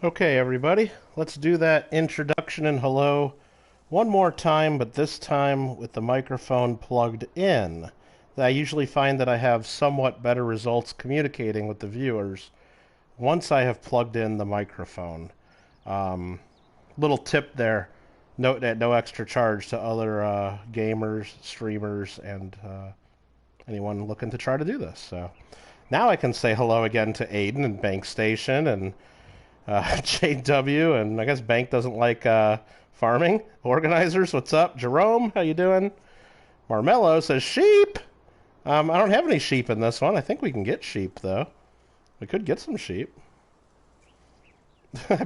Okay, everybody, let's do that introduction and hello one more time, but this time with the microphone plugged in. I usually find that I have somewhat better results communicating with the viewers once I have plugged in the microphone. Um, Little tip there, note at no extra charge to other gamers, streamers, and anyone looking to try to do this. So now I can say hello again to Aiden and Bank Station and JW, and I guess Bank doesn't like farming. Organizers, what's up? Jerome, how you doing? Marmello says sheep. I don't have any sheep in this one. I think we can get sheep though. We could get some sheep.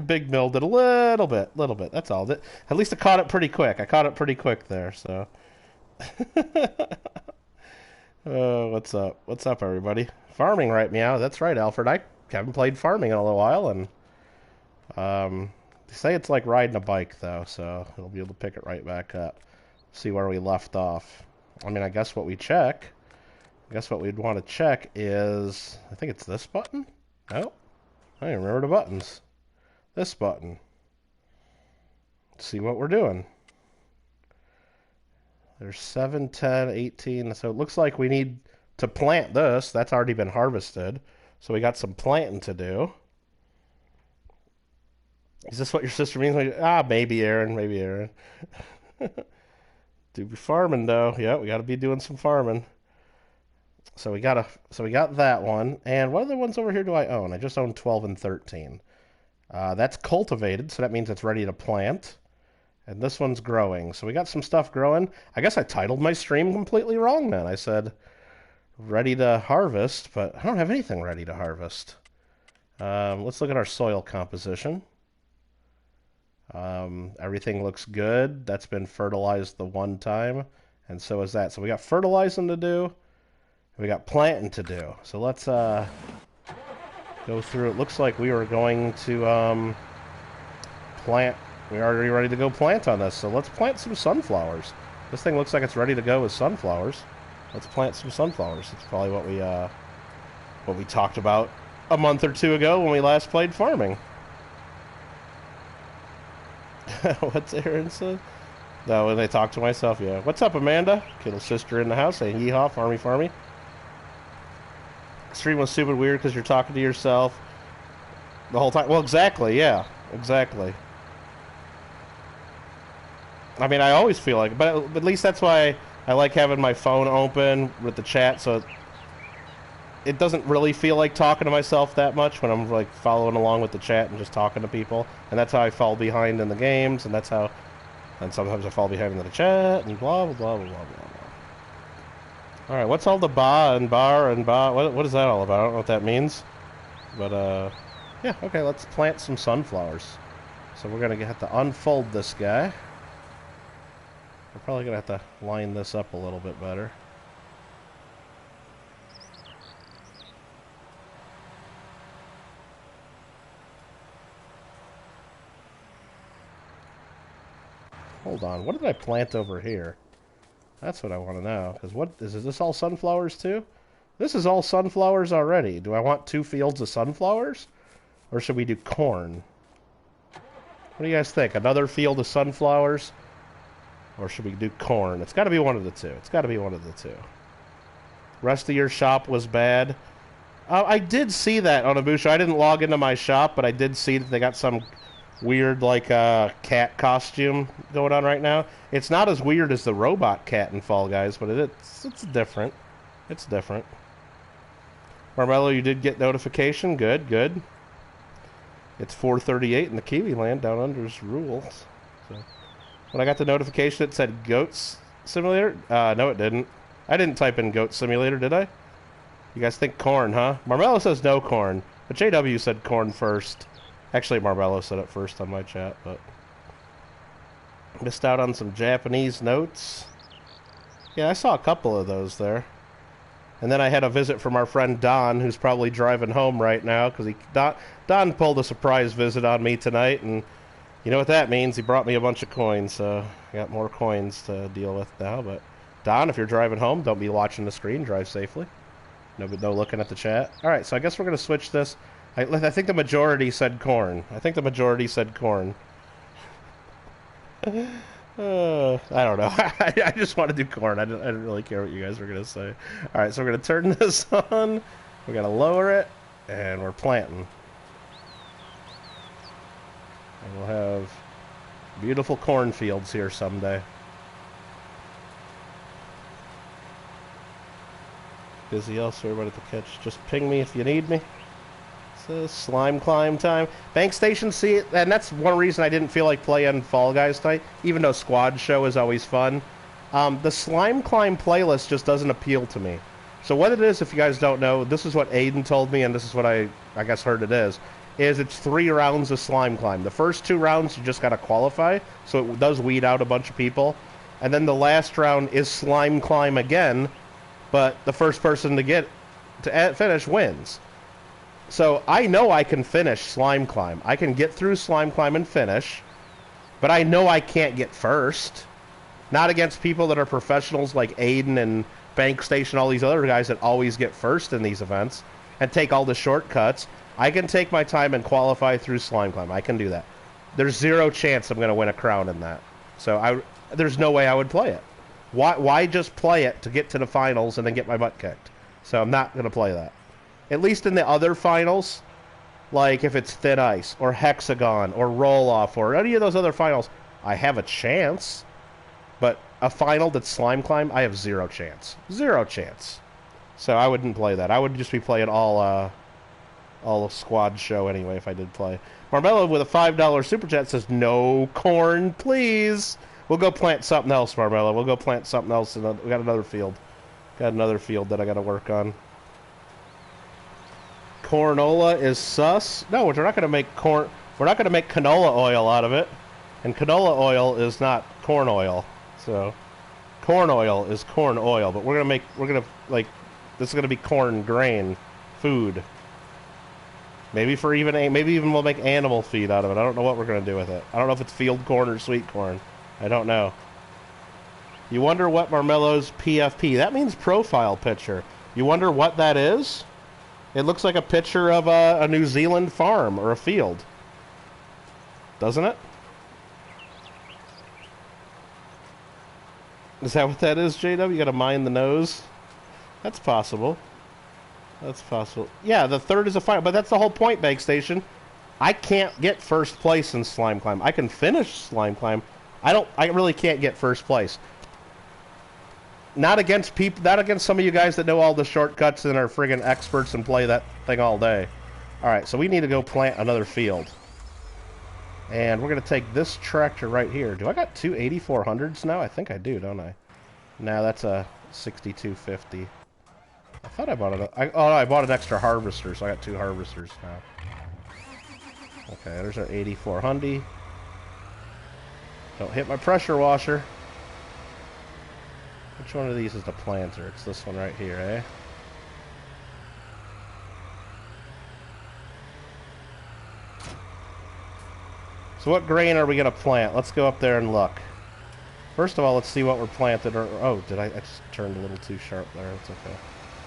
Big Mill did a little bit. That's all. At least I caught it pretty quick. I caught it pretty quick there. So, what's up? What's up, everybody? Farming, right, meow? That's right, Alfred. I haven't played farming in a little while, and they say it's like riding a bike, though, so we'll be able to pick it right back up. See where we left off. I mean, I guess what we check, I guess what we'd want to check is, I think it's this button? No, I don't even remember the buttons. This button. Let's see what we're doing. There's 7, 10, 18, so it looks like we need to plant this. That's already been harvested, so we got some planting to do. Is this what your sister means? Maybe Aaron, maybe Aaron. Do be farming though. Yeah, we got to be doing some farming. So we got that one. And what other ones over here do I own? I just own 12 and 13. That's cultivated, so that means it's ready to plant. And this one's growing. So we got some stuff growing. I guess I titled my stream completely wrong then. I said ready to harvest, but I don't have anything ready to harvest. Let's look at our soil composition. Everything looks good. That's been fertilized the one time, and so is that. So we got fertilizing to do, and we got planting to do. So let's go through. It looks like we were going to plant. We're already ready to go plant on this. So let's plant some sunflowers. This thing looks like it's ready to go with sunflowers. Let's plant some sunflowers. It's probably what we talked about a month or two ago when we last played farming. What's Aaron said? No, when they talk to myself, yeah. What's up, Amanda? Kittle sister in the house saying yeehaw, farmy. Stream was stupid weird because you're talking to yourself the whole time. Well, exactly, yeah. Exactly. I mean, I always feel like, but at least that's why I like having my phone open with the chat, so it doesn't really feel like talking to myself that much when I'm like following along with the chat and just talking to people. And that's how I fall behind in the games, and that's how, and sometimes I fall behind in the chat and blah blah blah blah blah blah. All right, what's all the ba and bar and ba? What is that all about? I don't know what that means, but yeah, okay, let's plant some sunflowers. So we're gonna have to unfold this guy. We're probably gonna have to line this up a little bit better. Hold on, what did I plant over here? That's what I want to know. Because what is this all sunflowers too? This is all sunflowers already. Do I want 2 fields of sunflowers? Or should we do corn? What do you guys think? Another field of sunflowers? Or should we do corn? It's got to be one of the two. It's got to be one of the two. Rest of your shop was bad. I did see that on Abusha. I didn't log into my shop, but I did see that they got some weird, like, cat costume going on right now. It's not as weird as the robot cat in Fall Guys, but it's different. It's different. Marmello, you did get notification. Good, good. It's 4:38 in the Kiwi land down under's rules. So when I got the notification, it said Goats Simulator. No, it didn't. I didn't type in Goat Simulator, did I? You guys think corn, huh? Marmello says no corn, but JW said corn first. Actually, Marmello said it first on my chat, but missed out on some Japanese notes. Yeah, I saw a couple of those there. And then I had a visit from our friend Don, who's probably driving home right now, because Don pulled a surprise visit on me tonight, and you know what that means. He brought me a bunch of coins, so I got more coins to deal with now. But Don, if you're driving home, don't be watching the screen. Drive safely. No looking at the chat. All right, so I guess we're going to switch this. I think the majority said corn. I think the majority said corn. I don't know. I just want to do corn. I didn't really care what you guys were going to say. Alright, so we're going to turn this on. We're going to lower it. And we're planting. And we'll have beautiful cornfields here someday. Busy elsewhere, but at the catch. Just ping me if you need me. It's slime climb time. Bank Station, see it, and that's one reason I didn't feel like playing Fall Guys tonight, even though Squad Show is always fun. The slime climb playlist just doesn't appeal to me. So what it is, if you guys don't know, this is what Aiden told me, and this is what I guess heard it is it's 3 rounds of slime climb. The first 2 rounds, you just got to qualify, so it does weed out a bunch of people. And then the last round is slime climb again, but the first person to get to finish wins. So I know I can finish slime climb. I can get through slime climb and finish, but I know I can't get first. Not against people that are professionals like Aiden and Bank Station, all these other guys that always get first in these events and take all the shortcuts. I can take my time and qualify through slime climb. I can do that. There's 0 chance I'm going to win a crown in that. So there's no way I would play it. Why just play it to get to the finals and then get my butt kicked? So I'm not going to play that. At least in the other finals, like if it's Thin Ice or Hexagon or Roll Off or any of those other finals, I have a chance. But a final that's Slime Climb, I have 0 chance. 0 chance. So I wouldn't play that. I would just be playing all Squad Show anyway if I did play. Marmello with a $5 super chat says, no corn, please. We'll go plant something else, Marmello. We'll go plant something else. We got another field. Got another field that I got to work on. Cornola is sus. No, we're not going to make corn. We're not going to make canola oil out of it, and canola oil is not corn oil. So, corn oil is corn oil, but we're gonna like, this is gonna be corn grain food. Maybe even we'll make animal feed out of it. I don't know what we're gonna do with it. I don't know if it's field corn or sweet corn. I don't know. You wonder what Marmello's PFP? That means profile picture. You wonder what that is? It looks like a picture of a New Zealand farm or a field. Doesn't it? Is that what that is, JW? You gotta mind the nose? That's possible. That's possible. Yeah, the third is a final, but that's the whole point, Bank Station. I can't get first place in Slime Climb. I can finish Slime Climb. I really can't get first place. Not against some of you guys that know all the shortcuts and are friggin' experts and play that thing all day. Alright, so we need to go plant another field. And we're going to take this tractor right here. Do I got two 8400s now? I think I do, don't I? No, that's a 6250. I thought I bought I bought an extra harvester, so I got 2 harvesters now. Okay, there's our 8400. Don't hit my pressure washer. Which one of these is the planter? It's this one right here, eh? So what grain are we going to plant? Let's go up there and look. First of all, let's see what we're planted. Oh, I just turned a little too sharp there. It's okay.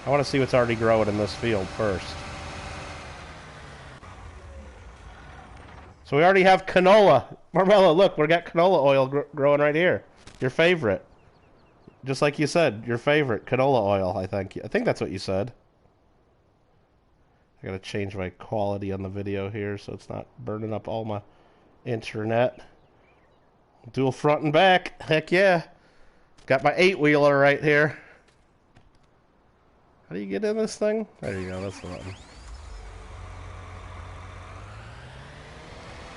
I want to see what's already growing in this field first. So we already have canola. Marmello, look, we got canola oil growing right here. Your favorite. Just like you said, your favorite canola oil, I think. I think that's what you said. I gotta change my quality on the video here so it's not burning up all my internet. Dual front and back. Heck yeah. Got my 8-wheeler right here. How do you get in this thing? There you go, that's the button.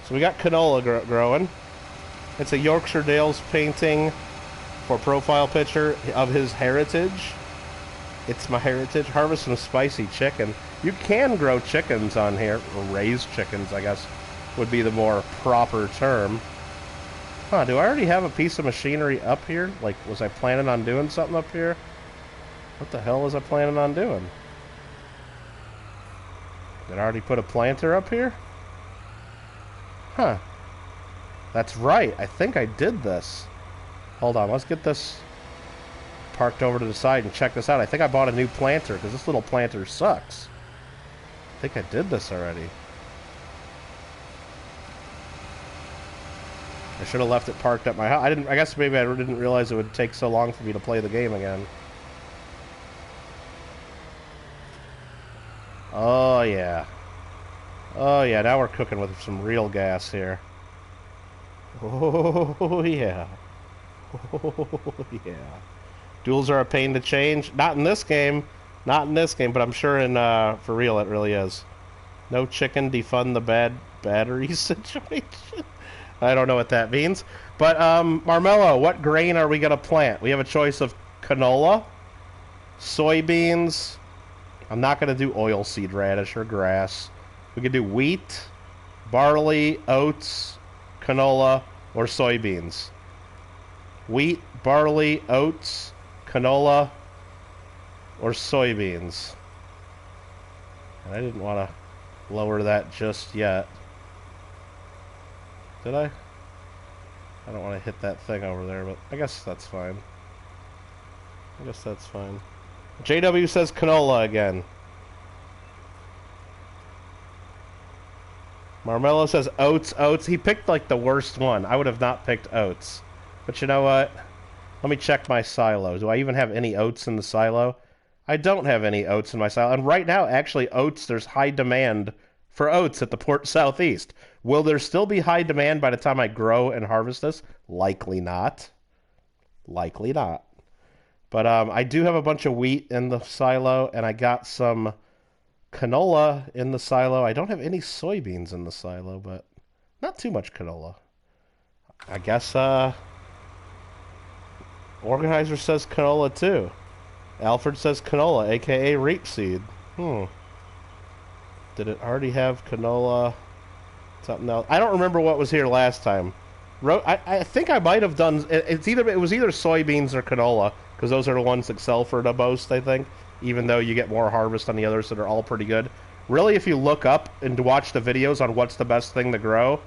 So we got canola growing. It's a Yorkshire Dales painting for profile picture of his heritage. It's my heritage. Harvest some spicy chicken. You can grow chickens on here, or raise chickens, I guess, would be the more proper term. Huh, do I already have a piece of machinery up here? Like, was I planning on doing something up here? What the hell was I planning on doing? Did I already put a planter up here? Huh. That's right. I think I did this. Hold on. Let's get this parked over to the side and check this out. I think I bought a new planter because this little planter sucks. think I did this already. I should have left it parked at my house. I guess maybe I didn't realize it would take so long for me to play the game again. Oh, yeah. Oh, yeah, now we're cooking with some real gas here. Oh, yeah. Oh, yeah. Duels are a pain to change. Not in this game. Not in this game, but I'm sure in, for real, it really is. No chicken, defund the bad battery situation. I don't know what that means. But, Marmello, what grain are we going to plant? We have a choice of canola, soybeans. I'm not going to do oilseed radish or grass. We could do wheat, barley, oats, canola, or soybeans. Wheat, barley, oats, canola, or soybeans. And I didn't want to lower that just yet. Did I? I don't want to hit that thing over there, but I guess that's fine. I guess that's fine. JW says canola again. Marmello says oats, oats. He picked like the worst one. I would have not picked oats. But you know what? Let me check my silo. Do I even have any oats in the silo? I don't have any oats in my silo. And right now, actually, oats, there's high demand for oats at the Port Southeast. Will there still be high demand by the time I grow and harvest this? Likely not. Likely not. But I do have a bunch of wheat in the silo, and I got some canola in the silo. I don't have any soybeans in the silo, but not too much canola. I guess Organizer says canola too. Alfred says canola, aka rapeseed. Did it already have canola? Something else? I don't remember what was here last time. I think I might have done. It was either soybeans or canola, because those are the ones that sell for the most, I think. Even though you get more harvest on the others that are all pretty good. Really, if you look up and watch the videos on what's the best thing to grow,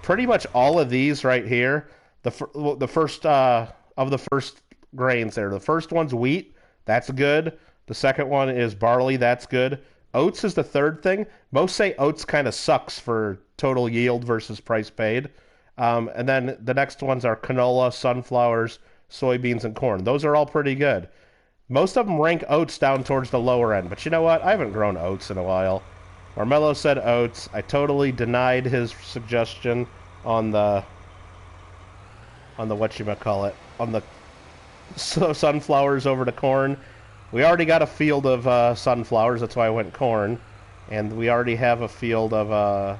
pretty much all of these right here, the first of the first grains there. The first one's wheat. That's good. The second one is barley. That's good. Oats is the third thing. Most say oats kind of sucks for total yield versus price paid. And then the next ones are canola, sunflowers, soybeans, and corn. Those are all pretty good. Most of them rank oats down towards the lower end. But you know what? I haven't grown oats in a while. Marmello said oats. I totally denied his suggestion on the whatchamacallit, on the sunflowers over to corn. We already got a field of sunflowers. That's why I went corn. And we already have a field of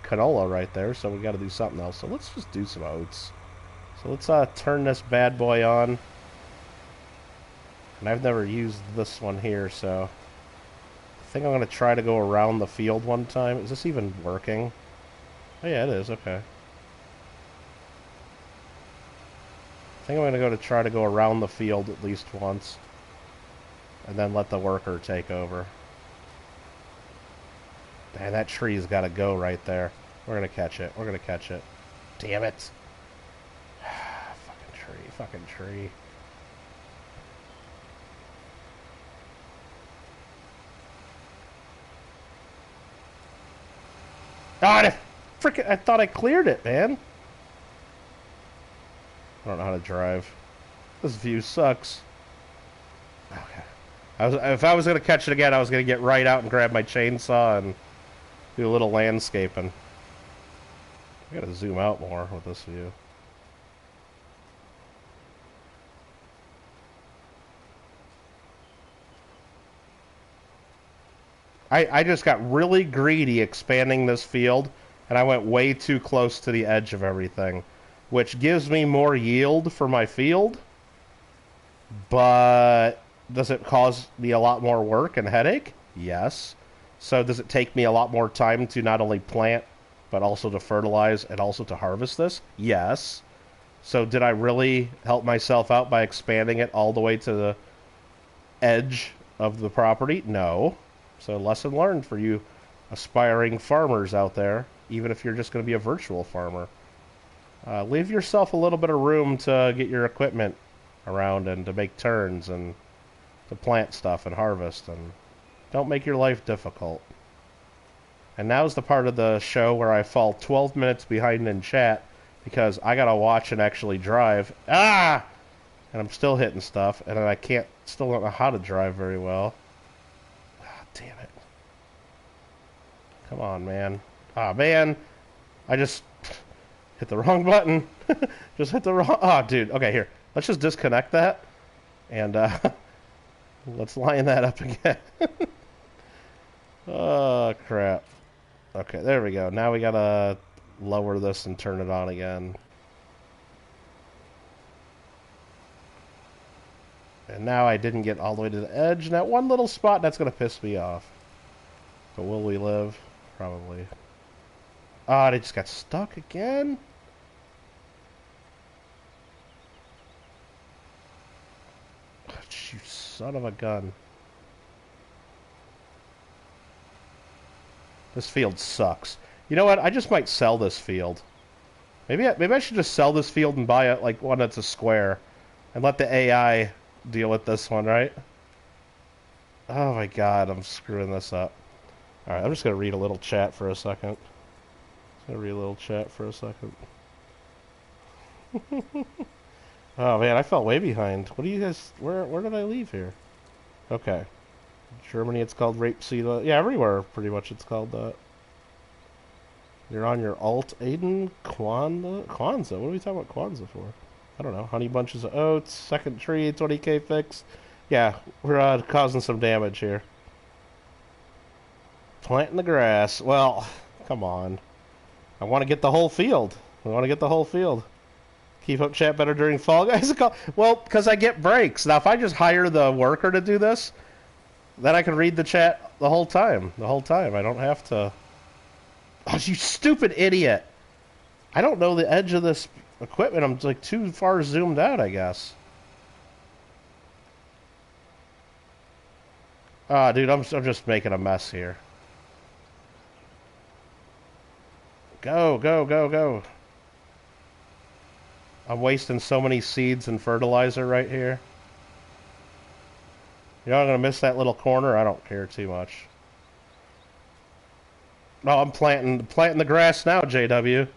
canola right there. So we got to do something else. So let's just do some oats. So let's turn this bad boy on. And I've never used this one here, so I think I'm going to try to go around the field one time. Is this even working? Oh yeah, it is. Okay. I think I'm going to try to go around the field at least once. And then let the worker take over. Man, that tree's got to go right there. We're going to catch it. We're going to catch it. Damn it. Fucking tree. Fucking tree. God, I thought I cleared it, man. I don't know how to drive. This view sucks. Okay. If I was going to catch it again, I was going to get right out and grab my chainsaw and do a little landscaping. I got to zoom out more with this view. I just got really greedy expanding this field, and I went way too close to the edge of everything, which gives me more yield for my field, but does it cause me a lot more work and headache? Yes. So does it take me a lot more time to not only plant, but also to fertilize and also to harvest this? Yes. So did I really help myself out by expanding it all the way to the edge of the property? No. So lesson learned for you aspiring farmers out there, even if you're just going to be a virtual farmer. Leave yourself a little bit of room to get your equipment around and to make turns and to plant stuff and harvest. And Don't make your life difficult. And now's the part of the show where I fall 12 minutes behind in chat because I gotta watch and actually drive. Ah! And I'm still hitting stuff, and I still don't know how to drive very well. Ah, damn it. Come on, man. Ah, man. I just hit the wrong button. Just hit the wrong... Oh, dude. Okay, here. Let's just disconnect that. And, let's line that up again. Oh, crap. Okay, there we go. Now we gotta lower this and turn it on again. And now I didn't get all the way to the edge. And that one little spot, that's gonna piss me off. But will we live? Probably. Ah, they just got stuck again? Oh, you son of a gun. This field sucks. You know what? I just might sell this field. Maybe I should just sell this field and buy it like one that's a square, and let the AI deal with this one, right? Oh my God, I'm screwing this up. All right, I'm just gonna read a little chat for a second. Oh man, I felt way behind. What do you guys? Where did I leave here? Okay. Germany, it's called rapeseed. Yeah, everywhere pretty much it's called that. You're on your alt, Aiden? Kwanzaa? What are we talking about Kwanzaa for? I don't know. Honey bunches of oats, second tree, 20k fix. Yeah, we're causing some damage here. Planting the grass. Well, come on. I want to get the whole field. Keep up chat better during Fall Guys. Well, because I get breaks. Now, if I just hire the worker to do this, then I can read the chat the whole time. I don't have to... Oh, you stupid idiot. I don't know the edge of this equipment. I'm like too far zoomed out, I guess. Ah, dude, I'm just making a mess here. Go, go, go, go. I'm wasting so many seeds and fertilizer right here. You know I'm going to miss that little corner? I don't care too much. No, I'm planting the grass now, JW.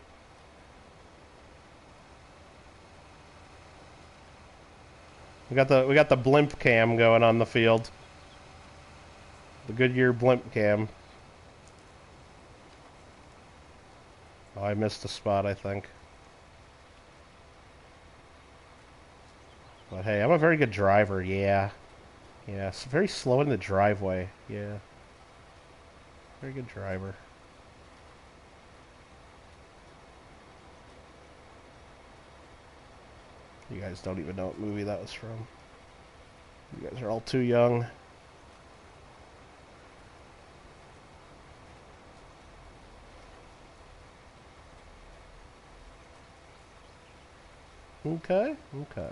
We got the blimp cam going on the field. The Goodyear blimp cam. Oh, I missed a spot, I think. But hey, I'm a very good driver, yeah. Yeah, it's very slow in the driveway, yeah. Very good driver. You guys don't even know what movie that was from. You guys are all too young. Okay, okay.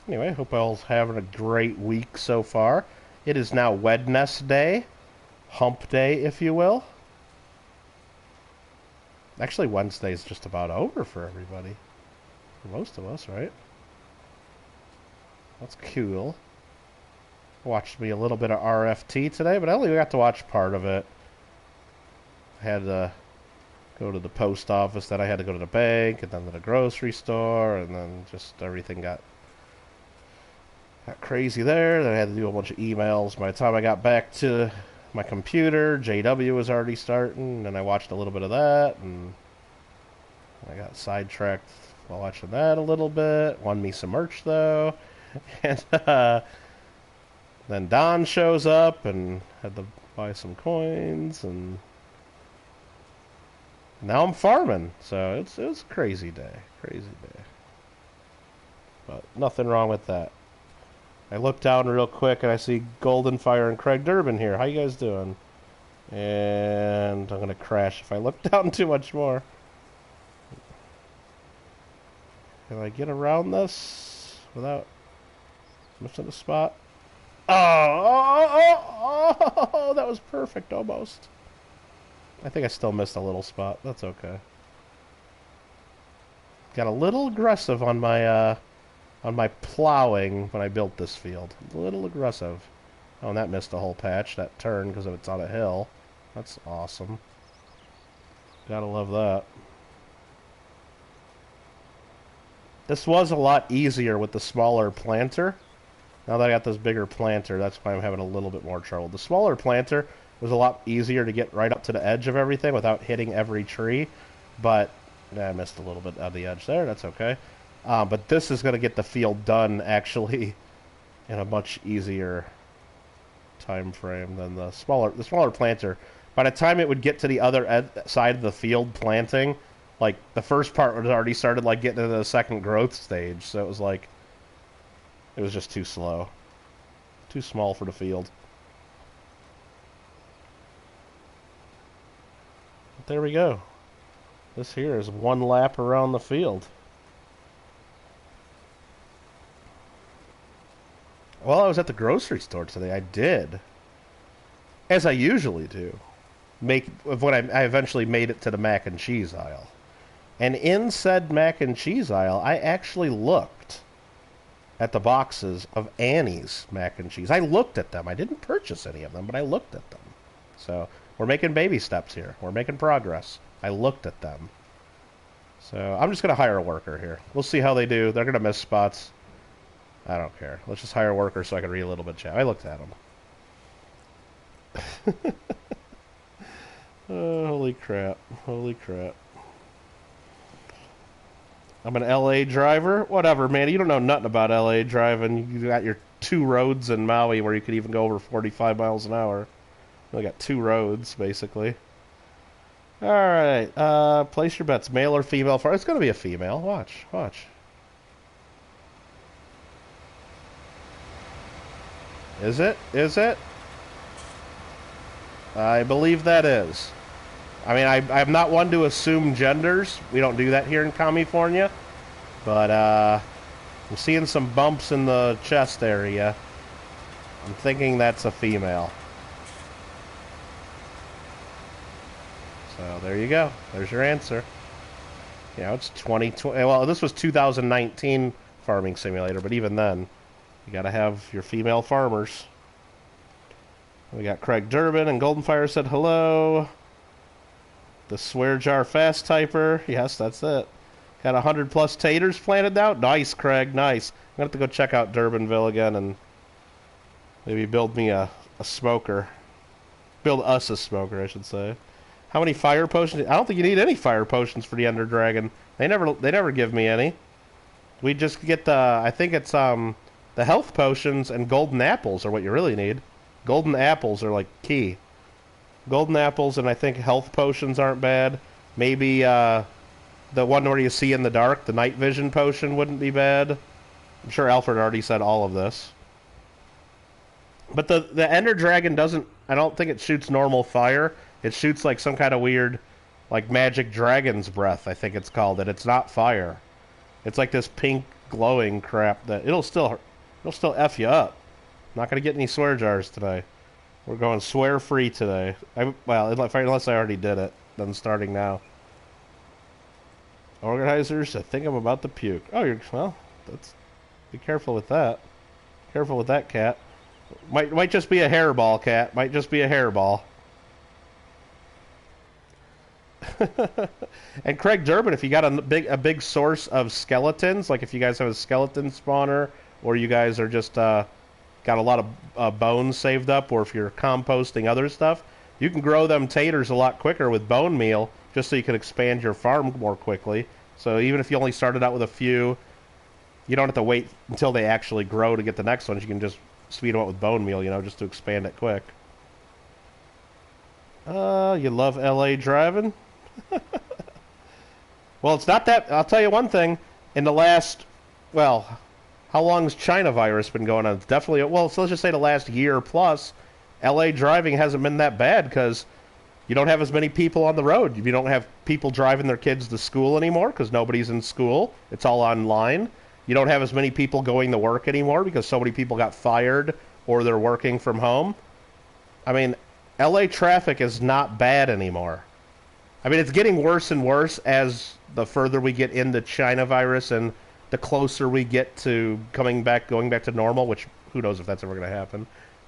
Anyway, hope all's having a great week so far. It is now Wednesday. Hump day, if you will. Actually, Wednesday's just about over for everybody. For most of us, right? That's cool. Watched me a little bit of RFT today, but I only got to watch part of it. I had to go to the post office, then I had to go to the bank, and then to the grocery store, and then just everything got crazy there. Then I had to do a bunch of emails. By the time I got back to my computer, JW was already starting, and I watched a little bit of that, and I got sidetracked while watching that a little bit. Won me some merch, though. And then Don shows up, and had to buy some coins, and now I'm farming. So it was a crazy day. But nothing wrong with that. I look down real quick and I see Golden Fire and Craig Durbin here. How you guys doing? And I'm going to crash if I look down too much more. Can I get around this without missing a spot? Oh, that was perfect almost. I think I still missed a little spot. That's okay. Got a little aggressive on my plowing when I built this field. A little aggressive. Oh, and that missed a whole patch. That turn because it's on a hill. That's awesome. Gotta love that. This was a lot easier with the smaller planter. Now that I got this bigger planter, that's why I'm having a little bit more trouble. The smaller planter was a lot easier to get right up to the edge of everything without hitting every tree. But I missed a little bit on the edge there. That's okay. But this is going to get the field done, actually, in a much easier time frame than the smaller planter. By the time it would get to the other side of the field planting, like, the first part was already started, like, getting into the second growth stage. So it was like, it was just too slow. Too small for the field. But there we go. This here is one lap around the field. Well, I was at the grocery store today. I did, as I usually do, make when I eventually made it to the mac and cheese aisle. And in said mac and cheese aisle, I actually looked at the boxes of Annie's mac and cheese. I looked at them. I didn't purchase any of them, but I looked at them. So we're making baby steps here. We're making progress. I looked at them. So I'm just going to hire a worker here. We'll see how they do. They're going to miss spots. I don't care. Let's just hire a worker so I can read a little bit of chat. I looked at them. Oh, holy crap. Holy crap. I'm an LA driver? Whatever, man. You don't know nothing about LA driving. You got your 2 roads in Maui where you could even go over 45 miles an hour. We got 2 roads, basically. Alright. Place your bets. Male or female? It's going to be a female. Watch. Watch. Is it? Is it? I believe that is. I mean, I'm not one to assume genders. We don't do that here in California. But, I'm seeing some bumps in the chest area. I'm thinking that's a female. So, there you go. There's your answer. You know, it's 2020. Well, this was 2019 Farming Simulator, but even then, you gotta have your female farmers. We got Craig Durbin and Goldenfire said hello. The Swear Jar Fast Typer. Yes, that's it. Got 100 plus taters planted out. Nice, Craig. Nice. I'm gonna have to go check out Durbinville again and maybe build me a smoker. Build us a smoker, I should say. How many fire potions? I don't think you need any fire potions for the Ender Dragon. They never give me any. We just get the, I think it's the health potions and golden apples are what you really need. Golden apples are like key. Golden apples and I think health potions aren't bad. Maybe the one where you see in the dark, the night vision potion wouldn't be bad. I'm sure Alfred already said all of this. But the Ender Dragon doesn't, I don't think it shoots normal fire. It shoots like some kind of weird, like magic dragon's breath, I think it's called it. It's not fire. It's like this pink glowing crap that it'll still F you up. Not going to get any swear jars today. We're going swear free today. Well, unless I already did it, then starting now. Organizers, I think I'm about to puke. Oh, well, be careful with that. Careful with that, cat. Might just be a hairball, cat. Might just be a hairball. And Craig Durbin, if you got a big source of skeletons, like if you guys have a skeleton spawner, or you guys are just got a lot of bones saved up, or if you're composting other stuff, you can grow them taters a lot quicker with bone meal, just so you can expand your farm more quickly. So even if you only started out with a few, you don't have to wait until they actually grow to get the next ones. You can just speed them up with bone meal, you know, just to expand it quick. You love LA driving? Well, it's not that. I'll tell you one thing. In the last, well, how long has China virus been going on? It's definitely, well, so let's just say the last year plus, LA driving hasn't been that bad because you don't have as many people on the road. You don't have people driving their kids to school anymore because nobody's in school. It's all online. You don't have as many people going to work anymore because so many people got fired or they're working from home. I mean, LA traffic is not bad anymore. I mean, it's getting worse and worse as the further we get into China virus and the closer we get to going back to normal, which who knows if that's ever going to happen.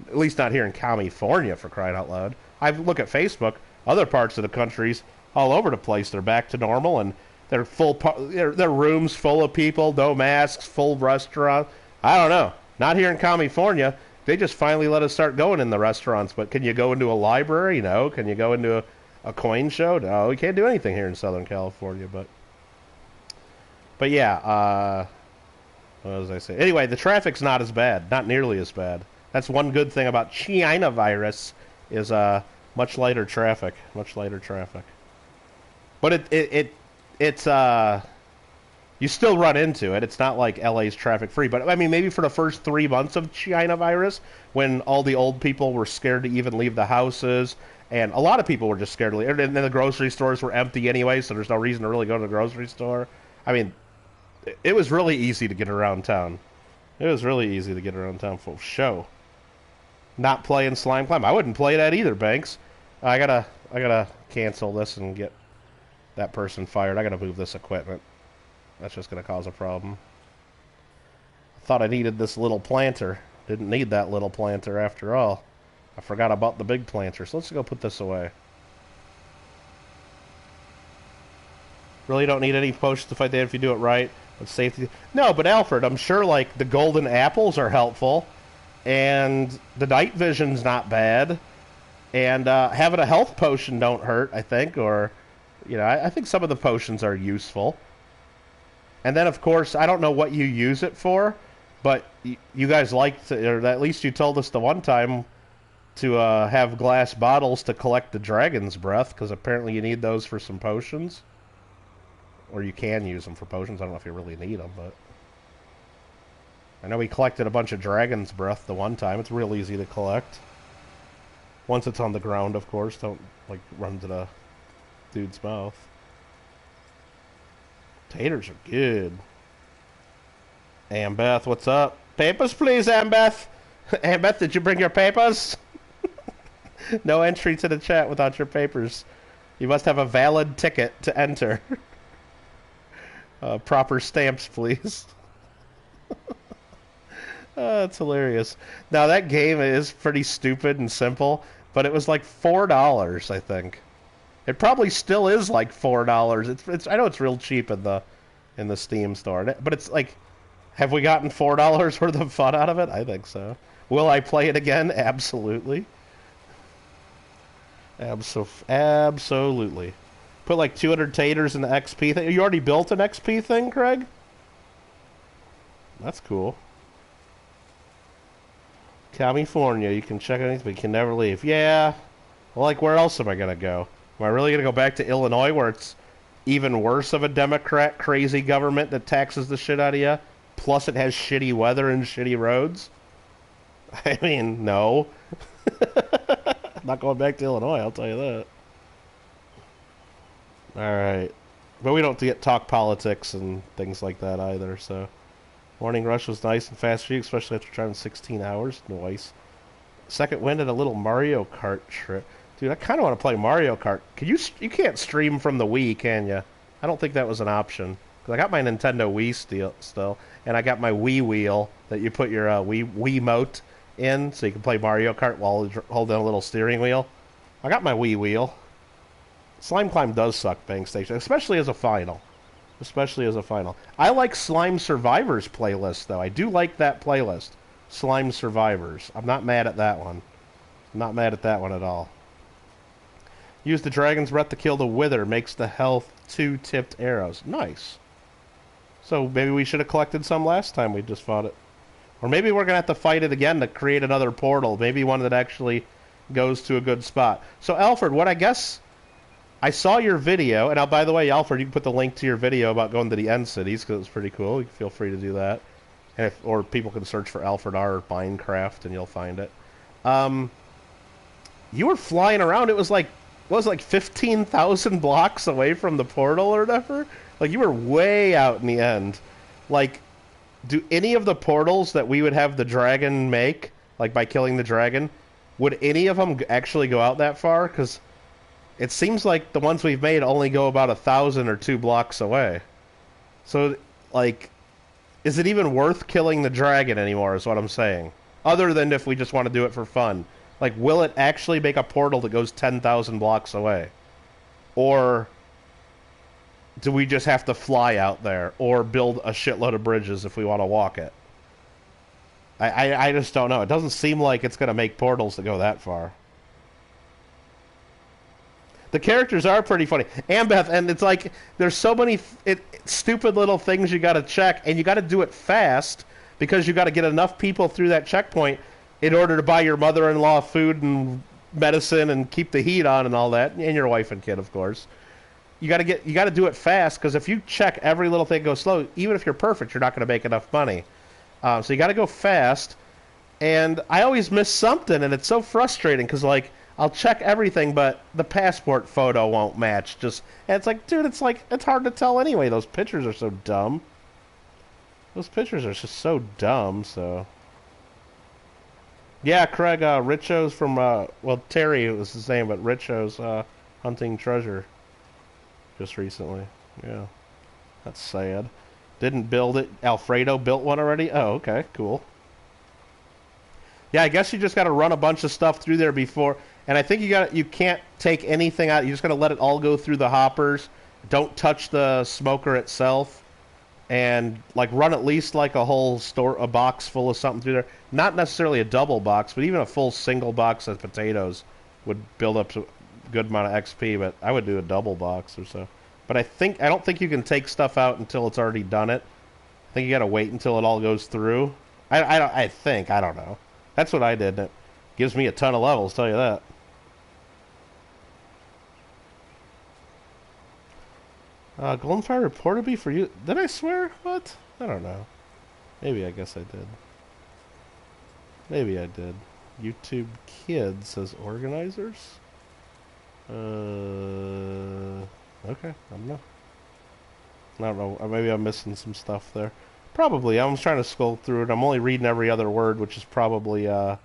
At least not here in California, for crying out loud. I look at Facebook, other parts of the countries all over the place, they're back to normal, and they're their rooms full of people, no masks, full restaurant. I don't know. Not here in California. They just finally let us start going in the restaurants. But can you go into a library? No. Can you go into a coin show? No. We can't do anything here in Southern California. But yeah. What was I saying? Anyway, the traffic's not as bad. Not nearly as bad. That's one good thing about China virus is much lighter traffic. Much lighter traffic. But it's you still run into it. It's not like LA's traffic free. But I mean, maybe for the first 3 months of China virus, when all the old people were scared to even leave the houses, and a lot of people were just scared to leave, and then the grocery stores were empty anyway, so there's no reason to really go to the grocery store. I mean, it was really easy to get around town. It was really easy to get around town for show. Not playing Slime Climb. I wouldn't play that either, Banks. I gotta cancel this and get that person fired. I gotta move this equipment. That's just gonna cause a problem. I thought I needed this little planter. Didn't need that little planter after all. I forgot about the big planter, so let's go put this away. Really don't need any potions to fight that if you do it right. But safety... No, but Alfred, I'm sure, like, the golden apples are helpful. And the night vision's not bad. And having a health potion don't hurt, I think. Or, you know, I think some of the potions are useful. And then, of course, I don't know what you use it for. But you guys like to, or at least you told us the one time, to have glass bottles to collect the dragon's breath. Because apparently you need those for some potions. Or you can use them for potions. I don't know if you really need them, but... I know we collected a bunch of dragon's breath the one time. It's real easy to collect. Once it's on the ground, of course. Don't, like, run to the dude's mouth. Taters are good. Ambeth, what's up? Papers, please, Ambeth! Ambeth, did you bring your papers? No entry to the chat without your papers. You must have a valid ticket to enter. Proper stamps, please. That's hilarious. Now, that game is pretty stupid and simple, but it was like $4, I think. It probably still is like $4. It's I know it's real cheap in the Steam store, but it's like, have we gotten $4 worth of fun out of it? I think so. Will I play it again? Absolutely. Absolutely. Put like 200 taters in the XP thing. You already built an XP thing, Craig? That's cool. California, you can check anything, but you can never leave. Yeah. Well, like, where else am I going to go? Am I really going to go back to Illinois, where it's even worse of a Democrat crazy government that taxes the shit out of you? Plus it has shitty weather and shitty roads? I mean, no. I'm not going back to Illinois, I'll tell you that. Alright. But we don't get talk politics and things like that either, so... Morning rush was nice and fast for you, especially after driving 16 hours. Nice. Second wind at a little Mario Kart trip. Dude, I kind of want to play Mario Kart. You can't stream from the Wii, can you? I don't think that was an option. Because I got my Nintendo Wii still, and I got my Wii wheel that you put your Wiimote in, so you can play Mario Kart while holding a little steering wheel. I got my Wii wheel. Slime Climb does suck, Bang Station, especially as a final. Especially as a final. I like Slime Survivors playlist, though. I do like that playlist. Slime Survivors. I'm not mad at that one. I'm not mad at that one at all. Use the Dragon's Breath to kill the Wither. Makes the health 2 tipped arrows. Nice. So maybe we should have collected some last time we just fought it. Or maybe we're going to have to fight it again to create another portal. Maybe one that actually goes to a good spot. So, Alfred, what I guess... I saw your video, and by the way, Alfred, you can put the link to your video about going to the end cities, because it's pretty cool. You can feel free to do that. And or people can search for Alfred R. Minecraft, and you'll find it. You were flying around. It was like, what was it, like 15,000 blocks away from the portal or whatever? Like, you were way out in the end. Like, do any of the portals that we would have the dragon make, like by killing the dragon, would any of them actually go out that far? Because... it seems like the ones we've made only go about 1,000 or 2 blocks away. So, like, is it even worth killing the dragon anymore, is what I'm saying. Other than if we just want to do it for fun. Like, will it actually make a portal that goes 10,000 blocks away? Or do we just have to fly out there? Or build a shitload of bridges if we want to walk it? I just don't know. It doesn't seem like it's going to make portals that go that far. The characters are pretty funny. Ambeth, and it's like, there's so many stupid little things you gotta check, and you gotta do it fast, because you gotta get enough people through that checkpoint in order to buy your mother-in-law food and medicine and keep the heat on and all that, and your wife and kid, of course. You gotta do it fast, because if you check every little thing goes slow, even if you're perfect, you're not gonna make enough money. So you gotta go fast, and I always miss something, and it's so frustrating, because, like, I'll check everything, but the passport photo won't match. And it's like, dude, it's hard to tell anyway. Those pictures are so dumb. Those pictures are just so dumb, so. Yeah, Craig, Richo's from, well, Terry was his name, but Richo's, hunting treasure. Just recently. Yeah. That's sad. Didn't build it. Alfredo built one already? Oh, okay, cool. Yeah, I guess you just gotta run a bunch of stuff through there before. And I think you can't take anything out. You just got to let it all go through the hoppers. Don't touch the smoker itself. And, like, run at least, like, a box full of something through there. Not necessarily a double box, but even a full single box of potatoes would build up a good amount of XP. But I would do a double box or so. But I don't think you can take stuff out until it's already done it. I think you got to wait until it all goes through. I don't know. That's what I did. And it gives me a ton of levels, tell you that. Goldenfire reported me for you. Did I swear? What? I don't know. Maybe I guess I did. Maybe I did. YouTube Kids says organizers? Okay. I don't know. Maybe I'm missing some stuff there. Probably. I was trying to scroll through it. I'm only reading every other word, which is probably not.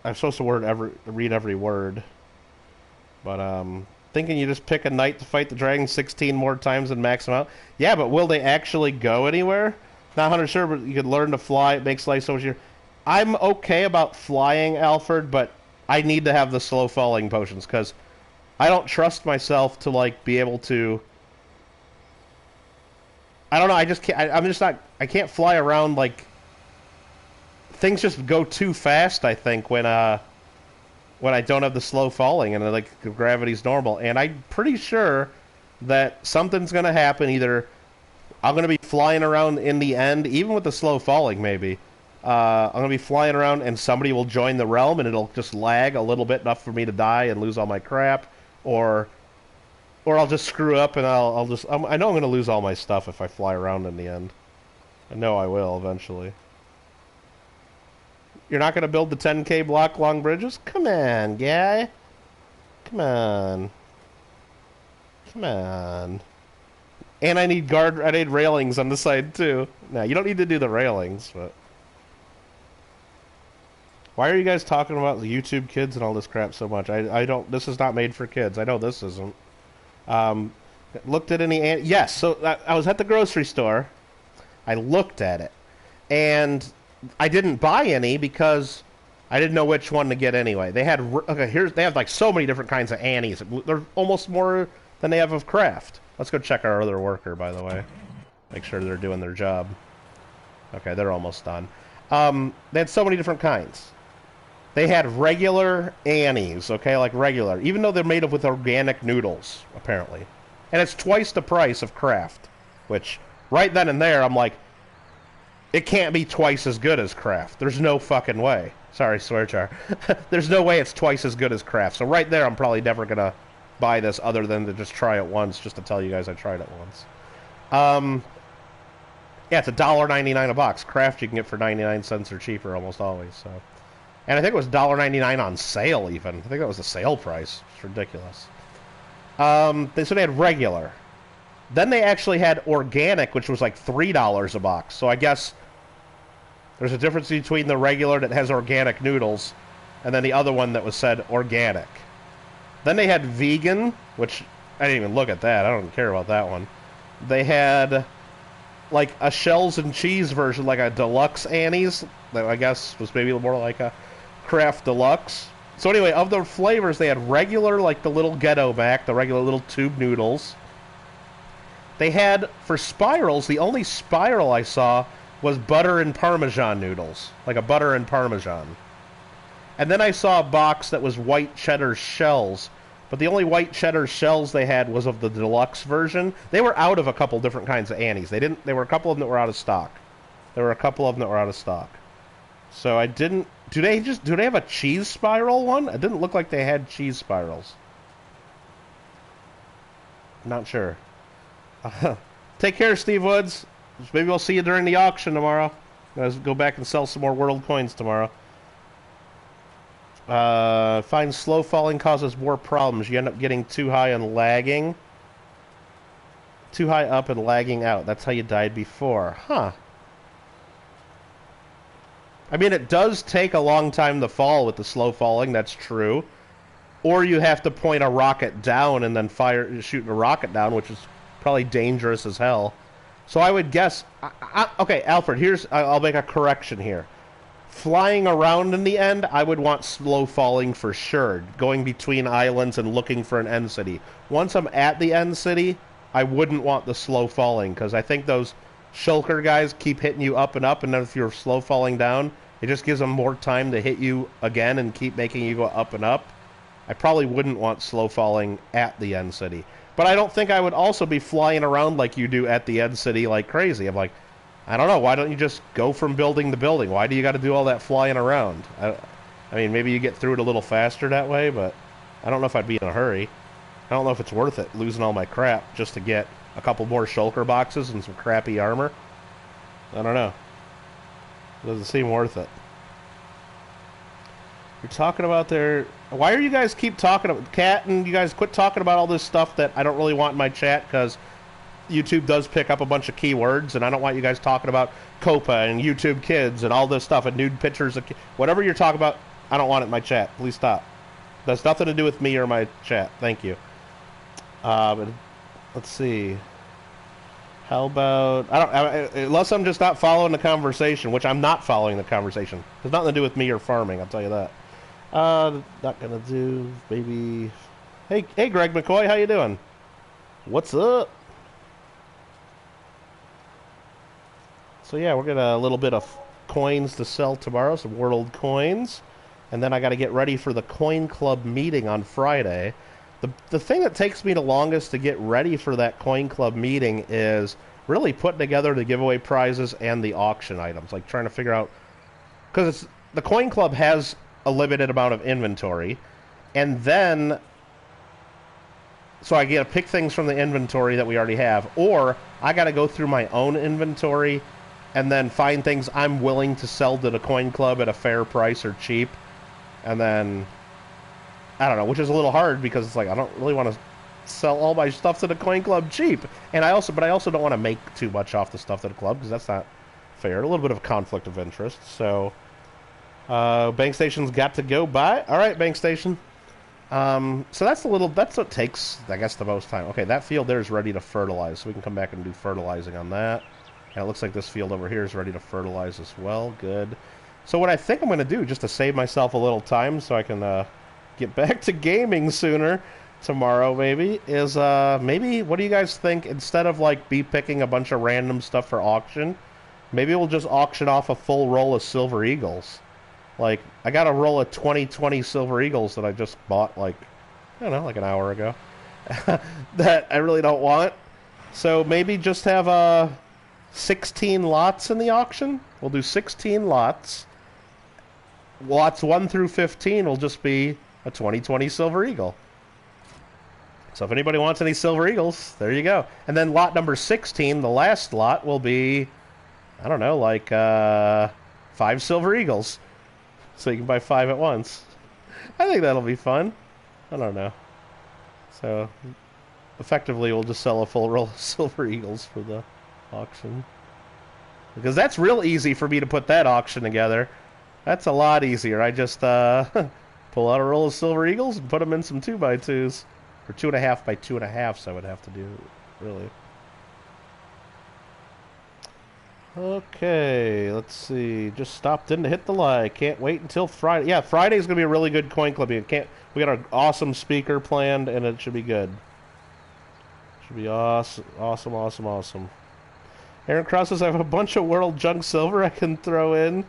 I'm supposed to read every word. But, thinking you just pick a knight to fight the dragon 16 more times and max them out. Yeah, but will they actually go anywhere? Not 100% sure, but you could learn to fly. It makes life so much easier. I'm okay about flying, Alfred, but I need to have the slow falling potions, because I don't trust myself to, like, be able to... I don't know, I just can't... I'm just not... I can't fly around, like... Things just go too fast, I think, when I don't have the slow falling and like gravity's normal. And I'm pretty sure that something's going to happen. Either I'm going to be flying around in the end, even with the slow falling maybe. I'm going to be flying around and somebody will join the realm and it'll just lag a little bit, enough for me to die and lose all my crap. Or I'll just screw up and I know I'm going to lose all my stuff if I fly around in the end. I know I will eventually. You're not going to build the 10K block long bridges? Come on, guy. Come on. Come on. And I need railings on the side, too. No, you don't need to do the railings, but... Why are you guys talking about the YouTube Kids and all this crap so much? I don't... This is not made for kids. I know this isn't. Looked at any... Yes, so I was at the grocery store. I looked at it. And... I didn't buy any because I didn't know which one to get anyway. They had they have like so many different kinds of Annies. They're almost more than they have of craft. Let's go check our other worker, by the way. Make sure they're doing their job. Okay, they're almost done. They had so many different kinds. They had regular Annies, okay, like regular, even though they're made with organic noodles, apparently. And it's twice the price of craft, which right then and there I'm like, it can't be twice as good as craft. There's no fucking way. Sorry, swear jar. There's no way it's twice as good as craft. So right there, I'm probably never going to buy this other than to just try it once, just to tell you guys I tried it once. Yeah, it's $1.99 a box. Craft you can get for 99 cents or cheaper almost always. So, and I think it was $1.99 on sale even. I think that was the sale price. It's ridiculous. So they had regular. Then they actually had organic, which was like $3 a box. So I guess there's a difference between the regular that has organic noodles and then the other one that was said organic. Then they had vegan, which I didn't even look at that. I don't care about that one. They had like a shells and cheese version, like a deluxe Annie's, that I guess was maybe more like a craft deluxe. So anyway, of the flavors, they had regular, like the little ghetto mac, the regular little tube noodles. They had, for spirals, the only spiral I saw was butter and Parmesan noodles, like a butter and Parmesan. And then I saw a box that was white cheddar shells, but the only white cheddar shells they had was of the deluxe version. They were out of a couple different kinds of Annie's. There were a couple of them that were out of stock. So I didn't. Do they have a cheese spiral one? It didn't look like they had cheese spirals. Not sure. Take care, Steve Woods. Maybe we'll see you during the auction tomorrow. Let's go back and sell some more world coins tomorrow. Find slow falling causes more problems. You end up getting too high and lagging. Too high up and lagging out. That's how you died before. Huh. I mean, it does take a long time to fall with the slow falling. That's true. Or you have to point a rocket down and then shoot a rocket down, which is probably dangerous as hell. So I would guess... okay, Alfred, I'll make a correction here. Flying around in the end, I would want slow falling for sure. Going between islands and looking for an end city. Once I'm at the end city, I wouldn't want the slow falling, because I think those shulker guys keep hitting you up, and then if you're slow falling down, it just gives them more time to hit you again and keep making you go up and up. I probably wouldn't want slow falling at the end city. But I don't think I would also be flying around like you do at the end city like crazy. I'm like, I don't know, why don't you just go from building to building? Why do you got to do all that flying around? I mean, maybe you get through it a little faster that way, but I don't know if I'd be in a hurry. I don't know if it's worth it, losing all my crap just to get a couple more shulker boxes and some crappy armor. I don't know. Doesn't seem worth it. You're talking about their... Why are you guys keep talking about... Cat and you guys quit talking about all this stuff that I don't really want in my chat, because YouTube does pick up a bunch of keywords, and I don't want you guys talking about Copa and YouTube Kids and all this stuff and nude pictures of... Whatever you're talking about, I don't want it in my chat. Please stop. That's nothing to do with me or my chat. Thank you. Let's see. How about... unless I'm just not following the conversation, which I'm not following the conversation. It's nothing to do with me or farming, I'll tell you that. Not gonna do, maybe... Hey, Greg McCoy, how you doing? What's up? So yeah, we're gonna a little bit of coins to sell tomorrow, some world coins. And then I gotta get ready for the Coin Club meeting on Friday. The thing that takes me the longest to get ready for that Coin Club meeting is really putting together the giveaway prizes and the auction items. Like trying to figure out... Because the Coin Club has a limited amount of inventory, and then so I get to pick things from the inventory that we already have, or I got to go through my own inventory and then find things I'm willing to sell to the Coin Club at a fair price or cheap, and then I don't know, which is a little hard because it's like I don't really want to sell all my stuff to the Coin Club cheap, and I also don't want to make too much off the stuff to the club because that's not fair. A little bit of a conflict of interest, so. Bank station's got to go by. All right, bank station. So that's what takes, I guess, the most time. Okay, that field there is ready to fertilize, so we can come back and do fertilizing on that. And it looks like this field over here is ready to fertilize as well. Good. So what I think I'm going to do, just to save myself a little time so I can get back to gaming sooner, tomorrow maybe, is maybe, what do you guys think, instead of like picking a bunch of random stuff for auction, maybe we'll just auction off a full roll of Silver Eagles. Like, I got a roll of 2020 Silver Eagles that I just bought, like, I don't know, like an hour ago. That I really don't want. So maybe just have 16 lots in the auction. We'll do 16 lots. Lots 1 through 15 will just be a 2020 Silver Eagle. So if anybody wants any Silver Eagles, there you go. And then lot number 16, the last lot, will be, I don't know, like 5 Silver Eagles. So you can buy 5 at once. I think that'll be fun. I don't know. So, effectively, we'll just sell a full roll of Silver Eagles for the auction. Because that's real easy for me to put that auction together. That's a lot easier. I just pull Pull out a roll of Silver Eagles and put them in some 2x2s. Or 2.5 by 2.5s I would have to do, really. Okay, let's see. Just stopped in to hit the like. Can't wait until Friday. Yeah, Friday's going to be a really good coin club. We got an awesome speaker planned, and it should be good. Should be awesome, awesome, awesome, awesome. Aaron Cross says, I have a bunch of World Junk Silver I can throw in,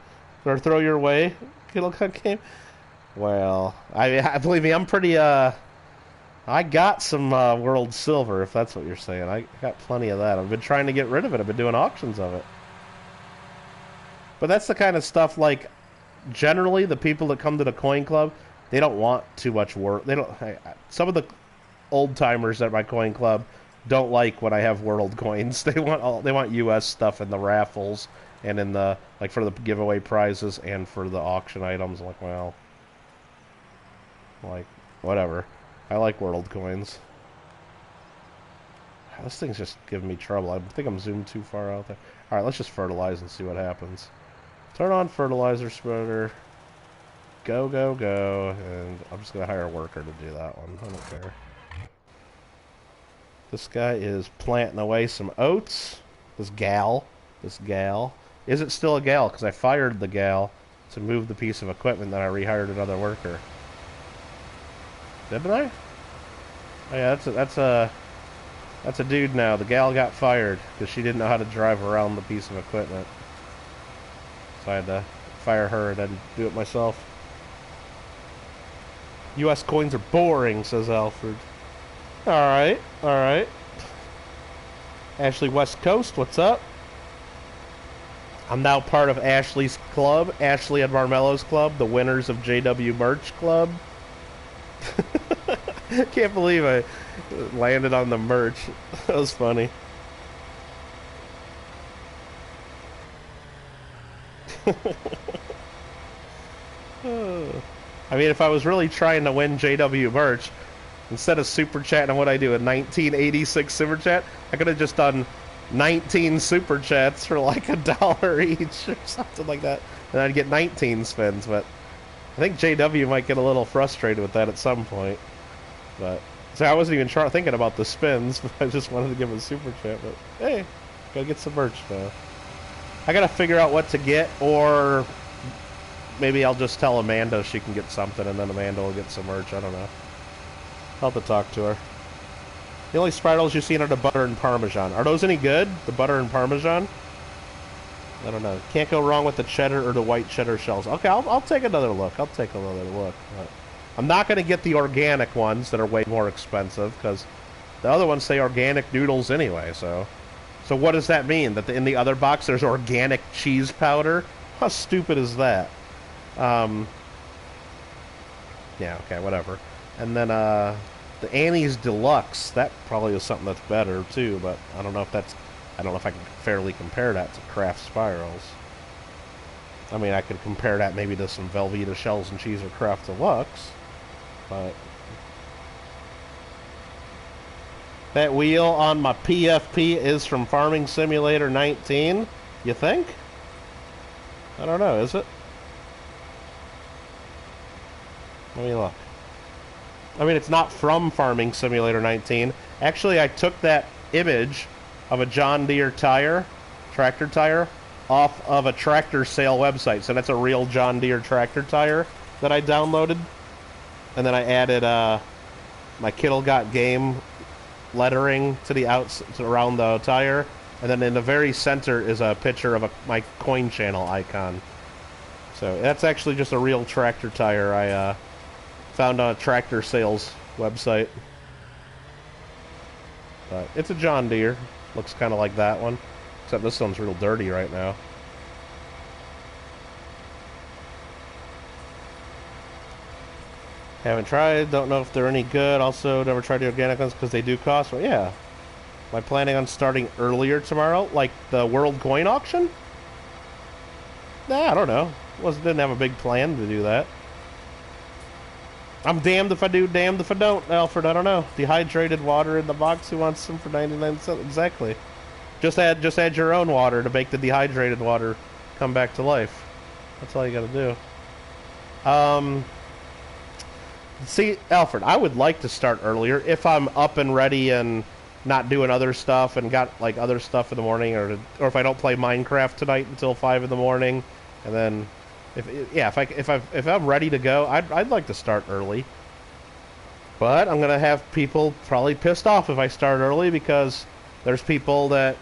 or throw your way. Kittle game. Well, I believe me, I'm pretty, I got some World Silver, if that's what you're saying. I got plenty of that. I've been trying to get rid of it. I've been doing auctions of it. But that's the kind of stuff, like, generally, the people that come to the coin club, they don't want too much work. They don't. Some of the old-timers at my coin club don't like when I have world coins. They want U.S. stuff in the raffles and in the, like, for the giveaway prizes and for the auction items. I'm like, well, like, whatever. I like world coins. This thing's just giving me trouble. I think I'm zoomed too far out there. Alright, let's just fertilize and see what happens. Turn on fertilizer spreader. Go, go, go. And I'm just going to hire a worker to do that one. I don't care. This guy is planting away some oats. This gal. Is it still a gal? Because I fired the gal to move the piece of equipment, then I rehired another worker. Didn't I? Oh yeah, that's a dude now. The gal got fired because she didn't know how to drive around the piece of equipment. So I had to fire her and then do it myself. U.S. coins are boring, says Alfred. Alright, alright. Ashley West Coast, what's up? I'm now part of Ashley's club, Ashley and Marmelo's club, the winners of JW Merch Club. Can't believe I landed on the merch. That was funny. I mean, if I was really trying to win JW merch, instead of super chatting what I do, a 1986 super chat, I could have just done 19 super chats for like $1 each or something like that, and I'd get 19 spins. But I think JW might get a little frustrated with that at some point. But so I wasn't even thinking about the spins, but I just wanted to give a super chat. But hey, gotta get some merch now. I gotta figure out what to get, or maybe I'll just tell Amanda she can get something, and then Amanda will get some merch. I don't know. I'll have to talk to her. The only sprites you've seen are the butter and parmesan. Are those any good? The butter and parmesan? I don't know. Can't go wrong with the cheddar or the white cheddar shells. Okay, I'll take another look. I'll take another look. But I'm not going to get the organic ones that are way more expensive, because the other ones say organic noodles anyway. So what does that mean? That in the other box there's organic cheese powder? How stupid is that? Yeah, okay, whatever. And then the Annie's Deluxe, that probably is something that's better too, but I don't know if I can fairly compare that to Kraft Spirals. I mean, I could compare that maybe to some Velveeta Shells and Cheese or Kraft Deluxe, but that wheel on my PFP is from Farming Simulator 19, you think? I don't know, is it? Let me look. I mean, it's not from Farming Simulator 19. Actually, I took that image of a John Deere tire, tractor tire, off of a tractor sale website. So that's a real John Deere tractor tire that I downloaded. And then I added my Kittle Got Game lettering to the around the tire. And then in the very center is a picture of my coin channel icon. So that's actually just a real tractor tire I found on a tractor sales website. But it's a John Deere. Looks kind of like that one. Except this one's real dirty right now. Haven't tried. Don't know if they're any good. Also, never tried the organic ones because they do cost. Well, yeah. Am I planning on starting earlier tomorrow? Like the World Coin Auction? Nah, I don't know. Didn't have a big plan to do that. I'm damned if I do, damned if I don't, Alfred. I don't know. Dehydrated water in the box. Who wants some for 99 cents? Exactly. Just add your own water to make the dehydrated water come back to life. That's all you gotta do. See, Alfred, I would like to start earlier if I'm up and ready and not doing other stuff and got like other stuff in the morning, or if I don't play Minecraft tonight until 5 in the morning, and then if I'm ready to go, I'd like to start early. But I'm gonna have people probably pissed off if I start early because there's people that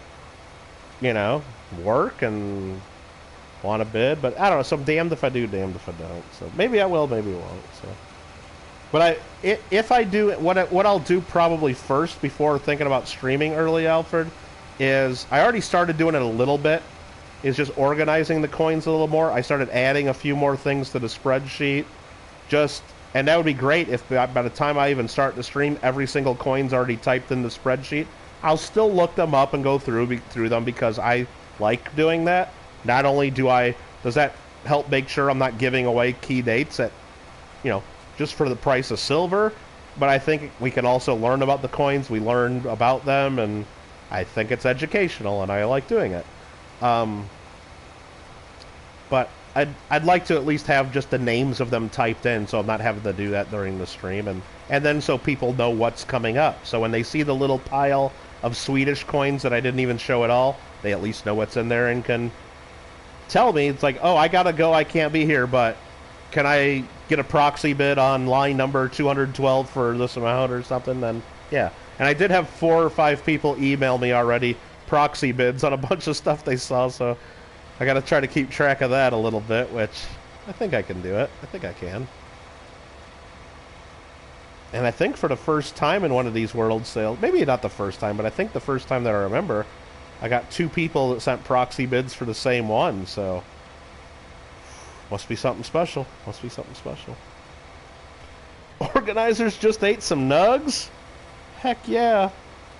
work and want to bid. But I don't know. So I'm damned if I do, damned if I don't. So maybe I will, maybe I won't. So. But if I do, what I'll do probably first before thinking about streaming early, Alfred, is I already started doing it a little bit, is just organizing the coins a little more. I started adding a few more things to the spreadsheet, and that would be great if by the time I even start the stream, every single coin's already typed in the spreadsheet. I'll still look them up and go through them because I like doing that. Not only does that help make sure I'm not giving away key dates at, just for the price of silver, but I think we can also learn about the coins. We learn about them, and I think it's educational, and I like doing it. But I'd like to at least have just the names of them typed in, so I'm not having to do that during the stream, and then so people know what's coming up. So when they see the little pile of Swedish coins that I didn't even show at all, they at least know what's in there and can tell me. It's like, oh, I gotta go, I can't be here, but can I get a proxy bid on line number 212 for this amount or something? Then yeah. And I did have 4 or 5 people email me already proxy bids on a bunch of stuff they saw, so I got to try to keep track of that a little bit, which I think I can do it. I think I can. And I think for the first time in one of these world sales, maybe not the first time, but I think the first time that I remember, I got 2 people that sent proxy bids for the same one, so must be something special. Must be something special. Organizers just ate some nugs? Heck yeah.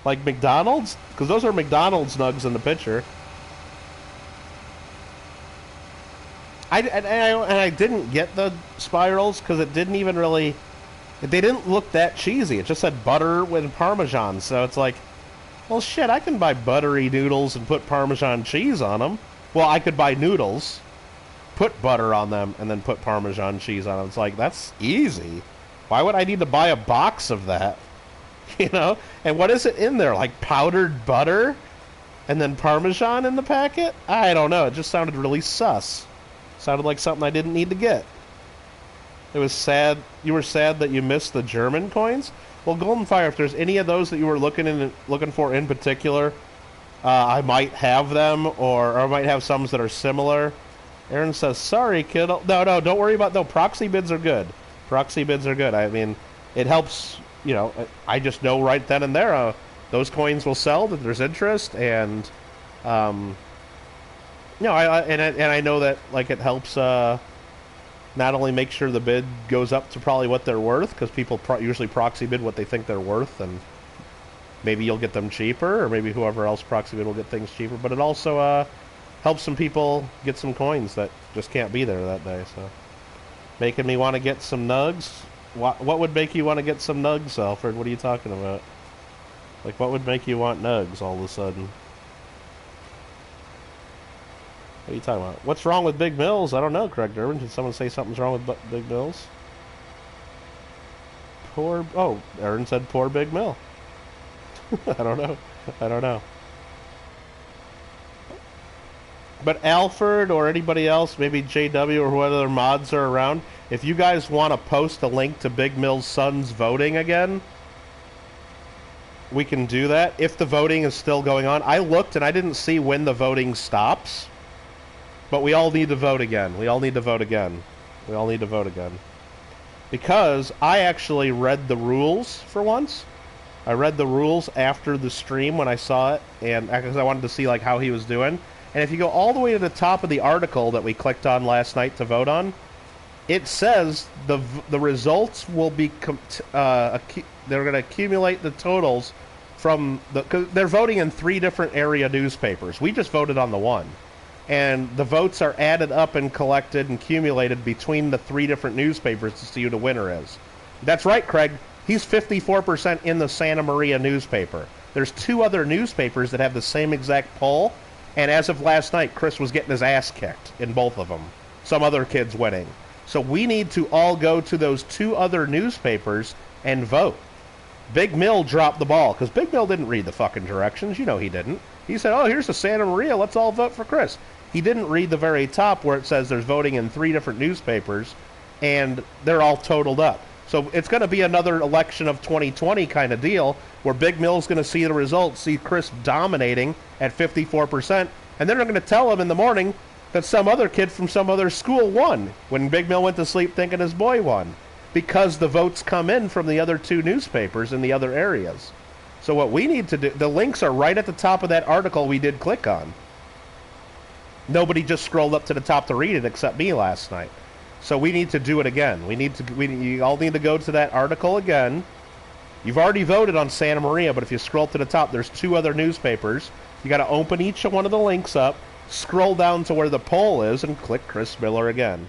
Like McDonald's? Because those are McDonald's nugs in the picture. And I didn't get the spirals because it didn't even really... They didn't look that cheesy. It just said butter with Parmesan. So it's like, well, shit, I can buy buttery noodles and put Parmesan cheese on them. Well, I could buy noodles, put butter on them, and then put Parmesan cheese on them. It's like, that's easy. Why would I need to buy a box of that? And what is it in there? Like powdered butter? And then Parmesan in the packet? I don't know. It just sounded really sus. Sounded like something I didn't need to get. It was sad. You were sad that you missed the German coins? Well, Golden Fire, if there's any of those that you were looking for in particular, I might have them, or I might have some that are similar. Aaron says, sorry, Kittle. No, don't worry about... No, proxy bids are good. Proxy bids are good. I mean, it helps, I just know right then and there, those coins will sell, that there's interest, and, I know that, like, it helps, not only make sure the bid goes up to probably what they're worth, because people usually proxy bid what they think they're worth, and maybe you'll get them cheaper, or maybe whoever else proxy bid will get things cheaper, but it also, helps some people get some coins that just can't be there that day, so. Making me want to get some nugs? What would make you want to get some nugs, Alfred? What are you talking about? Like, what would make you want nugs all of a sudden? What are you talking about? What's wrong with Big Mills? I don't know, Craig Durbin. Did someone say something's wrong with Big Mills? Aaron said poor Big Mill. I don't know. But Alfred or anybody else, maybe JW or what other mods are around, if you guys want to post a link to Big Mill's son's voting again, we can do that. If the voting is still going on. I looked and I didn't see when the voting stops. But we all need to vote again. We all need to vote again. Because I actually read the rules for once. I read the rules after the stream when I saw it, and because I wanted to see like how he was doing. And if you go all the way to the top of the article that we clicked on last night to vote on, it says the results will be they're going to accumulate the totals from cause they're voting in 3 different area newspapers. We just voted on the one, and the votes are added up and collected and accumulated between the 3 different newspapers to see who the winner is. That's right, Craig. He's 54% in the Santa Maria newspaper. There's 2 other newspapers that have the same exact poll. And as of last night, Chris was getting his ass kicked in both of them. Some other kid's winning. So we need to all go to those 2 other newspapers and vote. Big Mill dropped the ball, because Big Mill didn't read the fucking directions. You know he didn't. He said, oh, here's the Santa Maria, let's all vote for Chris. He didn't read the very top where it says there's voting in 3 different newspapers, and they're all totaled up. So it's going to be another election of 2020 kind of deal, where Big Mill's going to see the results, see Chris dominating at 54%, and then they're going to tell him in the morning that some other kid from some other school won, when Big Mill went to sleep thinking his boy won, because the votes come in from the other 2 newspapers in the other areas. So what we need to do, the links are right at the top of that article we did click on. Nobody just scrolled up to the top to read it except me last night. So we need to do it again. You all need to go to that article again. You've already voted on Santa Maria, but if you scroll to the top, there's 2 other newspapers. You got to open each one of the links up, scroll down to where the poll is, and click Chris Miller again.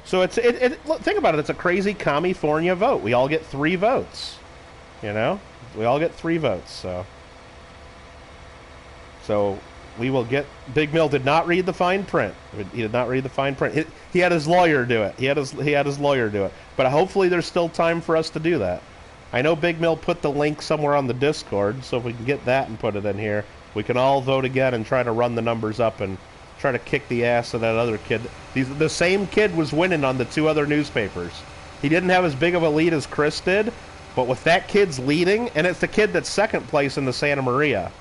So think about it. It's a crazy California vote. We all get 3 votes. You know, we all get 3 votes. So we will get. Big Mill did not read the fine print. He did not read the fine print. He had his lawyer do it. He had his lawyer do it. But hopefully, there's still time for us to do that. I know Big Mill put the link somewhere on the Discord, so if we can get that and put it in here, we can all vote again and try to run the numbers up and try to kick the ass of that other kid. The same kid was winning on the 2 other newspapers. He didn't have as big of a lead as Chris did, but with that kid's leading, and it's the kid that's 2nd place in the Santa Maria.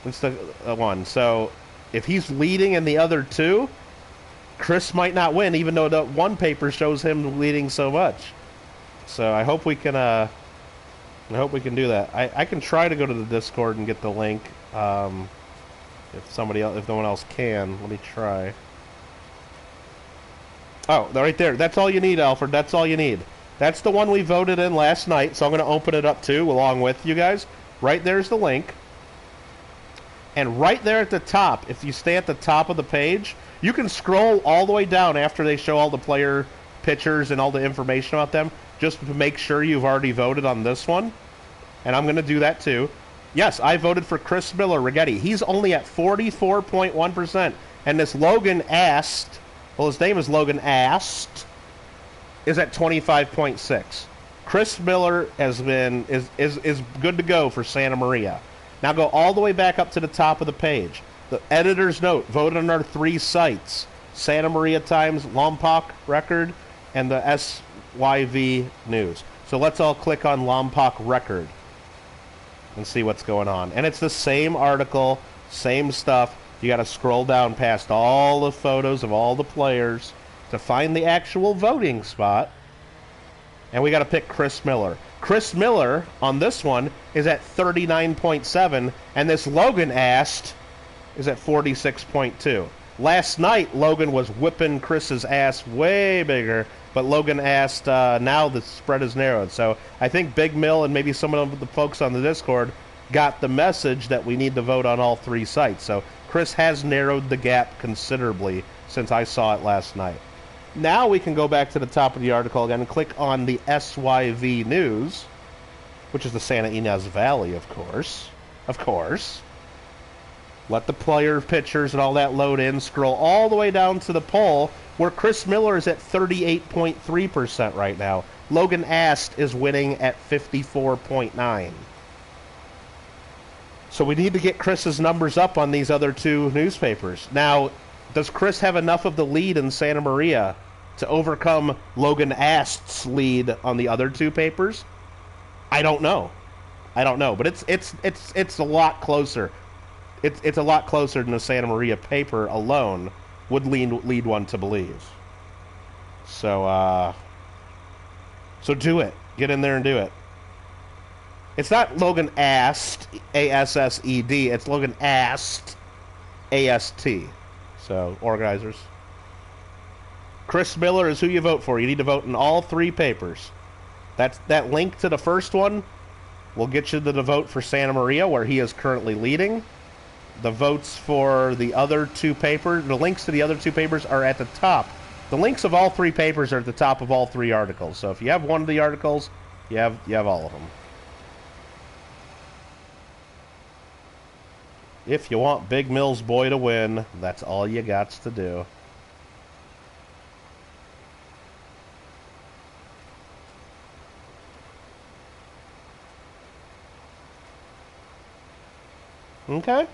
It's the one. So if he's leading in the other 2, Chris might not win, even though the one paper shows him leading so much. So I hope we can. I hope we can do that. I can try to go to the Discord and get the link. If no one else can, let me try. Oh, right there. That's all you need, Alfred. That's all you need. That's the one we voted in last night, so I'm going to open it up too, along with you guys. Right there's the link. And right there at the top, if you stay at the top of the page, you can scroll all the way down after they show all the player pictures and all the information about them, just to make sure you've already voted on this one. And I'm going to do that too. Yes, I voted for Chris Miller Rigetti. He's only at 44.1%. And this Logan Ast, well, his name is Logan Ast, is at 25.6. Chris Miller is good to go for Santa Maria. Now go all the way back up to the top of the page. The editor's note, voted on our 3 sites. Santa Maria Times, Lompoc Record, and the SYV News. So let's all click on Lompoc Record and see what's going on. And it's the same article, same stuff. You got to scroll down past all the photos of all the players to find the actual voting spot. And we got to pick Chris Miller. Chris Miller on this one is at 39.7, and this Logan Ast is at 46.2. Last night, Logan was whipping Chris's ass way bigger, but Logan asked, now the spread is narrowed. So I think Big Mill and maybe some of the folks on the Discord got the message that we need to vote on all 3 sites. So Chris has narrowed the gap considerably since I saw it last night. Now we can go back to the top of the article again and click on the SYV News, which is the Santa Ynez Valley, of course. Of course. Let the player pictures and all that load in. Scroll all the way down to the poll, where Chris Miller is at 38.3% right now. Logan Ast is winning at 54.9%. So we need to get Chris's numbers up on these other 2 newspapers. Now, does Chris have enough of the lead in Santa Maria to overcome Logan Ast's lead on the other 2 papers? I don't know. But it's a lot closer. It's a lot closer than the Santa Maria paper alone would lead one to believe. So do it. Get in there and do it. It's not Logan Ast, A-S-S-E-D. It's Logan Ast, A-S-T. So, organizers. Chris Miller is who you vote for. You need to vote in all 3 papers. That link to the first one will get you to the vote for Santa Maria, where he is currently leading. The votes for the other 2 papers, the links to the other 2 papers are at the top. The links of all 3 papers are at the top of all 3 articles. So if you have one of the articles, you have all of them. If you want Big Mill's boy to win, that's all you got to do. Okay.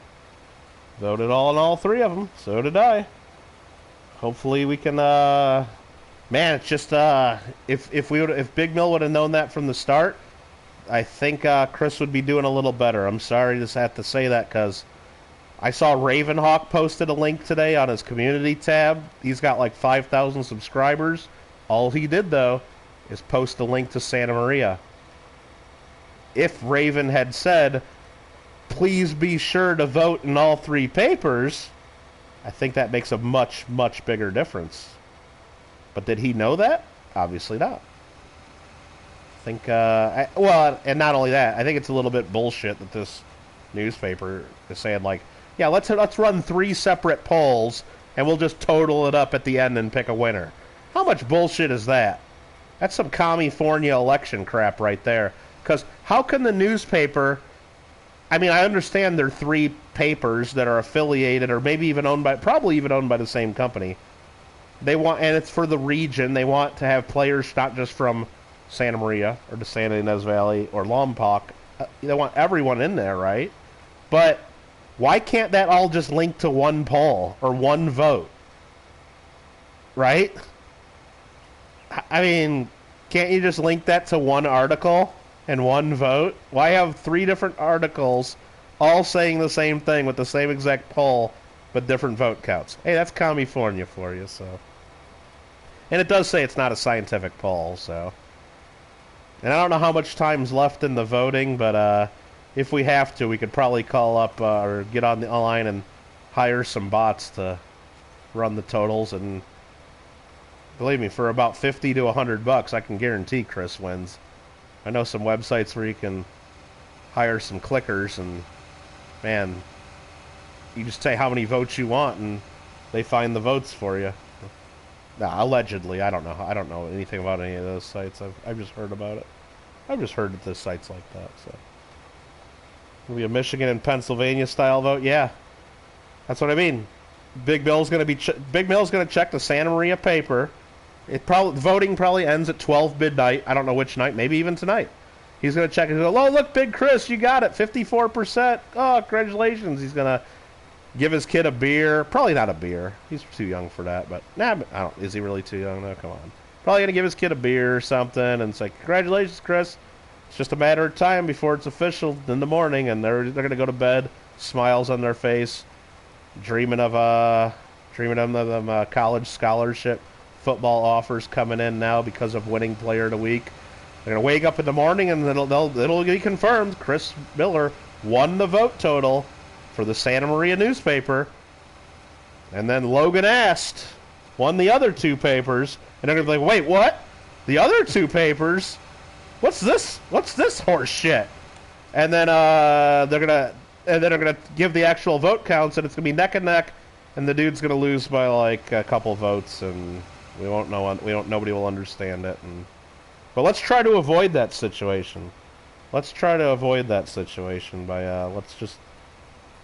Voted all in all three of them. So did I. Hopefully we can, man, it's just, if Big Mill would have known that from the start, I think, Chris would be doing a little better. I'm sorry to have to say that, because I saw Ravenhawk posted a link today on his community tab. He's got like 5,000 subscribers. All he did, though, is post a link to Santa Maria. If Raven had said, please be sure to vote in all three papers, I think that makes a much, much bigger difference. But did he know that? Obviously not. I think, well, and not only that, I think it's a little bit bullshit that this newspaper is saying, like, yeah, let's run 3 separate polls, and we'll just total it up at the end and pick a winner. How much bullshit is that? That's some California election crap right there. Because how can the newspaper... I mean, I understand there are 3 papers that are affiliated, or maybe even owned by... probably even owned by the same company. They want... and it's for the region. They want to have players not just from Santa Maria, or the Santa Ynez Valley, or Lompoc. They want everyone in there, right? But... why can't that all just link to one poll or one vote? Right? I mean, can't you just link that to one article and one vote? Why have 3 different articles all saying the same thing with the same exact poll but different vote counts? Hey, that's California for you, so. And it does say it's not a scientific poll, so. And I don't know how much time's left in the voting, but if we have to, we could probably call up or get on the line and hire some bots to run the totals. And believe me, for about 50 to 100 bucks, I can guarantee Chris wins. I know some websites where you can hire some clickers, and man, you just say how many votes you want, and they find the votes for you. Nah, allegedly, I don't know. I don't know anything about any of those sites. I've just heard about it. I've just heard that there's sites like that. So. It'll be a Michigan and Pennsylvania style vote. Yeah, that's what I mean. Big Mill's going to check the Santa Maria paper. Voting probably ends at 12 midnight. I don't know which night. Maybe even tonight. He's going to check and go, oh, look, Big Chris, you got it. 54%. Oh, congratulations. He's going to give his kid a beer. Probably not a beer. He's too young for that. But nah, I don't. Is he really too young? No, come on. Probably going to give his kid a beer or something and say, congratulations, Chris. It's just a matter of time before it's official in the morning, and they're going to go to bed, smiles on their face, dreaming of them college scholarship football offers coming in now because of winning Player of the Week. They're going to wake up in the morning, and it'll be confirmed. Chris Miller won the vote total for the Santa Maria newspaper, and then Logan Ast won the other 2 papers, and they're going to be like, wait, what? The other 2 papers? What's this? What's this horse shit? And then they're gonna give the actual vote counts, and it's gonna be neck and neck, and the dude's gonna lose by like a couple votes, and nobody will understand it. But let's try to avoid that situation. Let's try to avoid that situation by let's just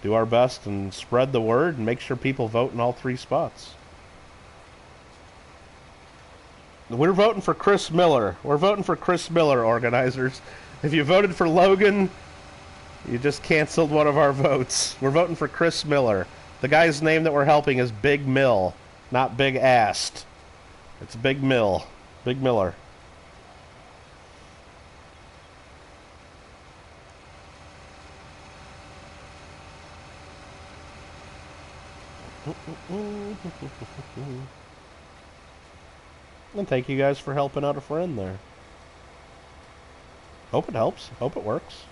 do our best and spread the word and make sure people vote in all 3 spots. We're voting for Chris Miller. We're voting for Chris Miller, organizers. If you voted for Logan, you just canceled one of our votes. We're voting for Chris Miller. The guy's name that we're helping is Big Mill, not Big Ast. It's Big Mill. Big Miller. And thank you guys for helping out a friend there. Hope it helps. Hope it works.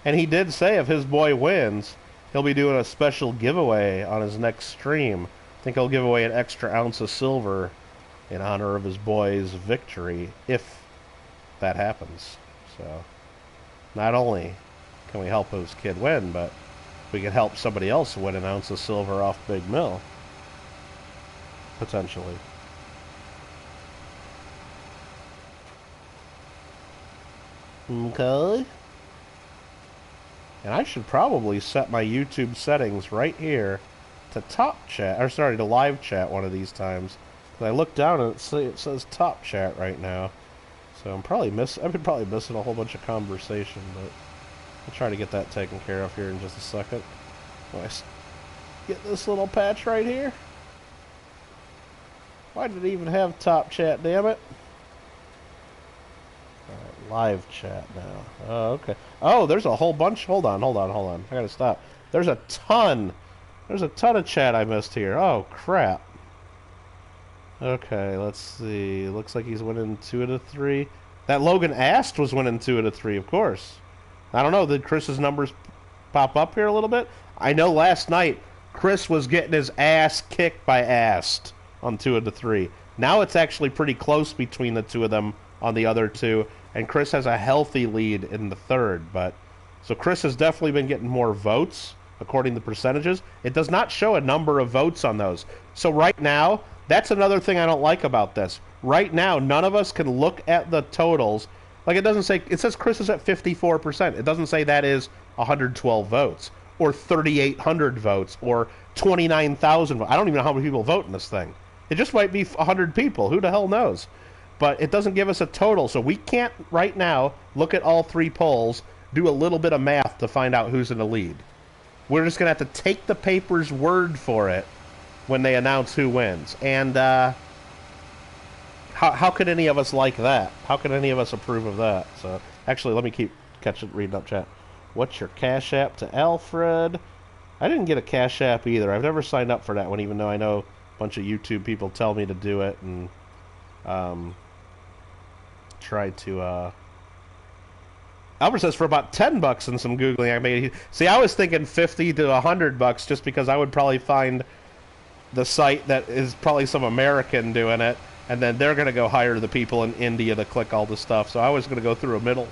And he did say if his boy wins, he'll be doing a special giveaway on his next stream. I think he'll give away an extra ounce of silver in honor of his boy's victory, if that happens. So, not only can we help his kid win, but we can help somebody else win an ounce of silver off Big Mill. Potentially. Okay. And I should probably set my YouTube settings right here to top chat, or sorry, to live chat one of these times. I look down and it says top chat right now. So I've been probably missing a whole bunch of conversation, but I'll try to get that taken care of here in just a second. Nice. Get this little patch right here. Why did it even have top chat, damn it? Alright, live chat now. Oh, okay. Oh, there's a whole bunch. Hold on. I gotta stop. There's a ton of chat I missed here. Oh, crap. Okay, let's see. Looks like he's winning 2 out of 3. That Logan Ast was winning 2 out of 3, of course. I don't know. Did Chris's numbers pop up here a little bit? I know last night Chris was getting his ass kicked by Ast on 2 out of 3. Now it's actually pretty close between the two of them on the other two, and Chris has a healthy lead in the third. But so Chris has definitely been getting more votes according to percentages. It does not show a number of votes on those. So right now, that's another thing I don't like about this. Right now, none of us can look at the totals. Like, it doesn't say, it says Chris is at 54%. It doesn't say that is 112 votes, or 3,800 votes, or 29,000 votes. I don't even know how many people vote in this thing. It just might be 100 people. Who the hell knows? But it doesn't give us a total, so we can't, right now, look at all 3 polls, do a little bit of math to find out who's in the lead. We're just going to have to take the paper's word for it when they announce who wins. And how could any of us like that? How could any of us approve of that? So actually, let me keep reading up chat. What's your Cash App to Alfred? I didn't get a Cash App either. I've never signed up for that one, even though I know a bunch of YouTube people tell me to do it and try to. Albert says for about $10 and some Googling I made. See, I was thinking 50 to $100 just because I would probably find the site that is probably some American doing it, and then they're going to go hire the people in India to click all the stuff. So I was going to go through a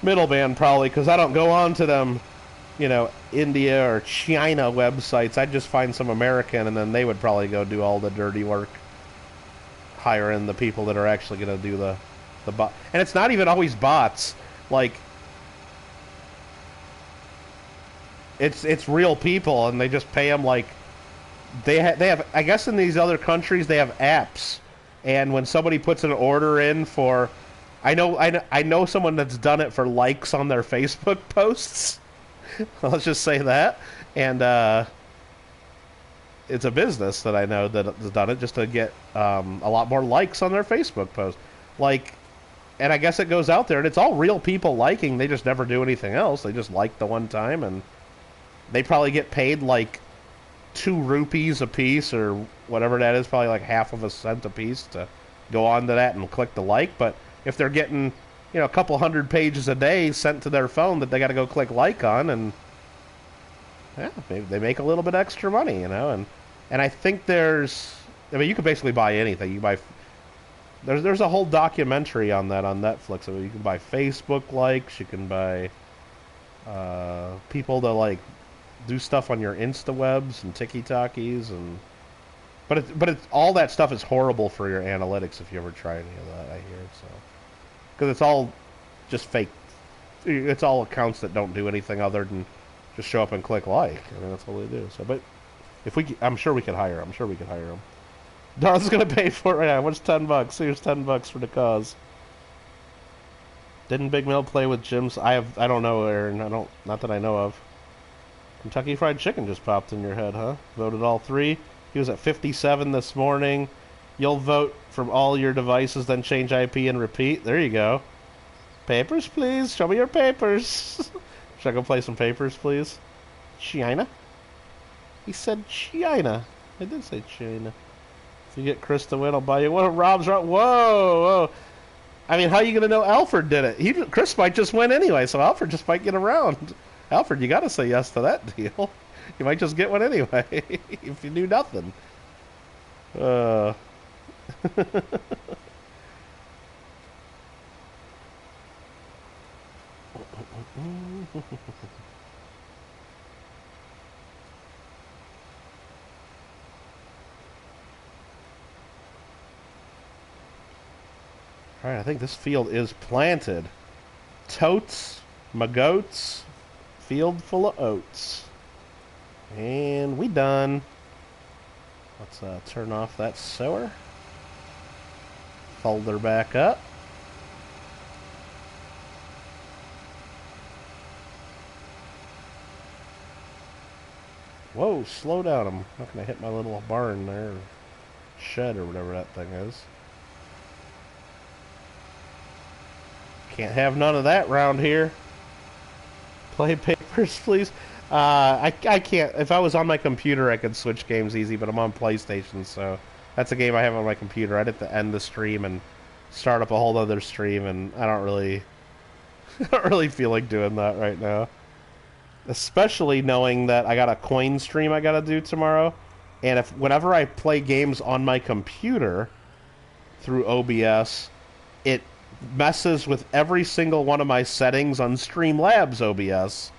middleman probably, because I don't go on to them, you know, India or China websites. I'd just find some American, and then they would probably go do all the dirty work, hiring the people that are actually going to do the bot. And it's not even always bots. Like, it's real people, and they just pay them. Like, they have, I guess in these other countries they have apps, and when somebody puts an order in for, I know someone that's done it for likes on their Facebook posts. Let's just say that, and it's a business that I know that has done it just to get a lot more likes on their Facebook post. Like, and I guess it goes out there, and it's all real people liking. They just never do anything else. They just like the one time, and they probably get paid like 2 rupees a piece or whatever that is, probably like half of a cent a piece to go on to that and click the like. But if they're getting, you know, a couple hundred pages a day sent to their phone that they got to go click like on, and yeah, maybe they make a little bit extra money, you know. And I think I mean, you can basically buy anything. You buy. There's a whole documentary on that on Netflix. I mean, you can buy Facebook likes. You can buy people to like do stuff on your InstaWebs and TikTokies, and but it's all that stuff is horrible for your analytics if you ever try any of that. I hear so because it's all just fake. It's all accounts that don't do anything other than just show up and click like. I mean, that's all they do. So, but if I'm sure we could hire them. I'm sure we could hire them. Darla's gonna pay for it right now. What's $10? Here's $10 for the cause. Didn't Big Mill play with Jim's? I don't know, Aaron. Not that I know of. Kentucky Fried Chicken just popped in your head, huh? Voted all 3. He was at 57 this morning. You'll vote from all your devices, then change IP and repeat. There you go. Papers, please. Show me your papers. Should I go play some papers, please? China? He said China. I did say China. If you get Chris to win, I'll buy you one. Rob's right. Whoa, whoa. I mean, how are you going to know Alfred did it? Chris might just win anyway, so Alfred just might get around. Alfred, you got to say yes to that deal. You might just get one anyway if you knew nothing. Alright, I think this field is planted. Totes, my goats, field full of oats. And we done. Let's turn off that sower. Fold her back up. Whoa, slow down. I'm not going to hit my little barn there. Or shed or whatever that thing is. Can't have none of that round here. Play Papers, please. I can't. If I was on my computer, I could switch games easy, but I'm on PlayStation, so that's a game I have on my computer. I'd have to end the stream and start up a whole other stream, and I don't really, I don't really feel like doing that right now. Especially knowing that I got a coin stream I gotta do tomorrow, and if whenever I play games on my computer through OBS, it messes with every single one of my settings on Streamlabs OBS.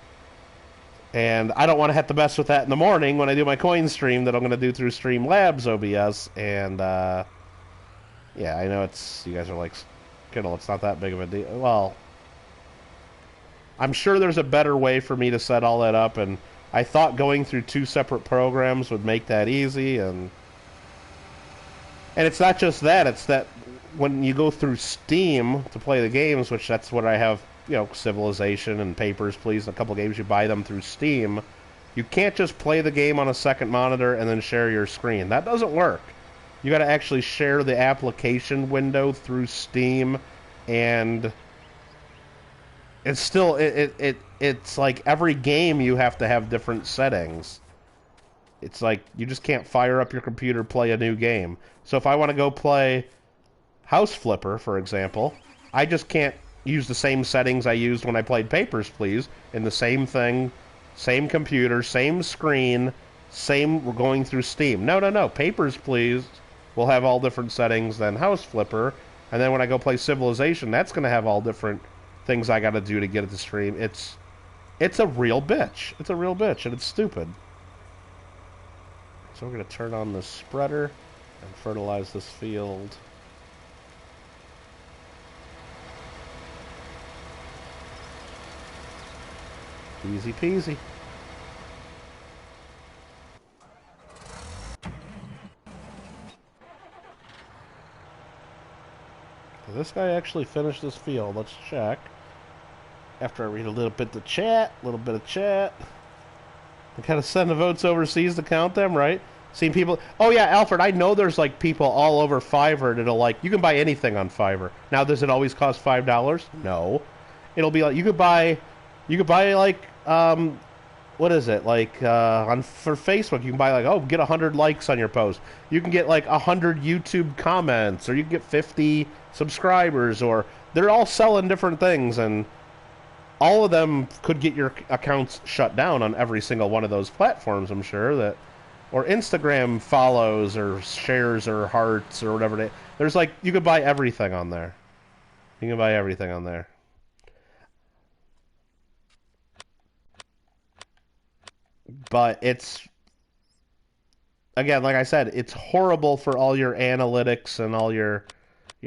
And I don't want to have to mess with that in the morning when I do my coin stream that I'm going to do through Streamlabs OBS. And, yeah, I know it's... You guys are like, Kittle, it's not that big of a deal. Well, I'm sure there's a better way for me to set all that up. And I thought going through 2 separate programs would make that easy. And it's not just that. It's that when you go through Steam to play the games, which that's what I have... You know, Civilization and Papers, Please, a couple games, you buy them through Steam. You can't just play the game on a second monitor and then share your screen. That doesn't work. You got to actually share the application window through Steam, and it's still it's like every game you have to have different settings. It's like you just can't fire up your computer, play a new game. So if I want to go play House Flipper, for example, I just can't use the same settings I used when I played Papers, Please, in the same thing, same computer, same screen, same going through Steam. No. Papers, Please will have all different settings than House Flipper, and then when I go play Civilization, that's going to have all different things I got to do to get it to stream. It's a real bitch. It's a real bitch, and it's stupid. So we're going to turn on the spreader and fertilize this field. Easy peasy. Did this guy actually finish this field? Let's check. After I read a little bit of chat. I gotta send the votes overseas to count them, right? Seen people... Oh yeah, Alfred, I know there's like people all over Fiverr that'll like... You can buy anything on Fiverr. Now, does it always cost $5? No. It'll be like... You could buy like... what is it? Like, for Facebook, you can buy, like, oh, get 100 likes on your post. You can get, like, 100 YouTube comments, or you can get 50 subscribers, or they're all selling different things, and all of them could get your accounts shut down on every single one of those platforms, I'm sure, that, or Instagram follows, or shares, or hearts, or whatever. There's, like, you could buy everything on there. You can buy everything on there. But it's, again, like I said, it's horrible for all your analytics and all your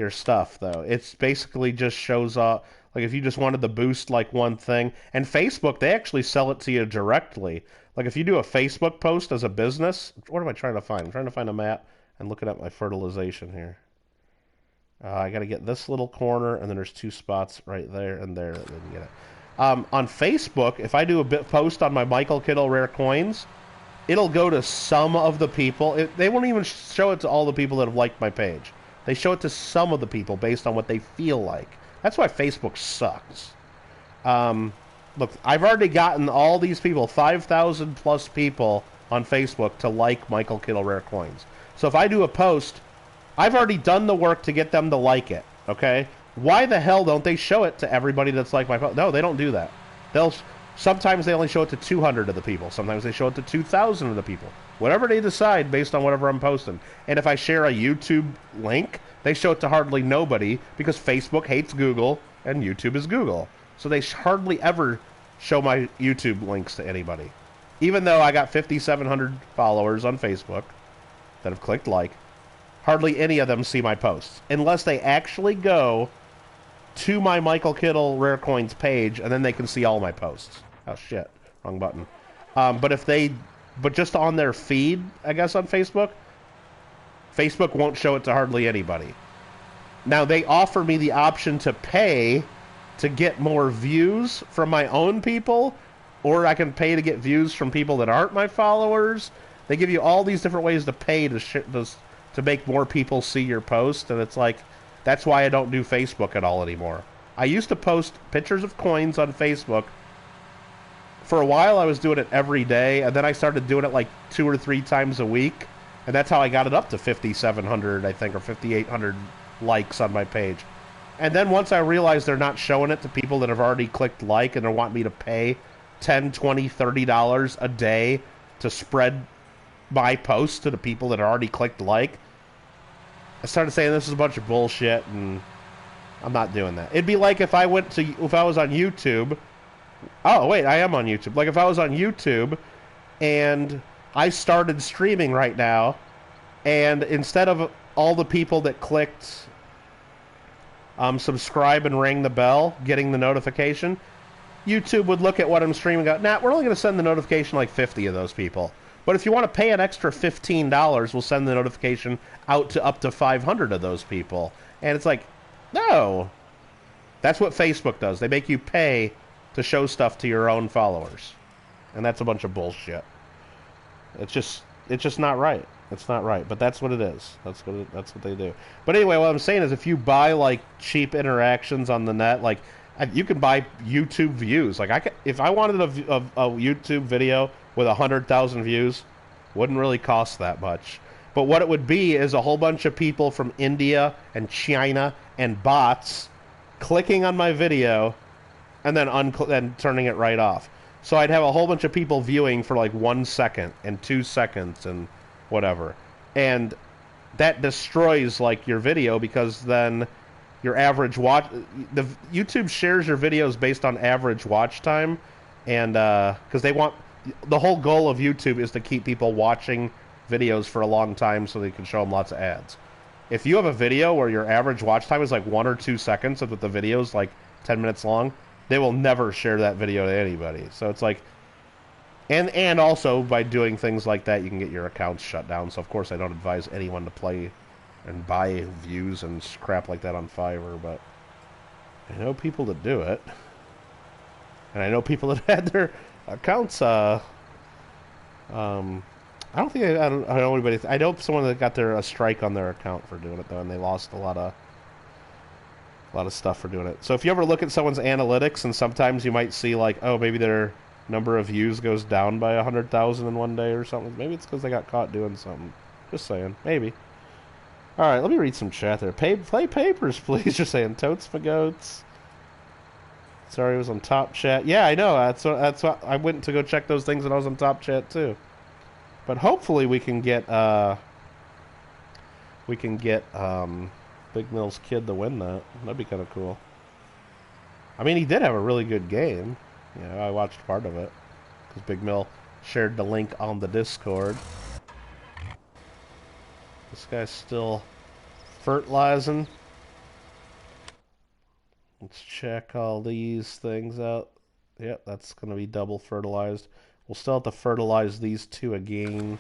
stuff, though. It's basically just shows up, like if you just wanted to boost like one thing. And Facebook, they actually sell it to you directly. Like if you do a Facebook post as a business, what am I trying to find? I'm trying to find a map and looking at my fertilization here. I got to get this little corner, and then there's 2 spots right there and there that didn't get it. On Facebook, if I do a post on my Michael Kittle Rare Coins, it'll go to some of the people. They won't even show it to all the people that have liked my page. They show it to some of the people based on what they feel like. That's why Facebook sucks. Look, I've already gotten all these people, 5,000 plus people on Facebook to like Michael Kittle Rare Coins. So if I do a post, I've already done the work to get them to like it, okay? Why the hell don't they show it to everybody that's like my post? No, they don't do that. Sometimes they only show it to 200 of the people. Sometimes they show it to 2,000 of the people. Whatever they decide based on whatever I'm posting. And if I share a YouTube link, they show it to hardly nobody because Facebook hates Google and YouTube is Google. So they hardly ever show my YouTube links to anybody. Even though I got 5,700 followers on Facebook that have clicked like, hardly any of them see my posts. Unless they actually go to my Michael Kittle Rare Coins page, and then they can see all my posts. Oh shit, wrong button. But just on their feed, I guess on Facebook, Facebook won't show it to hardly anybody. Now they offer me the option to pay to get more views from my own people, or I can pay to get views from people that aren't my followers. They give you all these different ways to pay to make more people see your post, and it's like that's why I don't do Facebook at all anymore. I used to post pictures of coins on Facebook. For a while, I was doing it every day, and then I started doing it like 2 or 3 times a week, and that's how I got it up to 5,700, I think, or 5,800 likes on my page. And then once I realized they're not showing it to people that have already clicked like and they want me to pay $10, $20, $30 a day to spread my posts to the people that already clicked like, I started saying this is a bunch of bullshit, and I'm not doing that. It'd be like if I was on YouTube. Oh, wait, I am on YouTube. Like if I was on YouTube and I started streaming right now, and instead of all the people that clicked subscribe and ring the bell, getting the notification, YouTube would look at what I'm streaming and go, nah, we're only going to send the notification like 50 of those people. But if you want to pay an extra $15, we'll send the notification out to up to 500 of those people. And it's like, no. That's what Facebook does. They make you pay to show stuff to your own followers. And that's a bunch of bullshit. It's just not right. It's not right, but that's what it is. That's what they do. But anyway, what I'm saying is, if you buy like cheap interactions on the net, like you can buy YouTube views. Like if I wanted a YouTube video with 100,000 views, wouldn't really cost that much. But what it would be is a whole bunch of people from India and China and bots clicking on my video and then turning it right off. So I'd have a whole bunch of people viewing for like 1 second and 2 seconds and whatever. And that destroys like your video, because then your average YouTube shares your videos based on average watch time, and because the whole goal of YouTube is to keep people watching videos for a long time so they can show them lots of ads. If you have a video where your average watch time is like 1 or 2 seconds, but the video's like 10 minutes long, they will never share that video to anybody. So it's like, and also by doing things like that, you can get your accounts shut down. So of course I don't advise anyone to play and buy views and crap like that on Fiverr, but I know people that do it. And I know people that had their accounts, I don't know anybody. I know someone that got a strike on their account for doing it though, and they lost a lot of stuff for doing it. So if you ever look at someone's analytics, and sometimes you might see like, oh, maybe their number of views goes down by 100,000 in one day or something. Maybe it's because they got caught doing something. Just saying, maybe. All right, let me read some chat there. Play papers, please. Just saying, totes for goats. Sorry, I was on Top Chat. Yeah, I know. That's what I went to go check those things, and I was on Top Chat too. But hopefully we can get Big Mill's kid to win that. That'd be kind of cool. I mean, he did have a really good game. Yeah, I watched part of it because Big Mill shared the link on the Discord. This guy's still fertilizing. Let's check all these things out. Yep, that's going to be double fertilized. We'll still have to fertilize these two again.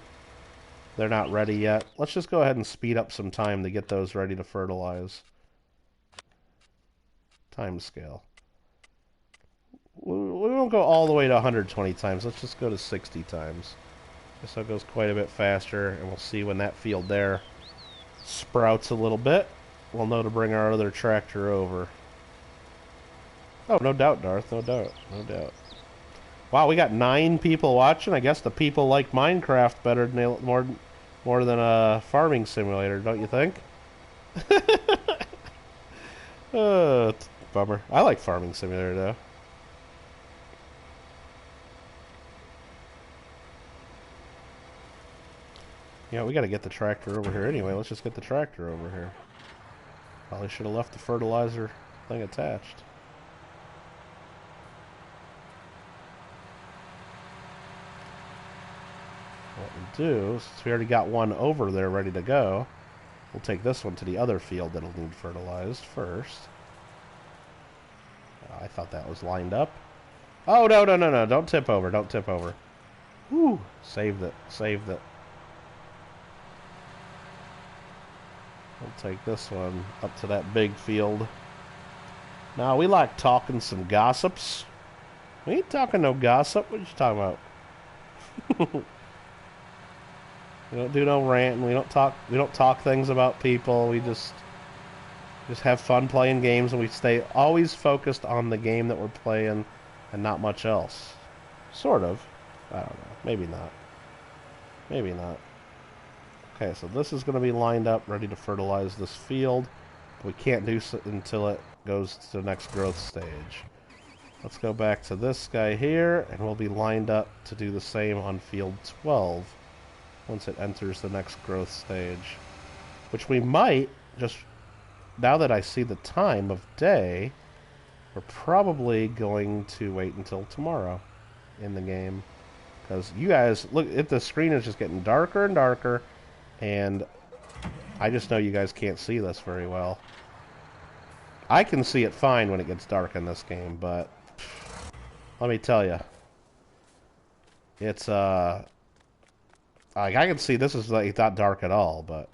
They're not ready yet. Let's just go ahead and speed up some time to get those ready to fertilize. Time scale. We won't go all the way to 120 times. Let's just go to 60 times. So it goes quite a bit faster, and we'll see when that field there sprouts a little bit. We'll know to bring our other tractor over. Oh, no doubt, Darth. No doubt. No doubt. Wow, we got 9 people watching. I guess the people like Minecraft better than more than a farming simulator, don't you think? Oh, it's a bummer. I like farming simulator though. Yeah, we got to get the tractor over here anyway. Let's just get the tractor over here. Probably should have left the fertilizer thing attached. What we'll do, since we already got one over there ready to go, we'll take this one to the other field that'll need fertilized first. I thought that was lined up. Oh, no, no, no, no. Don't tip over. Don't tip over. Whew. Saved it. Saved it. We'll take this one up to that big field. Now, we like talking some gossips. We ain't talking no gossip. What you talking about? We don't do no ranting. We don't talk. We don't talk things about people. We just have fun playing games, and we stay always focused on the game that we're playing, and not much else. Sort of. I don't know. Maybe not. Maybe not. Okay, so this is going to be lined up, ready to fertilize this field. We can't do so until it goes to the next growth stage. Let's go back to this guy here, and we'll be lined up to do the same on field 12 once it enters the next growth stage. Which we might, just now that I see the time of day, we're probably going to wait until tomorrow in the game. Because you guys, look, the screen is just getting darker and darker, and I just know you guys can't see this very well. I can see it fine when it gets dark in this game, but let me tell you, it's like I can see this is like not dark at all, but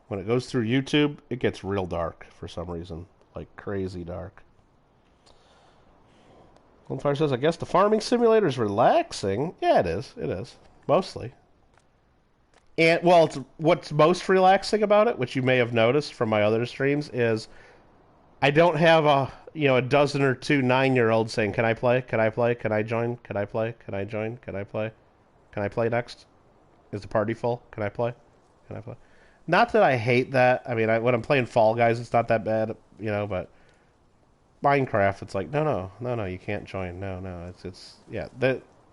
when it goes through YouTube, it gets real dark for some reason, like crazy dark. Goldenfire says, I guess the farming simulator is relaxing. Yeah, it is. It is. Mostly. And, well, what's most relaxing about it, which you may have noticed from my other streams, is I don't have a dozen or two 9-year-olds saying, can I play? Can I play? Can I join? Can I play? Can I join? Can I play? Can I play next? Is the party full? Can I play? Can I play? Not that I hate that. I mean, when I'm playing Fall Guys, it's not that bad, but Minecraft, it's like, no, you can't join. No, yeah.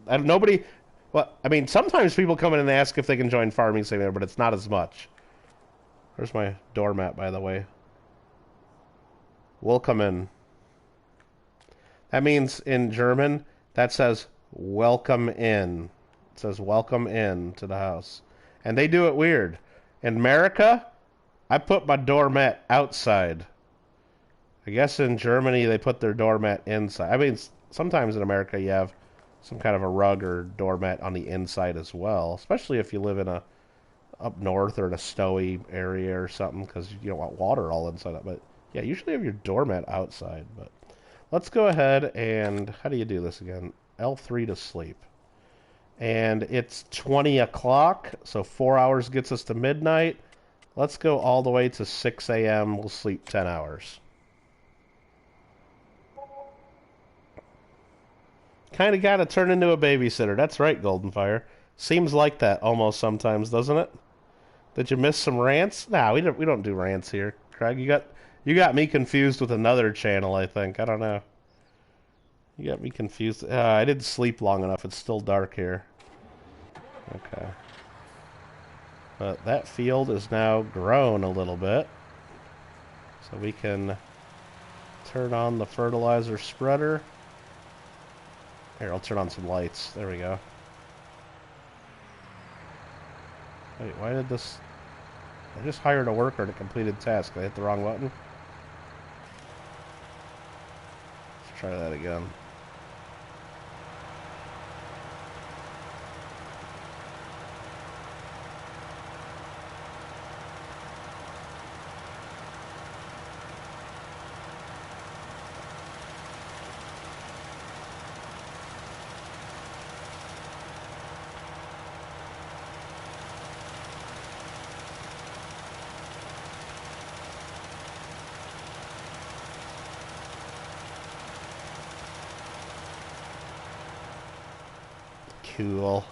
Nobody, well, I mean, sometimes people come in and ask if they can join Farming Simulator, but it's not as much. Where's my doormat, by the way? Willkommen. That means in German, that says welcome in. It says welcome in to the house. And they do it weird. In America, I put my doormat outside. I guess in Germany, they put their doormat inside. I mean, sometimes in America, you have some kind of a rug or doormat on the inside as well, especially if you live in up north or in a snowy area or something, because you don't want water all inside. But yeah, usually you have your doormat outside. But let's go ahead and, how do you do this again? L3 to sleep. And it's 20 o'clock, so 4 hours gets us to midnight. Let's go all the way to 6 a.m. We'll sleep 10 hours. Kind of got to turn into a babysitter. That's right, Goldenfire. Seems like that almost sometimes, doesn't it? Did you miss some rants? Nah, we don't do rants here, Craig. You got me confused with another channel, I think. I don't know. You got me confused. I didn't sleep long enough. It's still dark here. Okay. But that field is now grown a little bit. So we can turn on the fertilizer spreader. Here, I'll turn on some lights. There we go. Wait, why did this... I just hired a worker to complete a task. I hit the wrong button. Let's try that again. Cool.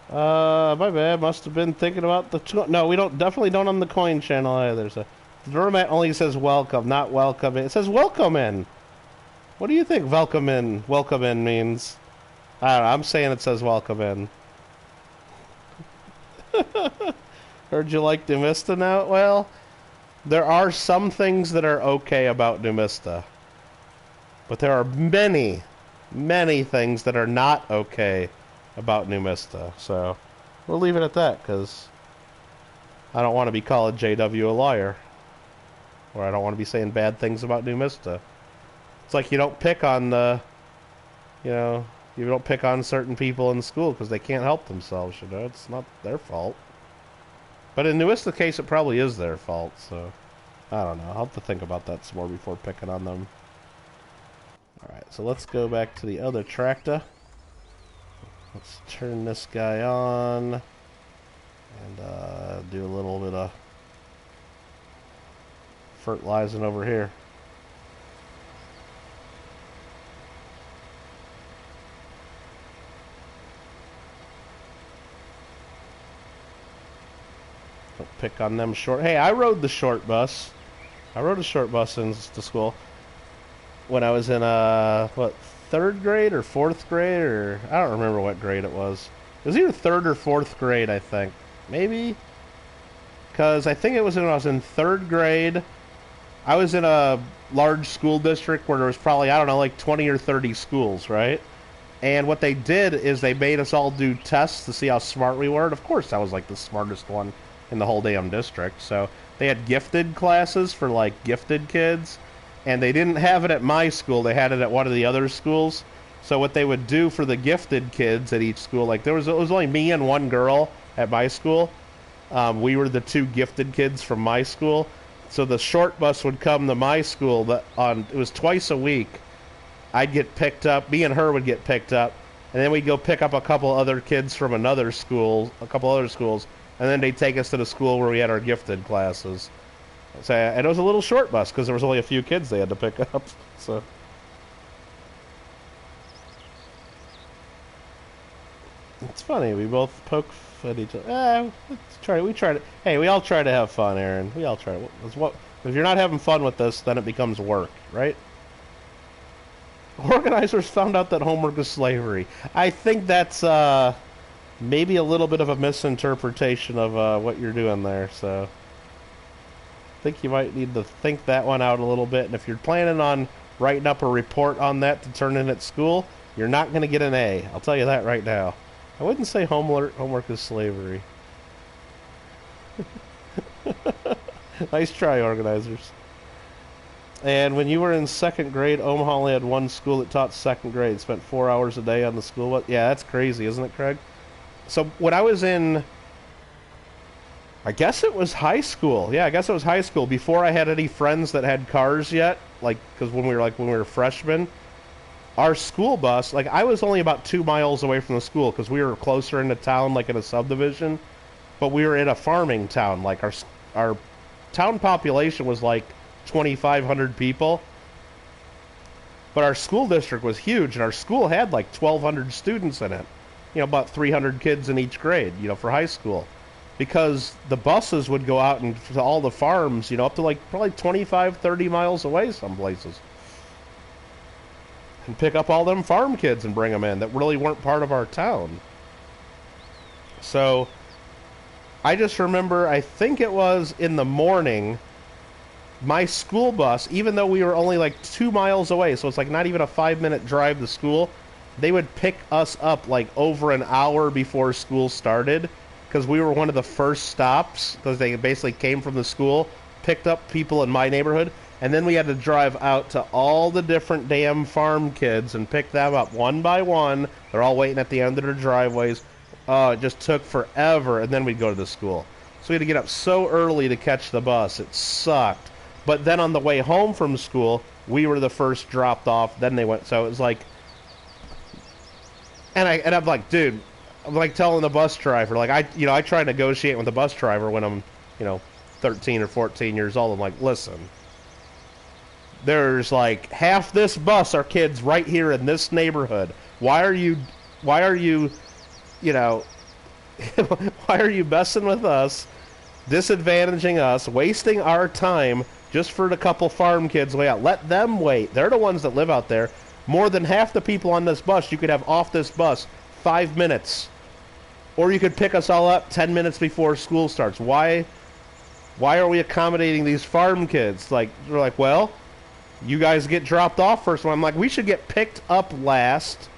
My bad. Must have been thinking about the... No, we definitely don't on the coin channel either. So the doormat only says welcome, not welcome in. It says welcome in. What do you think welcome in means? I don't know. I'm saying it says welcome in. Heard you like Numista now? Well, there are some things that are okay about Numista. But there are many things that are not okay about Numista. So we'll leave it at that, because I don't want to be calling JW a liar. Or I don't want to be saying bad things about Numista. It's like you don't pick on you don't pick on certain people in school because they can't help themselves, It's not their fault. But in Nuista's case, it probably is their fault, so I don't know. I'll have to think about that some more before picking on them. Alright, so let's go back to the other tractor. Let's turn this guy on. And do a little bit of fertilizing over here. Don't pick on them short. Hey, I rode the short bus. I rode a short bus into school when I was in what, 3rd grade or 4th grade, or I don't remember what grade it was. It was either 3rd or 4th grade, I think. Maybe, because I think it was when I was in 3rd grade. I was in a large school district where there was probably, I don't know, like 20 or 30 schools, right? And what they did is they made us all do tests to see how smart we were. And of course, I was like the smartest one in the whole damn district. So they had gifted classes for like gifted kids, and they didn't have it at my school. They had it at one of the other schools. So what they would do for the gifted kids at each school, like it was only me and one girl at my school. We were the 2 gifted kids from my school. So the short bus would come to my school. It was twice a week. I'd get picked up. Me and her would get picked up, and then we'd go pick up a couple other kids from another school, a couple other schools, and then they'd take us to the school where we had our gifted classes. So, and it was a little short bus because there was only a few kids they had to pick up. So. It's funny, we both poke at each other. We try to. Hey, we all try to have fun, Aaron. We all try. If you're not having fun with this, then it becomes work, right? Organizers found out that homework is slavery. I think that's maybe a little bit of a misinterpretation of what you're doing there. So I think you might need to think that one out a little bit. And if you're planning on writing up a report on that to turn in at school, you're not going to get an A. I'll tell you that right now. I wouldn't say homework is slavery. Nice try, organizers. And when you were in 2nd grade, Omaha only had one school that taught 2nd grade. Spent 4 hours a day on the school. Yeah, that's crazy, isn't it, Craig? So when I was in, I guess it was high school. Yeah, I guess it was high school. Before I had any friends that had cars yet, like, because when we were freshmen, our school bus, like, I was only about 2 miles away from the school because we were closer into town, like in a subdivision. But we were in a farming town. Like, our town population was like 2,500 people. But our school district was huge, and our school had like 1,200 students in it. You know, about 300 kids in each grade, you know, for high school. Because the buses would go out and to all the farms, you know, up to like probably 25, 30 miles away some places. And pick up all them farm kids and bring them in that really weren't part of our town. So I just remember, I think it was in the morning, my school bus, even though we were only like 2 miles away, so it's like not even a 5-minute drive to school, they would pick us up like over an hour before school started, because we were one of the first stops, because they basically came from the school, picked up people in my neighborhood, and then we had to drive out to all the different damn farm kids and pick them up one by one. They're all waiting at the end of their driveways. Oh, it just took forever, and then we'd go to the school. So we had to get up so early to catch the bus. It sucked. But then on the way home from school, we were the first dropped off. Then they went. So it was like, and I'm like, dude, I'm like telling the bus driver, like I try to negotiate with the bus driver when I'm, 13 or 14 years old. I'm like, listen, there's like half this bus are kids right here in this neighborhood. Why are you, why are you messing with us, disadvantaging us, wasting our time just for the couple farm kids way out? Let them wait. They're the ones that live out there. More than half the people on this bus you could have off this bus 5 minutes. Or you could pick us all up 10 minutes before school starts. Why are we accommodating these farm kids? Like, they're like, well, you guys get dropped off first. I'm like, we should get picked up last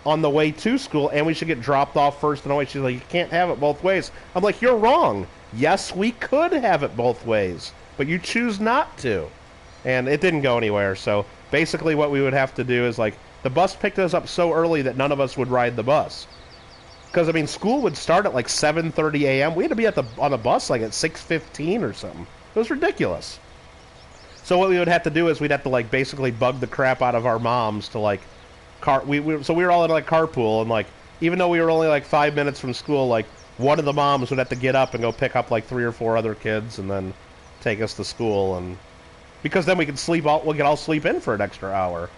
on the way to school, and we should get dropped off first and always. She's like, you can't have it both ways. I'm like, you're wrong. Yes, we could have it both ways, but you choose not to. And it didn't go anywhere. So basically what we would have to do is, like, the bus picked us up so early that none of us would ride the bus. Because, I mean, school would start at like 7:30 a.m. We had to be on the bus like at 6:15 or something. It was ridiculous. So what we would have to do is we'd have to like basically bug the crap out of our moms to like so we were all in like carpool, and like even though we were only like 5 minutes from school, like one of the moms would have to get up and go pick up like 3 or 4 other kids and then take us to school, and because then we could all sleep in for an extra hour.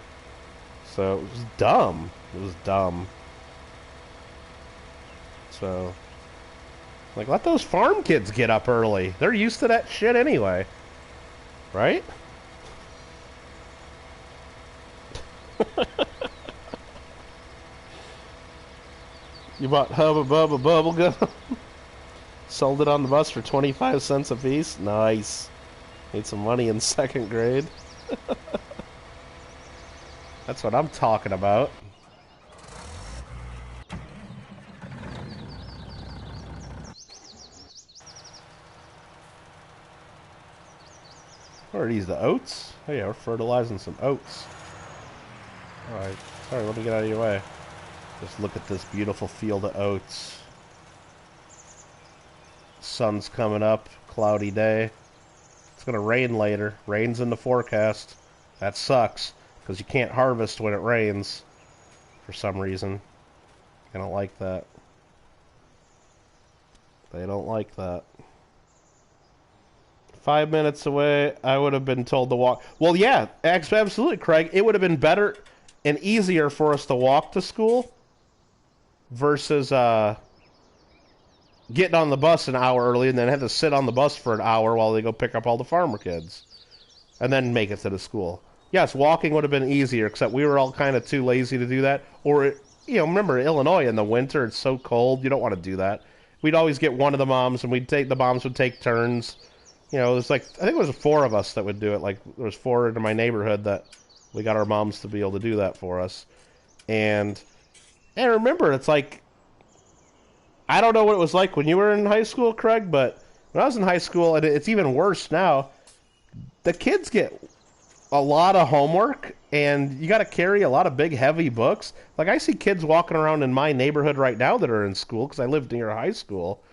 So it was dumb. It was dumb. So like let those farm kids get up early. They're used to that shit anyway. Right? You bought Hubba Bubba bubblegum? Sold it on the bus for 25 cents a piece? Nice. Made some money in 2nd grade. That's what I'm talking about. What are these, the oats? Oh yeah, we're fertilizing some oats. Alright, sorry, let me get out of your way. Just look at this beautiful field of oats. Sun's coming up, cloudy day. It's gonna rain later. Rain's in the forecast. That sucks, because you can't harvest when it rains for some reason. They don't like that. They don't like that. 5 minutes away, I would have been told to walk. Well, yeah, absolutely, Craig. It would have been better and easier for us to walk to school versus getting on the bus an hour early and then have to sit on the bus for an hour while they go pick up all the farmer kids and then make it to the school. Yes, walking would have been easier, except we were all kind of too lazy to do that. Or, you know, remember Illinois in the winter, it's so cold, you don't want to do that. We'd always get one of the moms, and the moms would take turns. You know, it was like, I think it was 4 of us that would do it. Like, there was 4 in my neighborhood that we got our moms to be able to do that for us. And remember, it's like, I don't know what it was like when you were in high school, Craig, but when I was in high school, and it's even worse now, the kids get a lot of homework, and you got to carry a lot of big, heavy books. Like, I see kids walking around in my neighborhood right now that are in school, because I lived near a high school.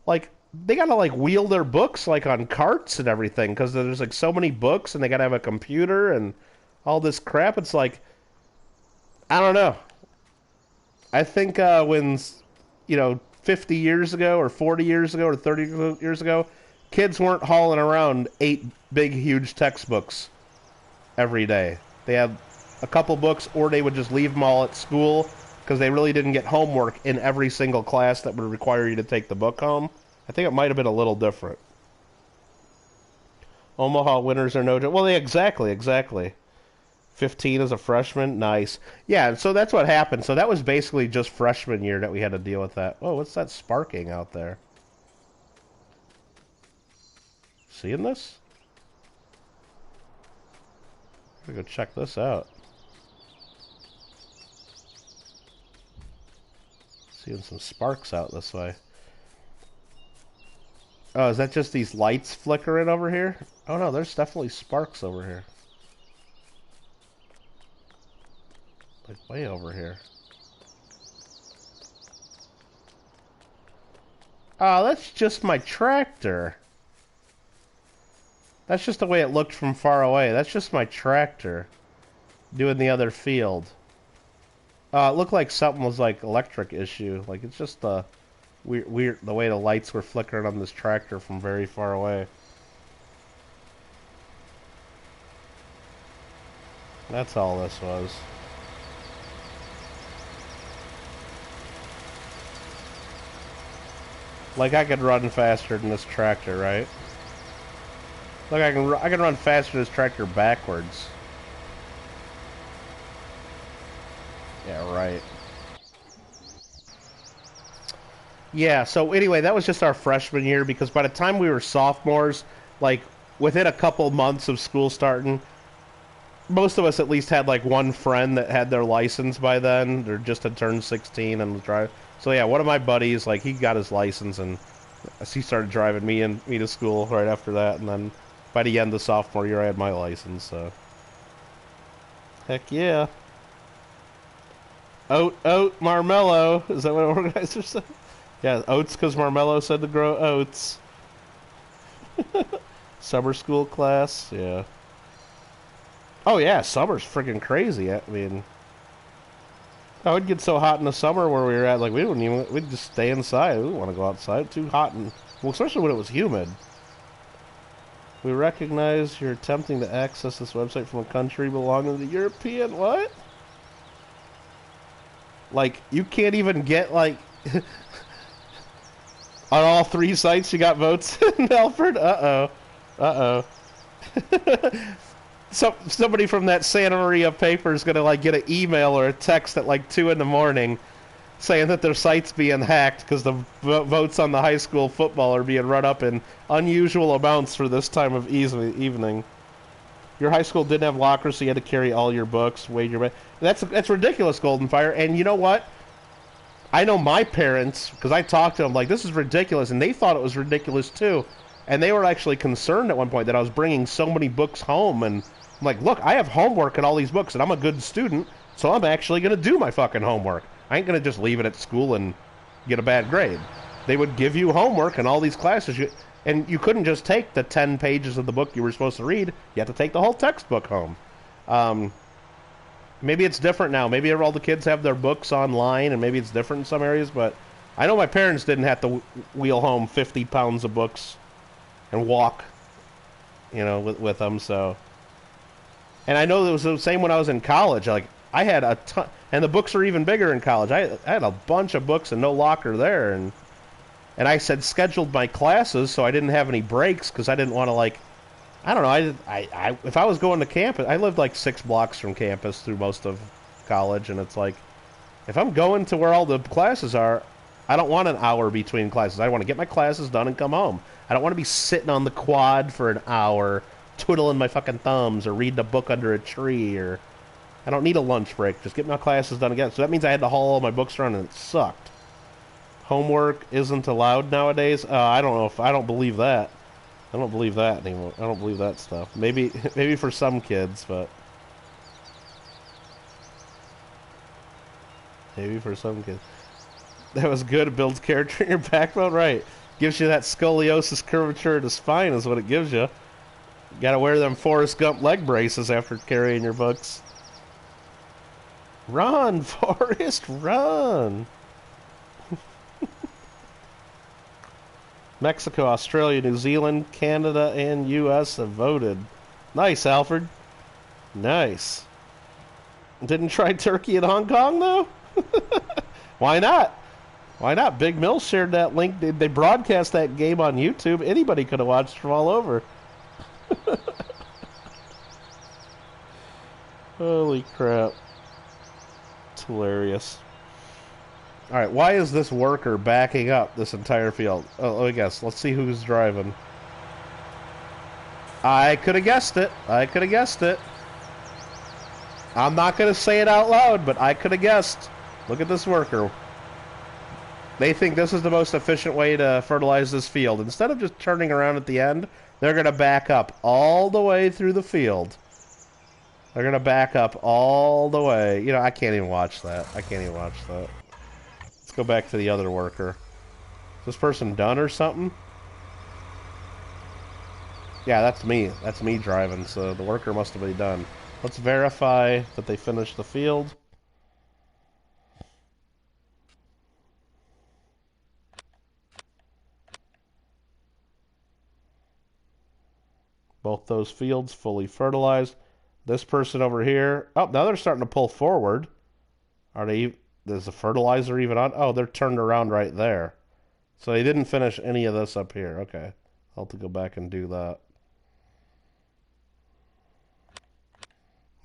Like, they gotta like wheel their books like on carts and everything because there's like so many books and they gotta have a computer and all this crap. It's like, I don't know. I think when, 50 years ago or 40 years ago or 30 years ago, kids weren't hauling around 8 big, huge textbooks every day. They had a couple books, or they would just leave them all at school because they really didn't get homework in every single class that would require you to take the book home. I think it might have been a little different. Omaha winners are no joke. Well, exactly. 15 as a freshman, nice. Yeah, so that's what happened. So that was basically just freshman year that we had to deal with that. Whoa, what's that sparking out there? Seeing this? I'm gonna go check this out. Seeing some sparks out this way. Oh, is that just these lights flickering over here? Oh no, there's definitely sparks over here. Like way over here. Oh, that's just my tractor. That's just the way it looked from far away. That's just my tractor doing the other field. It looked like something was like electric issue. Like it's just weird the way the lights were flickering on this tractor from very far away. That's all this was. Like I could run faster than this tractor, right? Look, I can run faster than this tractor backwards. Yeah, right. Yeah, so anyway, that was just our freshman year, because by the time we were sophomores, like, within a couple months of school starting, most of us at least had, like, one friend that had their license by then, or just had turned 16 and was driving. So yeah, one of my buddies, like, he got his license, and he started driving me to school right after that, and then by the end of sophomore year, I had my license, so. Heck yeah. Oat, Marmello. Is that what organizers said? Yeah, oats because Marmello said to grow oats. Summer school class, yeah. Oh yeah, summer's freaking crazy. I mean, oh, it'd get so hot in the summer where we were at, like we wouldn't even, we'd just stay inside. We didn't want to go outside. Too hot and, well, especially when it was humid. We recognize you're attempting to access this website from a country belonging to the European, what? Like, you can't even get, like, on all three sites you got votes in Alfred? Uh-oh. Uh-oh. So somebody from that Santa Maria paper is going to, like, get an email or a text at, like, 2 in the morning saying that their site's being hacked because the votes on the high school football are being run up in unusual amounts for this time of evening. Your high school didn't have lockers, so you had to carry all your books, wait your... That's ridiculous, Golden Fire. And you know what? I know my parents, because I talked to them, like, this is ridiculous, and they thought it was ridiculous, too. And they were actually concerned at one point that I was bringing so many books home, and I'm like, look, I have homework in all these books, and I'm a good student, so I'm actually going to do my fucking homework. I ain't going to just leave it at school and get a bad grade. They would give you homework in all these classes, and you couldn't just take the 10 pages of the book you were supposed to read. You had to take the whole textbook home. Maybe it's different now. Maybe all the kids have their books online, and maybe it's different in some areas, but I know my parents didn't have to wheel home 50 pounds of books and walk, you know, with them, so... And I know it was the same when I was in college. Like, I had a ton... And the books were even bigger in college. I had a bunch of books and no locker there, and I said scheduled my classes so I didn't have any breaks because I didn't want to, like... I don't know, I if I was going to campus... I lived, like, 6 blocks from campus through most of college, and it's like... If I'm going to where all the classes are, I don't want an hour between classes. I want to get my classes done and come home. I don't want to be sitting on the quad for an hour, twiddling my fucking thumbs, or reading a book under a tree, or... I don't need a lunch break. Just get my classes done again. So that means I had to haul all my books around, and it sucked. Homework isn't allowed nowadays? I don't know if... I don't believe that. I don't believe that anymore. I don't believe that stuff. Maybe for some kids, but... Maybe for some kids. That was good. It builds character in your backbone. Right. Gives you that scoliosis curvature of the spine is what it gives you. You gotta wear them Forrest Gump leg braces after carrying your books. Run, Forrest, run! Mexico, Australia, New Zealand, Canada, and U.S. have voted. Nice, Alfred. Nice. Didn't try Turkey and Hong Kong, though? Why not? Why not? Big Mill shared that link. They broadcast that game on YouTube. Anybody could have watched from all over. Holy crap. It's hilarious. Alright, why is this worker backing up this entire field? Oh, let me guess. Let's see who's driving. I could have guessed it. I could have guessed it. I'm not going to say it out loud, but I could have guessed. Look at this worker. They think this is the most efficient way to fertilize this field. Instead of just turning around at the end, they're going to back up all the way through the field. They're going to back up all the way. You know, I can't even watch that. I can't even watch that. Let's go back to the other worker. Is this person done or something? Yeah, that's me. That's me driving, so the worker must have been done. Let's verify that they finished the field. Both those fields fully fertilized. This person over here... Oh, now they're starting to pull forward. Are they... Is the fertilizer even on? Oh, they're turned around right there. So they didn't finish any of this up here. Okay. I'll have to go back and do that.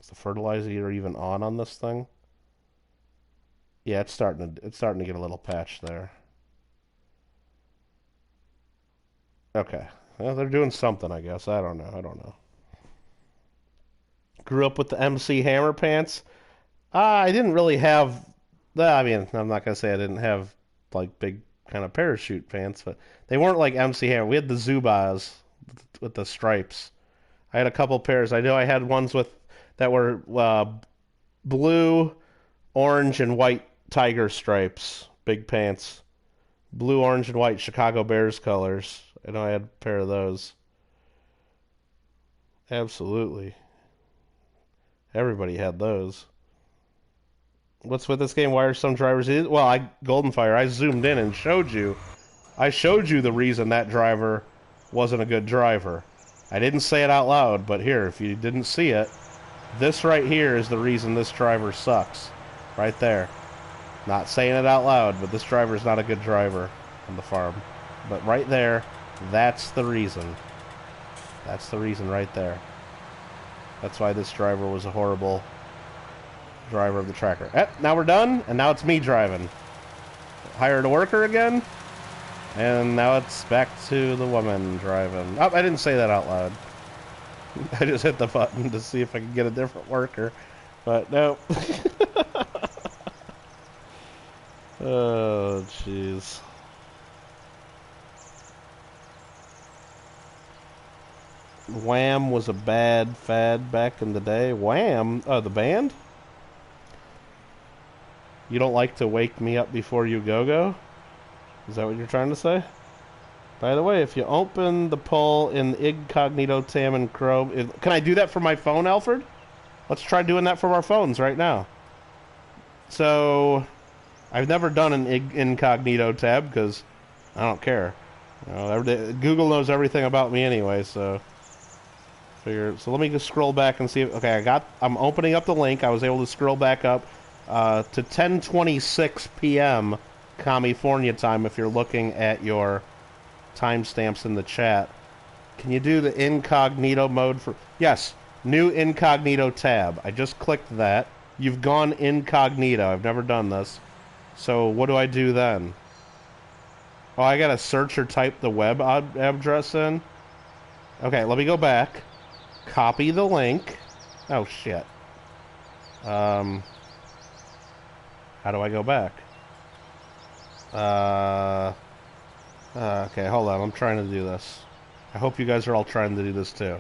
Is the fertilizer even on this thing? Yeah, it's starting to get a little patch there. Okay. Well, they're doing something, I guess. I don't know. Grew up with the MC Hammer pants. I didn't really have... I mean, I'm not going to say I didn't have, like, big kind of parachute pants, but they weren't like MC Hammer. We had the Zubaz with the stripes. I had a couple pairs. I know I had ones that were blue, orange, and white tiger stripes. Big pants. Blue, orange, and white Chicago Bears colors. I know I had a pair of those. Absolutely. Everybody had those. What's with this game? Why are some drivers... Well, Goldenfire, I zoomed in and showed you. I showed you the reason that driver wasn't a good driver. I didn't say it out loud, but here, if you didn't see it, this right here is the reason this driver sucks. Right there. Not saying it out loud, but this driver's not a good driver on the farm. But right there, that's the reason. That's the reason right there. That's why this driver was a horrible driver of the tracker. Now we're done, and now it's me driving. Hired a worker again, and now it's back to the woman driving. Oh, I didn't say that out loud. I just hit the button to see if I could get a different worker, but nope. Oh, jeez. Wham was a bad fad back in the day. Wham? Oh, the band? You don't like to wake me up before you go-go? Is that what you're trying to say? By the way, if you open the poll in Incognito tab in Chrome... Can I do that from my phone, Alfred? Let's try doing that from our phones right now. So... I've never done an Incognito tab, because I don't care. You know, Google knows everything about me anyway, so... So let me just scroll back and see if... Okay, I'm opening up the link. I was able to scroll back up to 10:26 p.m. California time if you're looking at your timestamps in the chat. Can you do the incognito mode for... Yes, new incognito tab. I just clicked that. You've gone incognito. I've never done this. So what do I do then? Oh, I gotta search or type the web address in? Okay, let me go back. Copy the link. Oh, shit. How do I go back? Okay, hold on. I'm trying to do this. I hope you guys are all trying to do this too.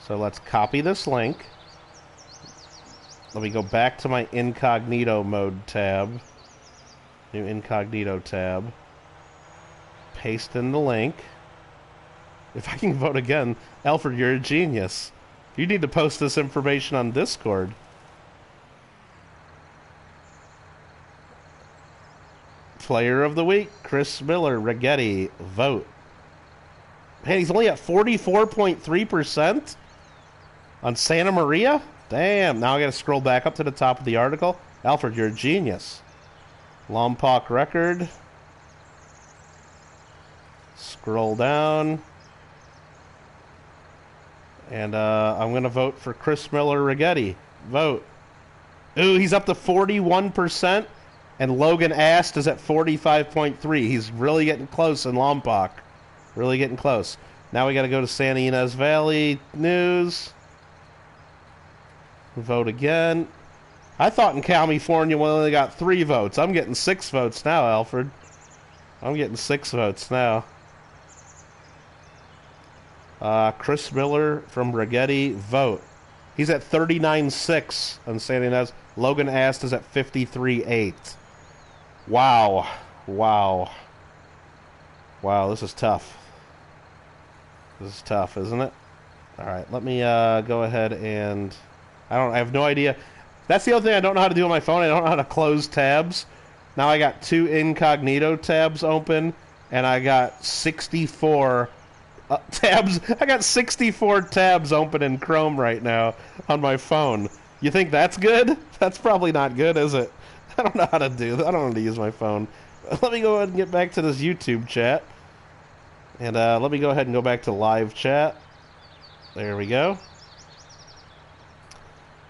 So let's copy this link. Let me go back to my incognito mode tab. New incognito tab. Paste in the link. If I can vote again, Alfred, you're a genius. You need to post this information on Discord. Player of the Week, Chris Miller, Rigetti, vote. Man, he's only at 44.3% on Santa Maria? Damn, now I gotta scroll back up to the top of the article. Alfred, you're a genius. Lompoc record. Scroll down. And I'm going to vote for Chris Miller Rigetti. Vote. Ooh, he's up to 41%. And Logan Ast is at 45.3. He's really getting close in Lompoc. Really getting close. Now we got to go to Santa Ynez Valley News. Vote again. I thought in California we only got 3 votes. I'm getting 6 votes now, Alfred. I'm getting 6 votes now. Chris Miller from Rigetti, vote. He's at 39.6 on Santa Ynez. Logan Ast is at 53.8. Wow. Wow. Wow, this is tough. This is tough, isn't it? Alright, let me go ahead and... I have no idea. That's the other thing I don't know how to do on my phone. I don't know how to close tabs. Now I got 2 incognito tabs open, and I got 64... tabs. I got 64 tabs open in Chrome right now on my phone. You think that's good? That's probably not good, is it? I don't know how to do that. I don't know how to use my phone. Let me go ahead and get back to this YouTube chat. And let me go ahead and go back to live chat. There we go.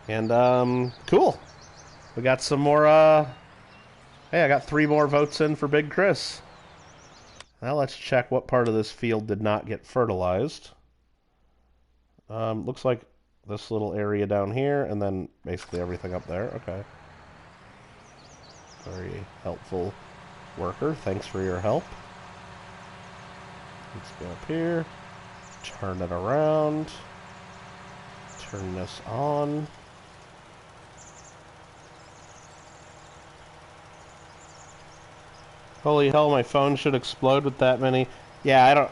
And, cool. We got some more, Hey, I got 3 more votes in for Big Chris. Now let's check what part of this field did not get fertilized. Looks like this little area down here, and then basically everything up there. Okay. Very helpful worker. Thanks for your help. Let's go up here. Turn it around. Turn this on. Holy hell, my phone should explode with that many. Yeah,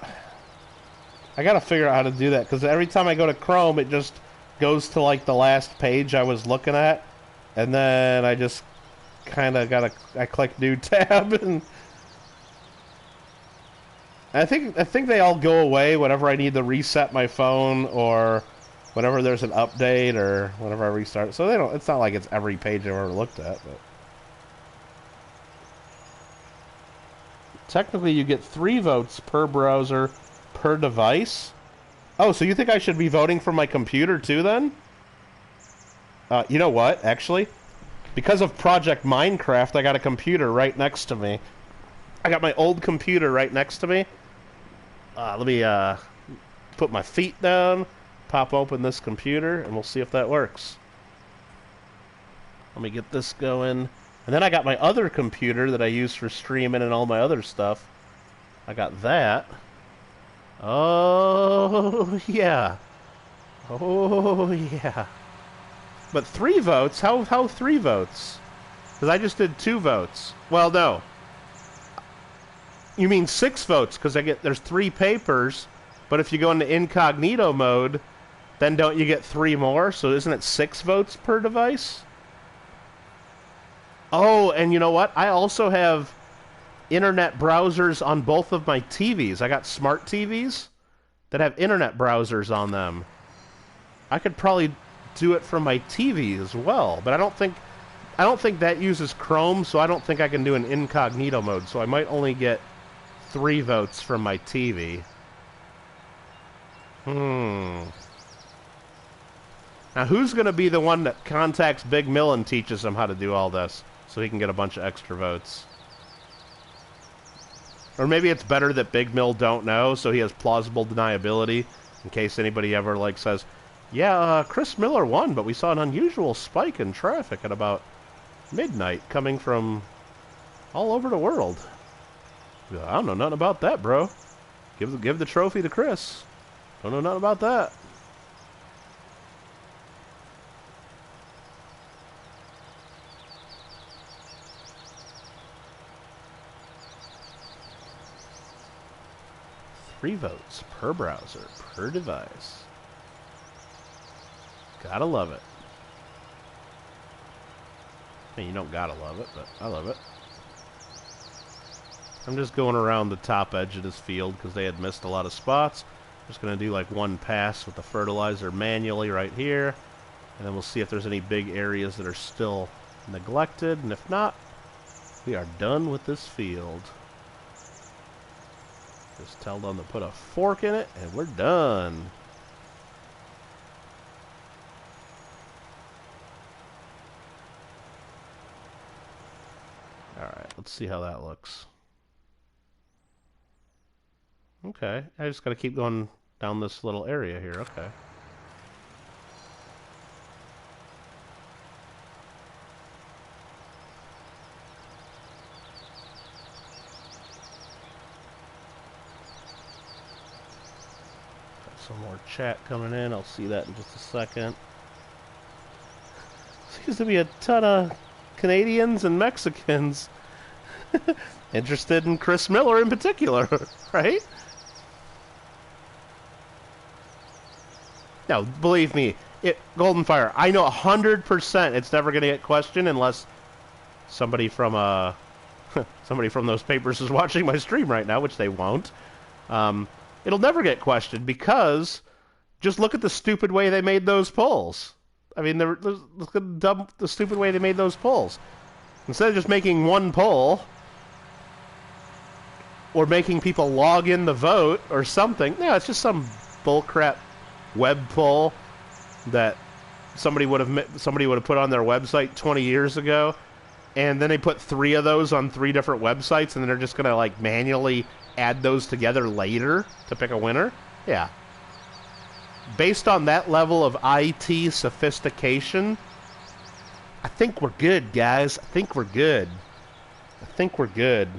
I gotta figure out how to do that, because every time I go to Chrome, it just goes to, like, the last page I was looking at, and then I just kind of gotta... I click New Tab, and... I think they all go away whenever I need to reset my phone, or whenever there's an update, or whenever I restart. So they don't... It's not like it's every page I've ever looked at, but... Technically, you get 3 votes per browser per device. Oh, so you think I should be voting from my computer too, then? You know what, actually? Because of Project Minecraft, I got a computer right next to me. I got my old computer right next to me. Let me put my feet down, pop open this computer, and we'll see if that works. Let me get this going. And then I got my other computer that I use for streaming and all my other stuff. I got that. Oh, yeah. Oh, yeah. But 3 votes? How 3 votes? Because I just did 2 votes. Well, no. You mean 6 votes, because there's 3 papers, but if you go into incognito mode, then don't you get 3 more? So isn't it 6 votes per device? Oh, and you know what? I also have internet browsers on both of my TVs. I got smart TVs that have internet browsers on them. I could probably do it from my TV as well, but I don't think that uses Chrome, so I don't think I can do an incognito mode, so I might only get 3 votes from my TV. Now, who's going to be the one that contacts Big Mill and teaches him how to do all this, so he can get a bunch of extra votes? Or maybe it's better that Big Mill don't know, so he has plausible deniability, in case anybody ever, like, says, yeah, Chris Miller won, but we saw an unusual spike in traffic at about midnight coming from all over the world. I don't know nothing about that, bro. Give the trophy to Chris. Don't know nothing about that. Three votes per browser, per device. Gotta love it. I mean, you don't gotta love it, but I love it. I'm just going around the top edge of this field because they had missed a lot of spots. I'm just going to do like one pass with the fertilizer manually right here. And then we'll see if there's any big areas that are still neglected. And if not, we are done with this field. Just tell them to put a fork in it and we're done. Alright, let's see how that looks. Okay, I just gotta keep going down this little area here, okay. Got some more chat coming in, I'll see that in just a second. Seems to be a ton of Canadians and Mexicans interested in Chris Miller in particular, right? No, believe me, Golden Fire, I know 100% it's never going to get questioned unless somebody from somebody from those papers is watching my stream right now, which they won't. It'll never get questioned because just look at the stupid way they made those polls. I mean, look at the stupid way they made those polls. Instead of just making one poll or making people log in the vote or something, no, it's just some bullcrap web poll that somebody would have put on their website 20 years ago, and then they put 3 of those on 3 different websites, and then they're just gonna like manually add those together later to pick a winner. Yeah. Based on that level of IT sophistication, I think we're good, guys. I think we're good. I think we're good.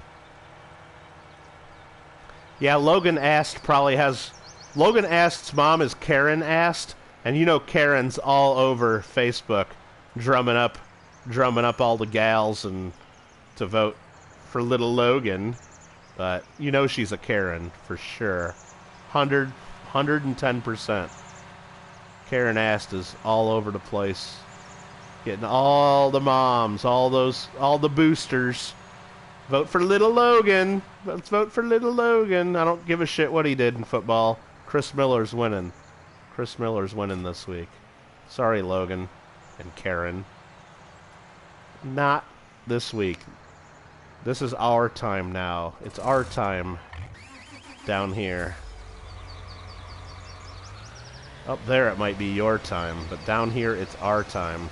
Yeah, Logan Ast probably has... Logan Ast's mom is Karen Ast, and you know Karen's all over Facebook drumming up all the gals and to vote for little Logan. But you know she's a Karen for sure. 100% 110%. Karen Ast is all over the place. Getting all the moms, all the boosters. Vote for little Logan. Let's vote for little Logan. I don't give a shit what he did in football. Chris Miller's winning. Chris Miller's winning this week. Sorry, Logan and Karen. Not this week. This is our time now. It's our time down here. Up there it might be your time, but down here it's our time.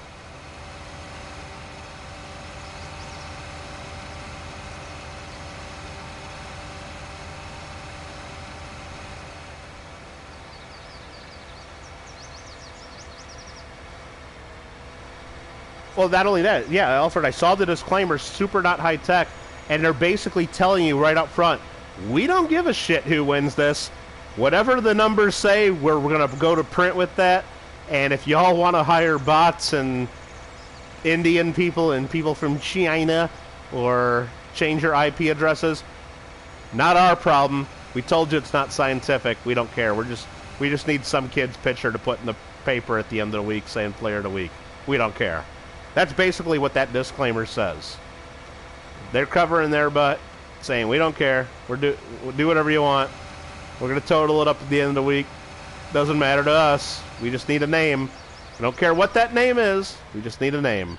Well, not only that, yeah, Alfred, I saw the disclaimer, super not high tech, and they're basically telling you right up front, we don't give a shit who wins this. Whatever the numbers say, we're going to go to print with that, and if y'all want to hire bots and Indian people and people from China or change your IP addresses, not our problem. We told you it's not scientific. We don't care. We just need some kid's picture to put in the paper at the end of the week saying player of the week. We don't care. That's basically what that disclaimer says. They're covering their butt, saying, we don't care. We'll do whatever you want. We're going to total it up at the end of the week. Doesn't matter to us. We just need a name. We don't care what that name is. We just need a name.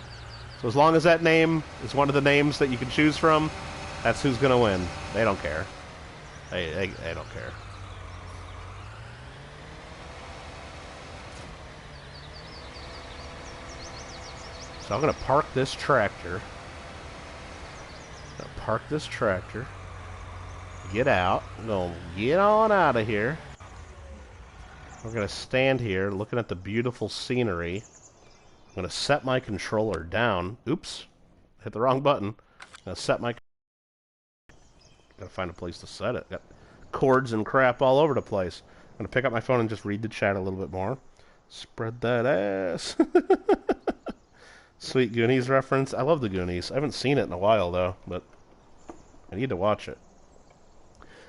So as long as that name is one of the names that you can choose from, that's who's going to win. They don't care. They don't care. So I'm going to park this tractor. Get out. I'm going to get on out of here. We're going to stand here looking at the beautiful scenery. I'm going to set my controller down. Oops. Hit the wrong button. I'm going to set my... Got to find a place to set it. Got cords and crap all over the place. I'm going to pick up my phone and just read the chat a little bit more. Spread that ass. Sweet Goonies reference. I love the Goonies. I haven't seen it in a while, though, but I need to watch it.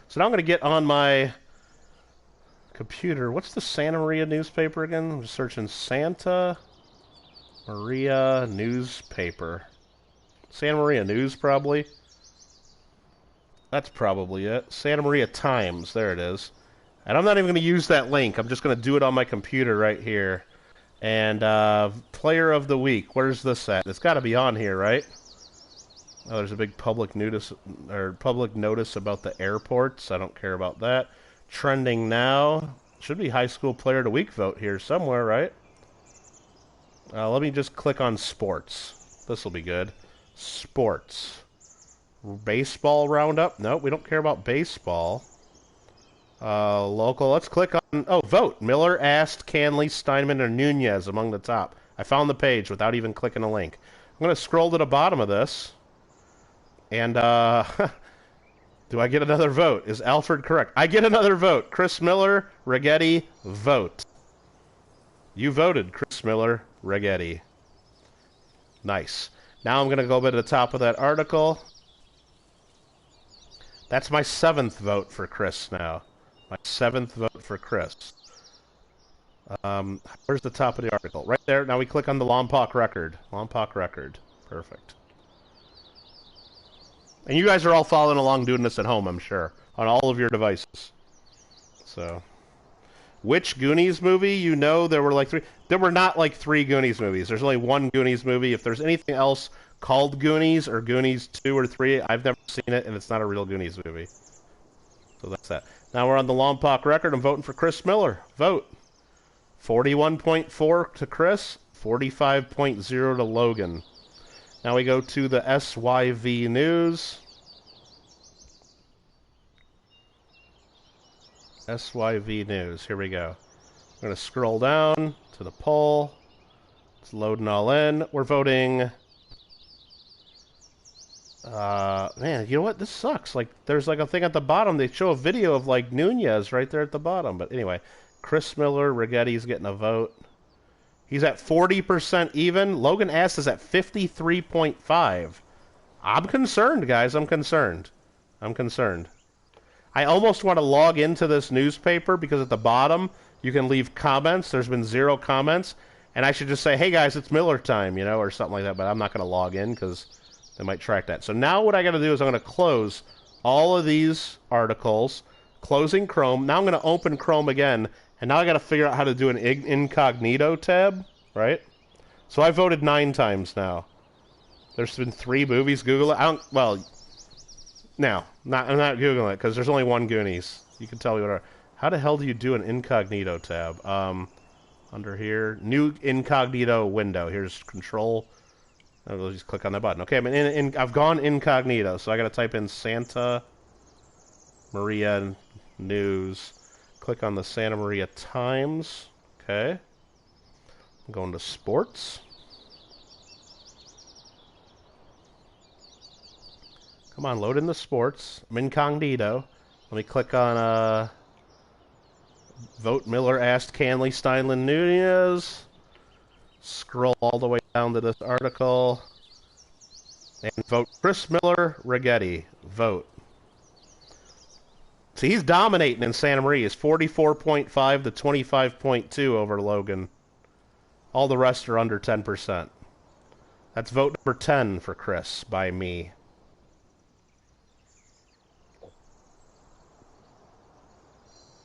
So now I'm going to get on my computer. What's the Santa Maria newspaper again? I'm just searching Santa Maria newspaper. Santa Maria News, probably. That's probably it. Santa Maria Times. There it is. And I'm not even going to use that link. I'm just going to do it on my computer right here. And player of the week. Where's this at? It's got to be on here, right? Oh, there's a big public notice about the airports. I don't care about that. Trending now. Should be high school player of the week vote here somewhere, right? Let me just click on sports. This will be good. Sports. Baseball roundup. No, we don't care about baseball. Local. Let's click on... Oh, vote. Miller, Ast, Canley, Steinman, or Nunez among the top. I found the page without even clicking a link. I'm going to scroll to the bottom of this. And, do I get another vote? Is Alfred correct? I get another vote. Chris Miller, Rigetti, vote. You voted, Chris Miller, Rigetti. Nice. Now I'm going to go to the top of that article. That's my 7th vote for Chris now. My 7th vote for Chris. Where's the top of the article? Right there. Now we click on the Lompoc record. Lompoc record. Perfect. And you guys are all following along doing this at home, I'm sure. On all of your devices. So. Which Goonies movie? You know there were like 3. There were not like 3 Goonies movies. There's only 1 Goonies movie. If there's anything else called Goonies or Goonies 2 or 3, I've never seen it, and it's not a real Goonies movie. So that's that. Now we're on the Lompoc record. I'm voting for Chris Miller. Vote. 41.4 to Chris, 45.0 to Logan. Now we go to the SYV News. SYV News. Here we go. I'm going to scroll down to the poll. It's loading all in. We're voting... man, you know what? This sucks. Like, there's like a thing at the bottom. They show a video of like Nunez right there at the bottom. But anyway, Chris Miller, Rigetti's getting a vote. He's at 40% even. Logan Ast is at 53.5. I'm concerned, guys. I'm concerned. I almost want to log into this newspaper because at the bottom you can leave comments. There's been 0 comments. And I should just say, hey guys, it's Miller time, you know, or something like that. But I'm not going to log in because they might track that. So now what I got to do is I'm going to close all of these articles, closing Chrome. Now I'm going to open Chrome again. And now I got to figure out how to do an incognito tab, right? So I voted 9 times now. There's been 3 movies. Google it. Well, no, I'm not Googling it because there's only 1 Goonies. You can tell me what. How the hell do you do an incognito tab? Under here, new incognito window. Here's Control. I'll just click on that button. Okay, I've gone incognito, so I got to type in Santa Maria News. Click on the Santa Maria Times. Okay. I'm going to sports. Come on, load in the sports. I'm incognito. Let me click on Vote Miller asked Canley Steinlen Nunez. Scroll all the way down to this article. And vote Chris Miller Rigetti. Vote. See, he's dominating in Santa Maria. He's 44.5 to 25.2 over Logan. All the rest are under 10%. That's vote number 10 for Chris by me.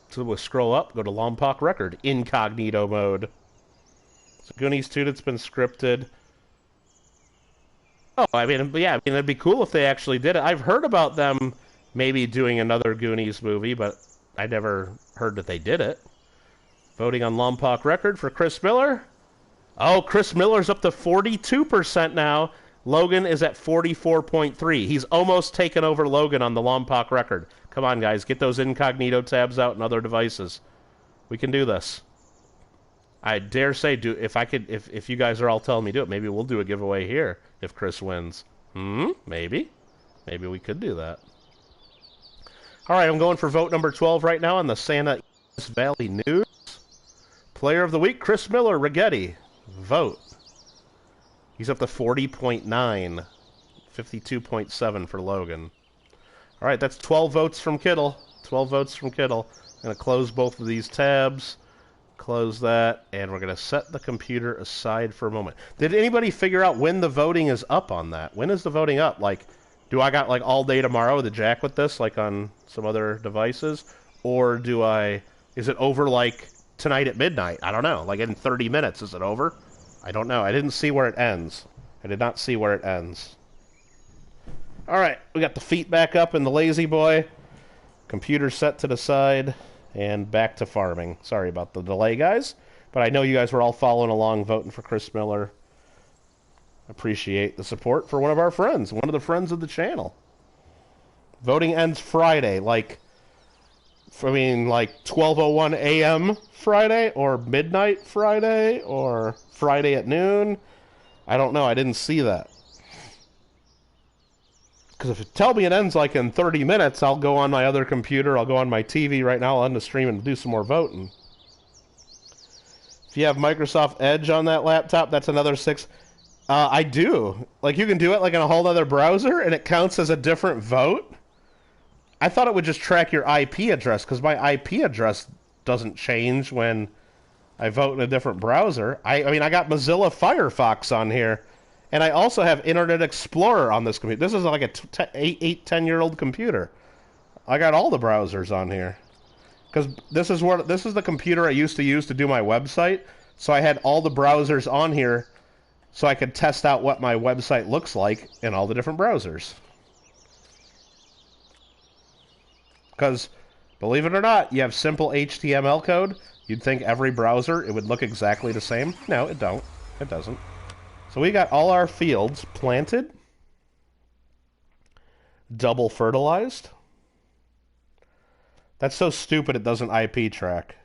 So we'll scroll up, go to Lompoc Record, incognito mode. So Goonies 2 that's been scripted. Oh, I mean, it'd be cool if they actually did it. I've heard about them maybe doing another Goonies movie, but I never heard that they did it. Voting on Lompoc Record for Chris Miller. Oh, Chris Miller's up to 42% now. Logan is at 44.3. He's almost taken over Logan on the Lompoc Record. Come on, guys, get those incognito tabs out and other devices. We can do this. I dare say, if you guys are all telling me to do it, maybe we'll do a giveaway here if Chris wins. Maybe. Maybe we could do that. All right, I'm going for vote number 12 right now on the Santa Valley News. Player of the Week, Chris Miller, Rigetti. Vote. He's up to 40.9. 52.7 for Logan. All right, that's 12 votes from Kittle. 12 votes from Kittle. I'm going to close both of these tabs. Close that, and we're going to set the computer aside for a moment. Did anybody figure out when the voting is up on that? When is the voting up? Like, do I got like all day tomorrow to jack with this, like on some other devices? Or is it over like tonight at midnight? I don't know. Like in 30 minutes, is it over? I don't know. I didn't see where it ends. I did not see where it ends. All right, we got the feet back up in the lazy boy. Computer set to the side. And back to farming. Sorry about the delay, guys. But I know you guys were all following along, voting for Chris Miller. Appreciate the support for one of our friends. One of the friends of the channel. Voting ends Friday. Like 12:01 a.m. Friday? Or midnight Friday? Or Friday at noon? I don't know. I didn't see that. Because if you tell me it ends like in 30 minutes, I'll go on my other computer, I'll go on my TV right now, I'll end the stream and do some more voting. If you have Microsoft Edge on that laptop, that's another 6. I do. Like, you can do it like in a whole other browser, and it counts as a different vote. I thought it would just track your IP address, because my IP address doesn't change when I vote in a different browser. I mean, I got Mozilla Firefox on here. And I also have Internet Explorer on this computer. This is like a 10-year-old computer. I got all the browsers on here. Because this is the computer I used to use to do my website. So I had all the browsers on here so I could test out what my website looks like in all the different browsers. Because, believe it or not, you have simple HTML code. You'd think every browser, it would look exactly the same. No, it don't. It doesn't. So we got all our fields planted, double fertilized. That's so stupid it doesn't IP track.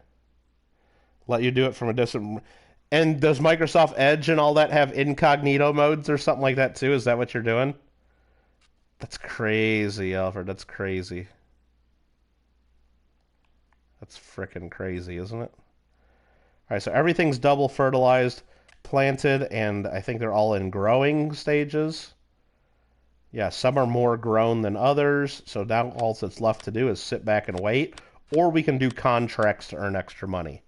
Let you do it from a distant... And does Microsoft Edge and all that have incognito modes or something like that too? Is that what you're doing? That's crazy, Alfred. That's crazy. That's frickin' crazy, isn't it? All right, so everything's double fertilized, planted, and I think they're all in growing stages. Yeah, some are more grown than others, so now all that's left to do is sit back and wait, or we can do contracts to earn extra money.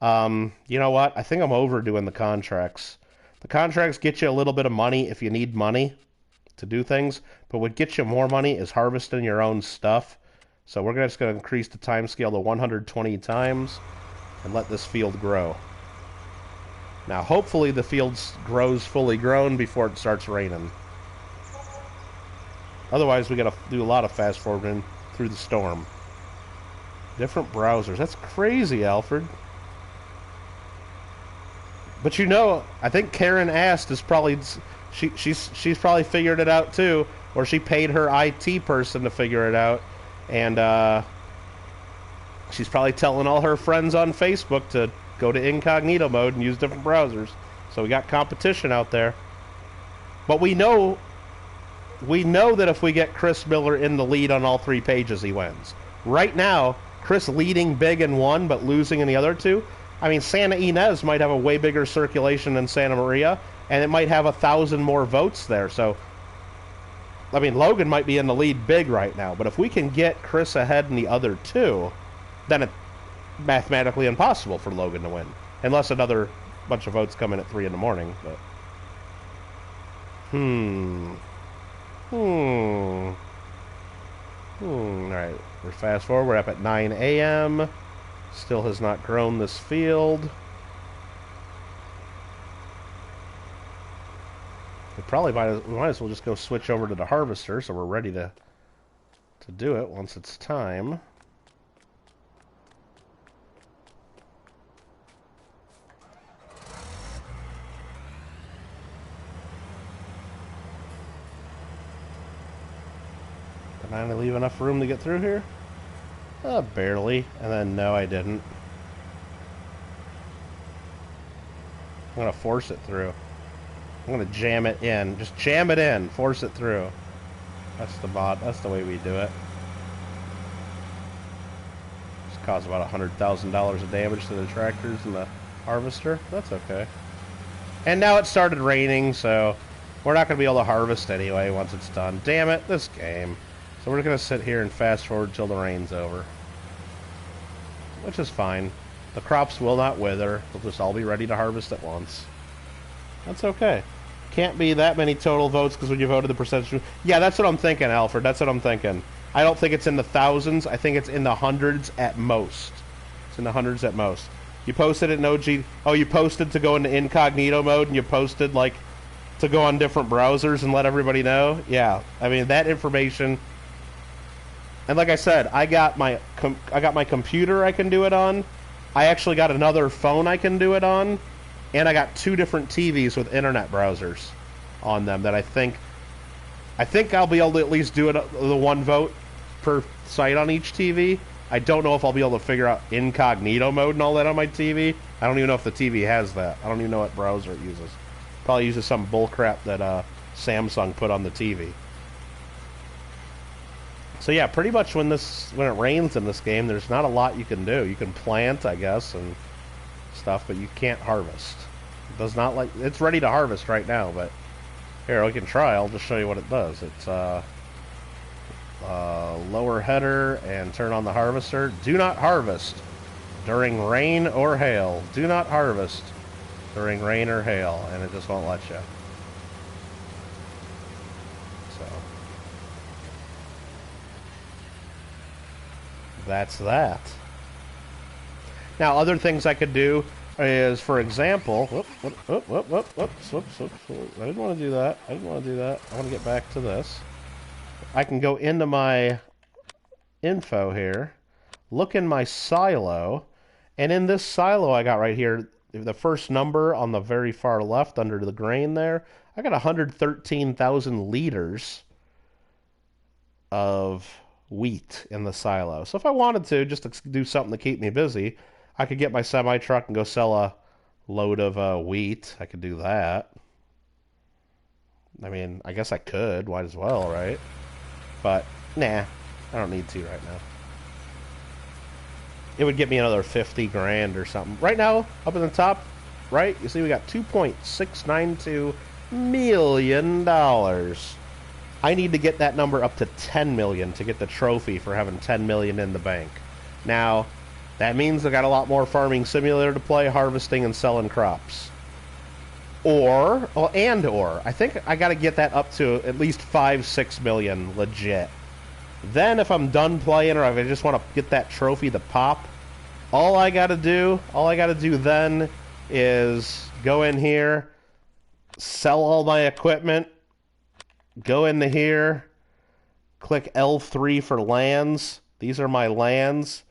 You know what? I think I'm overdoing the contracts. The contracts get you a little bit of money if you need money to do things, but what gets you more money is harvesting your own stuff. So we're just going to increase the time scale to 120 times and let this field grow. Now, hopefully the field grows fully grown before it starts raining. Otherwise, we got to do a lot of fast forwarding through the storm. Different browsers. That's crazy, Alfred. But you know, I think Karen Ast is probably she's probably figured it out too, or she paid her IT person to figure it out, and she's probably telling all her friends on Facebook to go to incognito mode and use different browsers. So we got competition out there. But we know that if we get Chris Miller in the lead on all 3 pages, he wins. Right now, Chris leading big in one but losing in the other 2. I mean, Santa Ynez might have a way bigger circulation than Santa Maria, and it might have 1,000 more votes there. So, I mean, Logan might be in the lead big right now, but if we can get Chris ahead in the other 2, then it's mathematically impossible for Logan to win, unless another bunch of votes come in at 3 in the morning. But Alright, we're fast forward. We're up at 9 a.m. Still has not grown this field. We might as well just go switch over to the harvester so we're ready to do it once it's time. Did I leave enough room to get through here? Barely. And then, no, I didn't. I'm going to force it through. I'm going to jam it in. Just jam it in. Force it through. That's the way we do it. Just caused about $100,000 of damage to the tractors and the harvester. That's okay. And now it started raining, so we're not going to be able to harvest anyway once it's done. Damn it, this game. So we're going to sit here and fast forward till the rain's over. Which is fine. The crops will not wither. They'll just all be ready to harvest at once. That's okay. Can't be that many total votes because when you voted the percentage... Yeah, that's what I'm thinking, Alfred. That's what I'm thinking. I don't think it's in the thousands. I think it's in the hundreds at most. It's in the hundreds at most. You posted it in OG... Oh, you posted to go into incognito mode and you posted, like, to go on different browsers and let everybody know? Yeah. I mean, that information... And like I said, I got my computer I can do it on. I actually got another phone I can do it on. And I got 2 different TVs with internet browsers on them that I think I'll be able to at least do it the 1 vote per site on each TV. I don't know if I'll be able to figure out incognito mode and all that on my TV. I don't even know if the TV has that. I don't even know what browser it uses. Probably uses some bullcrap that Samsung put on the TV. So yeah, pretty much when it rains in this game, there's not a lot you can do. You can plant, I guess, and stuff, but you can't harvest. It does not like... It's ready to harvest right now, but... Here, we can try. I'll just show you what it does. It's lower header and turn on the harvester. Do not harvest during rain or hail. Do not harvest during rain or hail, and it just won't let you. So... That's that. Now, other things I could do is, for example... Whoops. I didn't want to do that. I want to get back to this. I can go into my info here, look in my silo, and in this silo I got right here, the first number on the very far left under the grain there, I got 113,000 liters of wheat in the silo. So if I wanted to, just to do something to keep me busy, I could get my semi-truck and go sell a load of wheat. I could do that. I mean, I guess I could. Might as well, right? But, nah. I don't need to right now. It would get me another 50 grand or something. Right now, up in the top, right? You see we got $2.692 million. I need to get that number up to 10 million to get the trophy for having 10 million in the bank. Now, that means I got a lot more Farming Simulator to play, harvesting and selling crops. Or, I think I got to get that up to at least 5-6 million legit. Then if I'm done playing, or if I just want to get that trophy to pop, all I got to do then is go in here, sell all my equipment, go into here, click L3 for lands. These are my lands.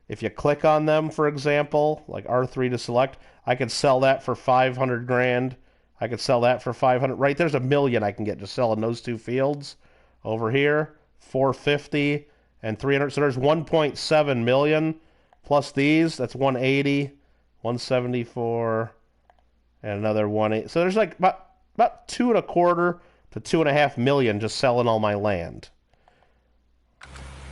If you click on them, for example, like R3 to select, I could sell that for 500 grand. I could sell that for 500. Right there's $1 million I can get just selling those two fields. Over here, 450 and 300. So there's 1.7 million plus these. That's 180, 174, and another 180. So there's like about 2.25 to 2.5 million just selling all my land.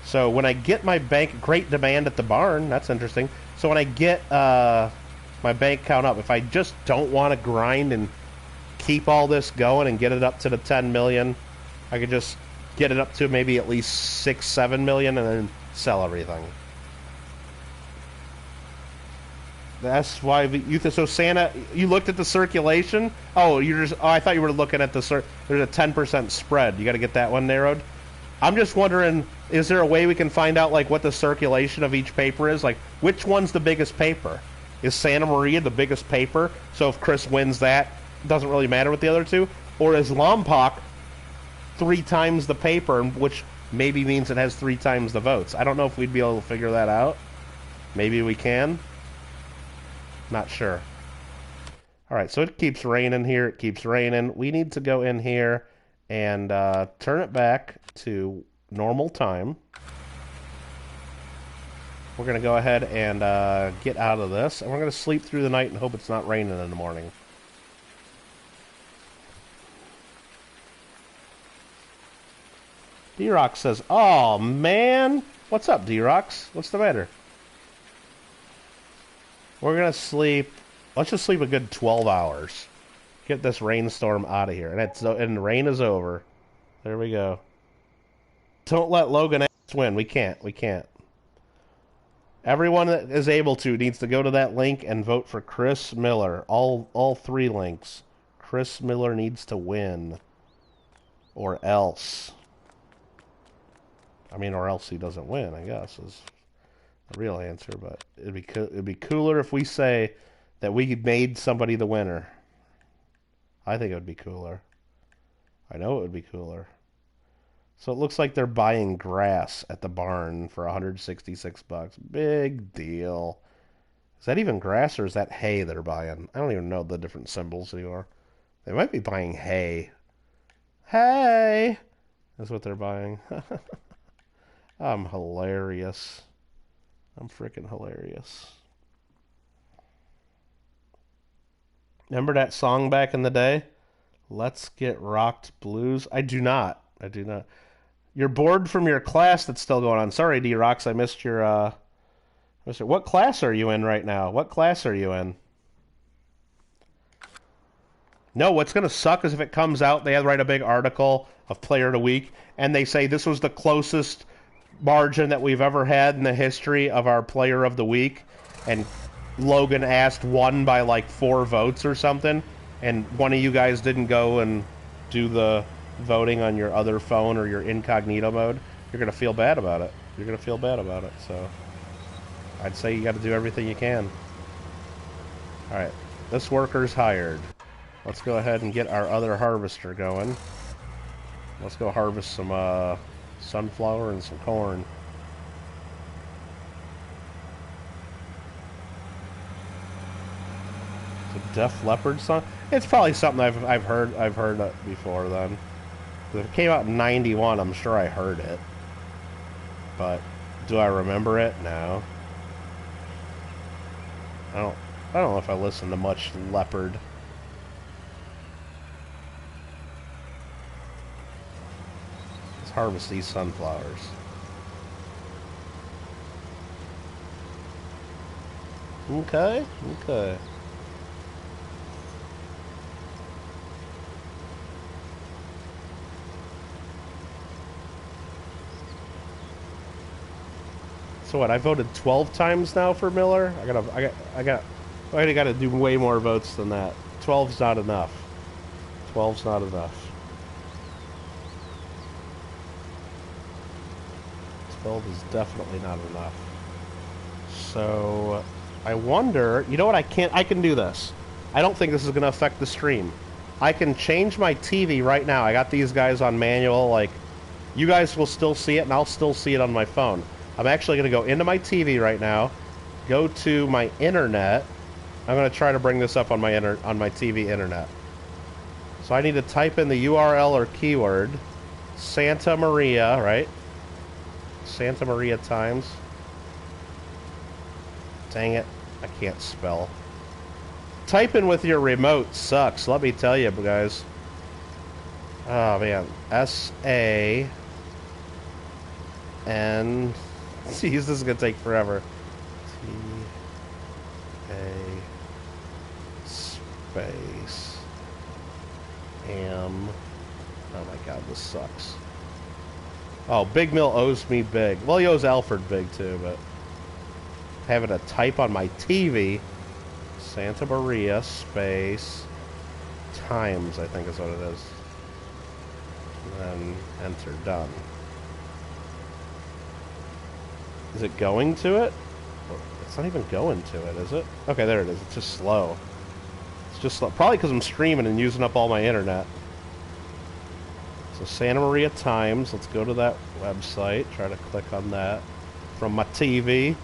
So when I get my bank, great demand at the barn, that's interesting. So when I get my bank count up, if I just don't want to grind and keep all this going and get it up to the 10 million, I could just get it up to maybe at least 6-7 million and then sell everything. That's why so Santa, you looked at the circulation? Oh, I thought you were looking at there's a 10% spread. You got to get that one narrowed. I'm just wondering, is there a way we can find out like what the circulation of each paper is? Like, which one's the biggest paper? Is Santa Maria the biggest paper? So if Chris wins that, it doesn't really matter with the other two? Or is Lompoc 3 times the paper, which maybe means it has 3 times the votes? I don't know if we'd be able to figure that out. Maybe we can. Not sure. Alright, so it keeps raining here. It keeps raining. We need to go in here and turn it back to normal time. We're going to go ahead and get out of this, and we're going to sleep through the night and hope it's not raining in the morning. D-Rox says, "Oh, man." What's up, D-Rox? What's the matter? We're going to sleep. Let's just sleep a good 12 hours. Get this rainstorm out of here. And the rain is over. There we go. Don't let Logan win. We can't. Everyone that is able to needs to go to that link and vote for Chris Miller. All 3 links. Chris Miller needs to win. Or else. I mean, or else he doesn't win, I guess, is the real answer. But it'd be cooler if we say that we made somebody the winner. I think it would be cooler. I know it would be cooler. So it looks like they're buying grass at the barn for $166. Big deal. Is that even grass or is that hay they're buying? I don't even know the different symbols anymore. They might be buying hay. Hay! That's what they're buying. I'm hilarious. I'm freaking hilarious. Remember that song back in the day? Let's Get Rocked Blues? I do not. You're bored from your class that's still going on. Sorry, D-Rox, I missed your, What class are you in right now? What class are you in? No, what's going to suck is if it comes out, they write a big article of Player of the Week, and they say this was the closest margin that we've ever had in the history of our Player of the Week, and Logan asked won by like 4 votes or something, and one of you guys didn't go and do the voting on your other phone or your incognito mode, you're going to feel bad about it. So I'd say you got to do everything you can. Alright, this worker's hired. Let's go ahead and get our other harvester going. Let's go harvest some sunflower and some corn. It's a Def Leppard song? It's probably something I've heard before then. If it came out in 91, I'm sure I heard it. But do I remember it? No. I don't know if I listen to much Leopard. Let's harvest these sunflowers. Okay. So what? I voted 12 times now for Miller. I already got to do way more votes than that. 12's not enough. 12's not enough. 12 is definitely not enough. So I wonder. You know what? I can do this. I don't think this is going to affect the stream. I can change my TV right now. I got these guys on manual. Like, you guys will still see it, and I'll still see it on my phone. I'm actually going to go into my TV right now, go to my internet. I'm going to try to bring this up on my TV internet. So I need to type in the URL or keyword, Santa Maria, right? Santa Maria Times. Dang it, I can't spell. Typing with your remote sucks, let me tell you, guys. Oh man, S-A-N... Jeez, this is gonna take forever. T-A... space... M... Oh my god, this sucks. Oh, Big Mill owes me big. Well, he owes Alfred big too, but... having to type on my TV... Santa Maria space times, I think is what it is. And then enter, done. Is it going to it? It's not even going to it, is it? Okay, there it is. It's just slow. It's just slow. Probably because I'm streaming and using up all my internet. So Santa Maria Times. Let's go to that website. Try to click on that from my TV.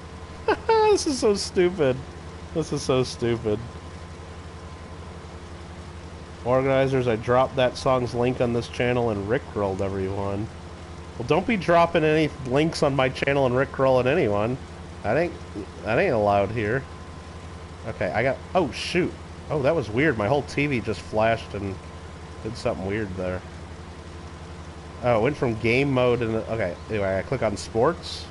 This is so stupid. This is so stupid. Organizers, I dropped that song's link on this channel and rickrolled everyone. Well, don't be dropping any links on my channel and rickrolling anyone. That ain't allowed here. Okay, I got... Oh, shoot. Oh, that was weird. My whole TV just flashed and did something weird there. Oh, it went from game mode and... Okay, anyway, I click on sports.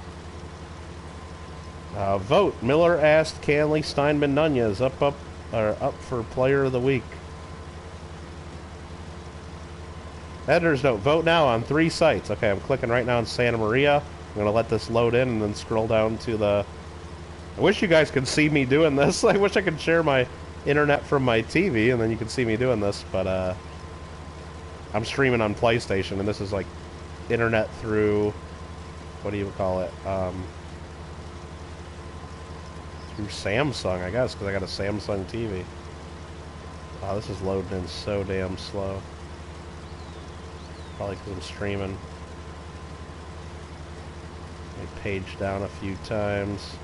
Vote. Miller asked Canley, Steinman, Nunez up for Player of the Week. Editor's note. Vote now on 3 sites. Okay, I'm clicking right now on Santa Maria. I'm going to let this load in and then scroll down to the... I wish you guys could see me doing this. I wish I could share my internet from my TV and then you could see me doing this, but I'm streaming on PlayStation and this is like internet through... What do you call it? Through Samsung, I guess, because I got a Samsung TV. Wow, this is loading in so damn slow. Probably because I'm streaming. Let me page down a few times.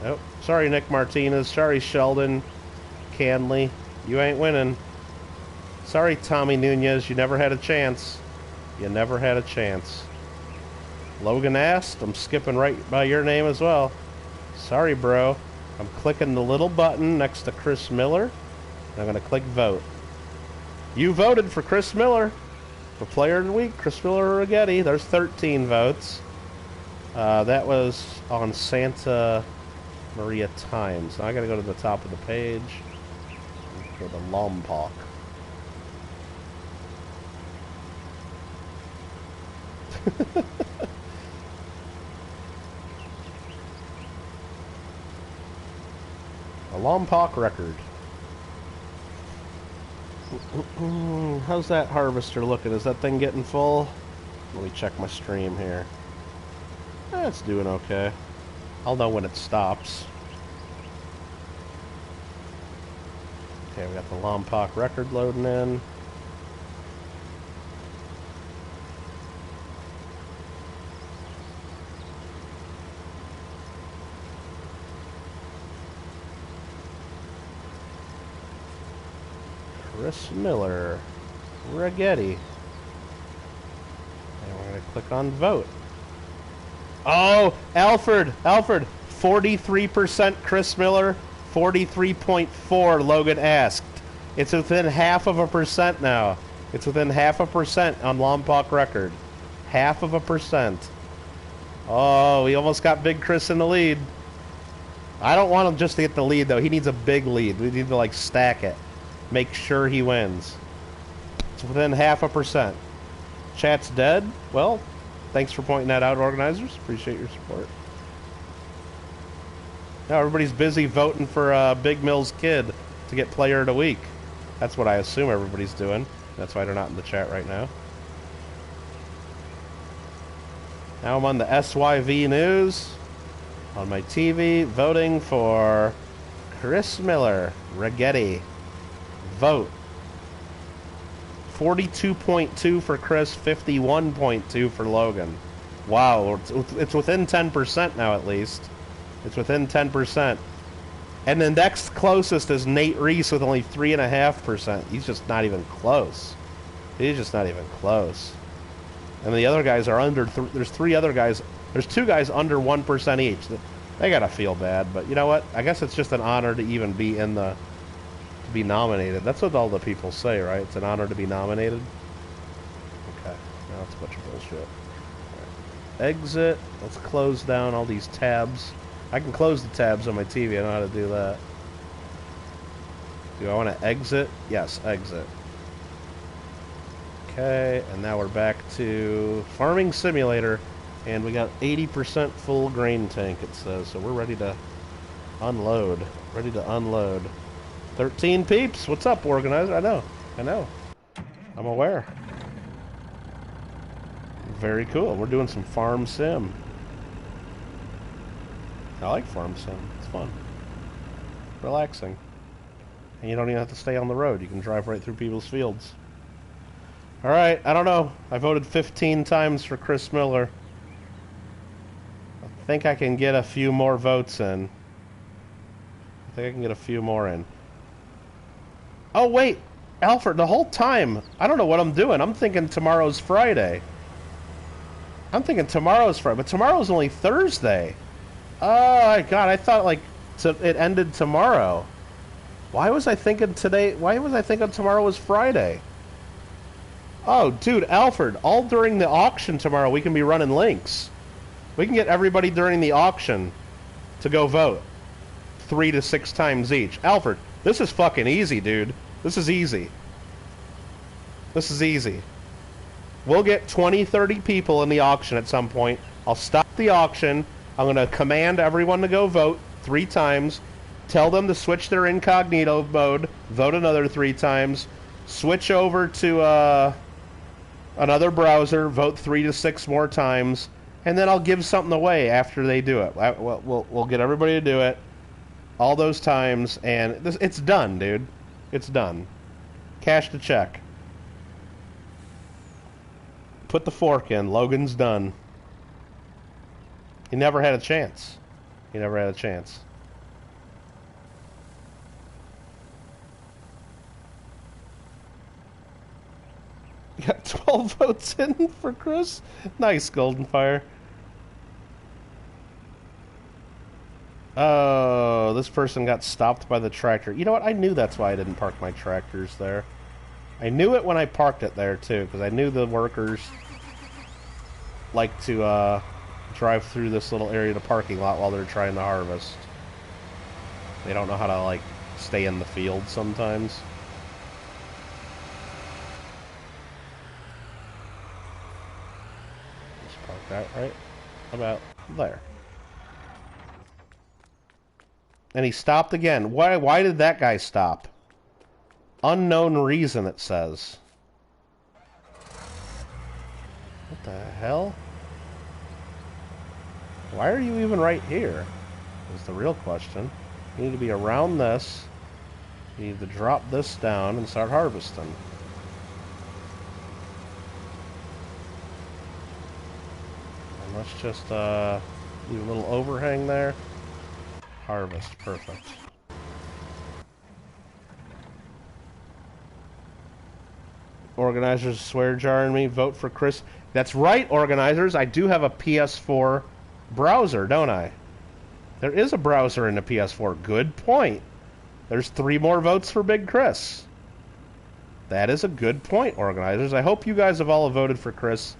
Oh, sorry Nick Martinez. Sorry Sheldon Canley. You ain't winning. Sorry Tommy Nunez. You never had a chance. You never had a chance. Logan asked. I'm skipping right by your name as well. Sorry, bro. I'm clicking the little button next to Chris Miller. And I'm going to click vote. You voted for Chris Miller for Player of the Week. Chris Miller Rigetti. There's 13 votes. That was on Santa Maria Times. Now I got to go to the top of the page. Go to Lompoc. A Lompoc record. How's that harvester looking? Is that thing getting full? Let me check my stream here. It's doing okay. I'll know when it stops. Okay, we got the Lompoc record loading in. Chris Miller, Rigetti. And we're going to click on vote. Oh, Alfred, 43% Chris Miller, 43.4 Logan asked. It's within 0.5% now. It's within 0.5% on Lompoc record. 0.5%. Oh, we almost got Big Chris in the lead. I don't want him just to get the lead, though. He needs a big lead. We need to, like, stack it. Make sure he wins. It's within 0.5%. Chat's dead? Well, Thanks for pointing that out, organizers. Appreciate your support. Now everybody's busy voting for Big Mill's kid to get player of the week. That's what I assume everybody's doing. That's why they're not in the chat right now. Now I'm on the SYV News on my TV, voting for Chris Miller, Rigetti. Vote. 42.2 for Chris, 51.2 for Logan. Wow, it's within 10% now at least. It's within 10%. And the next closest is Nate Reese with only 3.5%. He's just not even close. He's just not even close. And the other guys are under... There's three other guys... There's two guys under 1% each. They gotta feel bad, but you know what? I guess it's just an honor to even be in the... to be nominated. That's what all the people say, right? It's an honor to be nominated. Okay. Now that's a bunch of bullshit. Right. Exit. Let's close down all these tabs. I can close the tabs on my TV. I know how to do that. Do I want to exit? Yes, exit. Okay, and now we're back to Farming Simulator, and we got 80% full grain tank, it says, so we're ready to unload. Ready to unload. 13 peeps! What's up, organizer? I know. I'm aware. Very cool. We're doing some farm sim. I like farm sim. It's fun. Relaxing. And you don't even have to stay on the road. You can drive right through people's fields. Alright, I don't know. I voted 15 times for Chris Miller. I think I can get a few more votes in. I think I can get a few more in. Oh, wait! Alfred, the whole time, I don't know what I'm doing. I'm thinking tomorrow's Friday. I'm thinking tomorrow's Friday, but tomorrow's only Thursday. Oh, God, I thought, like, it ended tomorrow. Why was I thinking today... Why was I thinking tomorrow was Friday? Oh, dude, Alfred, all during the auction tomorrow, we can be running links. We can get everybody during the auction to go vote. 3 to 6 times each. Alfred, this is fucking easy, dude. This is easy. This is easy. We'll get 20, 30 people in the auction at some point. I'll stop the auction. I'm going to command everyone to go vote 3 times. Tell them to switch their incognito mode. Vote another 3 times. Switch over to another browser. Vote 3 to 6 more times. And then I'll give something away after they do it. We'll get everybody to do it all those times. And it's done, dude. It's done. Cash the check. Put the fork in. Logan's done. He never had a chance. He never had a chance. You got 12 votes in for Chris? Nice, Golden Fire. Oh, this person got stopped by the tractor. You know what? I knew that's why I didn't park my tractors there. I knew it when I parked it there, too, because I knew the workers like to drive through this little area of the parking lot while they're trying to harvest. They don't know how to, like, stay in the field sometimes. Just park that right about there. And he stopped again. Why did that guy stop? Unknown reason, it says. What the hell? Why are you even right here? Is the real question. You need to be around this. You need to drop this down and start harvesting. And let's just leave a little overhang there. Harvest, perfect. Organizers swear jarring me, vote for Chris. That's right, organizers. I do have a PS4 browser, don't I? There is a browser in the PS4. Good point. There's 3 more votes for Big Chris. That is a good point, organizers. I hope you guys have all voted for Chris.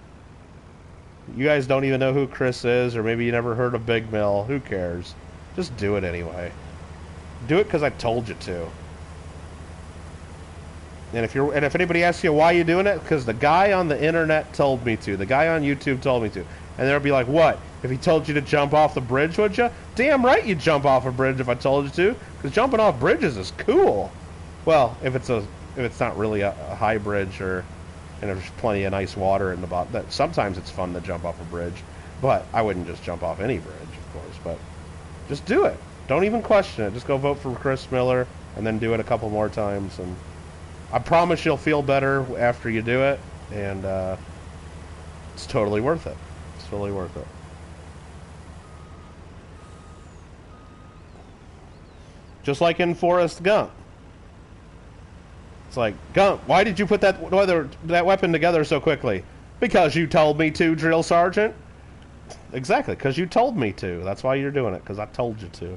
You guys don't even know who Chris is, or maybe you never heard of Big Mill. Who cares? Just do it anyway. Do it because I told you to. And if anybody asks you why you doing it, because the guy on the internet told me to. The guy on YouTube told me to. And they'll be like, what? If he told you to jump off the bridge, would you? Damn right you'd jump off a bridge if I told you to. Because jumping off bridges is cool. Well, if it's not really a high bridge and there's plenty of nice water in the bottom. That sometimes it's fun to jump off a bridge, but I wouldn't just jump off any bridge, of course. But just do it. Don't even question it. Just go vote for Chris Miller and then do it a couple more times, and I promise you'll feel better after you do it, and it's totally worth it. It's totally worth it. Just like in Forrest Gump. It's like, Gump, why did you put that weapon together so quickly? Because you told me to, Drill Sergeant. Exactly, because you told me to. That's why you're doing it, because I told you to.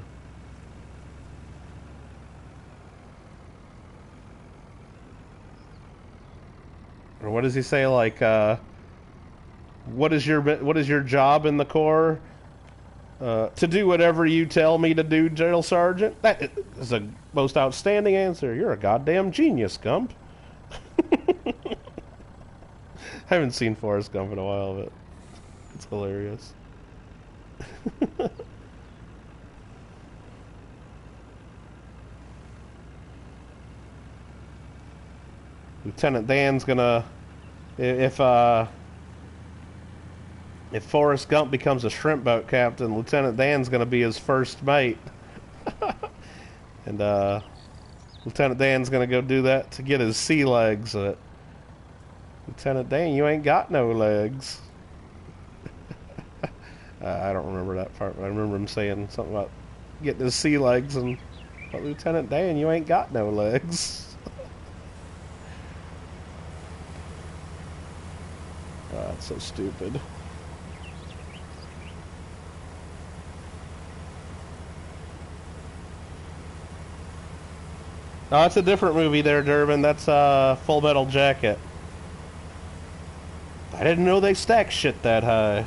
Or what does he say? Like, what is your job in the Corps? To do whatever you tell me to do, Drill Sergeant. That is a most outstanding answer. You're a goddamn genius, Gump. I haven't seen Forrest Gump in a while, but it's hilarious. Lieutenant Dan's gonna, if Forrest Gump becomes a shrimp boat captain, Lieutenant Dan's gonna be his first mate. And Lieutenant Dan's gonna go do that to get his sea legs. Lieutenant Dan, you ain't got no legs. I don't remember that part, but I remember him saying something about getting his sea legs, and but Lieutenant Dan, you ain't got no legs. That's so stupid. No, that's a different movie there, Durbin. That's Full Metal Jacket. I didn't know they stacked shit that high.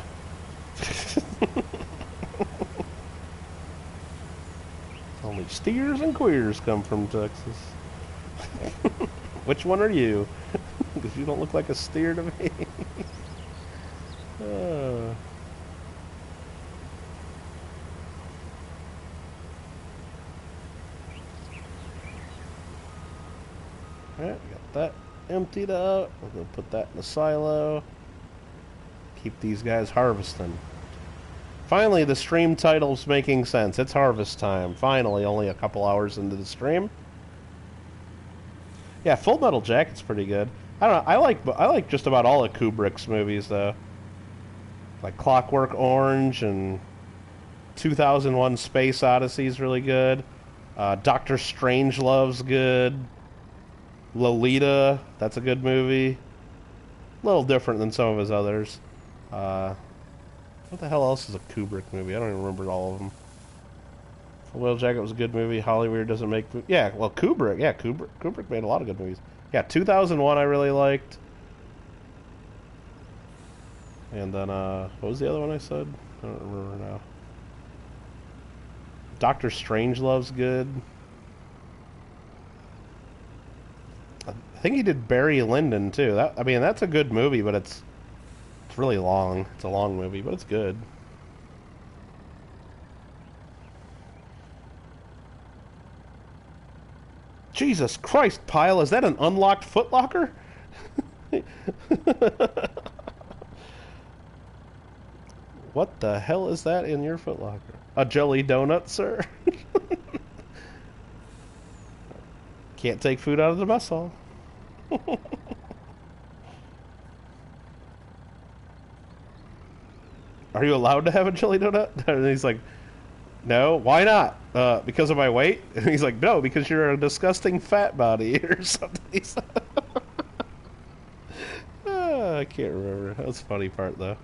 Only steers and queers come from Texas. Which one are you? Because you don't look like a steer to me. Alright, got that emptied out. We're going to put that in the silo. Keep these guys harvesting. Finally, the stream title's making sense. It's harvest time. Finally, only a couple hours into the stream. Yeah, Full Metal Jacket's pretty good. I don't know. I like just about all of Kubrick's movies though. Like Clockwork Orange and 2001: Space Odyssey is really good. Doctor Strangelove's good. Lolita, that's a good movie. A little different than some of his others. What the hell else is a Kubrick movie? I don't even remember all of them. Full Metal Jacket was a good movie. Hollywood doesn't make... Yeah, well, Kubrick. Yeah, Kubrick made a lot of good movies. Yeah, 2001 I really liked. And then, what was the other one I said? I don't remember now. Doctor Strangelove's good. I think he did Barry Lyndon, too. I mean, that's a good movie, but it's really long. It's a long movie, but it's good. Jesus Christ, Pyle, is that an unlocked footlocker? What the hell is that in your footlocker? A jelly donut, sir? Can't take food out of the mess hall. Are you allowed to have a jelly donut? And he's like, no, why not? Because of my weight? And he's like, no, because you're a disgusting fat body or something. I can't remember. That's the funny part, though.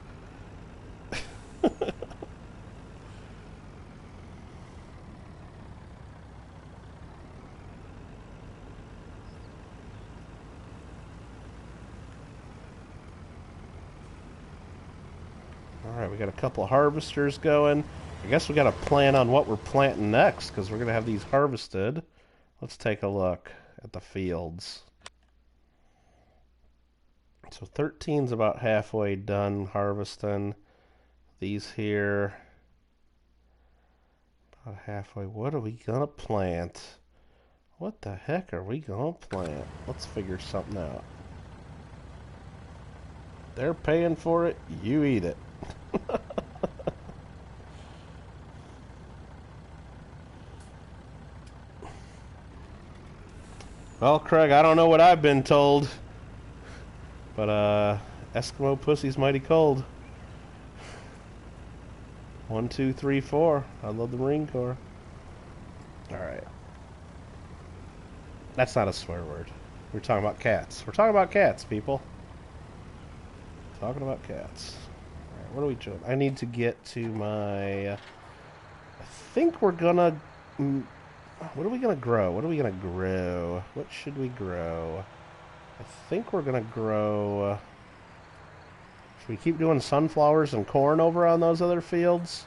Alright, we got a couple of harvesters going. I guess we got to plan on what we're planting next, because we're going to have these harvested. Let's take a look at the fields. So 13's about halfway done harvesting. These here, about halfway. What are we gonna plant? What the heck are we gonna plant? Let's figure something out. They're paying for it, you eat it. Well, Craig, I don't know what I've been told, but Eskimo pussy's mighty cold. 1, 2, 3, 4. I love the Marine Corps. Alright. That's not a swear word. We're talking about cats. We're talking about cats, people. Talking about cats. Alright, what are we doing? I need to get to my... I think we're gonna... What are we gonna grow? What are we gonna grow? What should we grow? I think we're gonna grow... Should we keep doing sunflowers and corn over on those other fields?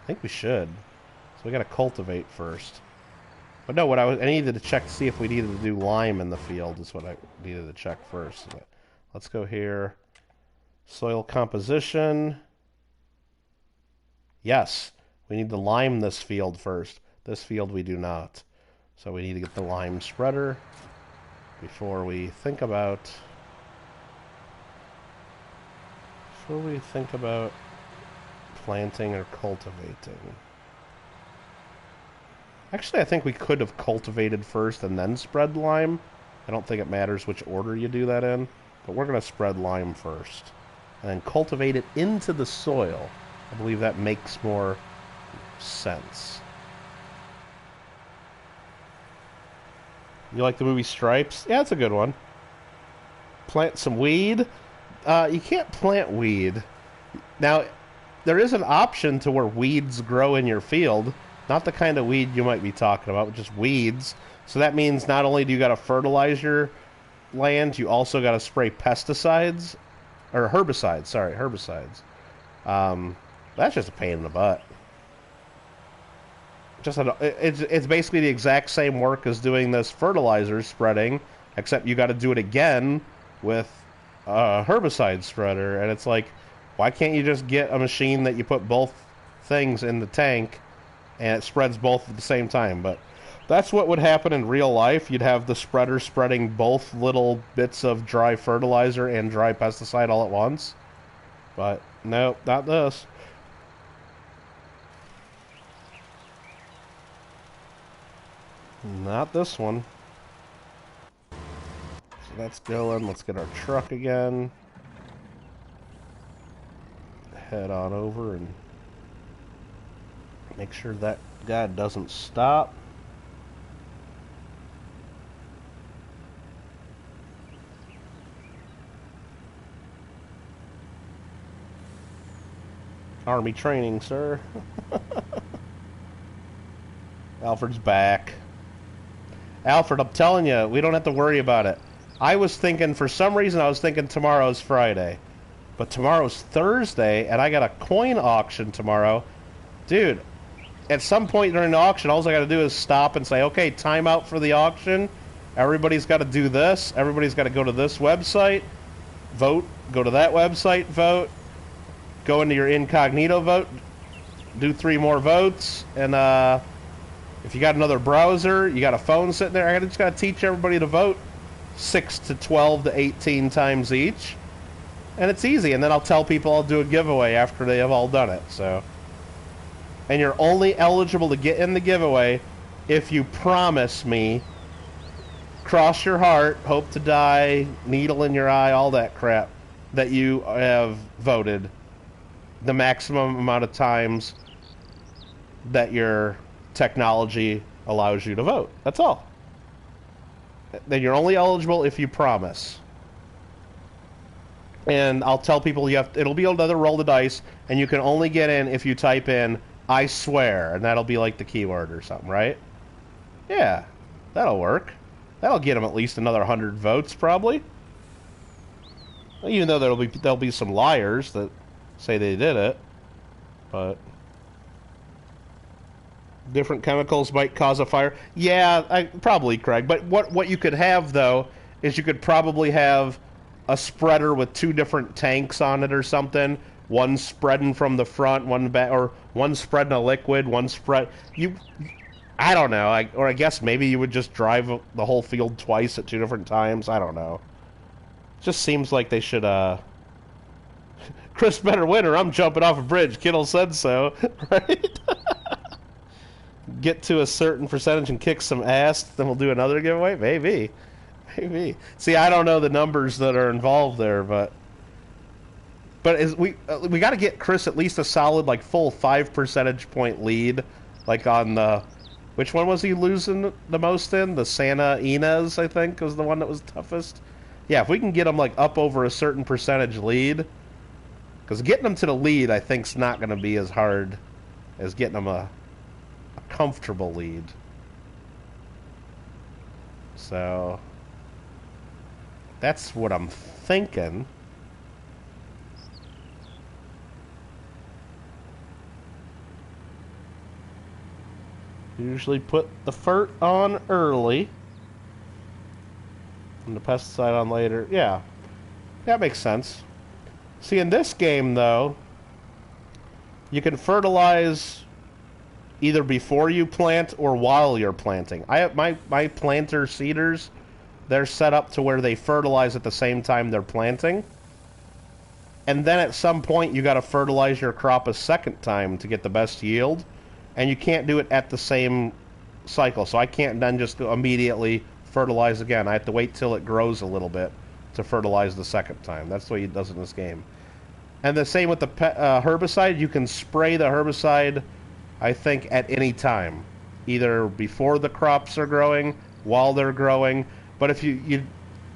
I think we should. So we gotta cultivate first. But no, I needed to check to see if we needed to do lime in the field is what I needed to check first. But let's go here. Soil composition. Yes, we need to lime this field first. This field we do not. So we need to get the lime spreader before we think about planting or cultivating. Actually, I think we could have cultivated first and then spread lime. I don't think it matters which order you do that in, but we're going to spread lime first and then cultivate it into the soil. I believe that makes more sense. You like the movie Stripes? Yeah, it's a good one. Plant some weed. You can't plant weed. Now, there is an option to where weeds grow in your field. Not the kind of weed you might be talking about, but just weeds. So that means not only do you got to fertilize your land, you also got to spray pesticides. Or herbicides, sorry, herbicides. That's just a pain in the butt. It's basically the exact same work as doing this fertilizer spreading, except you got to do it again with a herbicide spreader, and it's like, why can't you just get a machine that you put both things in the tank and it spreads both at the same time? But that's what would happen in real life. You'd have the spreader spreading both little bits of dry fertilizer and dry pesticide all at once. But no, not this. Not this one. So that's going. Let's get our truck again. Head on over and make sure that guy doesn't stop. Army training, sir. Alfred's back. Alfred, I'm telling you, we don't have to worry about it. I was thinking, for some reason, I was thinking tomorrow's Friday. But tomorrow's Thursday, and I got a coin auction tomorrow. Dude, at some point during the auction, all I got to do is stop and say, okay, time out for the auction. Everybody's got to do this. Everybody's got to go to this website, vote, go to that website, vote, go into your incognito vote, do 3 more votes, and if you got another browser, you got a phone sitting there, I just got to teach everybody to vote 6 to 12 to 18 times each. And it's easy, and then I'll tell people I'll do a giveaway after they have all done it. So, and you're only eligible to get in the giveaway if you promise me, cross your heart, hope to die, needle in your eye, all that crap, that you have voted the maximum amount of times that your technology allows you to vote. That's all. Then you're only eligible if you promise. And I'll tell people it'll be another roll the dice, and you can only get in if you type in "I swear," and that'll be like the keyword or something, right? Yeah, that'll work. That'll get them at least another 100 votes, probably. Even though there'll be some liars that say they did it, but different chemicals might cause a fire. Yeah, probably, Craig. But what you could have though is you could probably have a spreader with two different tanks on it or something. One spreading from the front, one back, or one spreading a liquid, one spread. I don't know. Or I guess maybe you would just drive the whole field twice at two different times. I don't know. Just seems like they should, Chris better win or I'm jumping off a bridge. Kittle said so, right? Get to a certain percentage and kick some ass, then we'll do another giveaway? Maybe. Maybe. See, I don't know the numbers that are involved there, but we got to get Chris at least a solid, like, full 5 percentage point lead, like on the... Which one was he losing the most in? The Santa Ynez, I think, was the one that was toughest. Yeah, if we can get him, like, up over a certain percentage lead, because getting him to the lead, I think, is not going to be as hard as getting him a comfortable lead. So that's what I'm thinking. Usually put the fert on early and the pesticide on later. Yeah, that makes sense. See, in this game, though, you can fertilize either before you plant or while you're planting. I have my planter seeders, they're set up to where they fertilize at the same time they're planting. And then at some point you got to fertilize your crop a second time to get the best yield. And you can't do it at the same cycle. So I can't then just immediately fertilize again. I have to wait till it grows a little bit to fertilize the second time. That's the way it does in this game. And the same with the herbicide. You can spray the herbicide, I think, at any time. Either before the crops are growing, while they're growing. But if you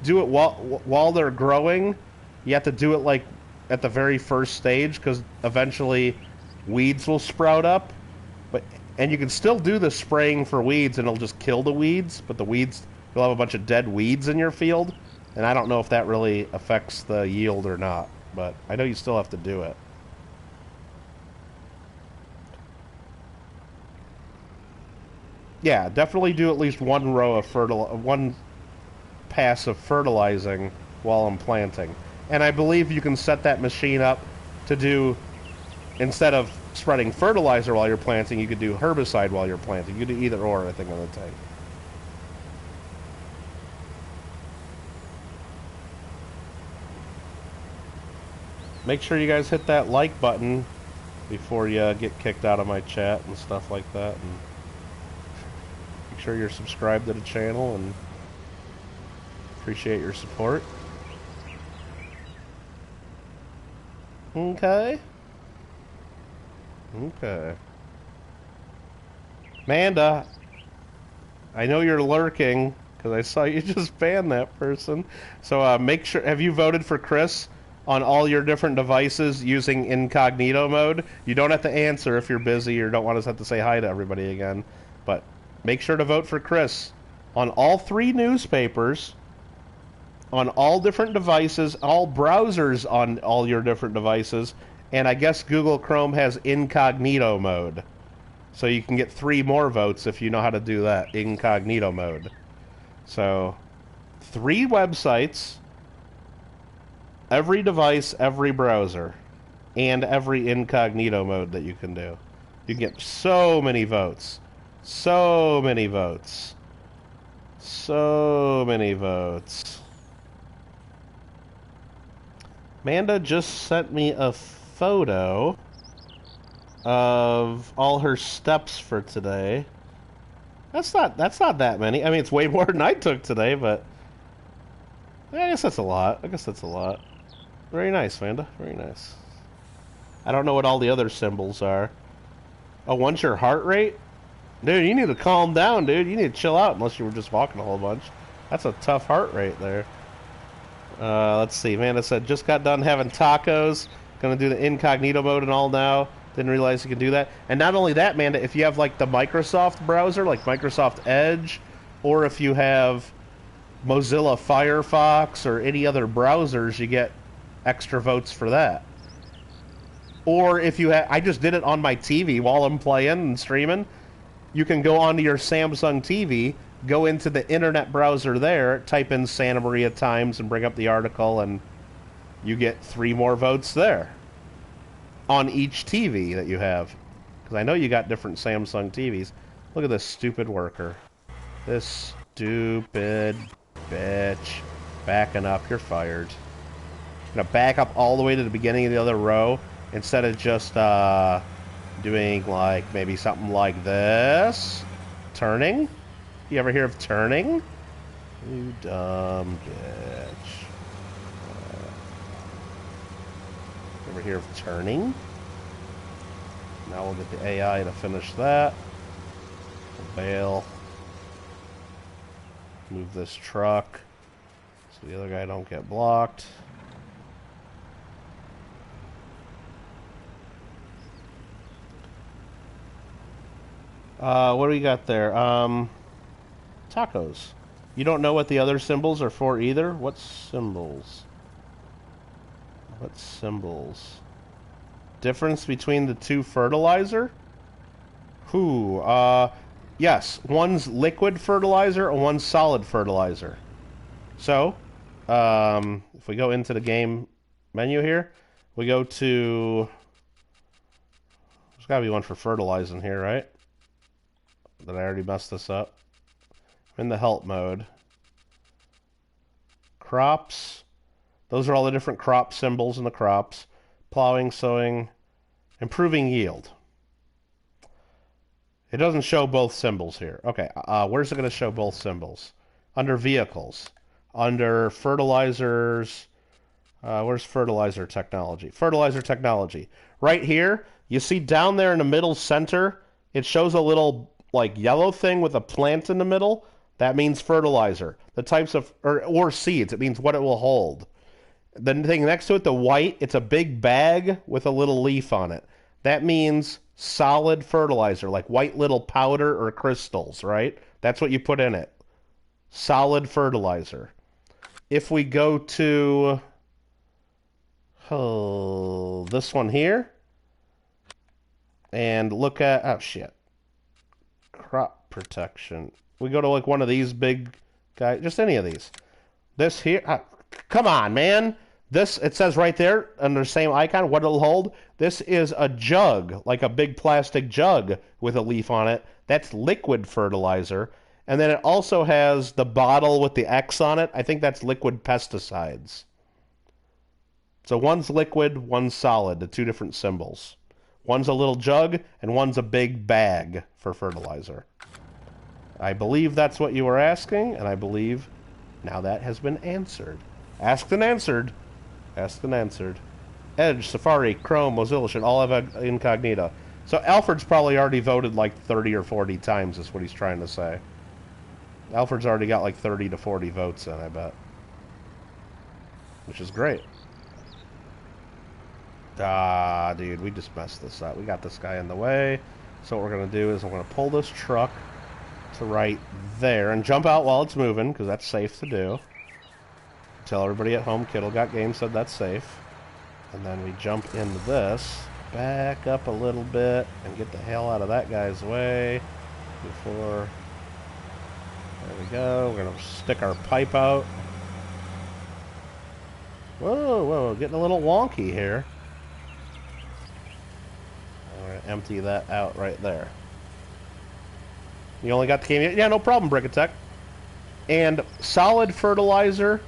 do it while they're growing, you have to do it like at the very first stage, because eventually weeds will sprout up. And you can still do the spraying for weeds and it'll just kill the weeds, but the weeds, you'll have a bunch of dead weeds in your field. And I don't know if that really affects the yield or not, but I know you still have to do it. Yeah, definitely do at least one row of one pass of fertilizing while I'm planting. And I believe you can set that machine up to do, instead of spreading fertilizer while you're planting, you could do herbicide while you're planting. You could do either or, I think, on the tank. Make sure you guys hit that like button before you get kicked out of my chat and stuff like that. And make sure you're subscribed to the channel, and appreciate your support. Okay. Okay. Amanda, I know you're lurking, because I saw you just ban that person. So make sure, have you voted for Chris on all your different devices using incognito mode? You don't have to answer if you're busy or don't want us to have to say hi to everybody again. But make sure to vote for Chris on all 3 newspapers, on all different devices, all browsers on all your different devices. And I guess Google Chrome has incognito mode. So you can get 3 more votes if you know how to do that, incognito mode. So, 3 websites, every device, every browser, and every incognito mode that you can do. You can get so many votes. So many votes. So many votes. Amanda just sent me a photo of all her steps for today. That's not that many. I mean, it's way more than I took today, but I guess that's a lot. Very nice, Amanda. Very nice. I don't know what all the other symbols are. Oh, one's your heart rate? Dude, you need to calm down, dude. You need to chill out unless you were just walking a whole bunch. That's a tough heart rate there. Let's see. Amanda said, just got done having tacos. Gonna do the incognito mode and all now. Didn't realize you could do that. And not only that, Amanda, if you have like the Microsoft browser, like Microsoft Edge, or if you have Mozilla Firefox or any other browsers, you get extra votes for that. Or if you have, I just did it on my TV while I'm playing and streaming. You can go onto your Samsung TV go into the internet browser there, type in Santa Maria Times and bring up the article, and you get 3 more votes there on each TV that you have. Because I know you got different Samsung TVs. Look at this stupid worker. This stupid bitch. Backing up, you're fired. I'm gonna back up all the way to the beginning of the other row instead of just doing like maybe something like this. Turning? You ever hear of turning? You dumb bitch. Ever hear of turning? Now we'll get the AI to finish that. Bail. Move this truck so the other guy don't get blocked. What do we got there? Tacos. You don't know what the other symbols are for either? What symbols? What symbols? Difference between the two fertilizer? Who? Yes. One's liquid fertilizer and one's solid fertilizer. So, if we go into the game menu here, we go to... There's gotta be one for fertilizing here, right? Did I already mess this up? I'm in the help mode. Crops. Those are all the different crop symbols in the crops. Plowing, sowing, improving yield. It doesn't show both symbols here. Okay, where's it going to show both symbols? Under vehicles. Under fertilizers. Where's fertilizer technology? Fertilizer technology. Right here, you see down there in the middle center, it shows a little like yellow thing with a plant in the middle. That means fertilizer. The types of, or seeds, it means what it will hold. The thing next to it, the white, it's a big bag with a little leaf on it. That means solid fertilizer, like white little powder or crystals, right? That's what you put in it. Solid fertilizer. If we go to this one here and look at, oh shit, crop protection. We go to like one of these big guys, just any of these. This here, come on, man. This, it says right there under the same icon what it'll hold. This is a jug, like a big plastic jug with a leaf on it. That's liquid fertilizer. And then it also has the bottle with the X on it. I think that's liquid pesticides. So one's liquid, one's solid, the two different symbols. One's a little jug, and one's a big bag for fertilizer. I believe that's what you were asking, and I believe now that has been answered. Asked and answered. Asked and answered. Edge, Safari, Chrome, Mozilla should all have incognito. So Alfred's probably already voted like 30 or 40 times, is what he's trying to say. Alfred's already got like 30 to 40 votes in, I bet. Which is great. Ah, dude, we just messed this up. We got this guy in the way. So what we're going to do is we're going to pull this truck to right there and jump out while it's moving, because that's safe to do. Tell everybody at home Kittle Got Game said that's safe. And then we jump into this, back up a little bit, and get the hell out of that guy's way before... There we go. We're going to stick our pipe out. Whoa, whoa, getting a little wonky here. We're going to empty that out right there. You only got the game? Yeah, no problem, Brickatech. And solid fertilizer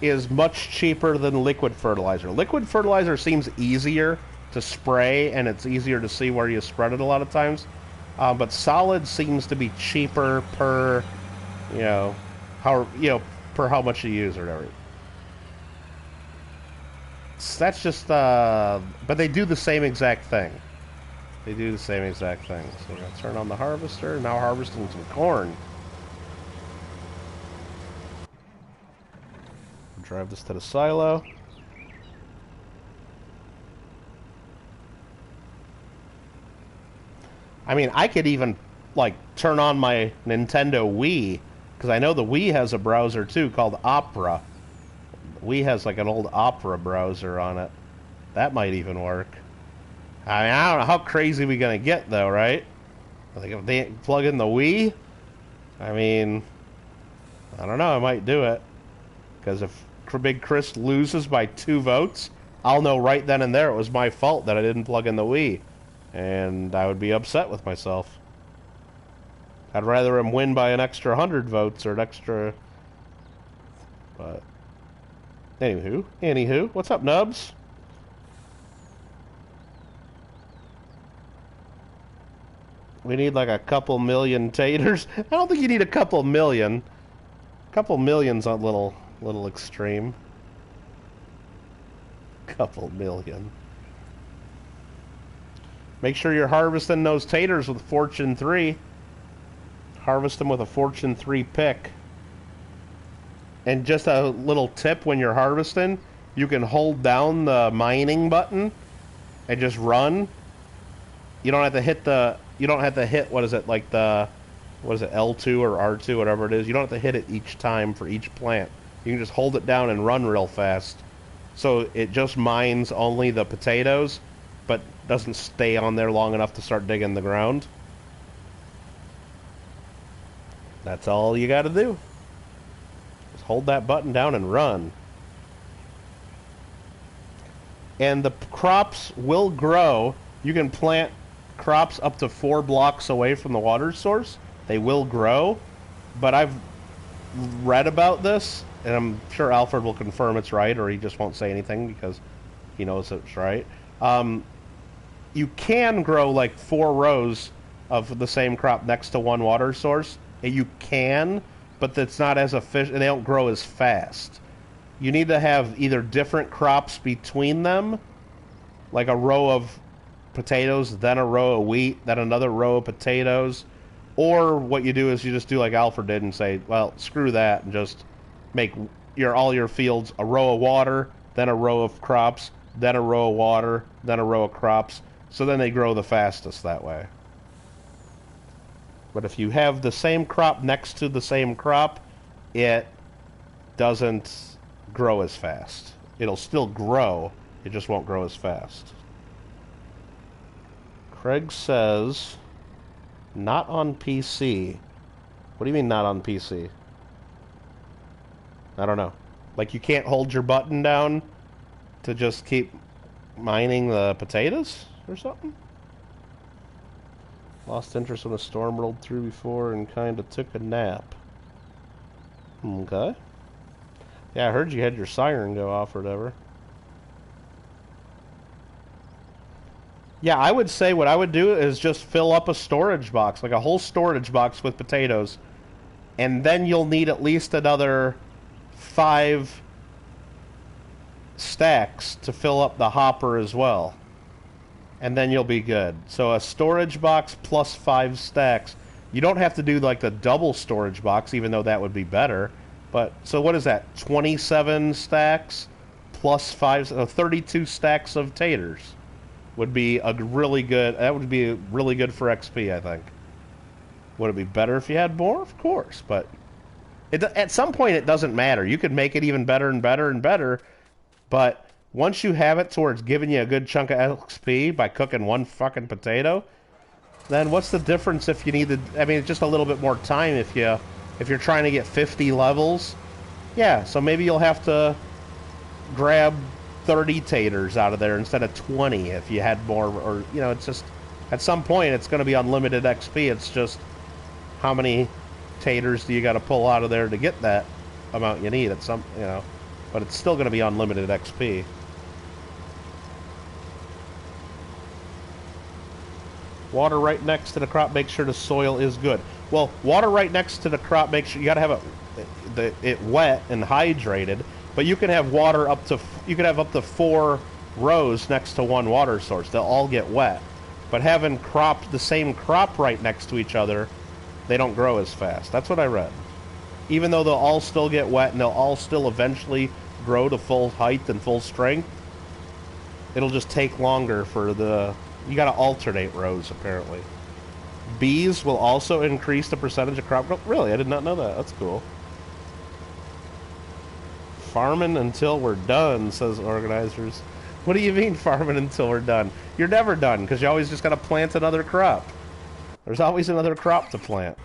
is much cheaper than liquid fertilizer. Liquid fertilizer seems easier to spray, and it's easier to see where you spread it a lot of times. But solid seems to be cheaper per, per how much you use or whatever. So that's just, but they do the same exact thing. They do the same exact thing. So we're going to turn on the harvester. Now harvesting some corn. Drive this to the silo. I mean, I could even, like, turn on my Nintendo Wii, because I know the Wii has a browser, too, called Opera. The Wii has, like, an old Opera browser on it. That might even work. I mean, I don't know how crazy we gonna get, though, right? Like, if they plug in the Wii, I mean, I don't know, I might do it. Because if Big Chris loses by 2 votes, I'll know right then and there it was my fault that I didn't plug in the Wii. And I would be upset with myself. I'd rather him win by an extra 100 votes or an extra... But... Anywho. What's up, Nubs? We need like a couple million taters. I don't think you need a couple million. A couple million's a little extreme. Couple million. Make sure you're harvesting those taters with Fortune 3. Harvest them with a Fortune 3 pick. And just a little tip when you're harvesting, you can hold down the mining button and just run. You don't have to hit the... You don't have to hit, what is it, like the... What is it, L2 or R2, whatever it is. You don't have to hit it each time for each plant. You can just hold it down and run real fast. So it just mines only the potatoes, but doesn't stay on there long enough to start digging the ground. That's all you gotta do. Just hold that button down and run. And the crops will grow. You can plant crops up to 4 blocks away from the water source. They will grow. But I've read about this, and I'm sure Alfred will confirm it's right, or he just won't say anything because he knows it's right. You can grow like 4 rows of the same crop next to one water source. You can, but it's not as efficient. They don't grow as fast. You need to have either different crops between them, like a row of potatoes, then a row of wheat, then another row of potatoes. Or what you do is you just do like Alfred did and say, well, screw that, and just make all your fields a row of water, then a row of crops, then a row of water, then a row of crops. So then they grow the fastest that way. But if you have the same crop next to the same crop, it doesn't grow as fast. It'll still grow, it just won't grow as fast. Craig says, not on PC. What do you mean not on PC? I don't know. Like you can't hold your button down to just keep mining the potatoes or something? Lost interest when a storm rolled through before and kind of took a nap. Okay. Yeah, I heard you had your siren go off or whatever. Yeah, I would say what I would do is just fill up a storage box, like a whole storage box with potatoes. And then you'll need at least another 5 stacks to fill up the hopper as well. And then you'll be good. So a storage box plus 5 stacks. You don't have to do like the double storage box, even though that would be better. But, so what is that? 27 stacks plus 5, 32 stacks of taters would be a really good, that would be really good for XP, I think. Would it be better if you had more? Of course, but at some point it doesn't matter. You could make it even better and better and better, but once you have it towards giving you a good chunk of XP by cooking one fucking potato, then what's the difference if you need to... I mean, it's just a little bit more time if you're trying to get 50 levels. Yeah, so maybe you'll have to grab 30 taters out of there instead of 20 if you had more, or, you know, it's just... At some point, it's going to be unlimited XP. It's just how many taters do you got to pull out of there to get that amount you need at some, you know. But it's still going to be unlimited XP. Water right next to the crop, make sure the soil is good. Well, water right next to the crop, make sure you got to have it wet and hydrated. But you can have water up to, you can have up to 4 rows next to one water source. They'll all get wet. But having the same crop right next to each other, they don't grow as fast. That's what I read. Even though they'll all still get wet and they'll all still eventually grow to full height and full strength, it'll just take longer for the... You gotta alternate rows, apparently. Bees will also increase the percentage of crop growth. Really? I did not know that. That's cool. Farming until we're done, says organizers. What do you mean farming until we're done? You're never done, because you always just gotta plant another crop. There's always another crop to plant.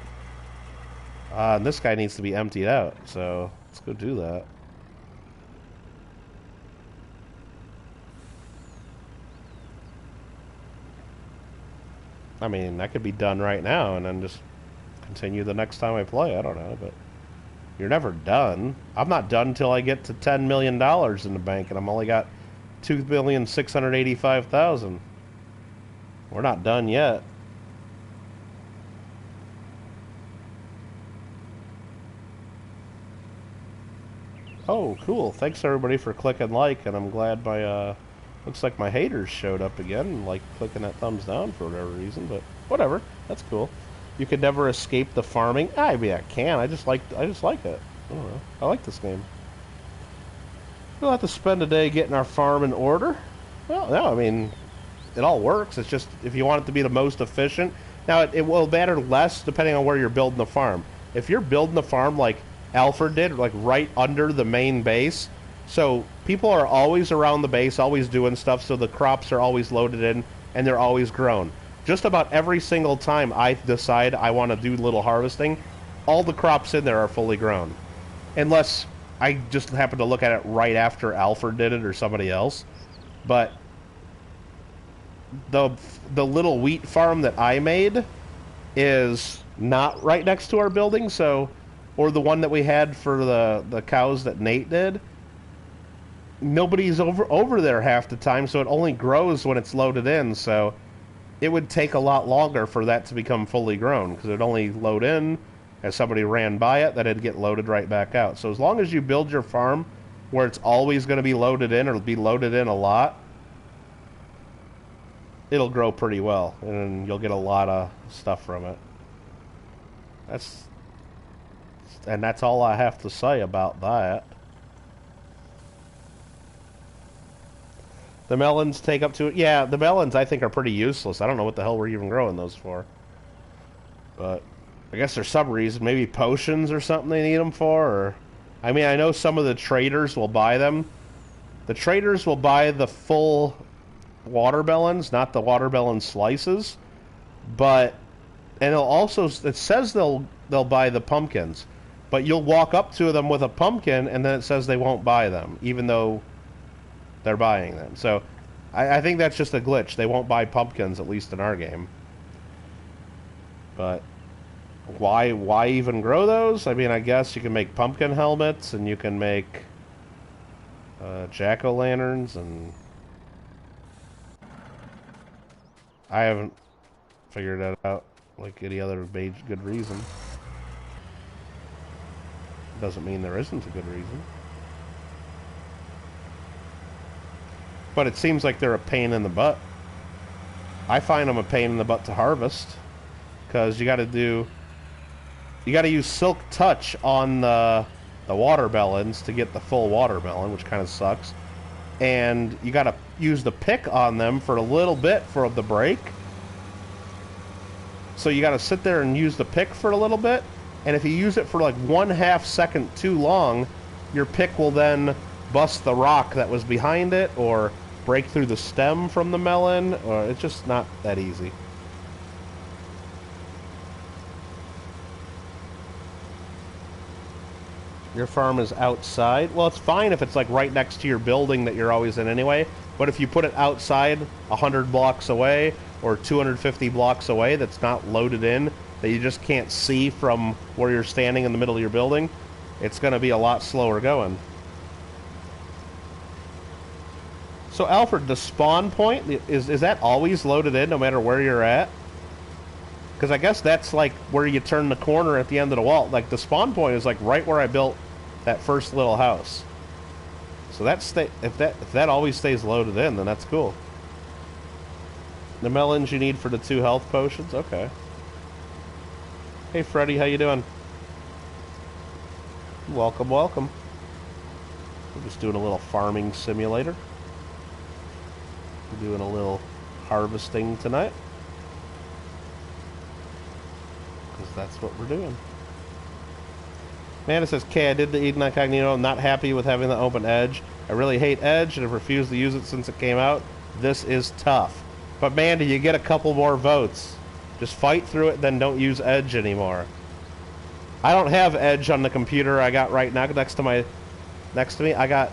And this guy needs to be emptied out, so let's go do that. I mean, that could be done right now and then just continue the next time I play. I don't know, but you're never done. I'm not done until I get to $10 million in the bank, and I'm only got 2,685,000. We're not done yet. Oh, cool. Thanks everybody for clicking like, and I'm glad my looks like my haters showed up again, like clicking that thumbs down for whatever reason, but whatever. That's cool. You could never escape the farming. I mean, I can. I just like it. I don't know. I like this game. We'll have to spend a day getting our farm in order. Well, no, I mean, it all works. It's just if you want it to be the most efficient. Now, it will matter less depending on where you're building the farm. If you're building the farm like Alfred did, like right under the main base, so people are always around the base, always doing stuff, so the crops are always loaded in and they're always grown. Just about every single time I decide I want to do little harvesting, all the crops in there are fully grown. Unless I just happen to look at it right after Alfred did it or somebody else. But the little wheat farm that I made is not right next to our building, so, or the one that we had for the cows that Nate did. Nobody's over there half the time, so it only grows when it's loaded in, so it would take a lot longer for that to become fully grown, because it'd only load in as somebody ran by it, then it'd get loaded right back out. So as long as you build your farm where it's always going to be loaded in, or it'll be loaded in a lot, it'll grow pretty well, and you'll get a lot of stuff from it. That's all I have to say about that. The melons take up to it. Yeah, the melons I think are pretty useless. I don't know what the hell we're even growing those for. But I guess there's some reason. Maybe potions or something they need them for. Or, I mean, I know some of the traders will buy them. The traders will buy the full watermelons, not the watermelon slices. But, and it'll also, it says they'll buy the pumpkins. But you'll walk up to them with a pumpkin, and then it says they won't buy them, even though they're buying them. So I think that's just a glitch. They won't buy pumpkins, at least in our game. But why even grow those? I mean, I guess you can make pumpkin helmets, and you can make jack-o'-lanterns, and I haven't figured that out like any other good reason. Doesn't mean there isn't a good reason. But it seems like they're a pain in the butt. I find them a pain in the butt to harvest, because you got to use Silk Touch on the watermelons to get the full watermelon, which kind of sucks. And you got to use the pick on them for a little bit for the break. So you got to sit there and use the pick for a little bit, and if you use it for like 1/2 second too long, your pick will then bust the rock that was behind it, or break through the stem from the melon, or it's just not that easy. Your farm is outside. Well, it's fine if it's like right next to your building that you're always in anyway, but if you put it outside 100 blocks away or 250 blocks away that's not loaded in, that you just can't see from where you're standing in the middle of your building, it's going to be a lot slower going. So Alfred, the spawn point, is that always loaded in no matter where you're at? Because I guess that's like where you turn the corner at the end of the wall. Like the spawn point is like right where I built that first little house. So if that always stays loaded in, then that's cool. The melons you need for the 2 health potions? Okay. Hey Freddy, how you doing? Welcome, welcome. We're just doing a little farming simulator. We're doing a little harvesting tonight, because that's what we're doing. Man, it says, K, I did the Eden Incognito. I'm not happy with having the open Edge. I really hate Edge and have refused to use it since it came out. This is tough. But Mandy, you get a couple more votes. Just fight through it, then don't use Edge anymore. I don't have Edge on the computer I got right now next to me. I got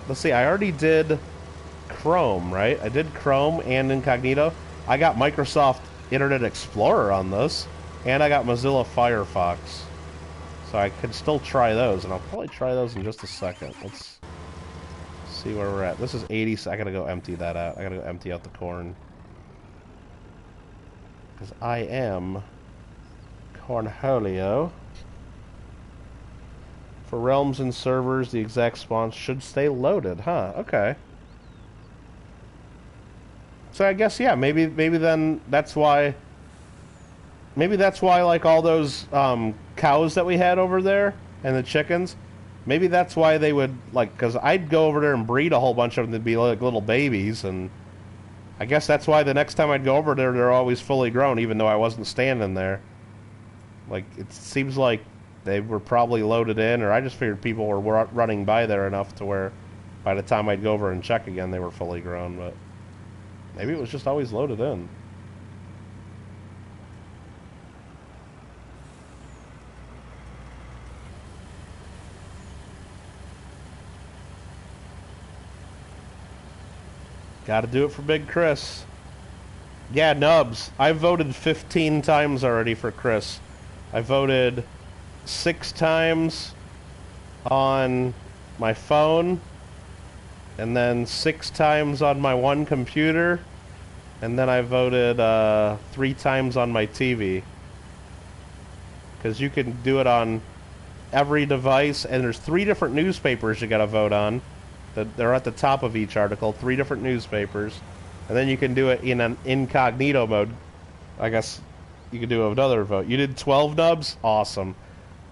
let's see, I already did Chrome, right? I did Chrome and Incognito. I got Microsoft Internet Explorer on this, and I got Mozilla Firefox. So I could still try those, and I'll probably try those in just a second. Let's see where we're at. This is 80, I gotta go empty that out. I gotta go empty out the corn. Because I am Cornholio. For realms and servers, the exact spawn should stay loaded, huh? Okay. So I guess, yeah, maybe then that's why... Maybe that's why, like, all those cows that we had over there, and the chickens, maybe that's why they would, like, because I'd go over there and breed a whole bunch of them to be like little babies, and I guess that's why the next time I'd go over there, they're always fully grown, even though I wasn't standing there. Like, it seems like they were probably loaded in, or I just figured people were running by there enough to where by the time I'd go over and check again, they were fully grown, but maybe it was just always loaded in. Gotta do it for Big Chris. Yeah, Nubs. I've voted 15 times already for Chris. I voted 6 times on my phone, and then 6 times on my one computer, and then I voted 3 times on my TV. Because you can do it on every device, and there's 3 different newspapers you gotta vote on. They're at the top of each article, 3 different newspapers. And then you can do it in an incognito mode. I guess you could do another vote. You did 12 Nubs? Awesome.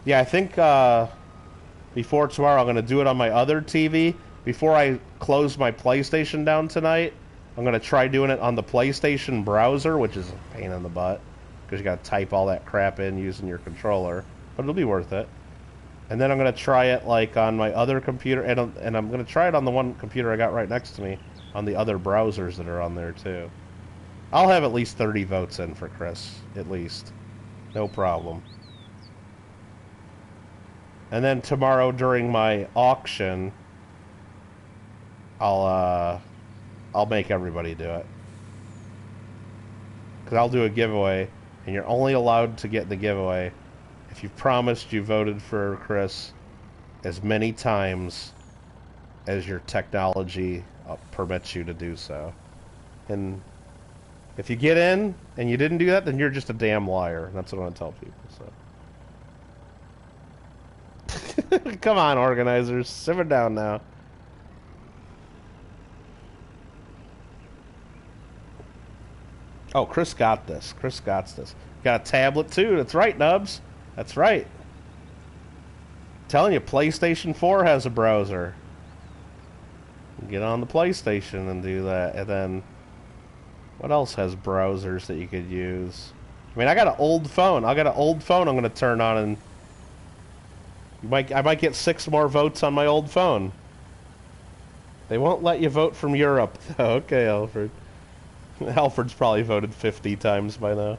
Yeah, I think before tomorrow I'm going to do it on my other TV. Before I close my PlayStation down tonight, I'm going to try doing it on the PlayStation browser, which is a pain in the butt. Because you got to type all that crap in using your controller. But it'll be worth it. And then I'm going to try it like on my other computer, and I'm going to try it on the one computer I got right next to me, on the other browsers that are on there too. I'll have at least 30 votes in for Chris, at least. No problem. And then tomorrow during my auction, I'll make everybody do it. Because I'll do a giveaway, and you're only allowed to get the giveaway if you've promised you voted for Chris as many times as your technology permits you to do so. And if you get in and you didn't do that, then you're just a damn liar. That's what I want to tell people. So, come on, organizers, simmer down now. Oh, Chris got this. Chris got this. Got a tablet too. That's right, Nubs. That's right. I'm telling you, PlayStation 4 has a browser. Get on the PlayStation and do that. And then, what else has browsers that you could use? I mean, I got an old phone. I got an old phone I'm going to turn on, and I might get 6 more votes on my old phone. They won't let you vote from Europe. Okay, Alfred. Alfred's probably voted 50 times by now.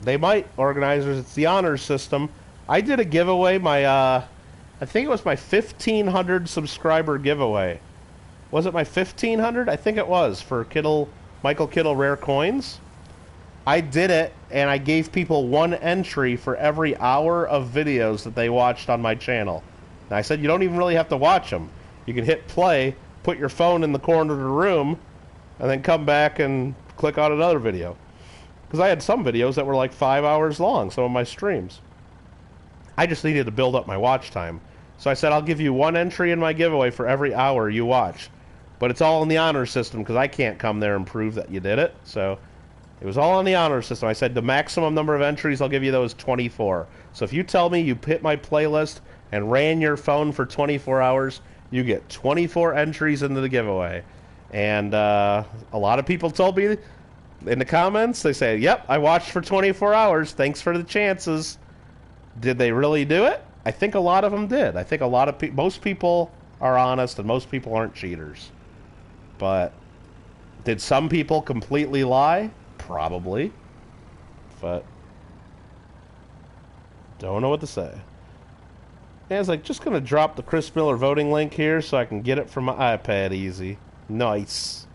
They might, organizers. It's the honors system. I did a giveaway, I think it was my 1,500 subscriber giveaway. Was it my 1,500? I think it was, for Michael Kittle Rare Coins. I did it, and I gave people 1 entry for every hour of videos that they watched on my channel. And I said, you don't even really have to watch them. You can hit play, put your phone in the corner of the room, and then come back and click on another video. Because I had some videos that were like 5 hours long, some of my streams. I just needed to build up my watch time. So I said, I'll give you 1 entry in my giveaway for every hour you watch. But it's all in the honor system, because I can't come there and prove that you did it. So it was all in the honor system. I said the maximum number of entries, I'll give you those 24. So if you tell me you hit my playlist and ran your phone for 24 hours, you get 24 entries into the giveaway. And a lot of people told me in the comments, they say, yep, I watched for 24 hours. Thanks for the chances. Did they really do it? I think a lot of them did. I think a lot of most people are honest and most people aren't cheaters. But did some people completely lie? Probably. But don't know what to say. And I was like, just going to drop the Chris Miller voting link here so I can get it from my iPad easy. Nice.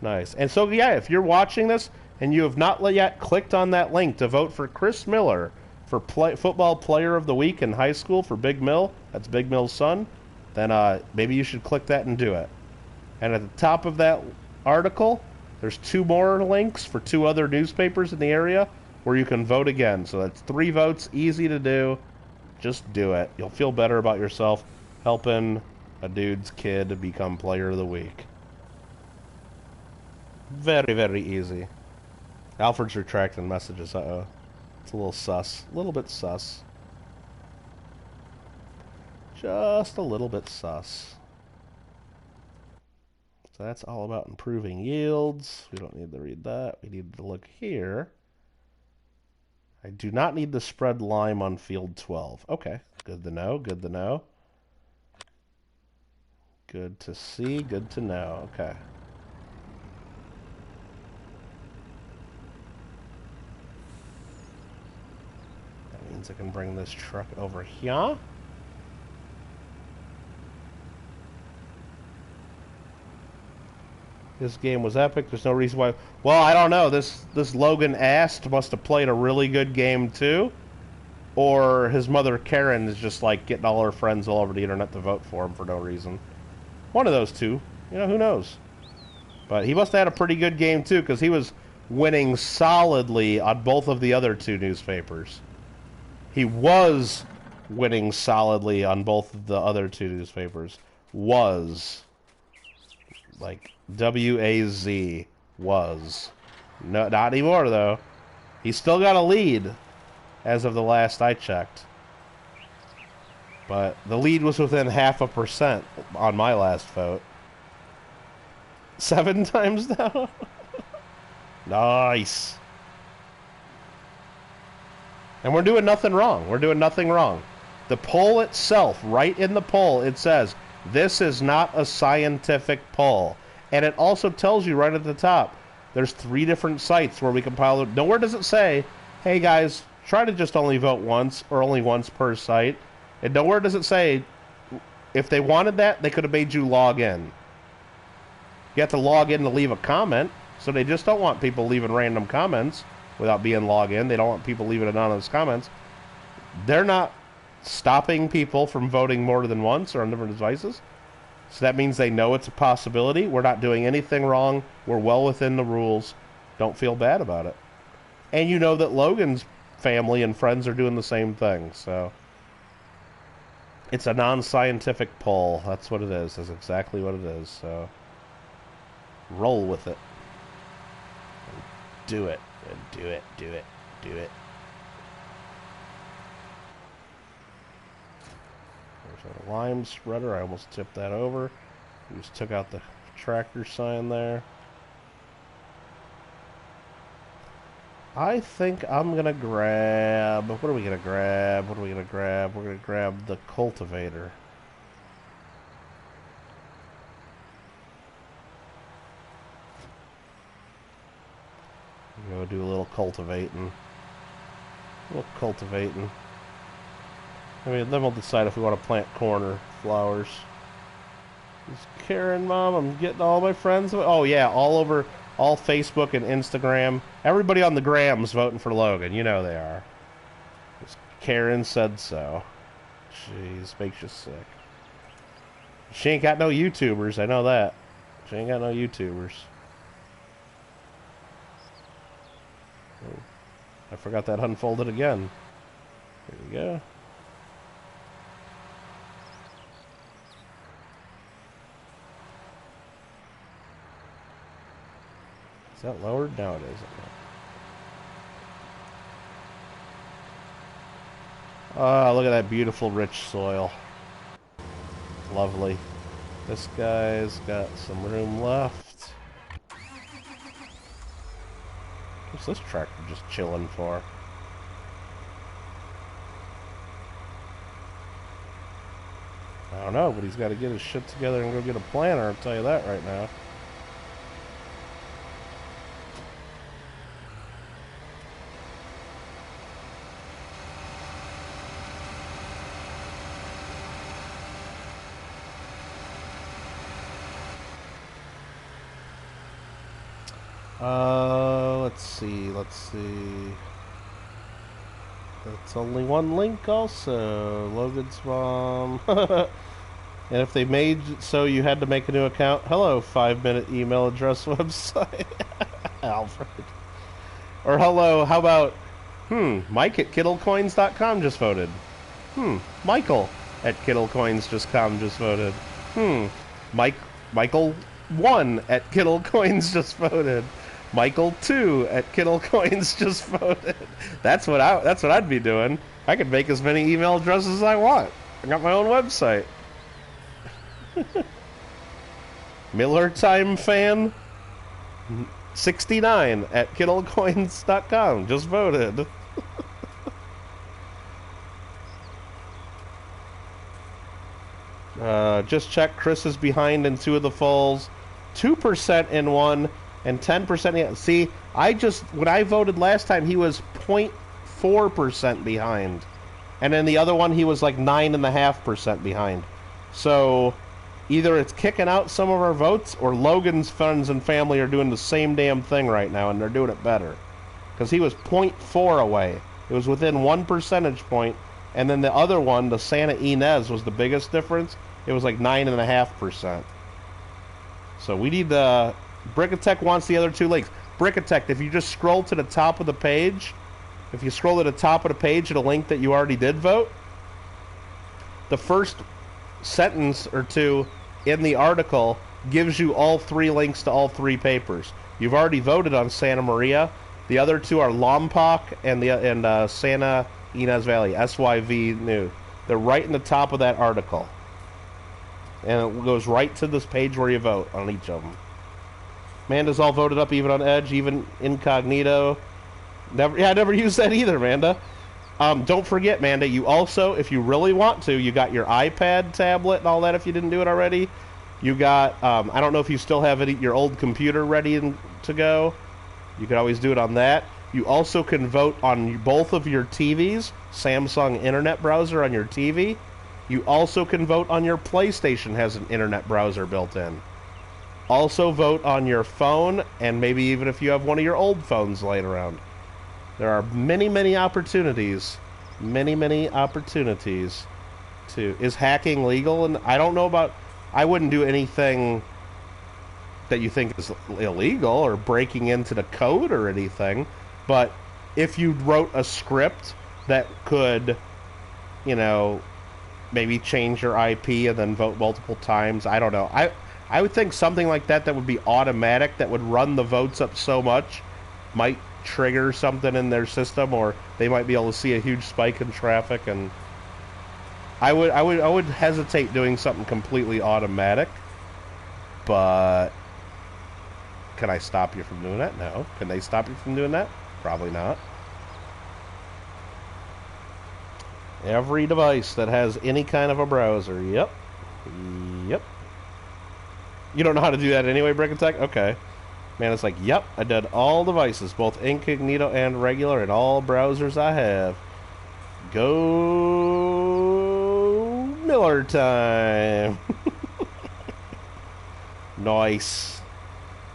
Nice. And so, yeah, if you're watching this and you have not yet clicked on that link to vote for Chris Miller for Football Player of the Week in high school for Big Mill, that's Big Mill's son, then maybe you should click that and do it. And at the top of that article, there's 2 more links for 2 other newspapers in the area where you can vote again. So that's 3 votes, easy to do. Just do it. You'll feel better about yourself helping a dude's kid become Player of the Week. Very, very easy. Alfred's retracting messages. Uh-oh. It's a little sus. A little bit sus. Just a little bit sus. So that's all about improving yields. We don't need to read that. We need to look here. I do not need to spread lime on field 12. Okay, good to know, good to know. Good to see, good to know. Okay. That means I can bring this truck over here. This game was epic. There's no reason why. Well, I don't know. This Logan Ast must have played a really good game too, or his mother Karen is just like getting all her friends all over the internet to vote for him for no reason. One of those two. You know, who knows? But he must have had a pretty good game too, because he was winning solidly on both of the other 2 newspapers. He was winning solidly on both of the other 2 newspapers. Was. Like, W-A-Z. Was. No, not anymore, though. He's still got a lead, as of the last I checked. But the lead was within 0.5% on my last vote. 7 times now? Nice. And we're doing nothing wrong. We're doing nothing wrong. The poll itself, right in the poll, it says, this is not a scientific poll. And it also tells you right at the top, there's 3 different sites where we compile it. Nowhere does it say, hey guys, try to just only vote once, or only once per site. And nowhere does it say, if they wanted that, they could have made you log in. You have to log in to leave a comment, so they just don't want people leaving random comments without being logged in. They don't want people leaving anonymous comments. They're not stopping people from voting more than once or on different devices. So that means they know it's a possibility. We're not doing anything wrong. We're well within the rules. Don't feel bad about it. And you know that Logan's family and friends are doing the same thing, so it's a non-scientific poll. That's what it is. That's exactly what it is. So roll with it. Do it. Do it. Do it. Do it. There's a lime spreader. I almost tipped that over. We just took out the tractor sign there. I think I'm going to grab... What are we going to grab? What are we going to grab? We're going to grab the cultivator. Go do a little cultivating. A little cultivating. I mean, then we'll decide if we want to plant corn or flowers. Is Karen, Mom? I'm getting all my friends. Oh, yeah, all over... All Facebook and Instagram. Everybody on the grams voting for Logan. You know they are. Karen said so. Jeez, makes you sick. She ain't got no YouTubers. I know that. She ain't got no YouTubers. Oh, I forgot that unfolded again. Here we go. Is that lowered? No, it isn't. Oh, look at that beautiful, rich soil. Lovely. This guy's got some room left. What's this tractor just chilling for? I don't know, but he's got to get his shit together and go get a planner, I'll tell you that right now. Let's see. That's only one link also. Logan's mom. And if they made so you had to make a new account, hello, 5-minute email address website. Alfred. Or hello, how about, Mike at KittleCoins.com just voted. Michael at KittleCoins.com just voted. Michael 1 at KittleCoins just voted. Michael 2 at KittleCoins just voted. That's what I'd be doing. I could make as many email addresses as I want. I got my own website. Miller Time Fan 69 at KittleCoins.com just voted. Just check. Chris is behind in 2 of the falls, 2% in one, and 10% in. See, when I voted last time, he was 0.4% behind, and then the other one he was like 9.5% behind. So either it's kicking out some of our votes, or Logan's friends and family are doing the same damn thing right now, and they're doing it better. Because he was 0.4 away. It was within 1 percentage point, and then the other one, the Santa Ynez, was the biggest difference. It was like 9.5%. So we need the... Brickatech wants the other 2 links. Brickatech, if you just scroll to the top of the page, if you scroll to the top of the page at a link that you already did vote, the first sentence or 2 in the article gives you all 3 links to all 3 papers. You've already voted on Santa Maria. The other 2 are Lompoc and Santa Ynez Valley, SYV new. They're right in the top of that article. And it goes right to this page where you vote on each of them. Amanda's all voted up, even on Edge, even incognito. I never used that either, Amanda. Don't forget, Amanda, you also, if you really want to, you got your iPad, tablet, and all that if you didn't do it already. You got, I don't know if you still have your old computer ready to go. You can always do it on that. You also can vote on both of your TVs, Samsung internet browser on your TV. You also can vote on your PlayStation, has an internet browser built in. Also vote on your phone, and maybe even if you have one of your old phones laying around. There are many, many opportunities. Many, many opportunities to... Is hacking legal? And I don't know about... I wouldn't do anything that you think is illegal or breaking into the code or anything. But if you wrote a script that could, maybe change your IP and then vote multiple times, I don't know. I would think something like that would be automatic, that would run the votes up so much, might trigger something in their system, or they might be able to see a huge spike in traffic. And I would hesitate doing something completely automatic. But can I stop you from doing that? No. Can they stop you from doing that? Probably not. Every device that has any kind of a browser. Yep. You don't know how to do that anyway, Brickatech? Okay. Man, it's like, yep, I did all devices, both incognito and regular, in all browsers I have. Go Miller time. Nice.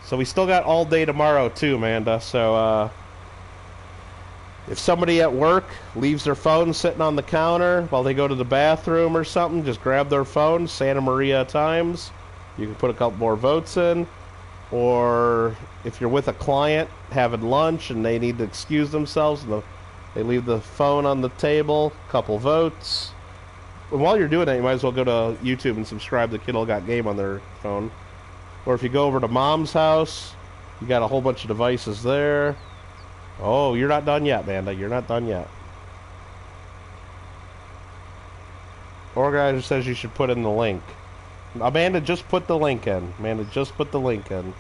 So we still got all day tomorrow, too, Amanda. So, if somebody at work leaves their phone sitting on the counter while they go to the bathroom or something, just grab their phone, Santa Maria Times. You can put a couple more votes in. Or if you're with a client having lunch and they need to excuse themselves, and they leave the phone on the table, couple votes. And while you're doing that, you might as well go to YouTube and subscribe to Kittle Got Game on their phone. Or if you go over to Mom's house, you got a whole bunch of devices there. Oh, you're not done yet, Amanda. You're not done yet. Organizer says you should put in the link. Amanda, just put the link in. Amanda, just put the link in.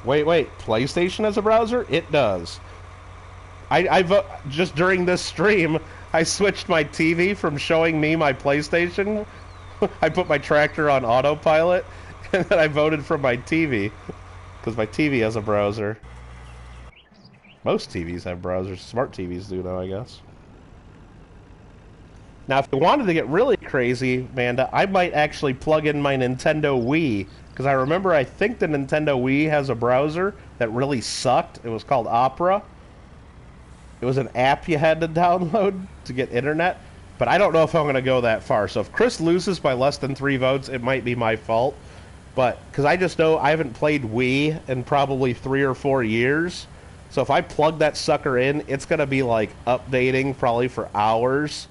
Wait. PlayStation has a browser? It does. I vote just during this stream. I switched my TV from showing me my PlayStation. I put my tractor on autopilot, and then I voted from my TV because my TV has a browser. Most TVs have browsers. Smart TVs do now, I guess. Now, if you wanted to get really crazy, Amanda, I might actually plug in my Nintendo Wii, because I remember I think the Nintendo Wii has a browser that really sucked. It was called Opera. It was an app you had to download to get internet, but I don't know if I'm going to go that far. So if Chris loses by less than 3 votes, it might be my fault. But, because I just know I haven't played Wii in probably 3 or 4 years. So if I plug that sucker in, it's going to be like updating probably for hours.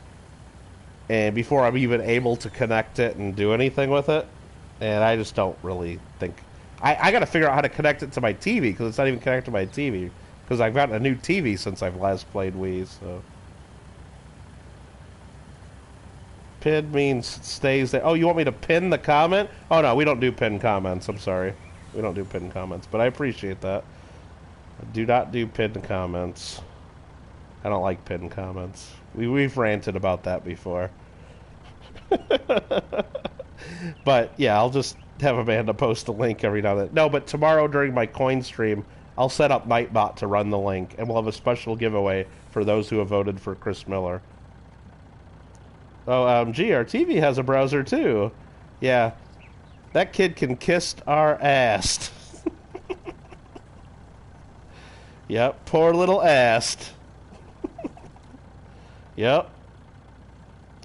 And before I'm even able to connect it and do anything with it. And I just don't really think... I got to figure out how to connect it to my TV, because it's not even connected to my TV. Because I've gotten a new TV since I've last played Wii, so... Pin means stays there. Oh, you want me to pin the comment? Oh, no, we don't do pin comments. I'm sorry. We don't do pin comments, but I appreciate that. I do not do pin comments. I don't like pin comments. We've ranted about that before. But, yeah, I'll just have Amanda post a link every now and then. No, but tomorrow during my coin stream, I'll set up Nightbot to run the link, and we'll have a special giveaway for those who have voted for Chris Miller. Oh, gee, our TV has a browser, too. Yeah. That kid can kiss our ass. Yep, poor little ass. Yep.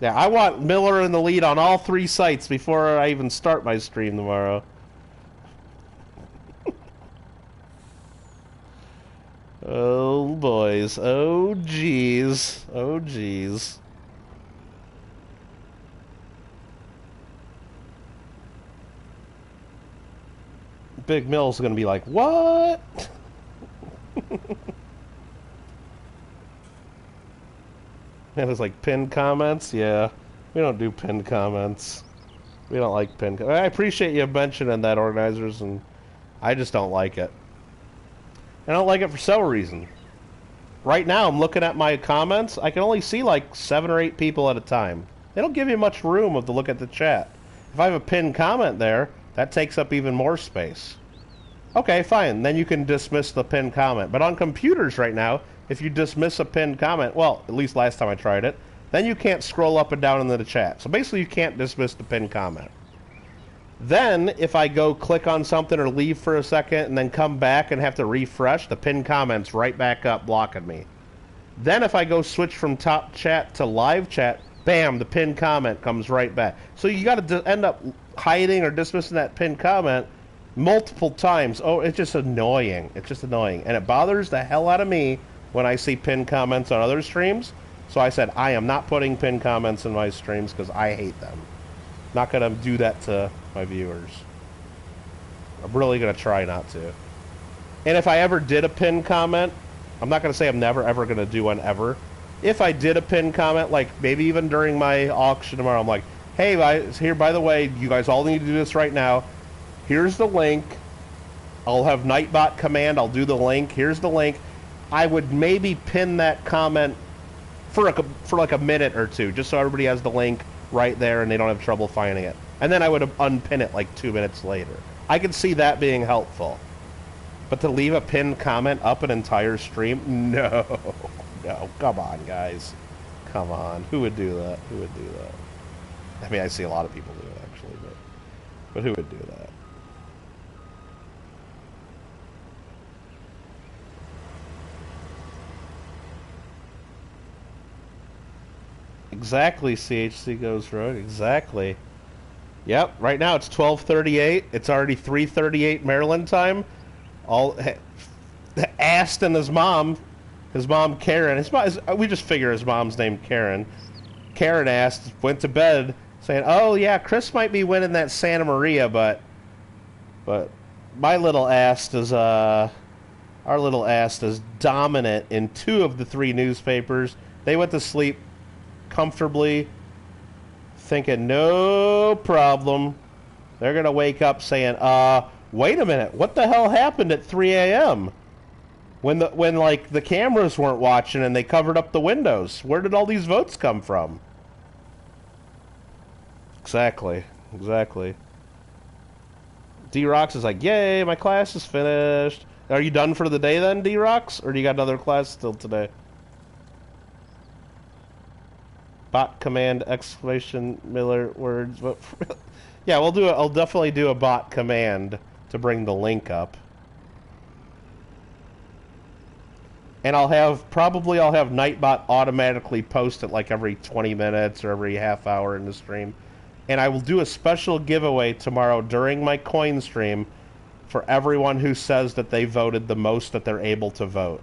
Yeah, I want Miller in the lead on all 3 sites before I even start my stream tomorrow. Oh, boys. Oh, jeez. Oh, jeez. Big Mill's gonna be like, what? And it's like pinned comments? Yeah. We don't do pinned comments. We don't like pinned comments. I appreciate you mentioning that, organizers, and I just don't like it. I don't like it for several reasons. Right now, I'm looking at my comments. I can only see like 7 or 8 people at a time. They don't give you much room to look at the chat. If I have a pinned comment there, that takes up even more space. Okay, fine. Then you can dismiss the pinned comment. But on computers right now, if you dismiss a pinned comment, well, at least last time I tried it, then you can't scroll up and down into the chat. So basically you can't dismiss the pinned comment. Then, if I go click on something or leave for a second and then come back and have to refresh, the pinned comment's right back up blocking me. Then if I go switch from top chat to live chat, bam, the pinned comment comes right back. So you got to end up hiding or dismissing that pinned comment multiple times. Oh, it's just annoying. It's just annoying. And it bothers the hell out of me when I see pinned comments on other streams. So I said, I am not putting pinned comments in my streams because I hate them. Not going to do that to my viewers. I'm really going to try not to. And if I ever did a pinned comment, I'm not going to say I'm never ever going to do one ever. If I did a pinned comment, like maybe even during my auction tomorrow, I'm like, hey, guys, here, by the way, you guys all need to do this right now. Here's the link. I'll have Nightbot command. I'll do the link. Here's the link. I would maybe pin that comment for like a minute or two, just so everybody has the link right there and they don't have trouble finding it. And then I would unpin it like 2 minutes later. I could see that being helpful. But to leave a pinned comment up an entire stream? No. No. Come on, guys. Come on. Who would do that? Who would do that? I mean, I see a lot of people do it, actually. But who would do that? Exactly, CHC Goes Rogue. Exactly. Yep, right now it's 12:38. It's already 3:38 Maryland time. Aston his mom Karen, we just figure his mom's named Karen. Karen asked, went to bed saying, oh yeah, Chris might be winning that Santa Maria, but my little ass is, our little ass is dominant in 2 of the 3 newspapers. They went to sleep comfortably, thinking no problem. They're gonna wake up saying, wait a minute, what the hell happened at 3 a.m.? When like the cameras weren't watching and they covered up the windows. Where did all these votes come from? Exactly. Exactly. D-Rox is like, yay, my class is finished. Are you done for the day then, D-Rox? Or do you got another class still today? Bot command, exclamation, Miller, words. Yeah, we'll do it. I'll definitely do a bot command to bring the link up. And I'll have Nightbot automatically post it like every 20 minutes or every half hour in the stream. And I will do a special giveaway tomorrow during my coin stream for everyone who says that they voted the most that they're able to vote.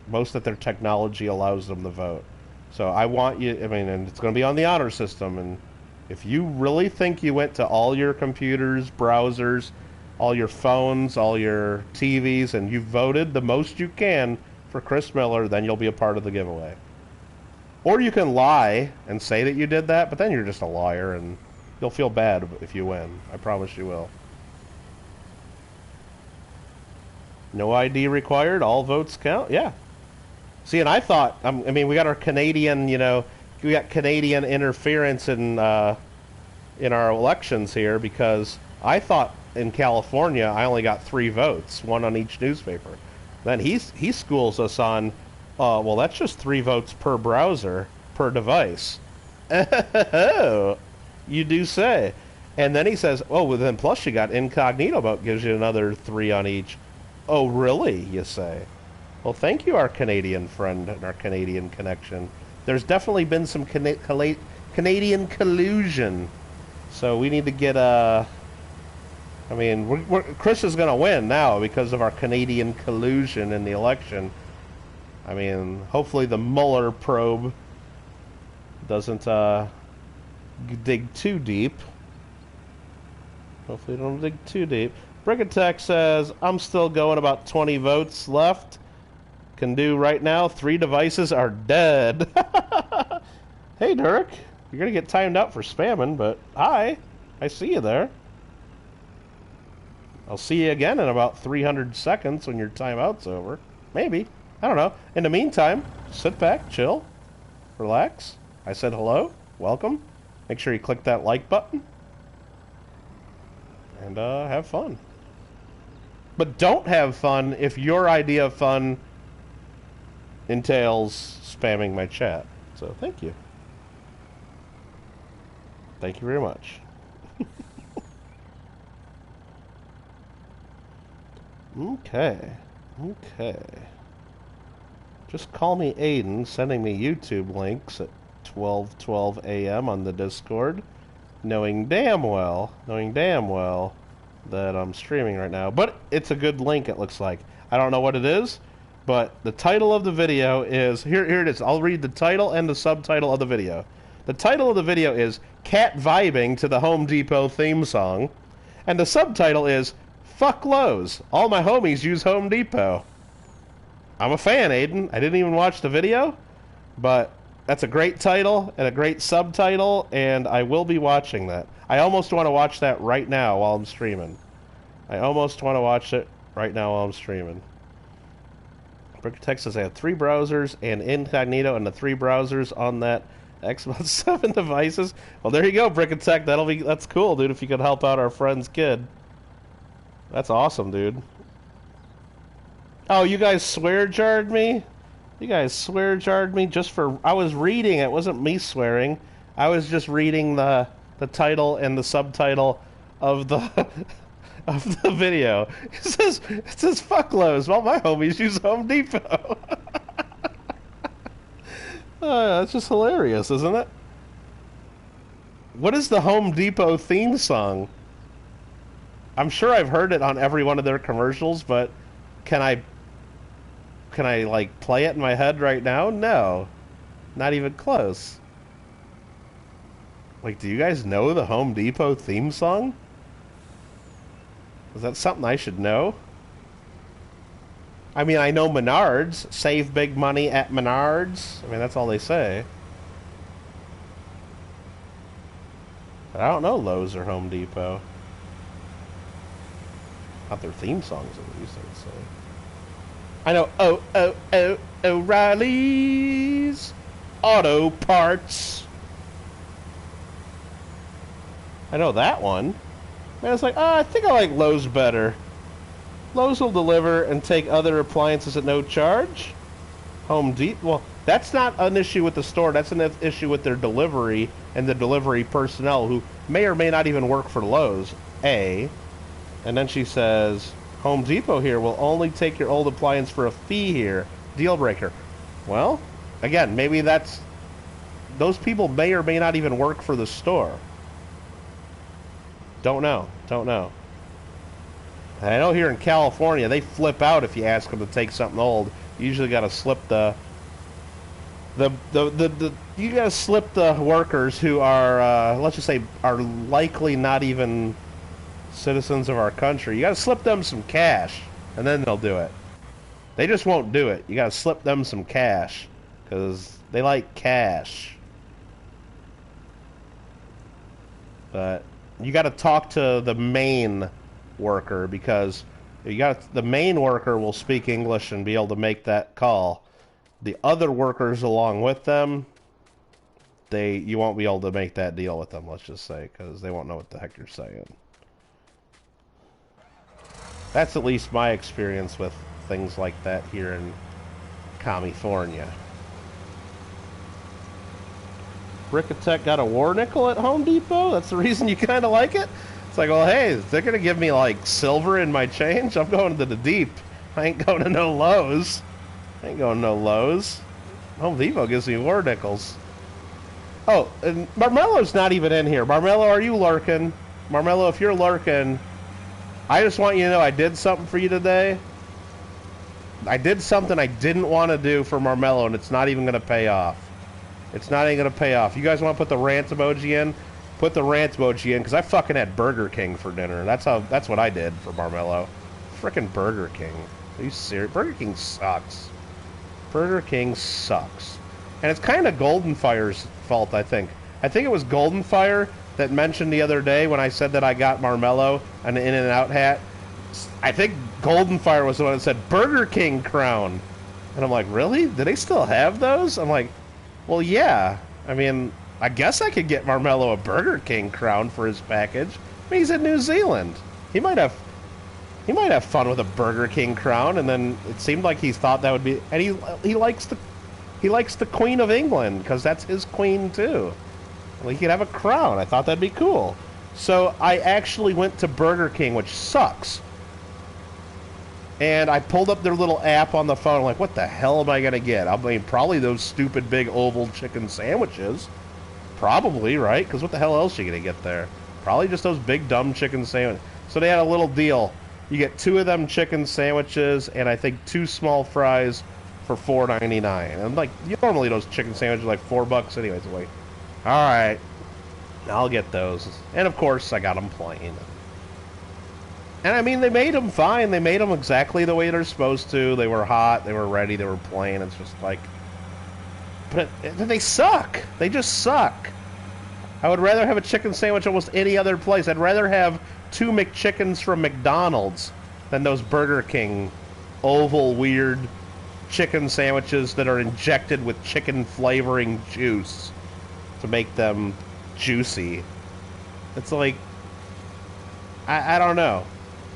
Most that their technology allows them to vote. So I want you, and it's going to be on the honor system. And if you really think you went to all your computers, browsers, all your phones, all your TVs, and you voted the most you can for Chris Miller, then you'll be a part of the giveaway. Or you can lie and say that you did that, but then you're just a liar, and you'll feel bad if you win. I promise you will. No ID required. All votes count. Yeah. See, and I thought, I mean, we got our Canadian, we got Canadian interference in our elections here, because I thought in California I only got 3 votes, 1 on each newspaper. Then he schools us on, well, that's just 3 votes per browser, per device. Oh, you do say. And then he says, oh, well, then plus you got incognito vote, gives you another 3 on each. Oh, really, you say? Well, thank you, our Canadian friend and our Canadian connection. There's definitely been some Canadian collusion. So we need to get I mean, Chris is going to win now because of our Canadian collusion in the election. I mean, hopefully the Mueller probe doesn't dig too deep. Hopefully it don't dig too deep. Bricatech says, I'm still going, about 20 votes left. Can do right now. 3 devices are dead. Hey, Dirk. You're going to get timed out for spamming, but hi. I see you there. I'll see you again in about 300 seconds when your timeout's over. Maybe. I don't know. In the meantime, sit back, chill, relax. I said hello. Welcome. Make sure you click that like button. And have fun. But don't have fun if your idea of fun entails spamming my chat. So thank you. Thank you very much. Okay. Just call me Aiden, sending me YouTube links at 12:12 a.m. on the Discord, knowing damn well that I'm streaming right now. But it's a good link, it looks like. I don't know what it is, but the title of the video is... Here it is. I'll read the title and the subtitle of the video. The title of the video is Cat Vibing to the Home Depot Theme Song. And the subtitle is Fuck Lowe's. All my homies use Home Depot. I'm a fan, Aiden. I didn't even watch the video, but that's a great title and a great subtitle, and I will be watching that. I almost want to watch that right now while I'm streaming. Bricatech says I have 3 browsers and incognito and the 3 browsers on that Xbox 7 devices. Well, there you go, Bricatech. That's cool, dude, if you could help out our friend's kid. That's awesome, dude. Oh, you guys swear-jarred me? You guys swear-jarred me just for... I was reading. It wasn't me swearing. I was just reading the title and the subtitle of the of the video. It says fuck Lowe's. Well, my homies use Home Depot. That's just hilarious, isn't it? What is the Home Depot theme song? I'm sure I've heard it on every one of their commercials, but can I like play it in my head right now? No. Not even close. Like, do you guys know the Home Depot theme song? Is that something I should know? I mean, I know Menards. Save big money at Menards. I mean, that's all they say. But I don't know Lowe's or Home Depot. Not their theme songs, at least, I'd say. I know. O'Reilly's Auto Parts. I know that one. Man, it's like, I think I like Lowe's better. Lowe's will deliver and take other appliances at no charge. Home Depot, well, that's not an issue with the store. That's an issue with their delivery and the delivery personnel who may or may not even work for Lowe's. A. And then she says, Home Depot here will only take your old appliance for a fee here. Deal breaker. Well, again, maybe that's... Those people may or may not even work for the store. Don't know. Don't know. And I know here in California, they flip out if you ask them to take something old. You usually got to slip you got to slip the workers who are, let's just say, are likely not even citizens of our country. You got to slip them some cash, and then they'll do it. They just won't do it. You got to slip them some cash, because they like cash. But you got to talk to the main worker, because the main worker will speak English and be able to make that call. The other workers along with them, you won't be able to make that deal with them, let's just say, because they won't know what the heck you're saying. That's at least my experience with things like that here in California. Brickatech got a war nickel at Home Depot? That's the reason you kind of like it? It's like, well, hey, they're going to give me, like, silver in my change? I'm going to the deep. I ain't going to no Lowe's. I ain't going to no Lowe's. Home Depot gives me war nickels. Oh, and Marmelo's not even in here. Marmelo, are you lurking? Marmelo, if you're lurking, I just want you to know I did something for you today. I did something I didn't want to do for Marmelo, and it's not even going to pay off. It's not even going to pay off. You guys want to put the rant emoji in? Put the rant emoji in, because I fucking had Burger King for dinner. That's what I did for Marmelo. Frickin' Burger King. Are you serious? Burger King sucks. Burger King sucks. And it's kind of Golden Fire's fault, I think. I think it was Golden Fire that mentioned the other day when I said that I got Marmelo an In-N-Out hat. I think Golden Fire was the one that said Burger King crown. And I'm like, really? Do they still have those? I'm like, well, yeah. I mean, I guess I could get Marmelo a Burger King crown for his package. I mean, he's in New Zealand. He might have fun with a Burger King crown, and then it seemed like he thought that would be... And he likes the Queen of England, because that's his queen, too. Well, he could have a crown. I thought that'd be cool. So I actually went to Burger King, which sucks. And I pulled up their little app on the phone. I'm like, what the hell am I going to get? I mean, probably those stupid big oval chicken sandwiches. Probably, right? Because what the hell else are you going to get there? Probably just those big dumb chicken sandwiches. So they had a little deal. You get 2 of them chicken sandwiches and I think 2 small fries for $4.99. And like, normally those chicken sandwiches are like $4 anyways. I'm like, all right, I'll get those. And of course, I got them plain. And I mean, they made them fine. They made them exactly the way they're supposed to. They were hot. They were ready. They were plain. It's just like, but they suck. They just suck. I would rather have a chicken sandwich almost any other place. I'd rather have 2 McChickens from McDonald's than those Burger King oval weird chicken sandwiches that are injected with chicken flavoring juice to make them juicy. It's like, I don't know.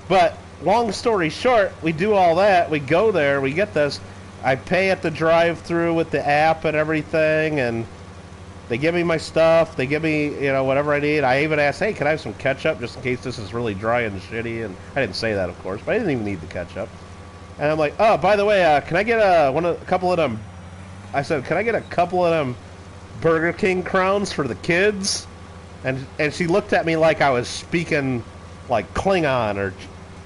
But long story short, we do all that. We go there. We get this. I pay at the drive-thru with the app and everything, and they give me my stuff. They give me, whatever I need. I even asked, hey, can I have some ketchup just in case this is really dry and shitty? And I didn't say that, of course, but I didn't even need the ketchup. And I'm like, oh, by the way, can I get a couple of them? I said, can I get a couple of them Burger King crowns for the kids? And she looked at me like I was speaking like Klingon or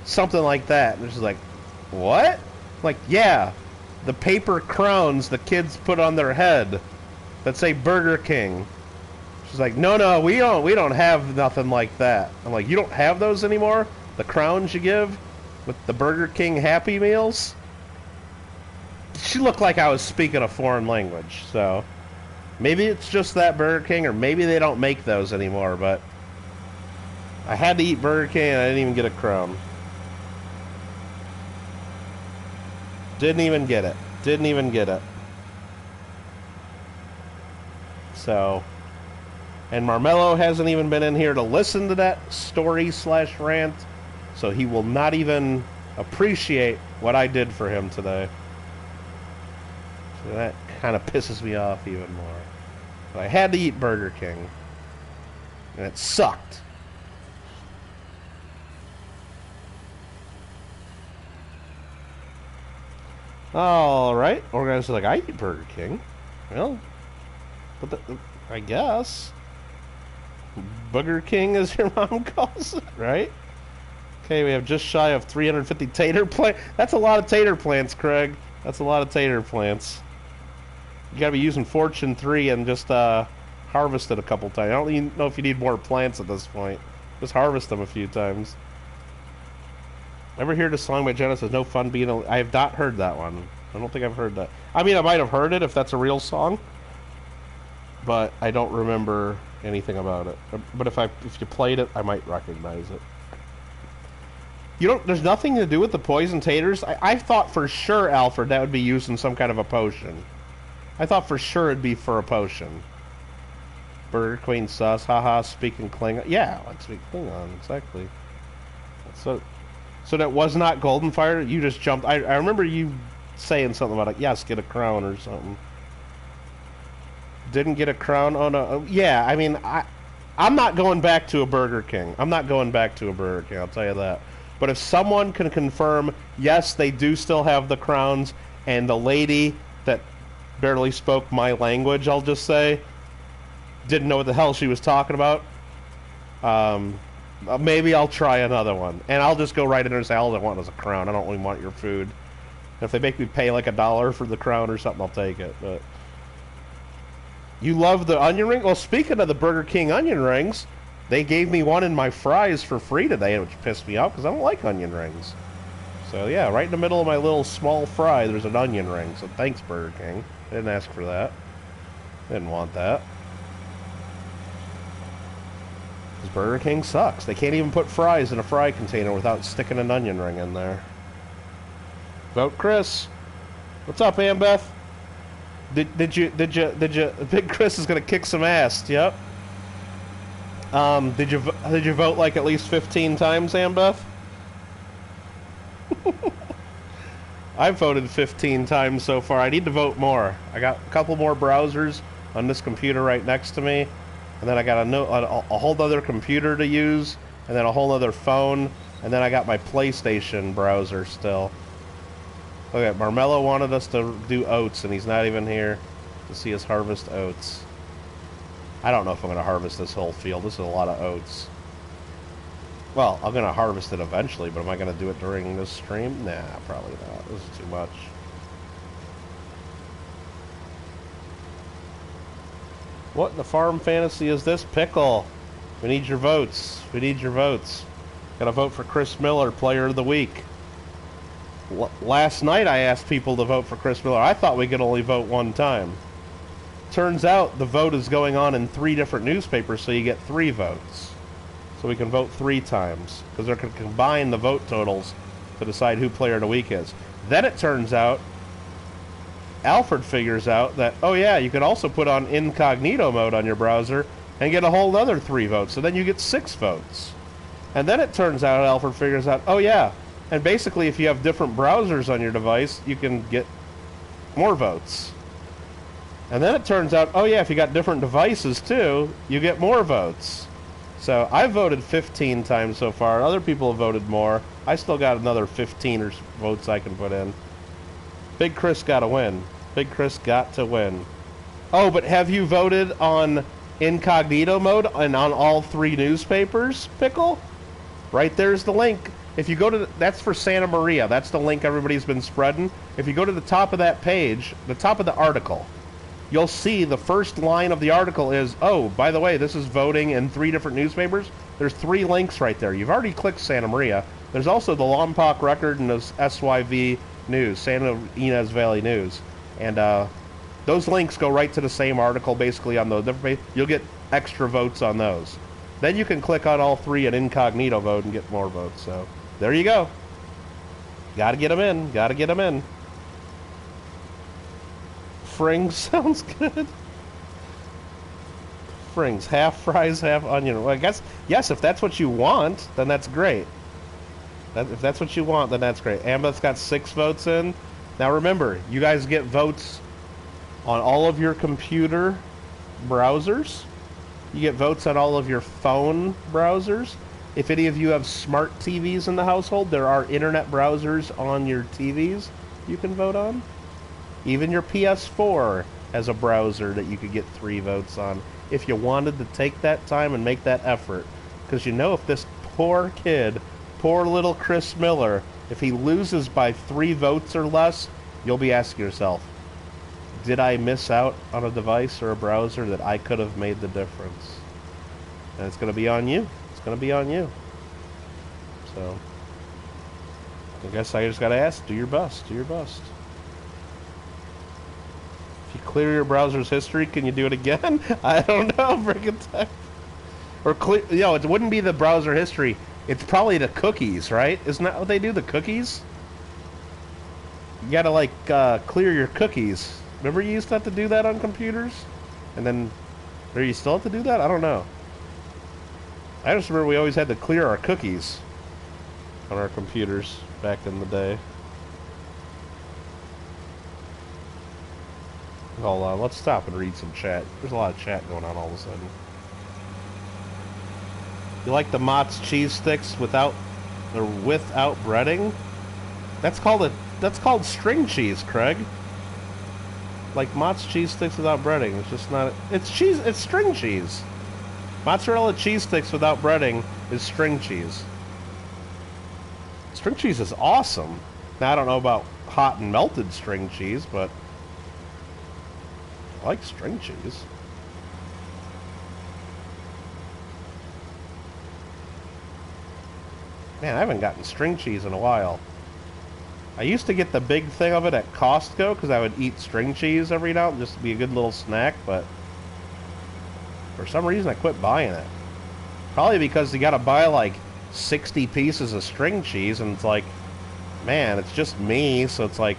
something like that. And she's like, what? I'm like, yeah, the paper crowns the kids put on their head that say Burger King. She's like, no, we don't have nothing like that. I'm like, you don't have those anymore? The crowns you give with the Burger King Happy Meals? She looked like I was speaking a foreign language, so maybe it's just that Burger King, or maybe they don't make those anymore, but I had to eat Burger King and I didn't even get a crown. Didn't even get it. Didn't even get it. So, and Marmello hasn't even been in here to listen to that story / rant, so he will not even appreciate what I did for him today. So that kind of pisses me off even more. But I had to eat Burger King, and it sucked. Alright, organizers like, I eat Burger King. Well, but I guess. Booger King, as your mom calls it, right? Okay, we have just shy of 350 tater plants. That's a lot of tater plants, Craig. That's a lot of tater plants. You gotta be using Fortune 3 and just harvest it a couple times. I don't even know if you need more plants at this point. Just harvest them a few times. Ever hear the song by Genesis, No Fun Being a... I have not heard that one. I don't think I've heard that. I mean, I might have heard it if that's a real song. But I don't remember anything about it. But if you played it, I might recognize it. You don't... There's nothing to do with the poison taters? I thought for sure, Alfred, that would be used in some kind of a potion. I thought for sure it'd be for a potion. Burger Queen sus, haha, speaking Klingon. Yeah, let's speak Klingon, exactly. So that was not Golden Fire? You just jumped... I remember you saying something about it. Yes, get a crown or something. Didn't get a crown? Oh, no. Yeah, I mean, I'm not going back to a Burger King. I'm not going back to a Burger King, I'll tell you that. But if someone can confirm, yes, they do still have the crowns, and the lady that barely spoke my language, I'll just say, didn't know what the hell she was talking about, maybe I'll try another one. And I'll just go right in there and say, all I want is a crown. I don't really want your food. And if they make me pay like $1 for the crown or something, I'll take it. But you love the onion ring? Well, speaking of the Burger King onion rings, they gave me one in my fries for free today, which pissed me off because I don't like onion rings. So yeah, right in the middle of my little small fry, there's an onion ring. So thanks, Burger King. I didn't ask for that. Didn't want that. Because Burger King sucks. They can't even put fries in a fry container without sticking an onion ring in there. Vote Chris. What's up, Ambeth? Did you Big Chris is gonna kick some ass, yep. Did you vote like at least 15 times, Ambeth? I've voted 15 times so far. I need to vote more. I got a couple more browsers on this computer right next to me, and then I got a whole other computer to use, and then a whole other phone, and then I got my PlayStation browser still. Okay, Marmello wanted us to do oats, and he's not even here to see us harvest oats. I don't know if I'm going to harvest this whole field. This is a lot of oats. Well, I'm going to harvest it eventually, but am I going to do it during this stream? Nah, probably not. This is too much. What in the farm fantasy is this? Pickle. We need your votes. We need your votes. Got to vote for Chris Miller, Player of the Week. Last night I asked people to vote for Chris Miller. I thought we could only vote one time. Turns out the vote is going on in 3 different newspapers, so you get 3 votes. So we can vote 3 times, because they're going to combine the vote totals to decide who Player of the Week is. Then it turns out, Alfred figures out that, oh yeah, you can also put on incognito mode on your browser and get a whole other 3 votes, so then you get 6 votes. And then it turns out, Alfred figures out, oh yeah, and basically if you have different browsers on your device, you can get more votes. And then it turns out, oh yeah, if you got different devices too, you get more votes. So I voted 15 times so far. Other people have voted more. I still got another 15 or votes I can put in. Big Chris got to win. Big Chris got to win. Oh, but have you voted on incognito mode and on all 3 newspapers, Pickle? Right there's the link. If you go to that's for Santa Maria. That's the link everybody's been spreading. If you go to the top of that page, the top of the article, you'll see the first line of the article is, oh, by the way, this is voting in 3 different newspapers. There's 3 links right there. You've already clicked Santa Maria. There's also the Lompoc Record and the SYV News, Santa Ynez Valley News. And those links go right to the same article, basically, on the different page. You'll get extra votes on those. Then you can click on all 3 and incognito vote and get more votes. So there you go. Got to get them in. Got to get them in. Fring sounds good. Frings, half fries, half onion. Well, I guess, yes, if that's what you want, then that's great. If that's what you want, then that's great. Amblett's got 6 votes in. Now remember, you guys get votes on all of your computer browsers. You get votes on all of your phone browsers. If any of you have smart TVs in the household, there are internet browsers on your TVs you can vote on. Even your PS4 has a browser that you could get 3 votes on if you wanted to take that time and make that effort. Because you know, if this poor kid, poor little Chris Miller, if he loses by 3 votes or less, you'll be asking yourself, did I miss out on a device or a browser that I could have made the difference? And it's going to be on you. It's going to be on you. So, I guess I just got to ask, do your best. Do your best. If you clear your browser's history, can you do it again? I don't know, friggin' tech. Or clear, you know, it wouldn't be the browser history. It's probably the cookies, right? Isn't that what they do, the cookies? You gotta, like, clear your cookies. Remember you used to have to do that on computers? And then, or you still have to do that? I don't know. I just remember we always had to clear our cookies on our computers back in the day. Hold on, let's stop and read some chat. There's a lot of chat going on all of a sudden. You like the Mott's cheese sticks without or without breading? That's called string cheese, Craig. Like Mott's cheese sticks without breading. It's just not. It's cheese. It's string cheese. Mozzarella cheese sticks without breading is string cheese. String cheese is awesome. Now I don't know about hot and melted string cheese, but I like string cheese. Man, I haven't gotten string cheese in a while. I used to get the big thing of it at Costco because I would eat string cheese every now and just to be a good little snack, but for some reason I quit buying it. Probably because you gotta buy like 60 pieces of string cheese, and it's like, man, it's just me, so it's like,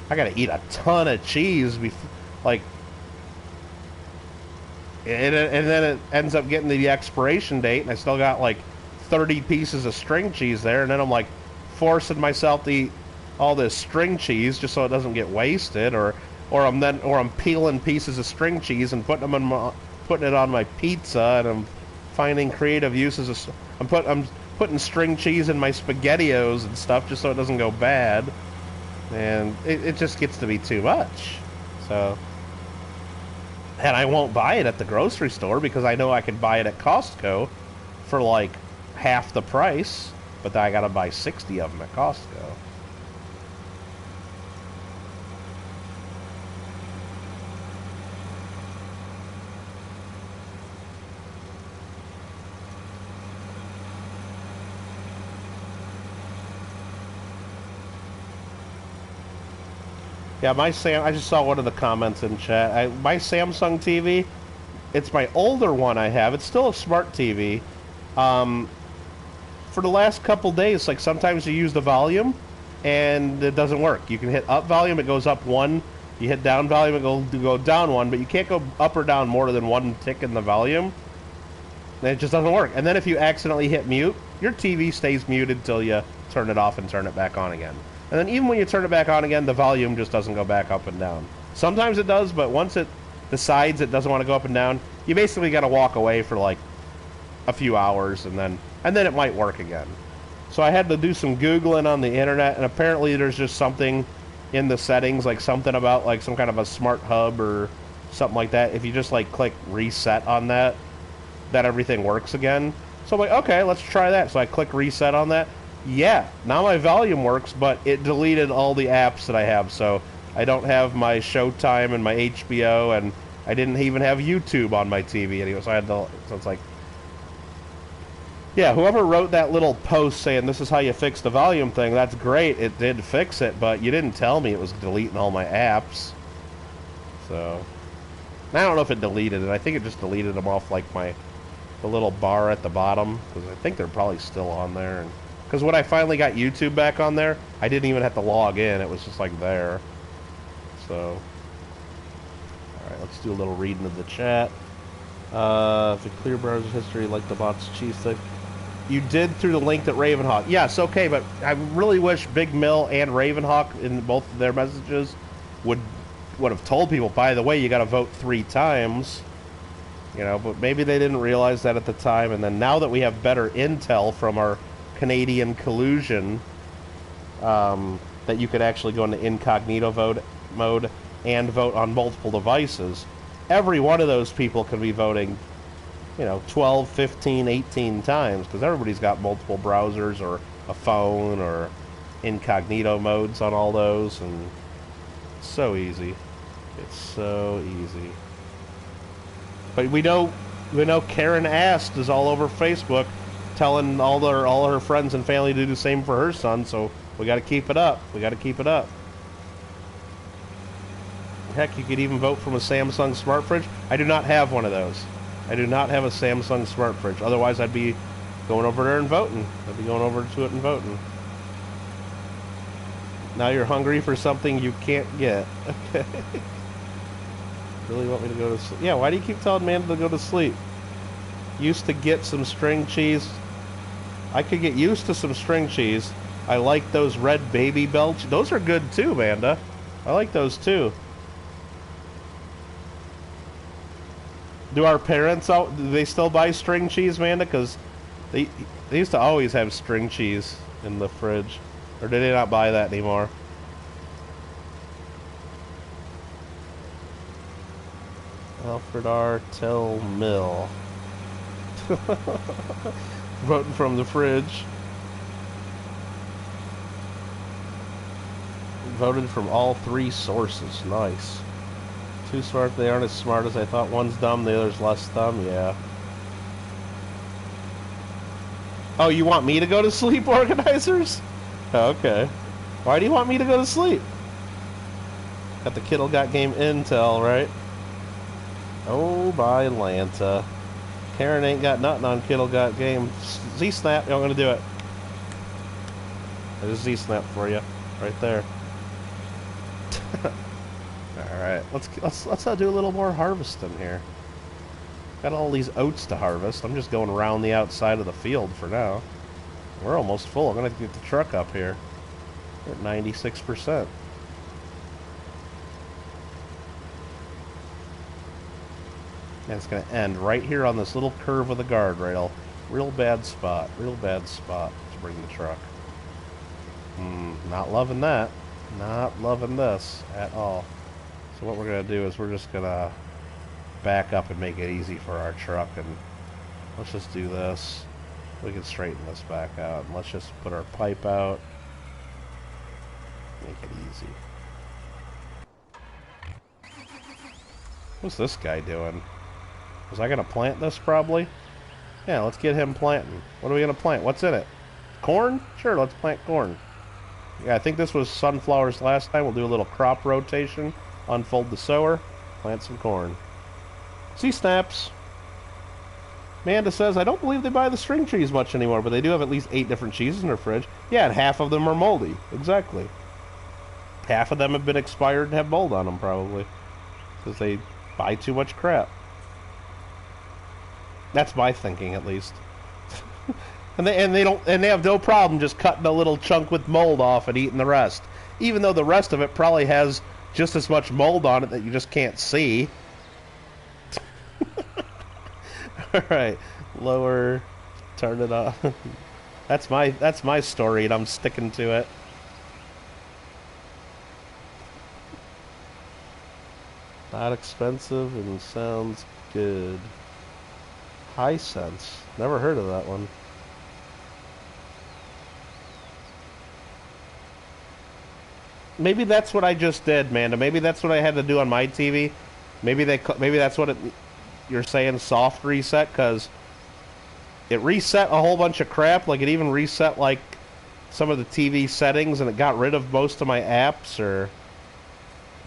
I gotta eat a ton of cheese before, like, and then it ends up getting to the expiration date, and I still got like 30 pieces of string cheese there, and then I'm like forcing myself to eat all this string cheese just so it doesn't get wasted, or I'm peeling pieces of string cheese and putting it on my pizza, and I'm finding creative uses of. I'm putting string cheese in my SpaghettiOs and stuff just so it doesn't go bad, and it just gets to be too much. So, and I won't buy it at the grocery store because I know I can buy it at Costco for like half the price, but then I gotta buy 60 of them at Costco. Yeah, I just saw one of the comments in chat. My Samsung TV, it's my older one I have. It's still a smart TV. For the last couple days, like sometimes you use the volume and it doesn't work. You can hit up volume, it goes up 1. You hit down volume, it go down 1, but you can't go up or down more than 1 tick in the volume. And it just doesn't work. And then if you accidentally hit mute, your TV stays muted till you turn it off and turn it back on again. And then even when you turn it back on again, the volume just doesn't go back up and down. Sometimes it does, but once it decides it doesn't want to go up and down, you basically got to walk away for like a few hours, and then it might work again. So I had to do some Googling on the internet, and apparently there's just something in the settings, like something about like some kind of a smart hub or something like that. If you just like click reset on that everything works again. So I'm like, okay, let's try that. So I click reset on that. Yeah, now my volume works, but it deleted all the apps that I have, so I don't have my Showtime and my HBO, and I didn't even have YouTube on my TV anyway, so it's like, yeah, whoever wrote that little post saying this is how you fix the volume thing, that's great, it did fix it, but you didn't tell me it was deleting all my apps. So, I don't know if it deleted it, I think it just deleted them off like the little bar at the bottom, because I think they're probably still on there. Because when I finally got YouTube back on there, I didn't even have to log in. It was just like there. So, Alright, let's do a little reading of the chat. If you clear browser history like the bot's cheese stick. You did through the link that Ravenhawk. Yes, okay, but I really wish Big Mill and Ravenhawk in both of their messages would have told people, by the way, you got to vote 3 times. You know, but maybe they didn't realize that at the time, and then now that we have better intel from our Canadian collusion, that you could actually go into incognito vote mode and vote on multiple devices, every one of those people can be voting, you know, 12, 15, 18 times, because everybody's got multiple browsers or a phone or incognito modes on all those, and it's so easy. It's so easy. But we know Karen Ast is all over Facebook telling all her friends and family to do the same for her son, so we got to keep it up. We got to keep it up. Heck, you could even vote from a Samsung smart fridge. I do not have one of those. I do not have a Samsung smart fridge. Otherwise, I'd be going over there and voting. I'd be going over to it and voting. Now you're hungry for something you can't get. Okay. Really want me to go to sleep? Yeah, why do you keep telling Amanda to go to sleep? Used to get some string cheese. I could get used to some string cheese. I like those red Baby Bell. Those are good too, Amanda. I like those too. Do our parents out? Do they still buy string cheese, Amanda? Because they used to always have string cheese in the fridge, or did they not buy that anymore? Alfred R. Tell Mill. Voting from the fridge. Voted from all 3 sources. Nice. Too smart, they aren't as smart as I thought. One's dumb, the other's less dumb. Yeah. Oh, you want me to go to sleep, organizers? Okay. Why do you want me to go to sleep? Got the Kittle Got Game intel, right? Oh, by Lanta. Karen ain't got nothing on Kittle Got Game. Z-Snap, I'm gonna do it. There's Z-Snap for you. Right there. Alright, let's do a little more harvesting here. Got all these oats to harvest. I'm just going around the outside of the field for now. We're almost full. I'm gonna get the truck up here. We're at 96%. And it's going to end right here on this little curve of the guardrail. Real bad spot to bring the truck. Not loving that. Not loving this at all. So what we're going to do is we're just going to back up and make it easy for our truck. And let's just do this. We can straighten this back out. And let's just put our pipe out. Make it easy. What's this guy doing? Was I going to plant this, probably? Yeah, let's get him planting. What are we going to plant? What's in it? Corn? Sure, let's plant corn. Yeah, I think this was sunflowers last time. We'll do a little crop rotation. Unfold the sower. Plant some corn. See, snaps. Amanda says, I don't believe they buy the string cheese much anymore, but they do have at least 8 different cheeses in their fridge. Yeah, and half of them are moldy. Exactly. Half of them have been expired and have mold on them, probably. Because they buy too much crap. That's my thinking, at least. and they have no problem just cutting a little chunk with mold off and eating the rest, even though the rest of it probably has just as much mold on it that you just can't see. All right, lower, turn it off. That's my story, and I'm sticking to it. Not expensive and sounds good. Hisense. Never heard of that one. Maybe that's what I just did, Manda. Maybe that's what I had to do on my TV. Maybe that's what you're saying, soft reset, because it reset a whole bunch of crap. Like, it even reset, like, some of the TV settings, and it got rid of most of my apps, or...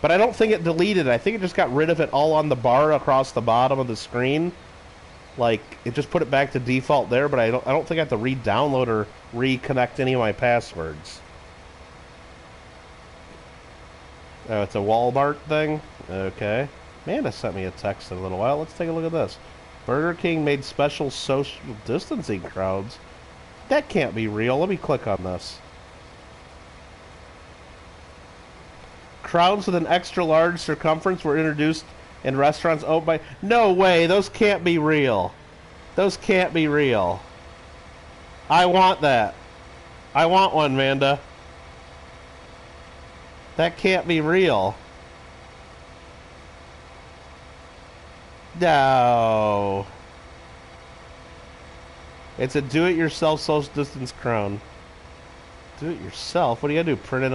But I don't think it deleted it. I think it just got rid of it all on the bar across the bottom of the screen. Like, it just put it back to default there, but I don't think I have to re-download or reconnect any of my passwords. Oh, it's a Walmart thing? Okay. Amanda sent me a text in a little while. Let's take a look at this. Burger King made special social distancing crowds. That can't be real. Let me click on this. Crowds with an extra large circumference were introduced in restaurants owned by... No way. Those can't be real. Those can't be real. I want that. I want one, Amanda. That can't be real. No. It's a do-it-yourself social distance crown. Do it yourself? What do you gotta do? Print it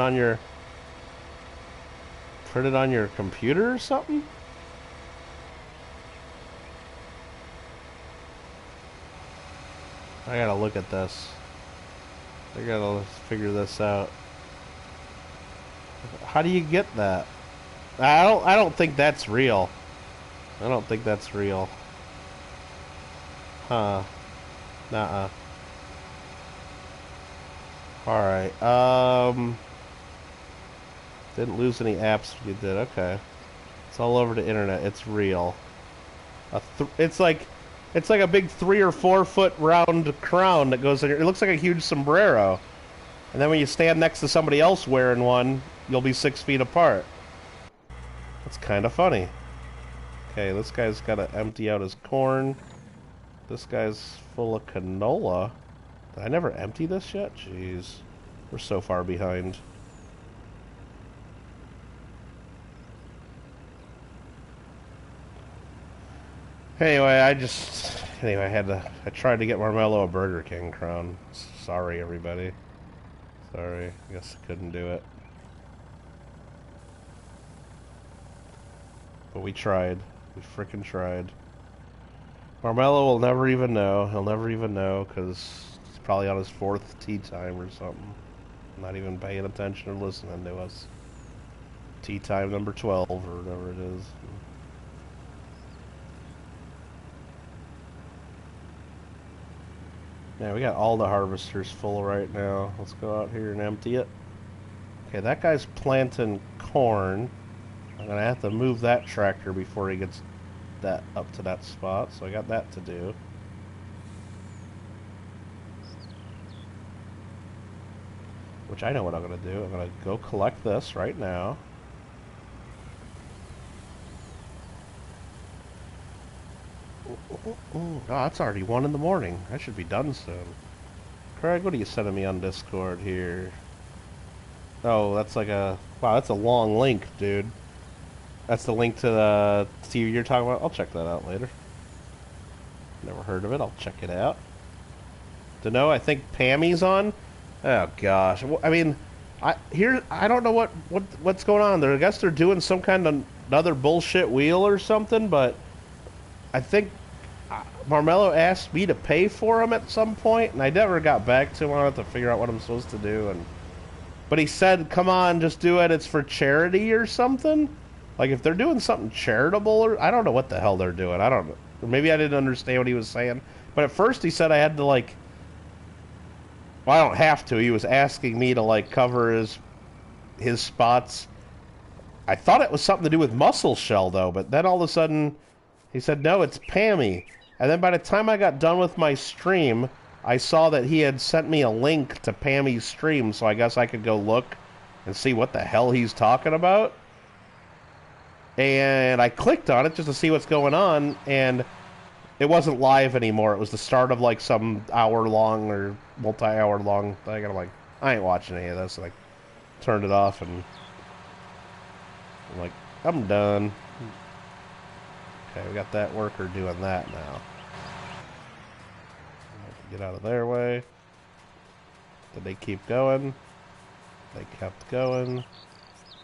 on your computer or something? I gotta look at this. I gotta figure this out. How do you get that? I don't think that's real. I don't think that's real. Huh. Nuh-uh. Alright, didn't lose any apps you did, okay. It's all over the internet, it's real. It's like a big 3 or 4 foot round crown that goes in your, it looks like a huge sombrero. And then when you stand next to somebody else wearing one, you'll be 6 feet apart. That's kind of funny. Okay, this guy's got to empty out his corn. This guy's full of canola. Did I never empty this yet? Jeez. We're so far behind. Anyway, I tried to get Marmello a Burger King crown. Sorry, everybody. Sorry. I guess I couldn't do it. But we tried. We frickin' tried. Marmello will never even know. He'll never even know, because he's probably on his 4th tea time or something. Not even paying attention or listening to us. Tea time number 12, or whatever it is. Yeah, we got all the harvesters full right now. Let's go out here and empty it. Okay, that guy's planting corn. I'm gonna have to move that tractor before he gets that up to that spot, so I got that to do. Which I know what I'm gonna do. I'm gonna go collect this right now. Oh, it's already 1 in the morning. I should be done soon. Craig, what are you sending me on Discord here? Oh, that's like a... Wow, that's a long link, dude. That's the link to the TV you're talking about? I'll check that out later. Never heard of it. I'll check it out. Dunno, I think Pammy's on? Oh, gosh. I mean, I don't know what's going on there. I guess they're doing some kind of another bullshit wheel or something, but I think Marmello asked me to pay for him at some point, and I never got back to him on it to figure out what I'm supposed to do. But he said, come on, just do it. It's for charity or something. Like, if they're doing something charitable, or I don't know what the hell they're doing. I don't know. Or maybe I didn't understand what he was saying. But at first he said I had to, like... Well, I don't have to. He was asking me to, like, cover his spots. I thought it was something to do with Muscle Shell, though. But then all of a sudden, he said, no, it's Pammy. And then by the time I got done with my stream, I saw that he had sent me a link to Pammy's stream. So I guess I could go look and see what the hell he's talking about. And I clicked on it just to see what's going on, and it wasn't live anymore. It was the start of, like, some hour-long or multi-hour-long thing, and I'm like, I ain't watching any of this, and I turned it off, and I'm like, I'm done. Okay, we got that worker doing that now. Get out of their way. Did they keep going? They kept going.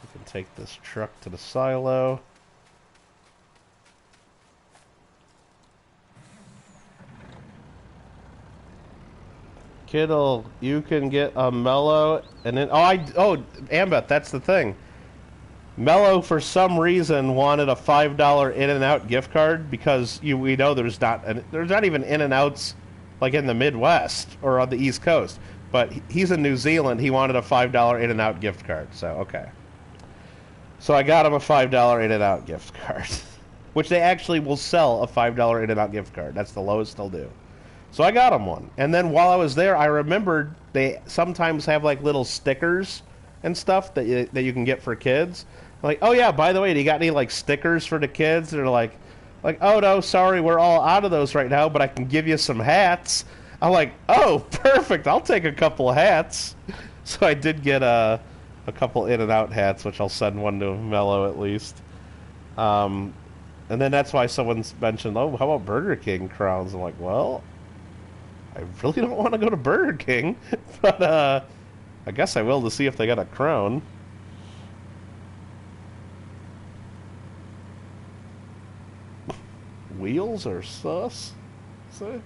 We can take this truck to the silo. Kittle, you can get a Mello, and then Ambeth, that's the thing. Mello, for some reason, wanted a $5 In-N-Out gift card because we know there's not even In-N-Outs like in the Midwest or on the East Coast. But he's in New Zealand. He wanted a $5 In-N-Out gift card. So, okay. So I got him a $5 In-N-Out gift card. which they actually will sell a $5 In-N-Out gift card. That's the lowest they'll do. So I got them one. And then while I was there, I remembered they sometimes have like little stickers and stuff that you can get for kids. I'm like, oh yeah, by the way, do you got any like stickers for the kids? And they're like, oh no, sorry, we're all out of those right now, but I can give you some hats. I'm like, oh, perfect, I'll take a couple of hats. So I did get a couple In-N-Out hats, which I'll send one to Mello at least. And then that's why someone's mentioned, oh, how about Burger King crowns? I'm like, well, I really don't want to go to Burger King, but I guess I will to see if they got a crown. Wheels are sus? Say?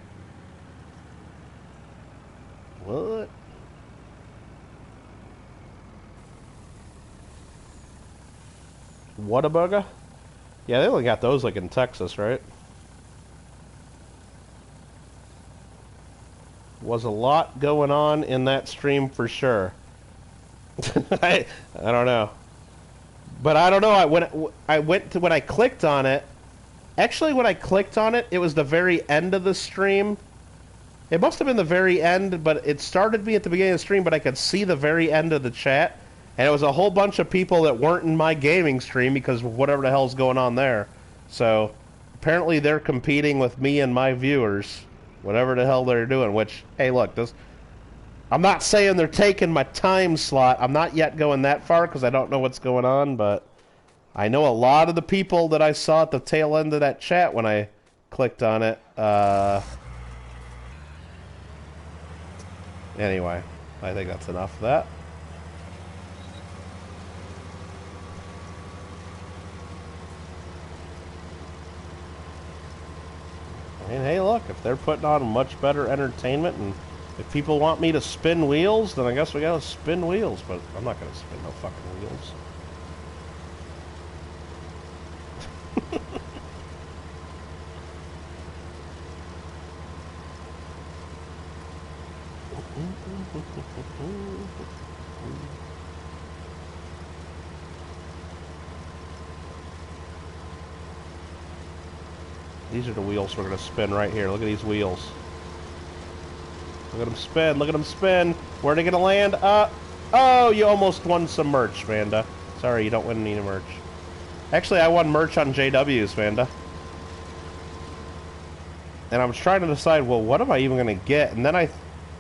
What? Whataburger? Yeah, they only got those like in Texas, right? Was a lot going on in that stream for sure. I don't know, but I don't know. When I clicked on it. Actually, when I clicked on it, it was the very end of the stream. It must have been the very end, but it started me at the beginning of the stream. But I could see the very end of the chat, and it was a whole bunch of people that weren't in my gaming stream because of whatever the hell's going on there. So apparently they're competing with me and my viewers. Whatever the hell they're doing, which, hey, look, I'm not saying they're taking my time slot. I'm not yet going that far because I don't know what's going on, but I know a lot of the people that I saw at the tail end of that chat when I clicked on it. Anyway, I think that's enough of that. And hey, look, if they're putting on much better entertainment, and if people want me to spin wheels, then I guess we gotta spin wheels, but I'm not gonna spin no fucking wheels. These are the wheels we're going to spin right here. Look at these wheels. Look at them spin. Look at them spin. Where are they going to land? Oh, you almost won some merch, Vanda. Sorry, you don't win any merch. Actually, I won merch on JW's, Vanda. And I was trying to decide, well, what am I even going to get? And then I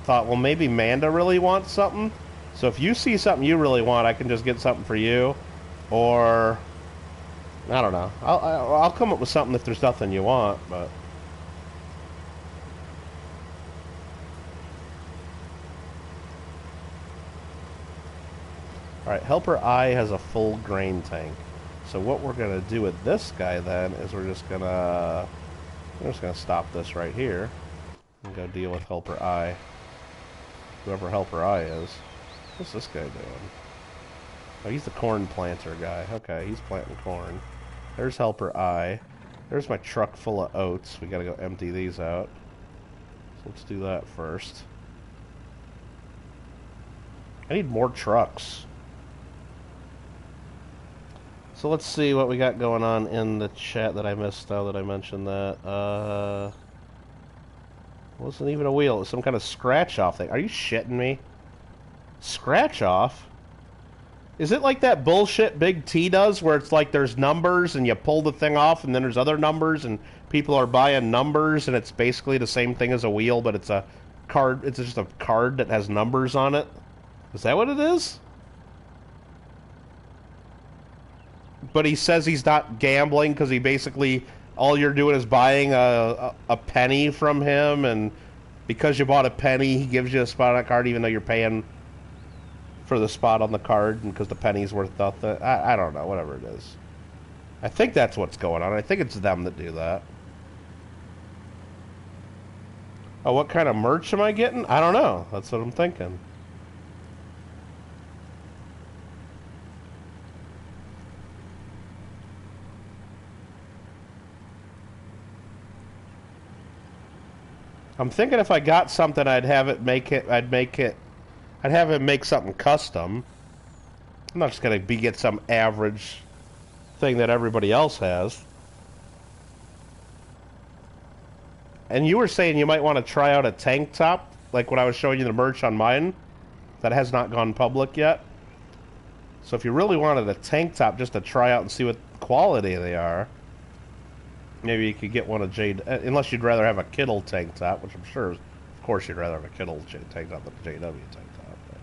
thought, well, maybe Manda really wants something. So if you see something you really want, I can just get something for you. Or I don't know. I'll come up with something if there's nothing you want, but alright, Helper I has a full grain tank. So what we're gonna do with this guy then is we're just gonna stop this right here and go deal with Helper I. Whoever Helper I is. What's this guy doing? Oh, he's the corn planter guy. Okay, he's planting corn. There's Helper I. There's my truck full of oats. We gotta go empty these out. So let's do that first. I need more trucks. So let's see what we got going on in the chat that I missed now that I mentioned that. Wasn't even a wheel. It was some kind of scratch-off thing. Are you shitting me? Scratch-off? Is it like that bullshit Big T does, where it's like there's numbers and you pull the thing off and then there's other numbers and people are buying numbers and it's basically the same thing as a wheel, but it's a card, it's just a card that has numbers on it? Is that what it is? But he says he's not gambling because he basically, all you're doing is buying a penny from him, and because you bought a penny, he gives you a spot on that card even though you're paying for the spot on the card, and because the penny's worth nothing. I don't know, whatever it is. I think that's what's going on. I think it's them that do that. Oh, what kind of merch am I getting? I don't know. That's what I'm thinking. I'm thinking if I got something, I'd have it make it. I'd have him make something custom. I'm not just gonna get some average thing that everybody else has. And you were saying you might want to try out a tank top, like when I was showing you the merch on mine, that has not gone public yet. So if you really wanted a tank top just to try out and see what quality they are, maybe you could get one of Jade, unless you'd rather have a Kittle tank top, which I'm sure, of course you'd rather have a Kittle tank top than a JW tank top. But.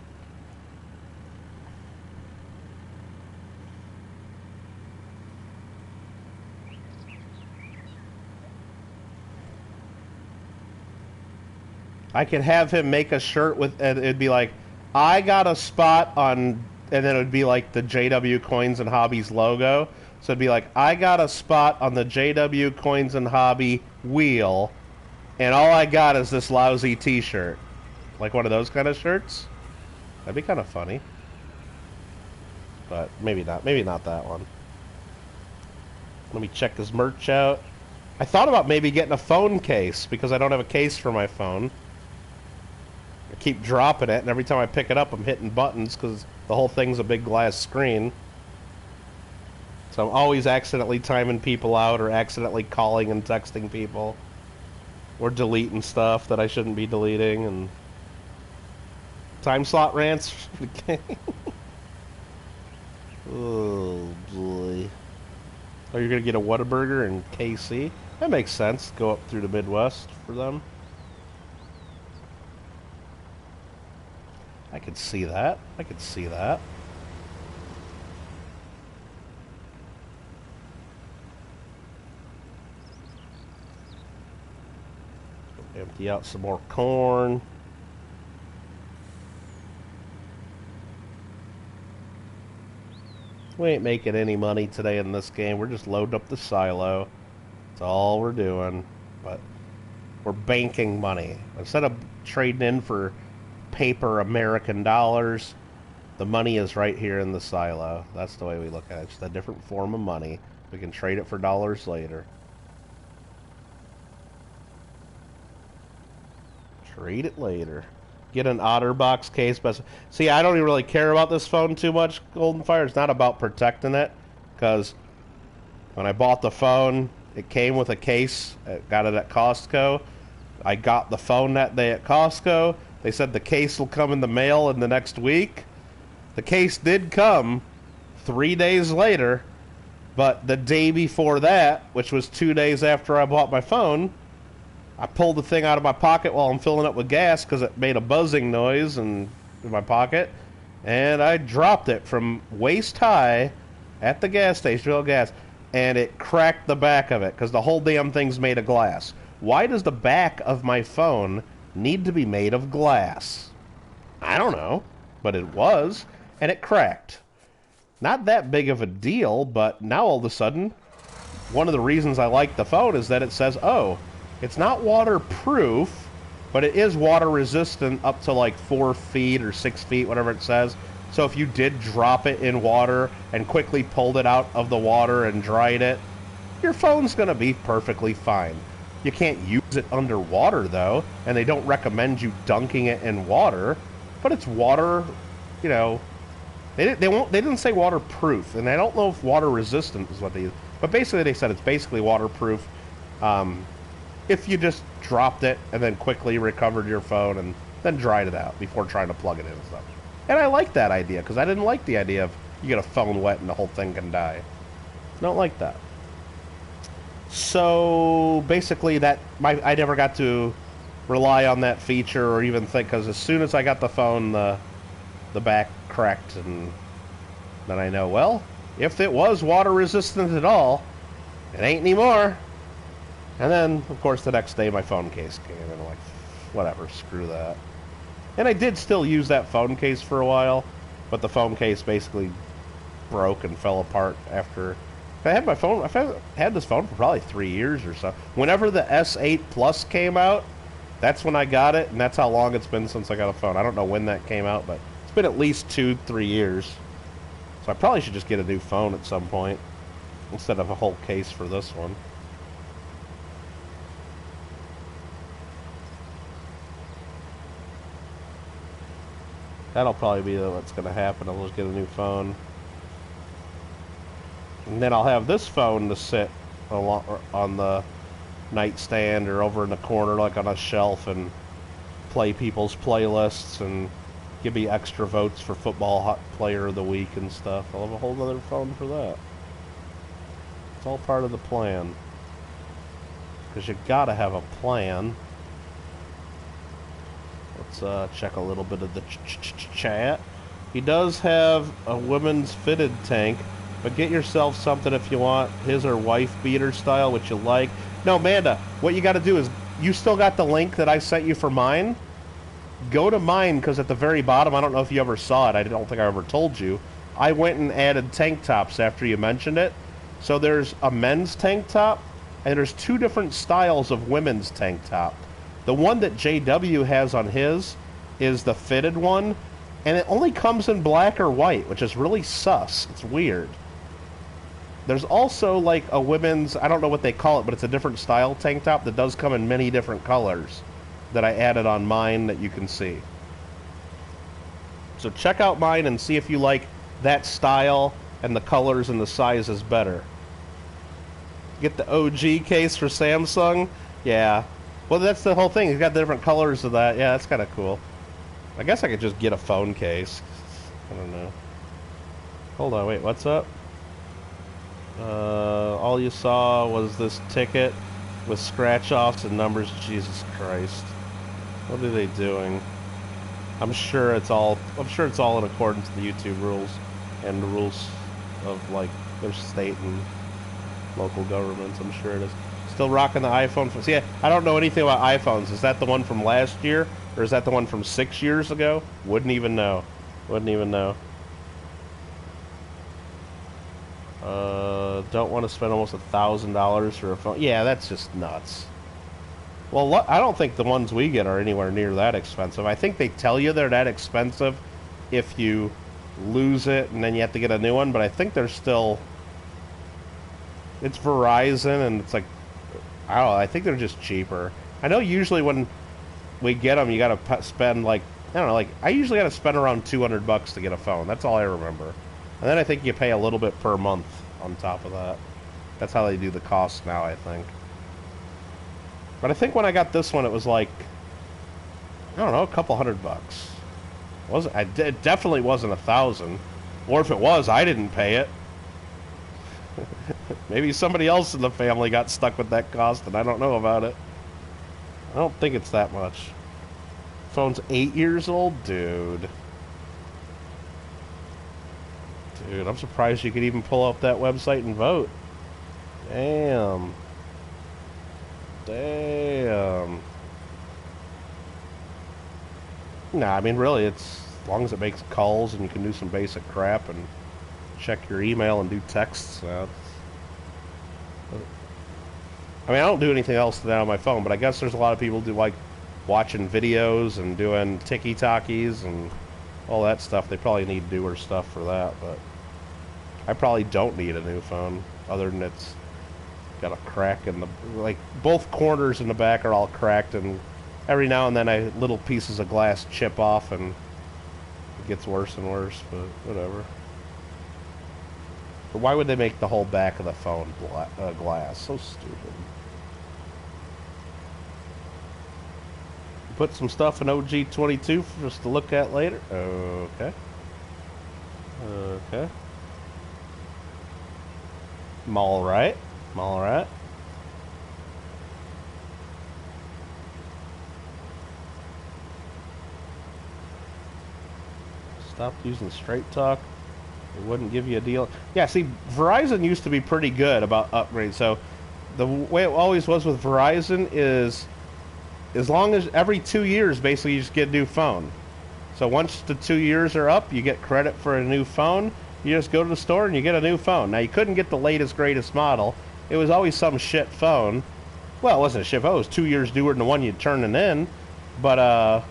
I could have him make a shirt with, and it'd be like, I got a spot on, and then it would be like the JW Coins and Hobbies logo. So it'd be like, I got a spot on the JW Coins and Hobby wheel, and all I got is this lousy t-shirt. Like one of those kind of shirts. That'd be kind of funny. But maybe not. Maybe not that one. Let me check his merch out. I thought about maybe getting a phone case, because I don't have a case for my phone. I keep dropping it, and every time I pick it up, I'm hitting buttons, because the whole thing's a big glass screen. So I'm always accidentally timing people out, or accidentally calling and texting people, or deleting stuff that I shouldn't be deleting, and time slot rants. Oh boy. Oh, you're gonna get a Whataburger in KC? That makes sense. Go up through the Midwest for them. I could see that. I could see that. Empty out some more corn. We ain't making any money today in this game. We're just loading up the silo. That's all we're doing. But we're banking money. Instead of trading in for paper American dollars, the money is right here in the silo. That's the way we look at it. It's just a different form of money. We can trade it for dollars later. Trade it later. Get an OtterBox case. But see, I don't even really care about this phone too much, Golden Fire. It's not about protecting it, because when I bought the phone, it came with a case. I got it at Costco. I got the phone that day at Costco. They said the case will come in the mail in the next week. The case did come 3 days later, but the day before that, which was 2 days after I bought my phone, I pulled the thing out of my pocket while I'm filling up with gas because it made a buzzing noise in my pocket, and I dropped it from waist high at the gas station, real gas, and it cracked the back of it because the whole damn thing's made of glass. Why does the back of my phone need to be made of glass? I don't know, but it was, and it cracked. Not that big of a deal, but now all of a sudden, one of the reasons I like the phone is that it says, oh, it's not waterproof, but it is water resistant up to like 4 feet or 6 feet, whatever it says. So if you did drop it in water and quickly pulled it out of the water and dried it, your phone's going to be perfectly fine. You can't use it underwater, though, and they don't recommend you dunking it in water, but it's water, you know, they didn't say waterproof, and I don't know if water resistant is what they use, but basically they said it's basically waterproof. If you just dropped it and then quickly recovered your phone and then dried it out before trying to plug it in and stuff. And I like that idea, because I didn't like the idea of you get a phone wet and the whole thing can die. I don't like that. So basically I never got to rely on that feature or even think, because as soon as I got the phone, the back cracked, and then I know, well, if it was water resistant at all, it ain't anymore. And then, of course, the next day my phone case came, and I'm like, whatever, screw that. And I did still use that phone case for a while, but the phone case basically broke and fell apart after... I had my phone... I've had this phone for probably 3 years or so. Whenever the S8 Plus came out, that's when I got it, and that's how long it's been since I got a phone. I don't know when that came out, but it's been at least 2-3 years. So I probably should just get a new phone at some point, instead of a whole case for this one. That'll probably be what's going to happen. I'll just get a new phone. And then I'll have this phone to sit on the nightstand or over in the corner like on a shelf and play people's playlists and give me extra votes for football player of the week and stuff. I'll have a whole other phone for that. It's all part of the plan. Because you gotta have a plan. Let's check a little bit of the chat. He does have a women's fitted tank, but get yourself something if you want his or wife beater style, which you like. No, Amanda, what you gotta do is, you still got the link that I sent you for mine? Go to mine, because at the very bottom, I don't know if you ever saw it, I don't think I ever told you, I went and added tank tops after you mentioned it. So there's a men's tank top, and there's two different styles of women's tank top. The one that JW has on his is the fitted one, and it only comes in black or white, which is really sus. It's weird. There's also like a women's, I don't know what they call it, but it's a different style tank top that does come in many different colors that I added on mine that you can see. So check out mine and see if you like that style and the colors and the sizes better. Get the OG case for Samsung? Yeah. Well, that's the whole thing. It's got different colors of that. Yeah, that's kind of cool. I guess I could just get a phone case. I don't know. Hold on, wait, what's up? All you saw was this ticket with scratch-offs and numbers. Jesus Christ. What are they doing? I'm sure it's all in accordance to the YouTube rules and the rules of, like, their state and local governments. I'm sure it is. Still rocking the iPhone. See, I don't know anything about iPhones. Is that the one from last year? Or is that the one from 6 years ago? Wouldn't even know. Wouldn't even know. Don't want to spend almost $1,000 for a phone. Yeah, that's just nuts. Well, I don't think the ones we get are anywhere near that expensive. I think they tell you they're that expensive if you lose it and then you have to get a new one, but I think they're still... It's Verizon, and it's like... I don't know, I think they're just cheaper. I know usually when we get them, you gotta spend like... I don't know, like, I usually gotta spend around $200 to get a phone. That's all I remember. And then I think you pay a little bit per month on top of that. That's how they do the cost now, I think. But I think when I got this one, it was like, I don't know, a couple $100. It definitely wasn't $1,000. Or if it was, I didn't pay it. Maybe somebody else in the family got stuck with that cost and I don't know about it. I don't think it's that much. Phone's 8 years old? Dude. Dude, I'm surprised you could even pull up that website and vote. Damn. Damn. Nah, I mean, really, it's as long as it makes calls and you can do some basic crap and check your email and do texts. I mean, I don't do anything else to that on my phone, but I guess there's a lot of people who do, like, watching videos and doing tiki-takis and all that stuff. They probably need newer stuff for that, but I probably don't need a new phone, other than it's got a crack in the... Like, both corners in the back are all cracked, and every now and then little pieces of glass chip off, and it gets worse and worse, but whatever. But why would they make the whole back of the phone glass? So stupid. Put some stuff in OG22 for us to look at later. Okay. Okay. I'm alright. I'm alright. Stopped using Straight Talk. It wouldn't give you a deal. Yeah, see, Verizon used to be pretty good about upgrades. So the way it always was with Verizon is, as long as every 2 years, basically, you just get a new phone. So once the 2 years are up, you get credit for a new phone. You just go to the store and you get a new phone. Now, you couldn't get the latest, greatest model. It was always some shit phone. Well, it wasn't a shit phone. It was 2 years newer than the one you'd turning in. But,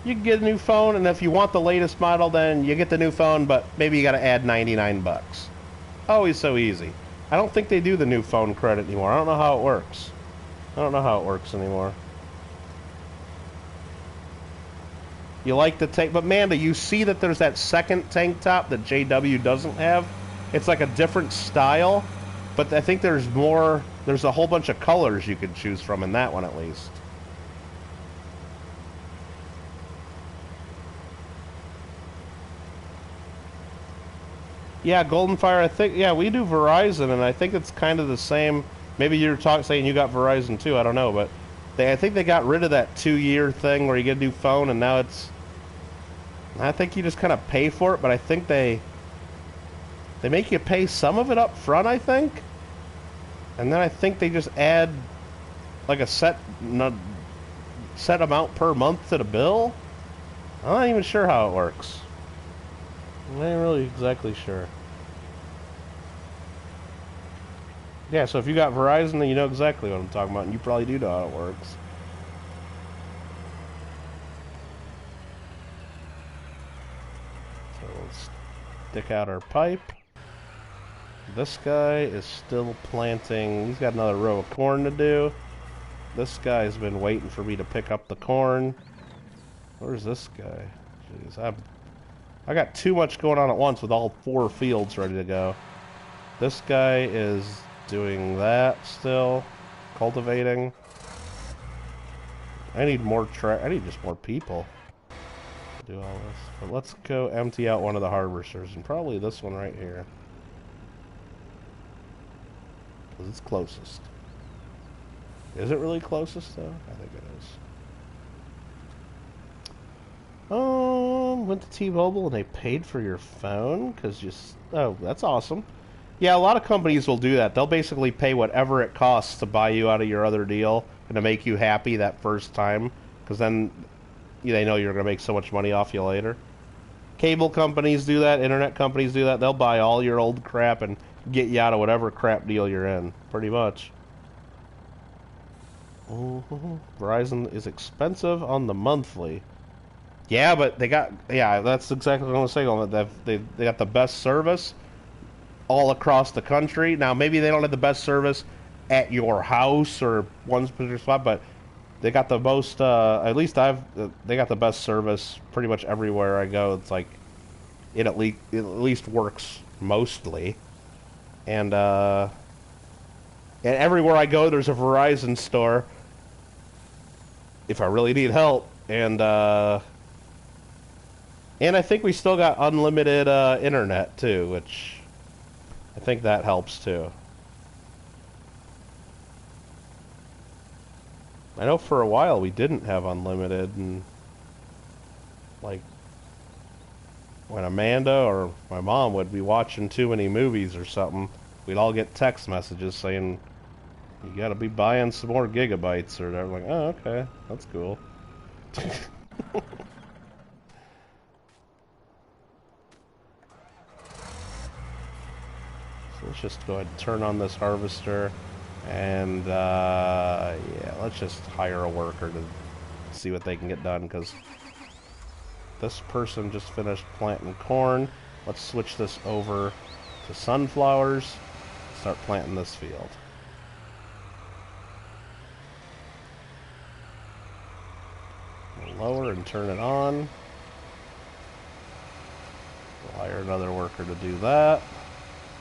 you can get a new phone, and if you want the latest model, then you get the new phone, but maybe you got to add $99. Always so easy. I don't think they do the new phone credit anymore. I don't know how it works. I don't know how it works anymore. You like the tank, but Manda, you see that there's that second tank top that JW doesn't have? It's like a different style. But I think there's more. There's a whole bunch of colors you can choose from in that one, at least. Yeah, Golden Fire. I think. Yeah, we do Verizon, and I think it's kind of the same. Maybe you're saying you got Verizon too. I don't know, but I think they got rid of that 2-year thing where you get a new phone, and now it's. I think you just kind of pay for it, but I think they make you pay some of it up front. I think, and then I think they just add like a set amount per month to the bill. I'm not even sure how it works. I'm not really exactly sure. Yeah, so if you got Verizon, then you know exactly what I'm talking about, and you probably do know how it works. So let's stick out our pipe. This guy is still planting. He's got another row of corn to do. This guy's been waiting for me to pick up the corn. Where's this guy? Jeez, I got too much going on at once with all 4 fields ready to go. This guy is doing that still, cultivating. I need more I need just more people to do all this. But let's go empty out one of the harvesters, and probably this one right here, because it's closest. Is it really closest though? I think it is. Went to T-Mobile and they paid for your phone because oh, that's awesome. Yeah, a lot of companies will do that. They'll basically pay whatever it costs to buy you out of your other deal and to make you happy that first time, because then they know you're going to make so much money off you later. Cable companies do that. Internet companies do that. They'll buy all your old crap and get you out of whatever crap deal you're in, pretty much. Verizon is expensive on the monthly. Yeah, but that's exactly what I was saying. They got the best service all across the country. Now, maybe they don't have the best service at your house or one particular spot, but they got the most, at least they got the best service pretty much everywhere I go. It's like, it at least works mostly. And everywhere I go, there's a Verizon store if I really need help. And I think we still got unlimited internet too, which I think that helps too. I know for a while we didn't have unlimited, and like when Amanda or my mom would be watching too many movies or something, we'd all get text messages saying, you gotta be buying some more gigabytes, or they're like, oh, okay, that's cool. So let's just go ahead and turn on this harvester, and yeah, let's just hire a worker to see what they can get done, because this person just finished planting corn. Let's switch this over to sunflowers, start planting this field. Lower and turn it on. We'll hire another worker to do that.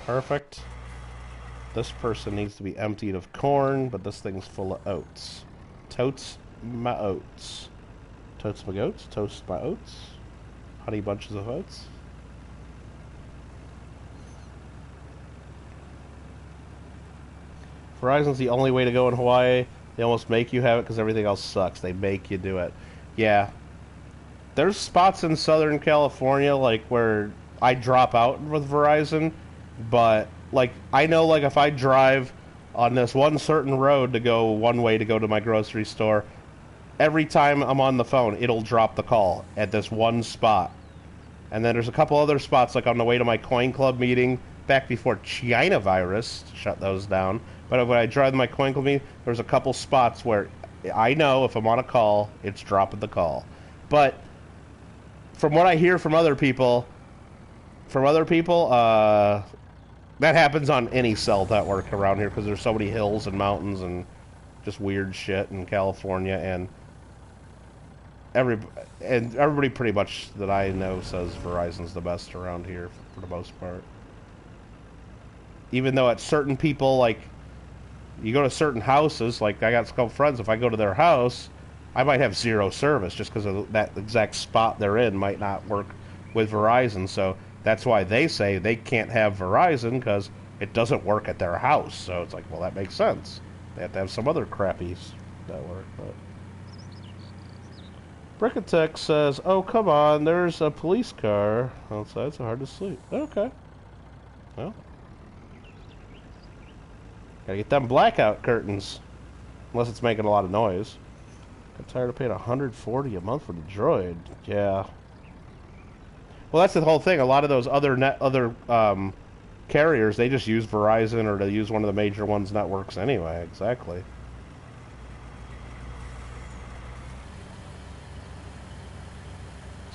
Perfect. This person needs to be emptied of corn, but this thing's full of oats. Totes my oats. Totes my goats. Toast my oats. Honey bunches of oats. Verizon's the only way to go in Hawaii. They almost make you have it because everything else sucks. They make you do it. Yeah. There's spots in Southern California, like, where I drop out with Verizon, but, like, I know, like, if I drive on this one certain road to go one way to go to my grocery store, every time I'm on the phone, it'll drop the call at this one spot. And then there's a couple other spots, like on the way to my Coin Club meeting, back before China virus shut those down. But when I drive my Coin Club meeting, there's a couple spots where I know if I'm on a call, it's dropping the call. But from what I hear from other people, that happens on any cell network around here, because there's so many hills and mountains and just weird shit in California, and everybody pretty much that I know says Verizon's the best around here for the most part. even though at certain people, like, you go to certain houses, like I got a couple friends, if I go to their house, I might have zero service just because of that exact spot they're in might not work with Verizon. So that's why they say they can't have Verizon because it doesn't work at their house. So it's like, well, that makes sense. They have to have some other crappy network. But Brickatech says, oh, come on, there's a police car outside, so hard to sleep. Okay. Well, gotta get them blackout curtains. Unless it's making a lot of noise. I'm tired of paying $140 a month for the Droid. Yeah. Well, that's the whole thing. A lot of those other carriers, they just use Verizon or they use one of the major ones networks anyway. Exactly.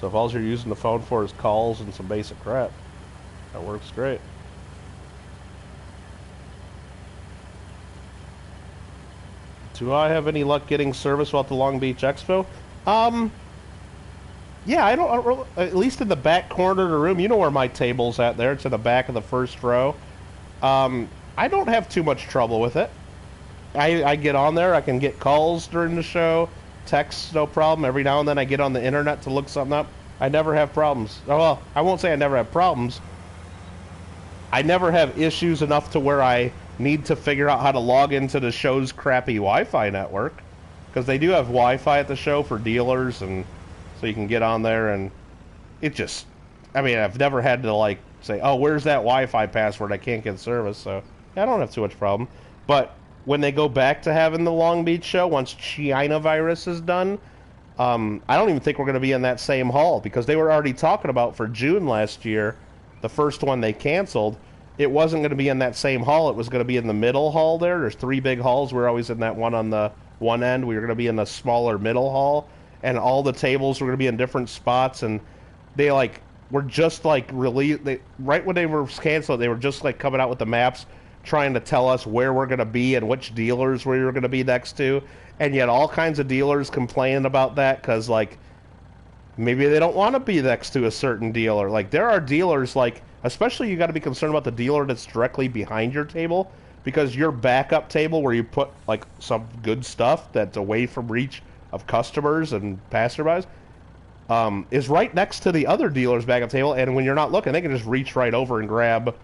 So if all you're using the phone for is calls and some basic crap, that works great. Do I have any luck getting service while at the Long Beach Expo? Yeah, I don't, at least in the back corner of the room, you know where my table's at there, it's in the back of the first row. I don't have too much trouble with it. I get on there, I can get calls during the show, texts, no problem. Every now and then I get on the internet to look something up. I never have problems. Well, I won't say I never have problems. I never have issues enough to where I need to figure out how to log into the show's crappy Wi-Fi network. Because they do have Wi-Fi at the show for dealers, and so you can get on there, and it just... I mean, I've never had to, like, say, oh, where's that Wi-Fi password? I can't get service, so I don't have too much problem. But when they go back to having the Long Beach show, once China virus is done, I don't even think we're going to be in that same hall, because they were already talking about for June last year, the first one they canceled, it wasn't going to be in that same hall. It was going to be in the middle hall there. There's 3 big halls. We're always in that one on the one end. We were going to be in the smaller middle hall, and all the tables were going to be in different spots, and they, like, were just, like, right when they were canceled, they were just, like, coming out with the maps, trying to tell us where we're going to be and which dealers we were going to be next to, and yet all kinds of dealers complaining about that because, like, maybe they don't want to be next to a certain dealer. Like, there are dealers, like, especially you got to be concerned about the dealer that's directly behind your table, because your backup table where you put, like, some good stuff that's away from reach of customers and passerbys is right next to the other dealer's backup table, and when you're not looking, they can just reach right over and grab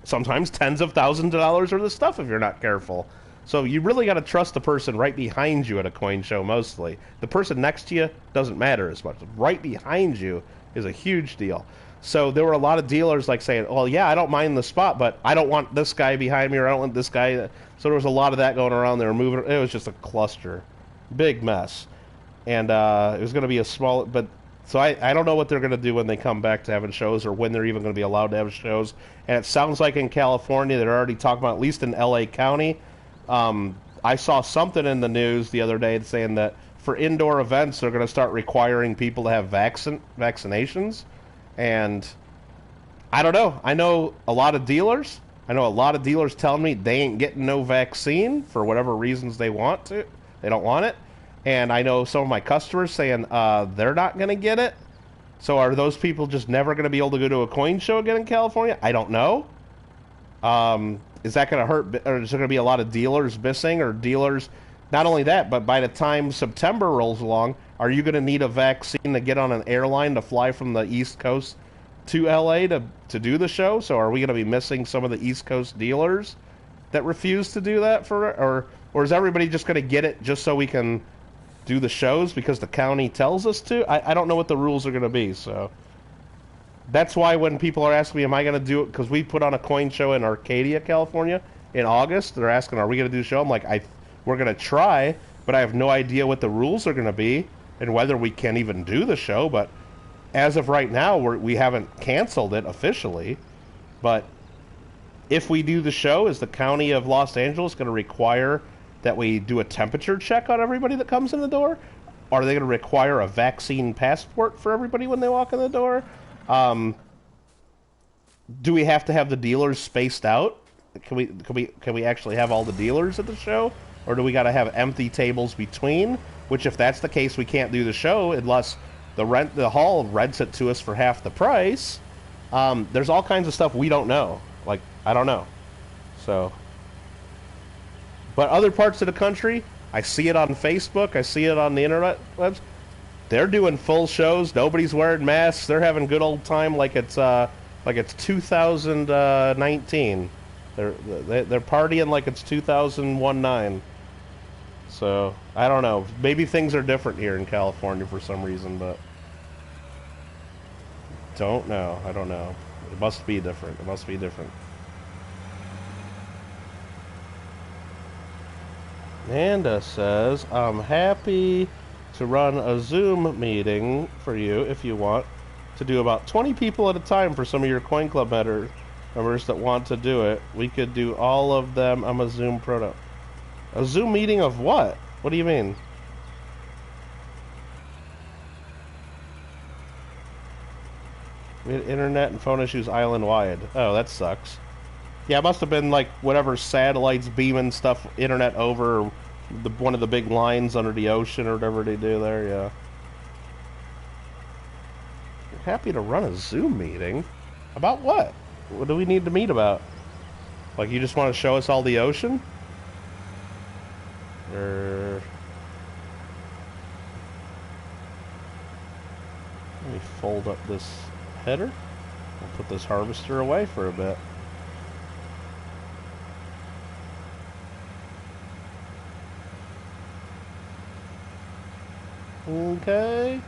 sometimes tens of thousands of dollars worth of stuff if you're not careful. So you really got to trust the person right behind you at a coin show mostly. The person next to you doesn't matter as much. Right behind you is a huge deal. So there were a lot of dealers like saying, well, yeah, I don't mind the spot, but I don't want this guy behind me, or I don't want this guy. So there was a lot of that going around. They were moving. It was just a cluster. Big mess. And it was going to be a small... So I don't know what they're going to do when they come back to having shows, or when they're even going to be allowed to have shows. And it sounds like in California, they're already talking about, at least in L.A. County. I saw something in the news the other day saying that for indoor events, they're going to start requiring people to have vaccinations. And I don't know. I know a lot of dealers. I know a lot of dealers telling me they ain't getting no vaccine for whatever reasons they want to. They don't want it. And I know some of my customers saying they're not going to get it. So are those people just never going to be able to go to a coin show again in California? I don't know. Is that going to hurt? Or is there going to be a lot of dealers missing? Or dealers, not only that, but by the time September rolls along, are you going to need a vaccine to get on an airline to fly from the East Coast to LA to do the show? So are we going to be missing some of the East Coast dealers that refuse to do that or is everybody just going to get it just so we can do the shows because the county tells us to? I don't know what the rules are going to be, so that's why when people are asking me, am I going to do it, because we put on a coin show in Arcadia, California in August. They're asking, are we going to do the show? I'm like, we're going to try, but I have no idea what the rules are going to be and whether we can even do the show. But as of right now, we haven't canceled it officially. But if we do the show, is the county of Los Angeles going to require that we do a temperature check on everybody that comes in the door? Are they going to require a vaccine passport for everybody when they walk in the door? Do we have to have the dealers spaced out? Can we actually have all the dealers at the show, or do we got to have empty tables between? Which, if that's the case, we can't do the show unless the hall rents it to us for half the price. There's all kinds of stuff we don't know. Like, I don't know. So, but other parts of the country, I see it on Facebook, I see it on the internet webs. They're doing full shows. Nobody's wearing masks. They're having good old time like it's 2019. They're partying like it's 2019. So I don't know. Maybe things are different here in California for some reason, but don't know. I don't know. It must be different. It must be different. Nanda says, I'm happy to run a Zoom meeting for you if you want to do about 20 people at a time for some of your Coin Club members that want to do it. We could do all of them. I'm a Zoom proto. A Zoom meeting of what? What do you mean? We had internet and phone issues island-wide. Oh, that sucks. Yeah, it must have been like whatever satellites beaming stuff, internet over one of the big lines under the ocean or whatever they do there, yeah. You're happy to run a Zoom meeting? About what? What do we need to meet about? Like, you just want to show us all the ocean? Or... let me fold up this header. I'll put this harvester away for a bit. Okay.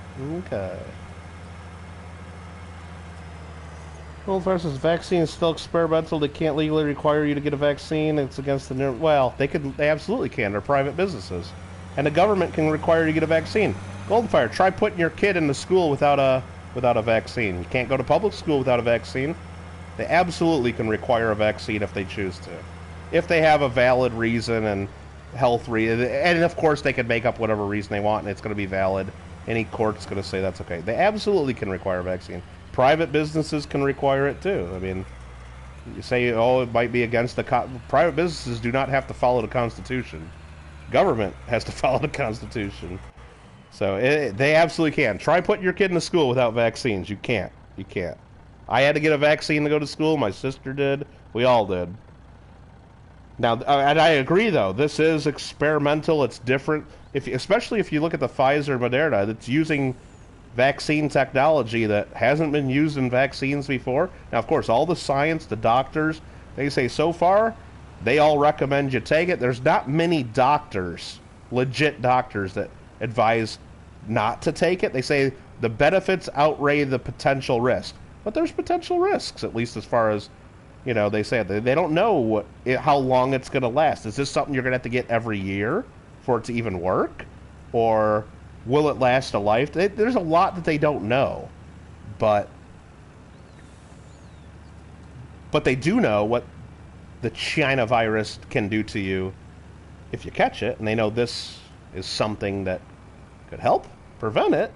Well, versus vaccine is still experimental. They can't legally require you to get a vaccine. It's against the... well, they absolutely can. They're private businesses. And the government can require you to get a vaccine. Goldenfire, try putting your kid into school without a vaccine. You can't go to public school without a vaccine. They absolutely can require a vaccine if they choose to. If they have a valid reason and health reason, and of course they can make up whatever reason they want and it's going to be valid. Any court's going to say that's okay. They absolutely can require a vaccine. Private businesses can require it too. I mean, you say, oh, it might be against the... private businesses do not have to follow the Constitution. Government has to follow the Constitution. So they absolutely can. Try putting your kid in school without vaccines. You can't. You can't. I had to get a vaccine to go to school. My sister did. We all did. Now, and I agree, though. This is experimental. It's different. Especially if you look at the Pfizer Moderna, that's using vaccine technology that hasn't been used in vaccines before. Now, of course, all the science, the doctors, they say so far, they all recommend you take it. There's not many doctors, legit doctors, that advise not to take it. They say the benefits outweigh the potential risk. But there's potential risks, at least as far as... you know, they say they don't know how long it's going to last. Is this something you're going to have to get every year for it to even work? Or will it last a life? There's a lot that they don't know. But they do know what the China virus can do to you if you catch it. And they know this is something that could help prevent it.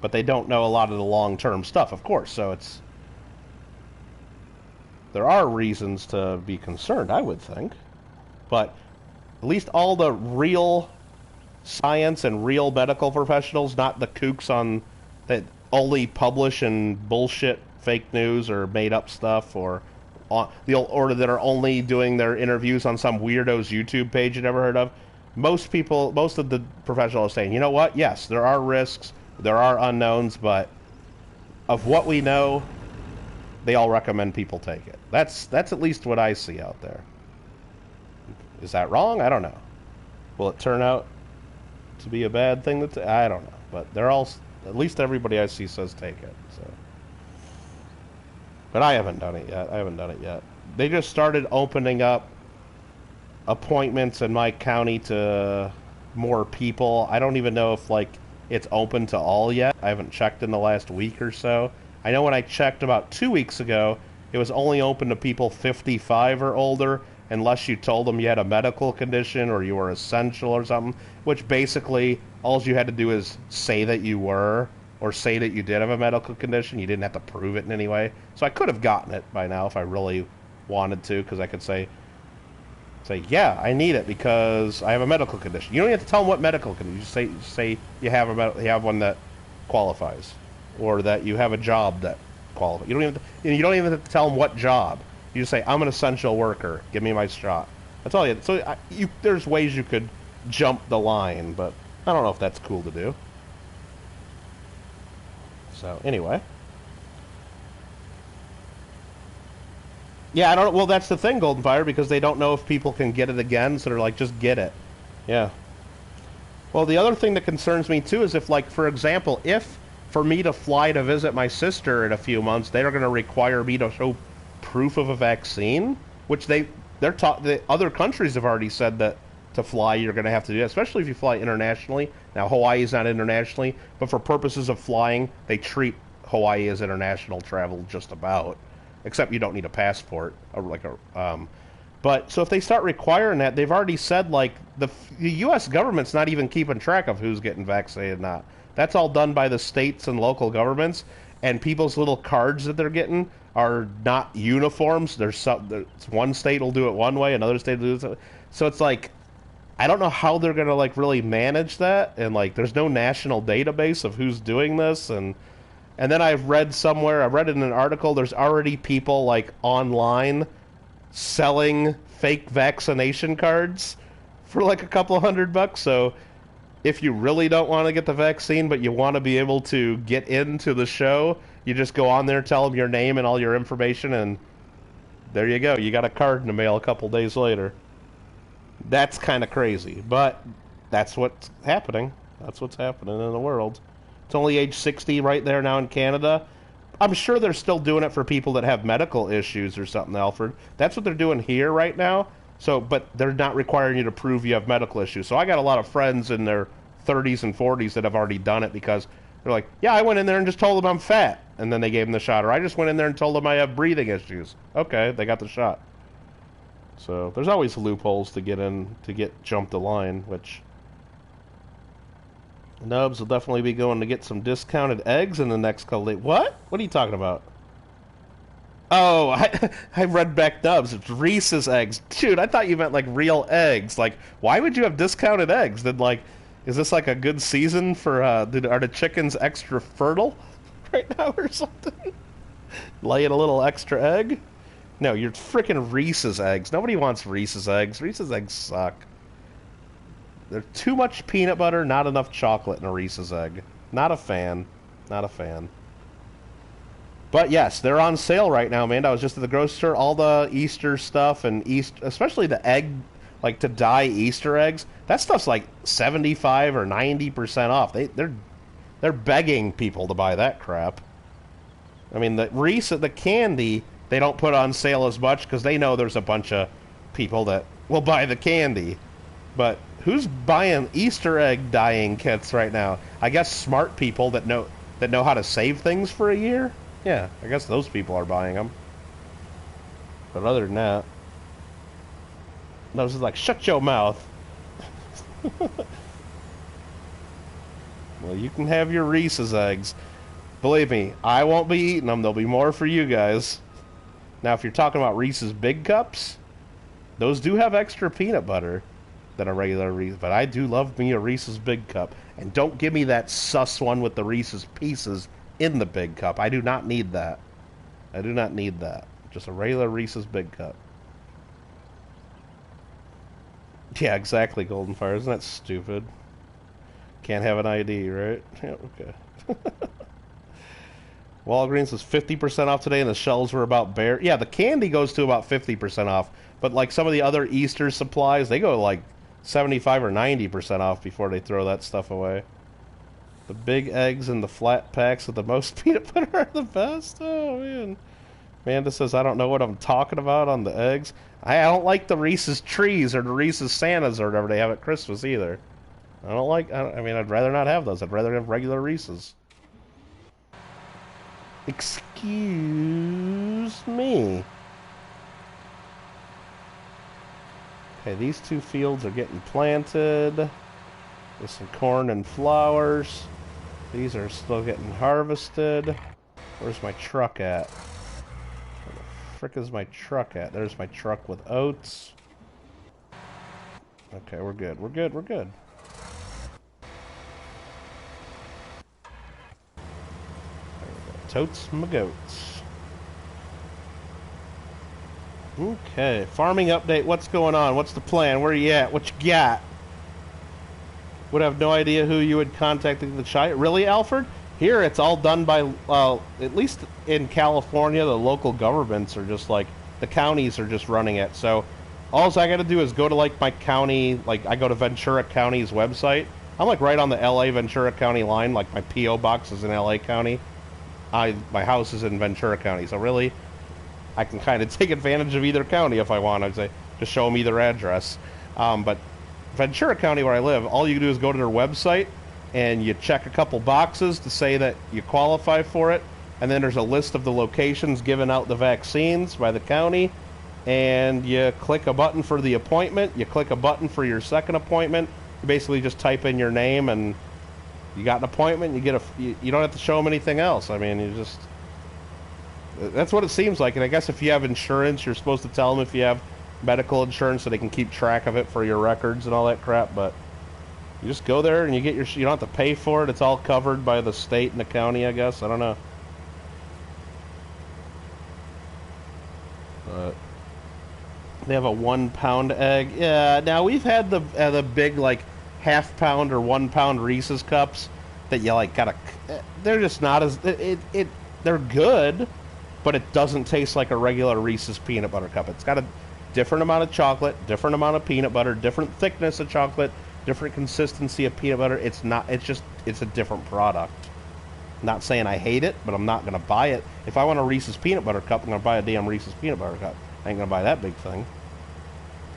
But they don't know a lot of the long-term stuff, of course. So it's... there are reasons to be concerned, I would think. But at least all the real science and real medical professionals, not the kooks on that only publish and bullshit fake news or made up stuff, or that are only doing their interviews on some weirdo's YouTube page you never heard of. Most of the professionals are saying, you know what? Yes, there are risks, there are unknowns, but of what we know, they all recommend people take it. That's at least what I see out there. Is that wrong? I don't know. Will it turn out to be a bad thing? I don't know. But they're all... at least everybody I see says take it. So, but I haven't done it yet. They just started opening up appointments in my county to more people. I don't even know if it's open to all yet. I haven't checked in the last week or so. I know when I checked about 2 weeks ago, it was only open to people 55 or older, unless you told them you had a medical condition or you were essential or something, which basically all you had to do is say that you were, or say that you did have a medical condition. You didn't have to prove it in any way. So I could have gotten it by now if I really wanted to, because I could say, yeah, I need it because I have a medical condition. You don't have to tell them what medical condition. You just say you have one that qualifies, or that you have a job that qualifies. You don't even have to tell them what job. You just say, I'm an essential worker. Give me my shot. That's all you... So there's ways you could jump the line, but I don't know if that's cool to do. So, anyway. Yeah, I don't... Well, that's the thing, Golden Fire, because they don't know if people can get it again, so they're like, just get it. Yeah. Well, the other thing that concerns me, too, is if, like, for example, if for me to fly to visit my sister in a few months, they're going to require me to show proof of a vaccine, which the other countries have already said that to fly you're going to have to do that, especially if you fly internationally. Now, Hawaii is not internationally, but for purposes of flying, they treat Hawaii as international travel just about, except you don't need a passport, or like a... But, so if they start requiring that, they've already said, like, the U.S. government's not even keeping track of who's getting vaccinated or not. That's all done by the states and local governments, and people's little cards that they're getting are not uniforms. There's one state will do it one way, another state will do it. So it's like, I don't know how they're going to, like, really manage that, and, like, there's no national database of who's doing this, and then I read in an article, there's already people, like, online selling fake vaccination cards for like a couple $100. So if you really don't want to get the vaccine but you want to be able to get into the show, you just go on there, tell them your name and all your information, and there you go. You got a card in the mail a couple days later. That's kind of crazy, but that's what's happening. That's what's happening in the world. It's only age 60 right there now in Canada. I'm sure they're still doing it for people that have medical issues or something, Alfred. That's what they're doing here right now. So, but they're not requiring you to prove you have medical issues. So I got a lot of friends in their 30s and 40s that have already done it because they're like, yeah, I went in there and just told them I'm fat, and then they gave them the shot. Or I just went in there and told them I have breathing issues. Okay, they got the shot. So there's always loopholes to get jumped the line, which... Nubs will definitely be going to get some discounted eggs in the next couple days. What? What are you talking about? Oh, I read back Nubs. It's Reese's eggs. Dude, I thought you meant, like, real eggs. Like, why would you have discounted eggs? Then, like, is this, like, a good season for, are the chickens extra fertile right now or something? Laying a little extra egg? No, you're freaking Reese's eggs. Nobody wants Reese's eggs. Reese's eggs suck. There's too much peanut butter, not enough chocolate in a Reese's egg. Not a fan. Not a fan. But yes, they're on sale right now, man. I was just at the grocery store. All the Easter stuff and especially the egg, like to dye Easter eggs. That stuff's like 75 or 90% off. They're begging people to buy that crap. I mean, the candy they don't put on sale as much because they know there's a bunch of people that will buy the candy. But who's buying Easter egg dyeing kits right now? I guess smart people that know how to save things for a year. Yeah, I guess those people are buying them. But other than that, those is like, shut your mouth. Well, you can have your Reese's eggs. Believe me, I won't be eating them. There'll be more for you guys. Now, if you're talking about Reese's Big Cups, those do have extra peanut butter than a regular Reese's, but I do love me a Reese's Big Cup. And don't give me that sus one with the Reese's Pieces in the Big Cup. I do not need that. I do not need that. Just a regular Reese's Big Cup. Yeah, exactly, Golden Fire. Isn't that stupid? Can't have an ID, right? Yeah, okay. Walgreens was 50% off today, and the shelves were about bare. Yeah, the candy goes to about 50% off, but like some of the other Easter supplies, they go like 75 or 90% off before they throw that stuff away. The big eggs and the flat packs with the most peanut butter are the best. Oh, man. Amanda says, I don't know what I'm talking about on the eggs. I don't like the Reese's Trees or the Reese's Santas or whatever they have at Christmas either. I mean, I'd rather not have those. I'd rather have regular Reese's. Excuse me. Okay, these two fields are getting planted with some corn and flowers. These are still getting harvested. Where's my truck at? Where the frick is my truck at? There's my truck with oats. Okay, we're good. We're good. We're good. There we go. Totes my goats. Okay, farming update. What's going on? What's the plan? Where you at? What you got? Would have no idea who you would contact in the chat. Really, Alfred? Here, it's all done by, at least in California, the local governments are just like, the counties are just running it. So, all I got to do is go to, like, my county, like, I go to Ventura County's website. I'm, like, right on the LA Ventura County line. Like, my P.O. box is in LA County. My house is in Ventura County. So, really, I can kind of take advantage of either county if I want. I'd say, just show them either address. But Ventura County, where I live, all you do is go to their website and you check a couple boxes to say that you qualify for it, and then there's a list of the locations giving out the vaccines by the county, and you click a button for the appointment, you click a button for your second appointment, you basically just type in your name and you got an appointment, you don't have to show them anything else. I mean, that's what it seems like. And I guess if you have insurance, you're supposed to tell them if you have medical insurance so they can keep track of it for your records and all that crap, but you just go there and you get you don't have to pay for it. It's all covered by the state and the county, I guess. I don't know. They have a 1 pound egg. Yeah, now we've had the big, like, ½ pound or 1 pound Reese's cups that you, like, gotta, they're just not as, they're good, but it doesn't taste like a regular Reese's peanut butter cup. It's got a different amount of chocolate, different amount of peanut butter, different thickness of chocolate, different consistency of peanut butter. It's a different product. Not saying I hate it, but I'm not going to buy it. If I want a Reese's peanut butter cup, I'm going to buy a damn Reese's peanut butter cup. I ain't going to buy that big thing.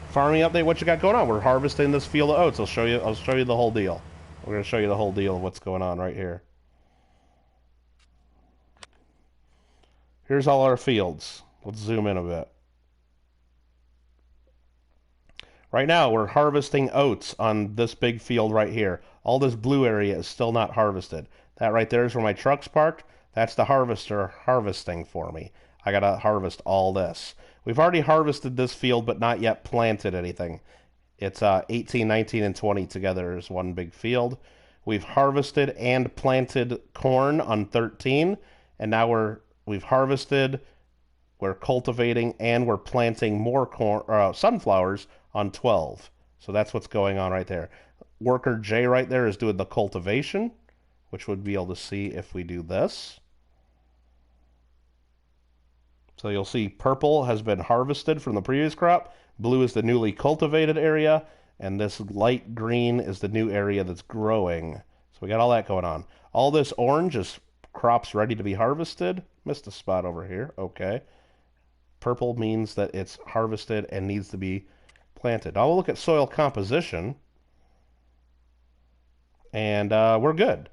Farming update, what you got going on? We're harvesting this field of oats. I'll show you the whole deal. We're going to show you the whole deal of what's going on right here. Here's all our fields. Let's zoom in a bit. Right now, we're harvesting oats on this big field right here. All this blue area is still not harvested. That right there is where my truck's parked. That's the harvester harvesting for me. I gotta harvest all this. We've already harvested this field, but not yet planted anything. It's 18, 19, and 20 together is one big field. We've harvested and planted corn on 13, and now we've harvested, we're cultivating, and we're planting more corn, sunflowers on 12. So that's what's going on right there. Worker J right there is doing the cultivation, which would be able to see if we do this. So you'll see purple has been harvested from the previous crop, blue is the newly cultivated area, and this light green is the new area that's growing. So we got all that going on. All this orange is crops ready to be harvested. Missed a spot over here. Okay. Purple means that it's harvested and needs to be planted. Now we'll look at soil composition, and we're good.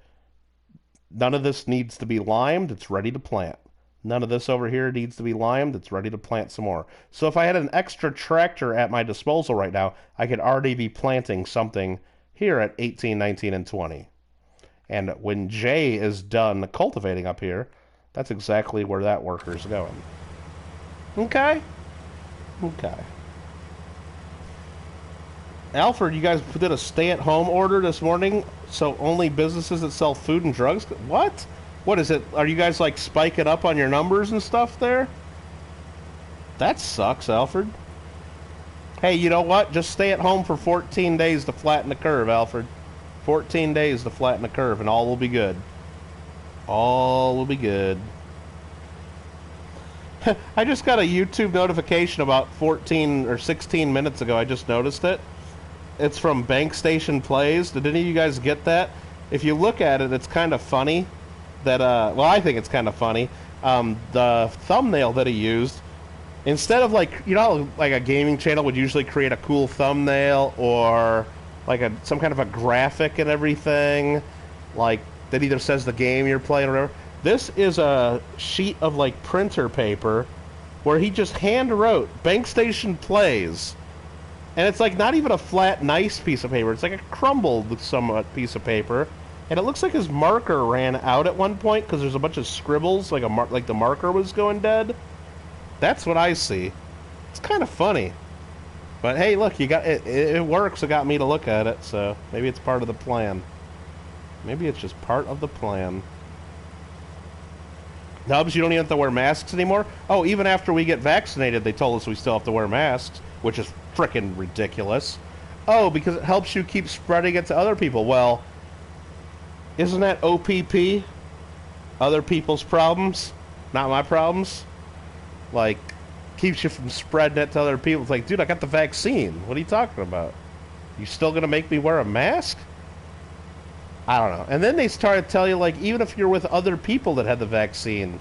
None of this needs to be limed. It's ready to plant. None of this over here needs to be limed. It's ready to plant some more. So if I had an extra tractor at my disposal right now, I could already be planting something here at 18, 19, and 20. And when Jay is done cultivating up here, that's exactly where that worker's going. Okay? Okay. Alfred, you guys did a stay-at-home order this morning, so only businesses that sell food and drugs? What? What is it? Are you guys, like, spiking up on your numbers and stuff there? That sucks, Alfred. Hey, you know what? Just stay at home for 14 days to flatten the curve, Alfred. 14 days to flatten the curve, and all will be good. All will be good. I just got a YouTube notification about 14 or 16 minutes ago. I just noticed it. It's from Bank Station Plays. Did any of you guys get that? If you look at it, it's kind of funny that, well, I think it's kind of funny. The thumbnail that he used, instead of, like, you know, like a gaming channel would usually create a cool thumbnail or like some kind of a graphic and everything, like that either says the game you're playing or whatever. This is a sheet of, like, printer paper where he just hand wrote Bank Station Plays. And it's, like, not even a flat, nice piece of paper. It's like a crumbled somewhat piece of paper. And it looks like his marker ran out at one point because there's a bunch of scribbles, like like the marker was going dead. That's what I see. It's kind of funny. But hey, look, you got it. It works. It got me to look at it, so maybe it's part of the plan. Maybe it's just part of the plan. Nubs, you don't even have to wear masks anymore? Oh, even after we get vaccinated, they told us we still have to wear masks, which is frickin' ridiculous. Oh, because it helps you keep spreading it to other people. Well, isn't that OPP? Other people's problems? Not my problems? Like, keeps you from spreading it to other people. It's like, dude, I got the vaccine. What are you talking about? You still gonna make me wear a mask? I don't know. And then they started telling you, like, even if you're with other people that had the vaccine,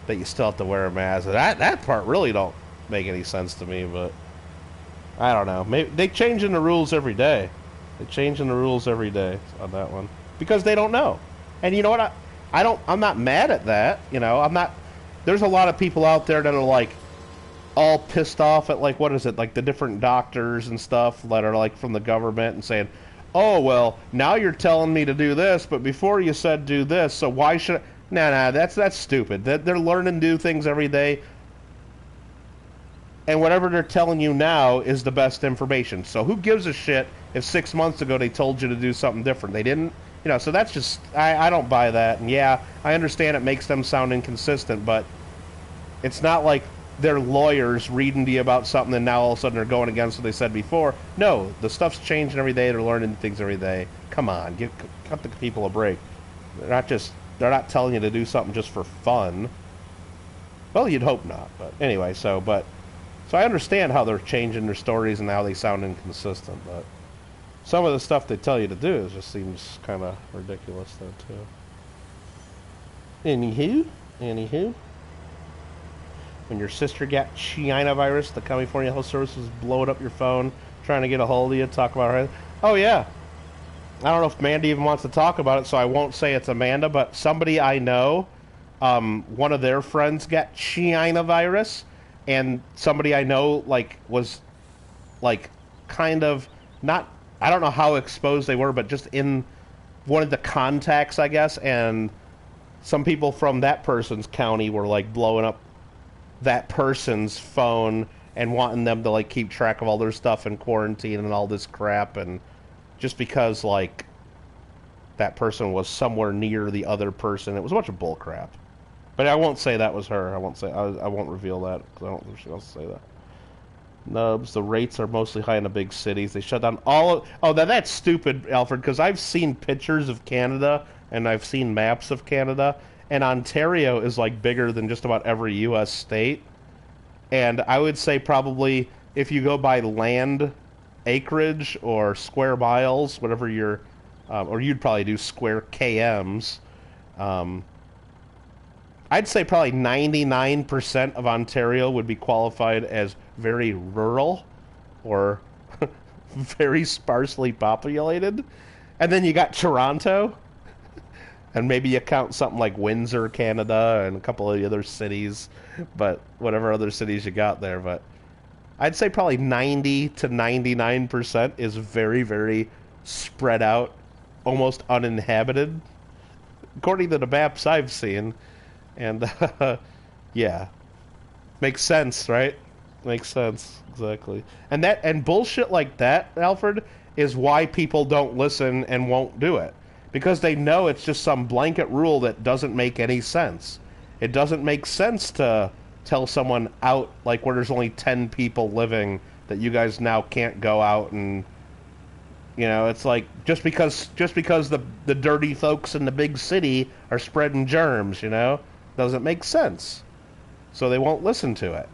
that you still have to wear a mask. That part really don't make any sense to me, but I don't know. Maybe they changing the rules every day. They're changing the rules every day on that one because they don't know. And you know what? I'm not mad at that. You know, I'm not. There's a lot of people out there that are like all pissed off at like what is it like the different doctors and stuff that are like from the government and saying, oh, well, now you're telling me to do this, but before you said do this, so why should I? Nah, that's stupid. They're learning new things every day, and whatever they're telling you now is the best information. So who gives a shit if 6 months ago they told you to do something different? They didn't, you know, so that's just, I don't buy that, and yeah, I understand it makes them sound inconsistent, but it's not like they're lawyers reading to you about something and now all of a sudden they're going against what they said before. No, the stuff's changing every day. They're learning things every day. Come on, cut the people a break. They're not telling you to do something just for fun. Well, you'd hope not, but anyway, so I understand how they're changing their stories and how they sound inconsistent, but some of the stuff they tell you to do just seems kind of ridiculous though too. Anywho. When your sister got China virus, the California Health Service was blowing up your phone, trying to get a hold of you, talk about her. Oh, yeah. I don't know if Amanda even wants to talk about it, so I won't say it's Amanda, but somebody I know, one of their friends got China virus, and somebody I know, like, was, like, kind of not, I don't know how exposed they were, but just in one of the contacts, I guess, and some people from that person's county were, like, blowing up that person's phone and wanting them to like keep track of all their stuff in quarantine and all this crap, and just because like that person was somewhere near the other person, it was a bunch of bull crap. But I won't say that was her. I won't reveal that because I don't think she wants to say that. Nubs, the rates are mostly high in the big cities. They shut down all of... Oh, that's stupid, Alfred, because I've seen pictures of Canada and I've seen maps of Canada, and Ontario is like bigger than just about every U.S. state. And I would say probably if you go by land acreage or square miles, whatever your, or you'd probably do square kms. I'd say probably 99% of Ontario would be qualified as very rural or very sparsely populated. And then you got Toronto. And maybe you count something like Windsor, Canada, and a couple of the other cities, but whatever other cities you got there. But I'd say probably 90 to 99% is very, very spread out, almost uninhabited, according to the maps I've seen. And yeah, makes sense, right? Makes sense, exactly. And bullshit like that, Alfred, is why people don't listen and won't do it. Because they know it's just some blanket rule that doesn't make any sense. It doesn't make sense to tell someone out, like, where there's only 10 people living, that you guys now can't go out and, you know, it's like, just because the dirty folks in the big city are spreading germs, you know, doesn't make sense. So they won't listen to it.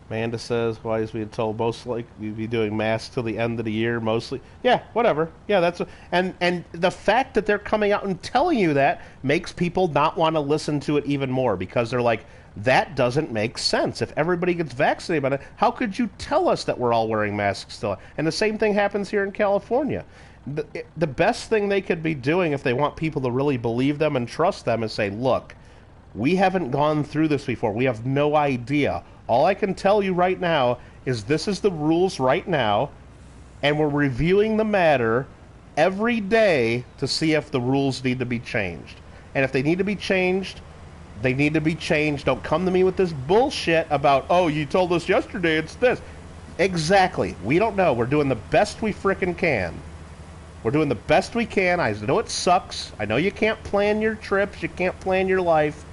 Amanda says, why is being told most like we'd be doing masks till the end of the year mostly? Yeah, whatever. Yeah, that's and the fact that they're coming out and telling you that makes people not want to listen to it even more, because they're like, that doesn't make sense. If everybody gets vaccinated by it, how could you tell us that we're all wearing masks still? And the same thing happens here in California. The best thing they could be doing if they want people to really believe them and trust them is say, look, we haven't gone through this before. We have no idea. All I can tell you right now is this is the rules right now, and we're reviewing the matter every day to see if the rules need to be changed. And if they need to be changed, they need to be changed. Don't come to me with this bullshit about, oh, you told us yesterday it's this. Exactly. We don't know. We're doing the best we frickin' can. We're doing the best we can. I know it sucks. I know you can't plan your trips. You can't plan your life.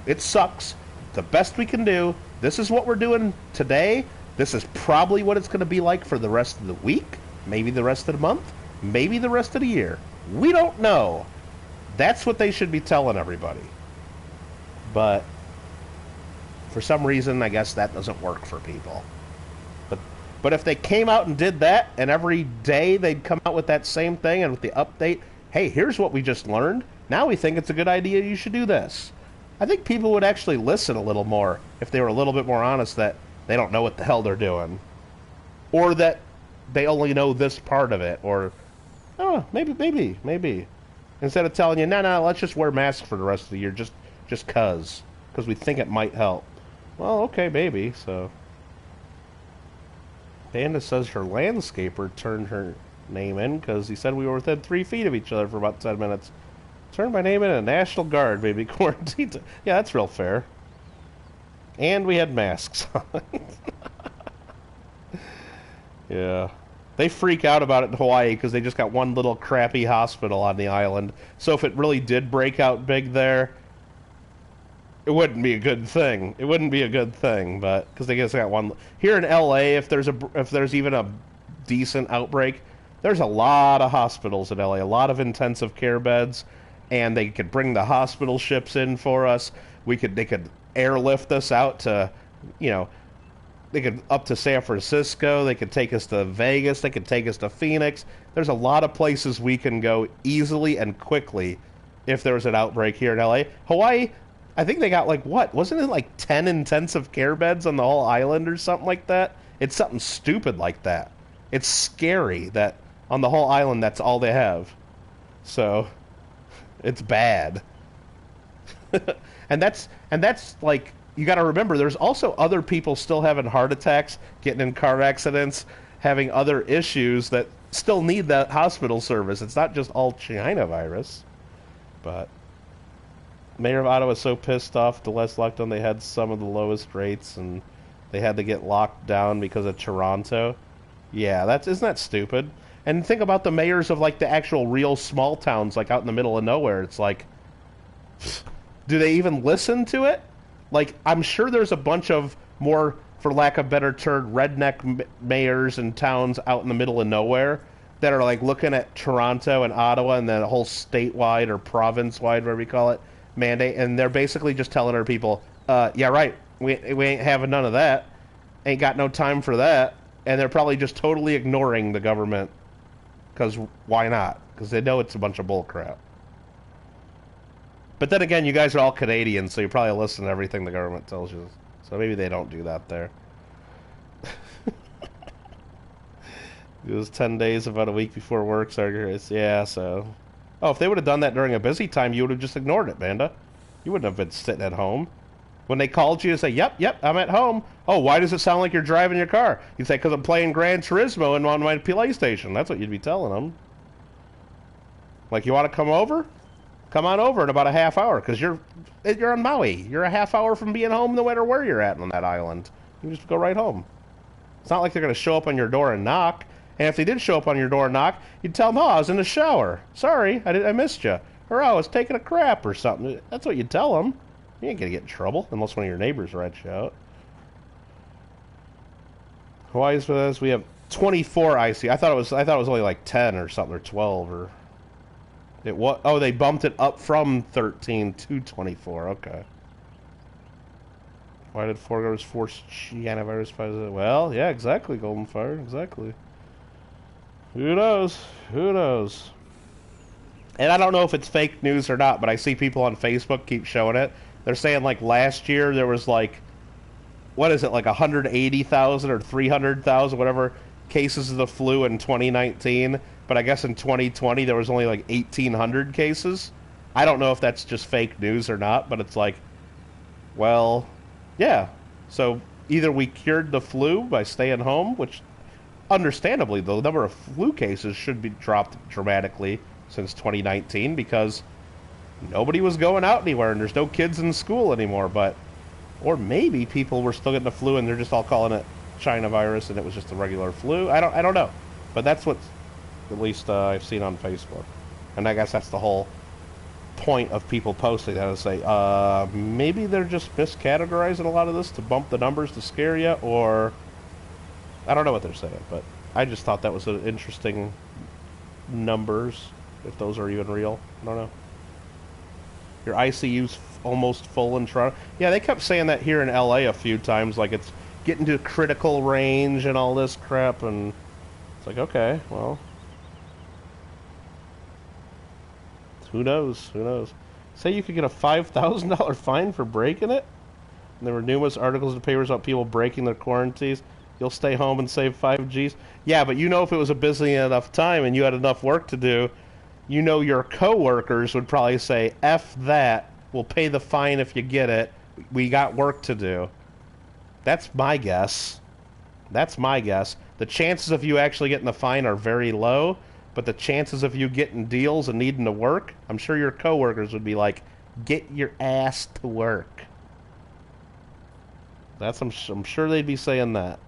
It sucks. The best we can do. This is what we're doing today. This is probably what it's going to be like for the rest of the week. Maybe the rest of the month. Maybe the rest of the year. We don't know. That's what they should be telling everybody. But for some reason, I guess that doesn't work for people. But if they came out and did that, and every day they'd come out with that same thing and with the update, hey, here's what we just learned. Now we think it's a good idea. You should do this. I think people would actually listen a little more if they were a little bit more honest that they don't know what the hell they're doing. Or that they only know this part of it. Or, oh, maybe. Instead of telling you, no, let's just wear masks for the rest of the year just because we think it might help. Well, okay, maybe, so. Panda says her landscaper turned her name in because he said we were within 3 feet of each other for about 10 minutes. Turned my name in a National Guard, maybe quarantined. Yeah, that's real fair. And we had masks on. Yeah. They freak out about it in Hawaii because they just got one little crappy hospital on the island. So if it really did break out big there, it wouldn't be a good thing. It wouldn't be a good thing, but because they just got one here in LA. If there's even a decent outbreak, there's a lot of hospitals in LA, a lot of intensive care beds, and they could bring the hospital ships in for us. They could airlift us out to, they could up to San Francisco. They could take us to Vegas. They could take us to Phoenix. There's a lot of places we can go easily and quickly if there was an outbreak here in LA. Hawaii, I think they got wasn't it 10 intensive care beds on the whole island or something like that? It's something stupid like that. It's scary that on the whole island that's all they have. So, it's bad. and that's you got to remember there's also other people still having heart attacks, getting in car accidents, having other issues that still need that hospital service. It's not just all China virus. But Mayor of Ottawa was so pissed off the last lockdown they had some of the lowest rates and they had to get locked down because of Toronto. Yeah, isn't that stupid? And think about the mayors of the actual real small towns out in the middle of nowhere. It's do they even listen to it? I'm sure there's a bunch of more, for lack of a better term, redneck mayors and towns out in the middle of nowhere that are looking at Toronto and Ottawa and then a whole statewide or province-wide, whatever you call it, mandate, and they're basically just telling our people, yeah, right, we ain't having none of that, ain't got no time for that, and they're probably just totally ignoring the government, because why not? Because they know it's a bunch of bullcrap. But then again, you guys are all Canadians, so you probably listen to everything the government tells you, so maybe they don't do that there. It was 10 days, about a week before work started. Yeah, so... Oh, if they would have done that during a busy time, you would have just ignored it, Banda. You wouldn't have been sitting at home. When they called you to say, yep, I'm at home. Oh, why does it sound like you're driving your car? You'd say, because I'm playing Gran Turismo and on my PlayStation. That's what you'd be telling them. You want to come over? Come on over in about a half hour, because you're on Maui. You're a half hour from being home no matter where you're at on that island. You just go right home. It's not like they're going to show up on your door and knock. And if they did show up on your door and knock, you'd tell them, oh, I was in the shower. Sorry, I missed you. Or, oh, I was taking a crap or something. That's what you'd tell them. You ain't going to get in trouble unless one of your neighbors rats you out. Hawaii's with us. We have 24 IC. I thought it was only 10 or something, or 12 or... It was... Oh, they bumped it up from 13 to 24. Okay. Why did foreigners force China virus? Well, yeah, exactly, Golden Fire. Exactly. Who knows? Who knows? And I don't know if it's fake news or not, but I see people on Facebook keep showing it. They're saying last year there was what is it, 180,000 or 300,000, whatever, cases of the flu in 2019. But I guess in 2020 there was only 1,800 cases. I don't know if that's just fake news or not, but it's well, yeah. So either we cured the flu by staying home, which... Understandably, the number of flu cases should be dropped dramatically since 2019 because nobody was going out anywhere and there's no kids in school anymore. Or maybe people were still getting the flu and they're just all calling it China virus and it was just a regular flu. I don't know, but that's what At least I've seen on Facebook. And I guess that's the whole point of people posting that, is say, maybe they're just miscategorizing a lot of this to bump the numbers to scare you, or I don't know what they're saying, but I just thought that was an interesting numbers, if those are even real. I don't know. Your ICU's almost full in Toronto. Yeah, they kept saying that here in LA a few times, like it's getting to critical range and all this crap, and it's like, okay, well, who knows? Who knows? Say you could get a $5,000 fine for breaking it? And there were numerous articles in the papers about people breaking their quarantines. You'll stay home and save 5Gs? Yeah, but you know, if it was a busy enough time and you had enough work to do, you know your coworkers would probably say, F that, we'll pay the fine if you get it. We got work to do. That's my guess. That's my guess. The chances of you actually getting the fine are very low, but the chances of you getting deals and needing to work, I'm sure your coworkers would be like, get your ass to work. I'm sure they'd be saying that.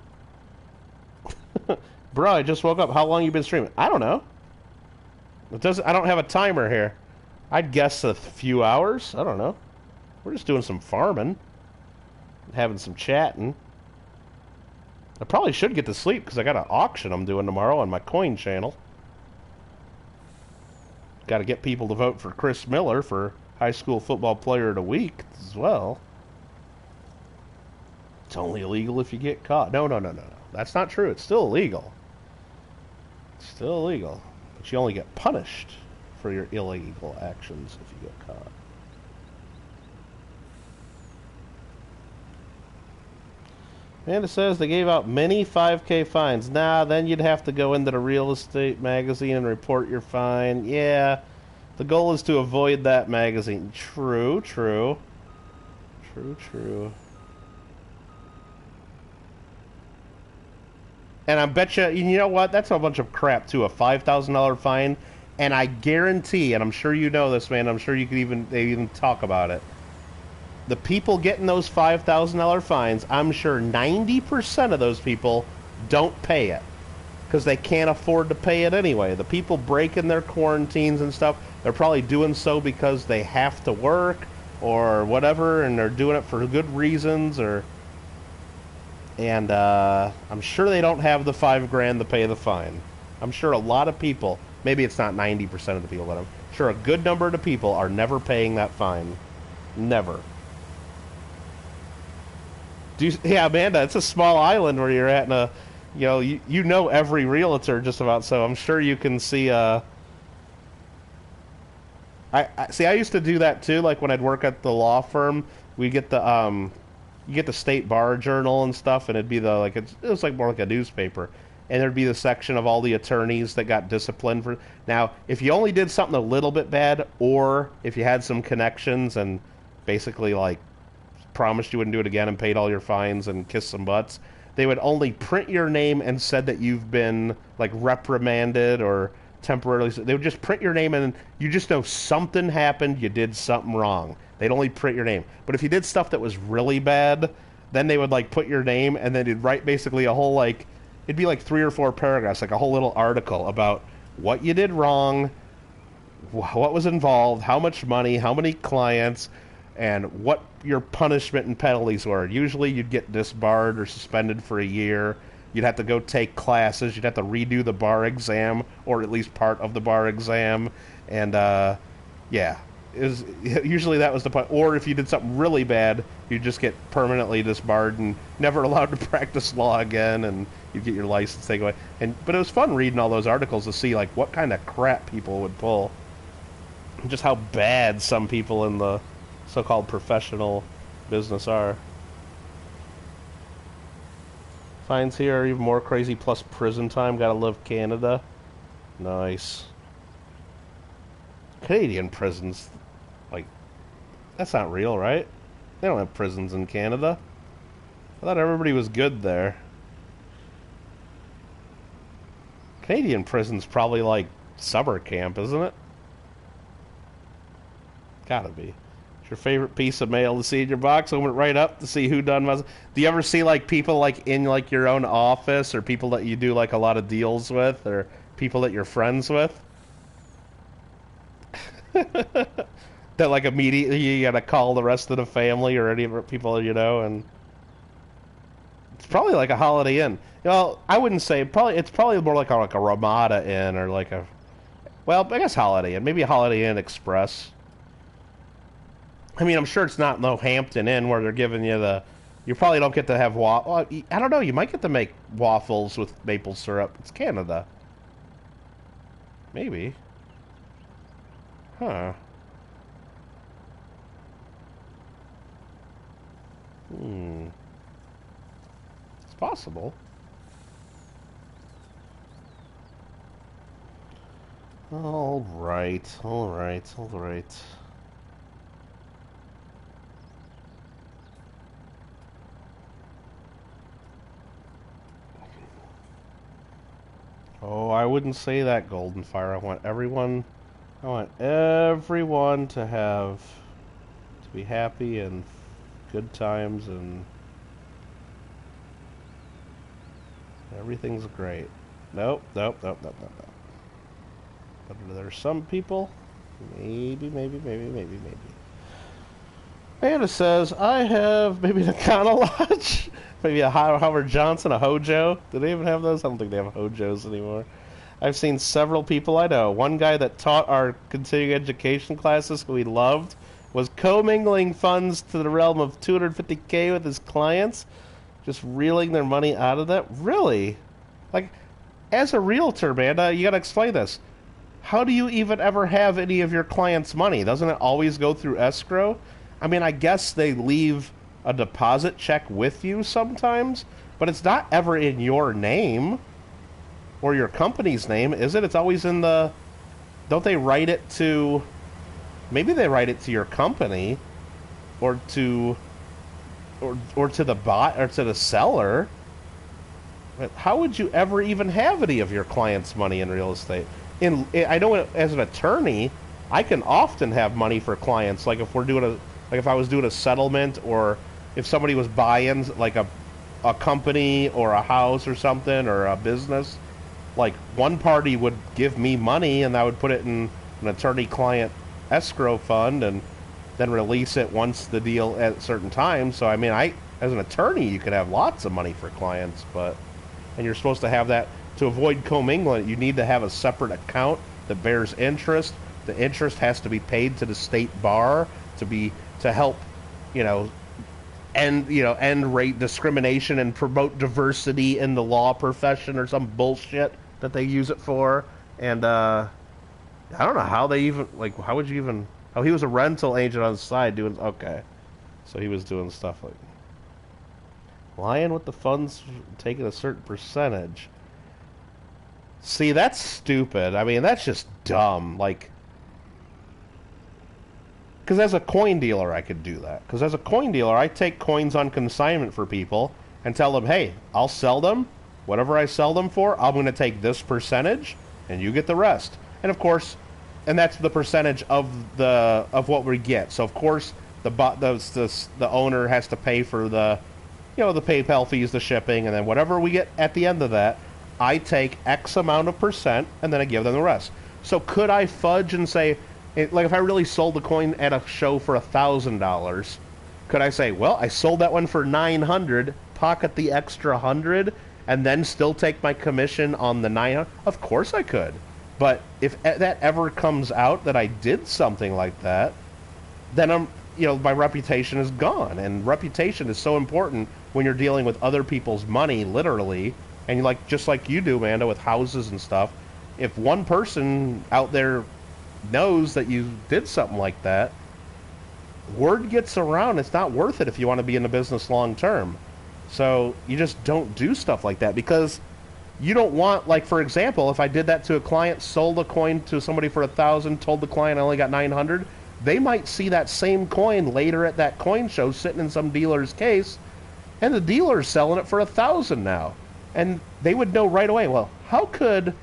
Bro, I just woke up. How long you been streaming? I don't know. I don't have a timer here. I'd guess a few hours. I don't know. We're just doing some farming. Having some chatting. I probably should get to sleep because I got an auction I'm doing tomorrow on my coin channel. Got to get people to vote for Chris Miller for High School Football Player of the Week as well. It's only illegal if you get caught. No. That's not true. It's still illegal. It's still illegal. But you only get punished for your illegal actions if you get caught. And it says they gave out many 5K fines. Nah, then you'd have to go into the real estate magazine and report your fine. Yeah, the goal is to avoid that magazine. True. And I bet you know what? That's a bunch of crap, too. A $5,000 fine. And I guarantee, and I'm sure you know this, man, I'm sure you could they even talk about it. The people getting those $5,000 fines, I'm sure 90% of those people don't pay it. Because they can't afford to pay it anyway. The people breaking their quarantines and stuff, they're probably doing so because they have to work or whatever, and they're doing it for good reasons, and I'm sure they don't have the $5,000 to pay the fine. I'm sure a lot of people, maybe it's not 90% of the people, but I'm sure a good number of the people are never paying that fine. Never. Yeah, Amanda, it's a small island where you're at, and you know every realtor just about, so I'm sure you can see. I used to do that too. Like when I'd work at the law firm, we get the you get the State Bar Journal and stuff, and it'd be it was like more like a newspaper, and there'd be the section of all the attorneys that got disciplined for. Now, if you only did something a little bit bad, or if you had some connections and basically like promised you wouldn't do it again and paid all your fines and kissed some butts, they would only print your name and said that you've been like reprimanded or temporarily. They would just print your name, and you just know something happened, you did something wrong. They'd only print your name. But if you did stuff that was really bad, then they would like put your name, and then it'd write basically a whole it'd be like 3 or 4 paragraphs, like a whole little article about what you did wrong, what was involved, how much money, how many clients, and what your punishment and penalties were. Usually you'd get disbarred or suspended for a year. You'd have to go take classes. You'd have to redo the bar exam, or at least part of the bar exam. And, yeah. Usually that was the point. Or if you did something really bad, you'd just get permanently disbarred and never allowed to practice law again, and you'd get your license taken away. But it was fun reading all those articles to see, like, what kind of crap people would pull. Just how bad some people in the so-called professional business are. Fines here are even more crazy, plus prison time. Gotta love Canada. Nice. Canadian prisons, like, that's not real, right? They don't have prisons in Canada. I thought everybody was good there. Canadian prison's probably like summer camp, isn't it? Gotta be. Your favorite piece of mail to see in your box? Open it right up to see who done was. Do you ever see like people like in like your own office, or people that you do like a lot of deals with, or people that you're friends with. That like immediately you gotta call the rest of the family or any of the people you know, and it's probably like a Holiday Inn. Well, I wouldn't say probably. It's probably more like a Ramada Inn or like a. Well, I guess Holiday Inn, maybe a Holiday Inn Express. I mean, I'm sure it's not no Hampton Inn where they're giving you the. You probably don't get to have well, I don't know. You might get to make waffles with maple syrup. It's Canada. Maybe. Huh. Hmm. It's possible. All right. All right. All right. Oh, I wouldn't say that, Golden Fire. I want everyone to have to be happy and good times and everything's great. Nope, nope, nope, nope, nope, nope. But there's some people, maybe. Anna says, I have maybe the Econo Lodge. Maybe a Howard Johnson, a Hojo. Do they even have those? I don't think they have Hojos anymore. I've seen several people I know. One guy that taught our continuing education classes, who we loved, was commingling funds to the realm of $250K with his clients, just reeling their money out of that. Really? Like, as a realtor, man, you gotta explain this. How do you even ever have any of your clients' money? Doesn't it always go through escrow? I mean, I guess they leave a deposit check with you sometimes, but it's not ever in your name or your company's name, is it? It's always in the... Don't they write it to... Maybe they write it to your company or to... Or to the bot or to the seller. But how would you ever even have any of your clients' money in real estate? I know as an attorney, I can often have money for clients. Like if we're doing if I was doing a settlement, or if somebody was buying like a company or a house or something or a business, like one party would give me money and I would put it in an attorney-client escrow fund and then release it once the deal at certain times. So I mean, as an attorney, you could have lots of money for clients, and you're supposed to have that. To avoid commingling, you need to have a separate account that bears interest. The interest has to be paid to the state bar to help, end rate discrimination and promote diversity in the law profession or some bullshit that they use it for. And I don't know how they even how would you even? Oh, he was a rental agent on the side doing okay, so he was doing stuff like lying with the funds, taking a certain percentage. See, that's stupid. I mean, that's just dumb. Because as a coin dealer, I could do that. Because as a coin dealer, I take coins on consignment for people and tell them, hey, I'll sell them. Whatever I sell them for, I'm going to take this percentage, and you get the rest. And of course, and that's the percentage of what we get. So of course, the owner has to pay for the PayPal fees, the shipping, and then whatever we get at the end of that, I take X amount of percent, and then I give them the rest. So could I fudge and say, like if I really sold the coin at a show for $1,000, could I say, well, I sold that one for $900, pocket the extra $100, and then still take my commission on the $900? Of course I could. But if that ever comes out that I did something like that, then my reputation is gone. And reputation is so important when you're dealing with other people's money, literally. And just like you do, Amanda, with houses and stuff, if one person out there knows that you did something like that, word gets around. It's not worth it if you want to be in the business long term. So you just don't do stuff like that, because you don't want, for example, if I did that to a client, sold a coin to somebody for $1,000, told the client I only got $900, they might see that same coin later at that coin show sitting in some dealer's case, and the dealer's selling it for $1,000 now. And they would know right away, well, how could...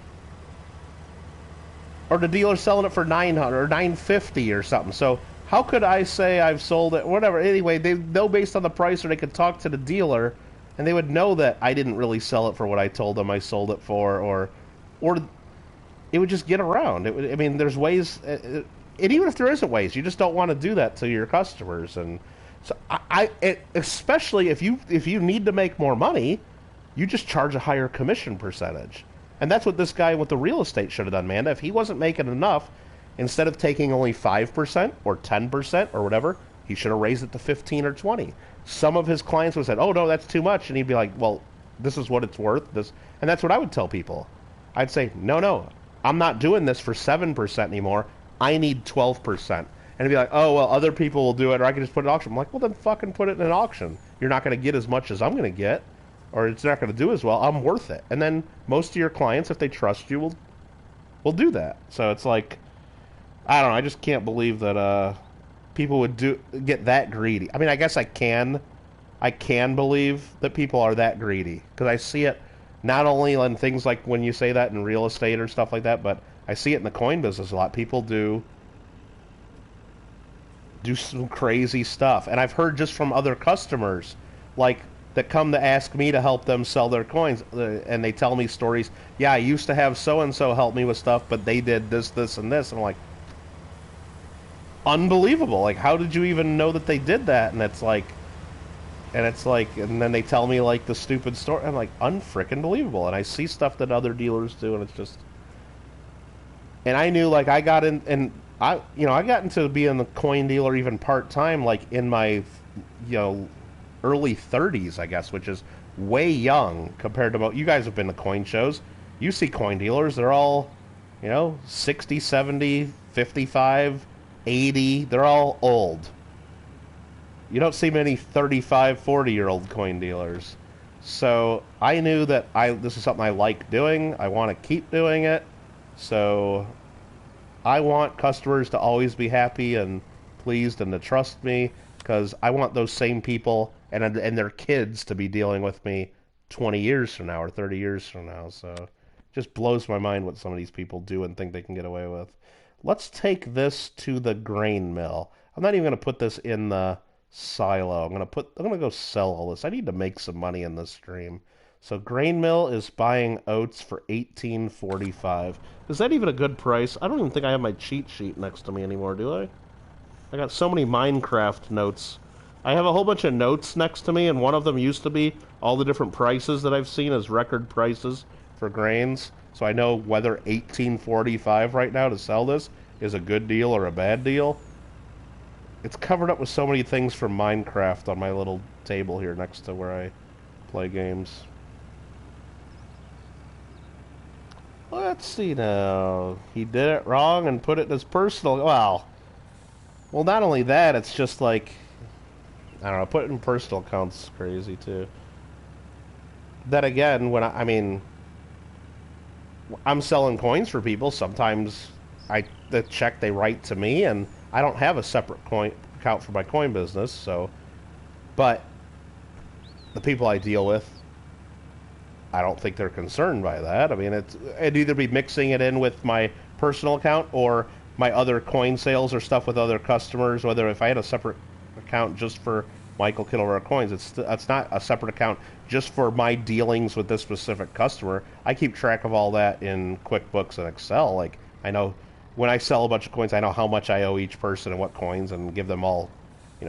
Or the dealer's selling it for $900 or $950 or something. So how could I say I've sold it, whatever? Anyway, they know based on the price, or they could talk to the dealer, and they would know that I didn't really sell it for what I told them I sold it for, or it would just get around. It would, I mean, there's ways, and even if there isn't ways, you just don't want to do that to your customers. And so especially if you need to make more money, you just charge a higher commission percentage. And that's what this guy with the real estate should have done, Amanda. If he wasn't making enough, instead of taking only 5% or 10% or whatever, he should have raised it to 15 or 20. Some of his clients would have said, "Oh no, that's too much," and he'd be like, "Well, this is what it's worth." This, and that's what I would tell people. I'd say, "No, no, I'm not doing this for 7% anymore. I need 12%." And he'd be like, "Oh well, other people will do it, or I can just put it in auction." I'm like, "Well, then fucking put it in an auction. You're not going to get as much as I'm going to get, or it's not going to do as well. I'm worth it." And then most of your clients, if they trust you, will do that. So it's like, I don't know. I just can't believe that people would get that greedy. I mean, I guess I can believe that people are that greedy because I see it not only in things like when you say that in real estate or stuff like that, but I see it in the coin business a lot. People do some crazy stuff, and I've heard just from other customers, like that come to ask me to help them sell their coins, and they tell me stories. Yeah, I used to have so and so help me with stuff, but they did this, this, and this. And I'm like, unbelievable. Like, how did you even know that they did that? And it's like, and then they tell me like the stupid story. I'm like, unfrickin' believable. And I see stuff that other dealers do, and it's just. And I knew, like, I got in, and I got into being a coin dealer even part time, like in my, early 30s, I guess, which is way young compared to what you guys have been to coin shows. You see coin dealers, they're all, 60, 70, 55. 80, they're all old. You don't see many 35, 40-year-old coin dealers. So I knew that this is something I like doing. I want to keep doing it. So I want customers to always be happy and pleased and to trust me, because I want those same people and their kids to be dealing with me 20 years from now or 30 years from now. So it just blows my mind what some of these people do and think they can get away with. Let's take this to the grain mill. I'm not even going to put this in the silo. I'm going to go sell all this. I need to make some money in this stream. So grain mill is buying oats for $18.45. Is that even a good price? I don't even think I have my cheat sheet next to me anymore, do I? I got so many Minecraft notes. I have a whole bunch of notes next to me, and one of them used to be all the different prices that I've seen as record prices for grains. So I know whether $18.45 right now to sell this is a good deal or a bad deal. It's covered up with so many things from Minecraft on my little table here next to where I play games. Let's see now. He did it wrong and put it in his personal... Well, not only that, it's just like... I don't know, put it in personal accounts is crazy too. Then again, when I'm selling coins for people. Sometimes the check they write to me, and I don't have a separate coin account for my coin business. So, but the people I deal with, I don't think they're concerned by that. I mean, it'd either be mixing it in with my personal account or my other coin sales or stuff with other customers. Whether if I had a separate account just for Michael Kittle Rare Coins, it's not a separate account just for my dealings with this specific customer. I keep track of all that in QuickBooks and Excel. Like, I know when I sell a bunch of coins, I know how much I owe each person and what coins, and give them all,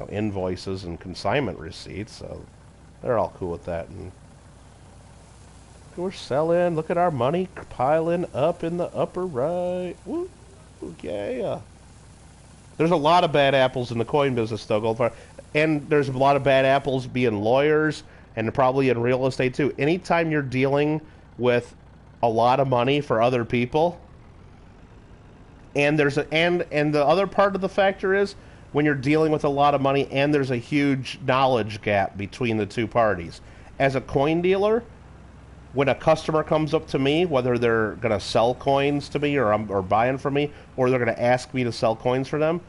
invoices and consignment receipts. So they're all cool with that. And we're selling. Look at our money piling up in the upper right. Woo, yeah. There's a lot of bad apples in the coin business, though, Goldfarb. And there's a lot of bad apples being lawyers, and probably in real estate too. Anytime you're dealing with a lot of money for other people, and the other part of the factor is when you're dealing with a lot of money and there's a huge knowledge gap between the two parties. As a coin dealer, when a customer comes up to me, whether they're going to sell coins to me or buying from me, or they're going to ask me to sell coins for them,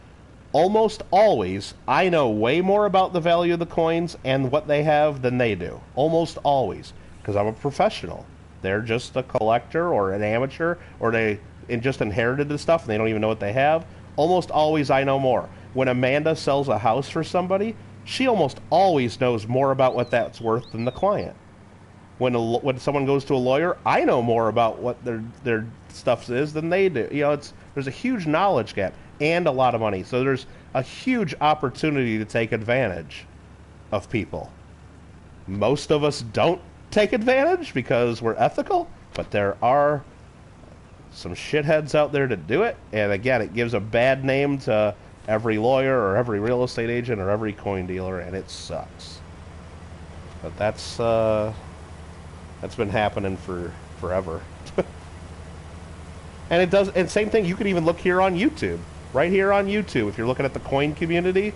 almost always, I know way more about the value of the coins and what they have than they do. Almost always. Because I'm a professional. They're just a collector or an amateur, or they just inherited the stuff and they don't even know what they have. Almost always I know more. When Amanda sells a house for somebody, she almost always knows more about what that's worth than the client. when someone goes to a lawyer, I know more about what their stuff is than they do. You know, there's a huge knowledge gap and a lot of money. So there's a huge opportunity to take advantage of people. Most of us don't take advantage because we're ethical, but there are some shitheads out there to do it. And again, it gives a bad name to every lawyer or every real estate agent or every coin dealer, and it sucks. But that's been happening for forever. And it does, and same thing, you can even look here on YouTube. Right here on YouTube, if you're looking at the coin community,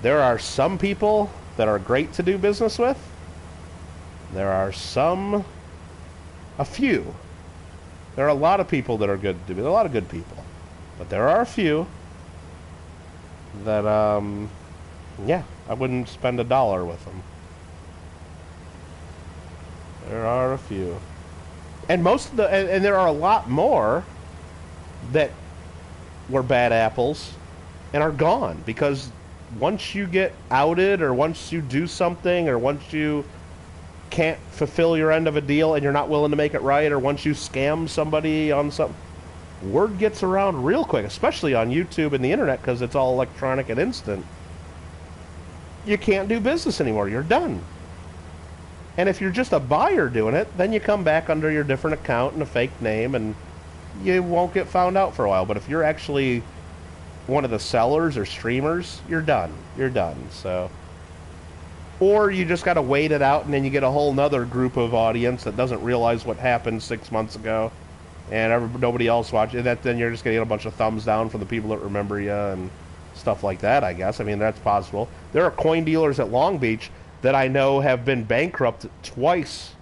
there are some people that are great to do business with. There are a few. There are a lot of people that are good to do. There are a lot of good people. But there are a few that, yeah, I wouldn't spend $1 with them. There are a few. And and there are a lot more that were bad apples and are gone, because once you get outed, or once you do something, or once you can't fulfill your end of a deal and you're not willing to make it right, or once you scam somebody on something, word gets around real quick, especially on YouTube and the internet, because it's all electronic and instant. You can't do business anymore. You're done. And if you're just a buyer doing it, then you come back under your different account and a fake name, and you won't get found out for a while. But if you're actually one of the sellers or streamers, you're done. You're done. So, or you just got to wait it out, and then you get a whole nother group of audience that doesn't realize what happened 6 months ago, and nobody else watches that. Then you're just going to get a bunch of thumbs down from the people that remember you and stuff like that, I guess. I mean, that's possible. There are coin dealers at Long Beach that I know have been bankrupt twice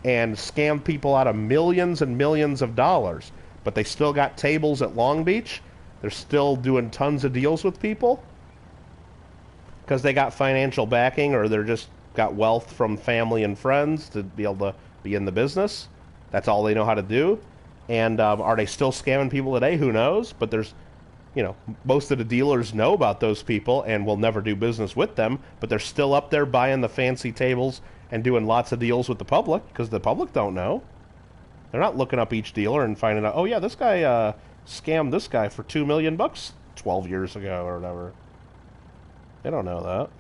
and scammed people out of millions and millions of dollars, but they still got tables at Long Beach. They're still doing tons of deals with people because they got financial backing, or they're just got wealth from family and friends to be able to be in the business. That's all they know how to do. And are they still scamming people today? Who knows? But there's, you know, most of the dealers know about those people and will never do business with them, but they're still up there buying the fancy tables and doing lots of deals with the public, because the public don't know. They're not looking up each dealer and finding out, oh yeah, this guy scammed this guy for $2 million 12 years ago or whatever. They don't know that.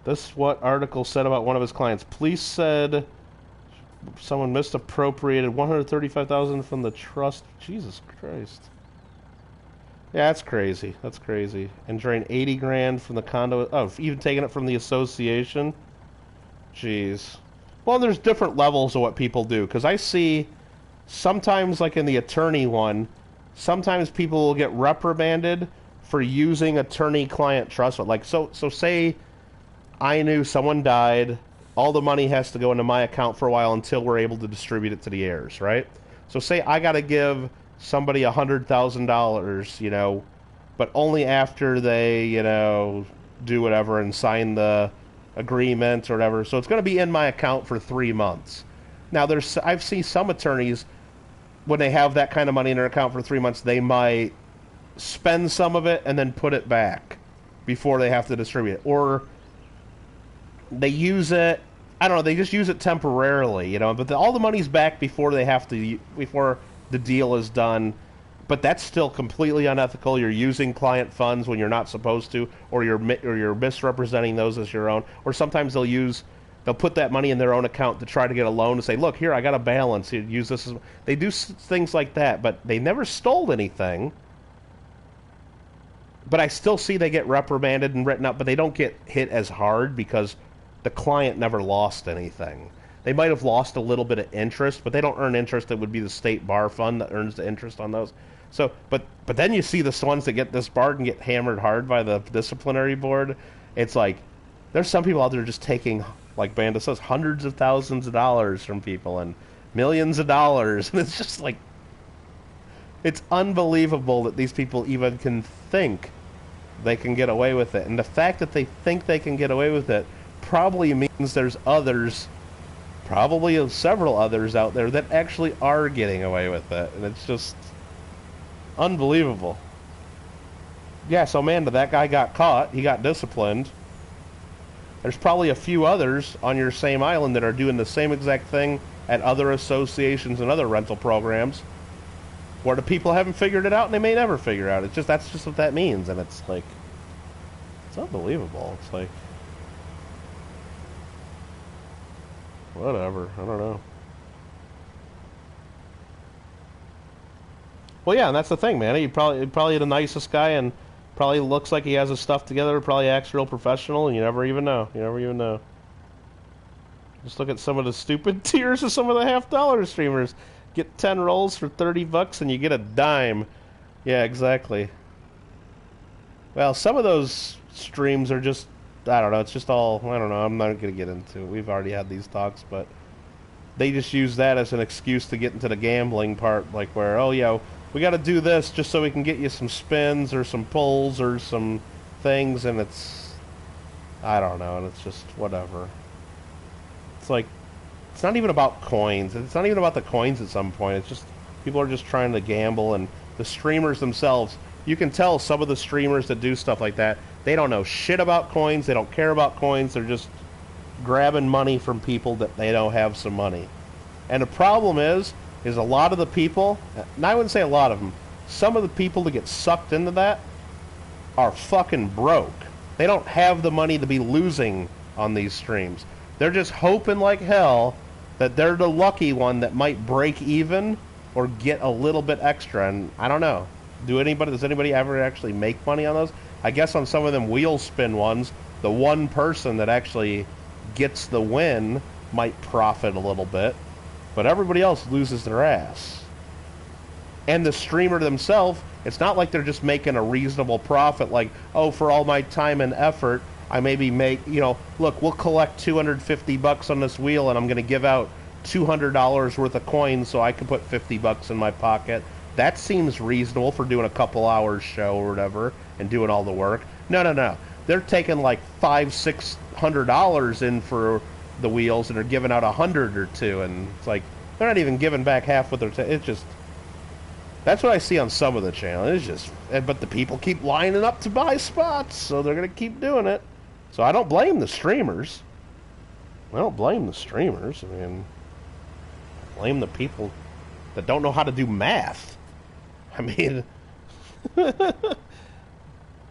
This is what article said about one of his clients. Police said someone misappropriated $135,000 from the trust. Jesus Christ. Yeah, that's crazy. That's crazy. And drained $80,000 from the condo. Oh, even taking it from the association. Jeez. Well, there's different levels of what people do, because I see sometimes, like in the attorney one, sometimes people will get reprimanded for using attorney-client trust. Like, so say I knew someone died. All the money has to go into my account for a while until we're able to distribute it to the heirs, right? So say I got to give somebody $100,000, you know, but only after they, you know, do whatever and sign the agreement or whatever. So it's going to be in my account for 3 months. Now, I've seen some attorneys, when they have that kind of money in their account for 3 months, they might spend some of it and then put it back before they have to distribute it. Or they use it, I don't know, they just use it temporarily, you know, but all the money's back before they have to, before the deal is done. But that's still completely unethical. You're using client funds when you're not supposed to, or you're misrepresenting those as your own. Or sometimes they'll put that money in their own account to try to get a loan to say, look, here, I got a balance. You use this as... They do things like that, but they never stole anything. But I still see they get reprimanded and written up, but they don't get hit as hard because the client never lost anything. They might have lost a little bit of interest, but they don't earn interest. It would be the state bar fund that earns the interest on those. So, but then you see the ones that get disbarred and get hammered hard by the disciplinary board. It's like, there's some people out there just taking, like Banda says, hundreds of thousands of dollars from people and millions of dollars. And it's just like, it's unbelievable that these people even can think they can get away with it. And the fact that they think they can get away with it probably means there's others, probably several others out there that actually are getting away with it. And it's just unbelievable. Yeah, so Amanda, that guy got caught. He got disciplined. there's probably a few others on your same island that are doing the same exact thing at other associations and other rental programs where the people haven't figured it out and they may never figure out. It's just, that's just what that means. And it's like, it's unbelievable. It's like, whatever. I don't know. Well, yeah, and that's the thing, man. He probably the nicest guy, and probably looks like he has his stuff together. Probably acts real professional, and you never even know. You never even know. Just look at some of the stupid tiers of some of the $half streamers. Get 10 rolls for $30, and you get a dime. Yeah, exactly. Well, some of those streams are just, I don't know. It's just all, I don't know. I'm not gonna get into it. We've already had these talks, but they just use that as an excuse to get into the gambling part, like where, oh yeah, we got to do this just so we can get you some spins or some pulls or some things, and it's, I don't know, and it's just whatever. It's like, it's not even about coins. It's not even about the coins at some point. It's just, people are just trying to gamble, and the streamers themselves, you can tell some of the streamers that do stuff like that, they don't know shit about coins, they don't care about coins, they're just grabbing money from people that they don't have some money. And the problem is a lot of the people, and I wouldn't say a lot of them, some of the people that get sucked into that are fucking broke. They don't have the money to be losing on these streams. They're just hoping like hell that they're the lucky one that might break even or get a little bit extra. And I don't know. Does anybody ever actually make money on those? I guess on some of them wheel spin ones, the one person that actually gets the win might profit a little bit. But everybody else loses their ass. And the streamer themselves, it's not like they're just making a reasonable profit, like, oh, for all my time and effort, I maybe make, you know, look, we'll collect $250 on this wheel, and I'm going to give out $200 worth of coins so I can put $50 in my pocket. That seems reasonable for doing a couple hours show or whatever, and doing all the work. No. They're taking like $500-600 in for the wheels, and they're giving out 100 or two, and it's like they're not even giving back half what they're it's just, that's what I see on some of the channel. It's just, but the people keep lining up to buy spots, so they're gonna keep doing it. So I don't blame the streamers. I don't blame the streamers. I mean, I blame the people that don't know how to do math. I mean, and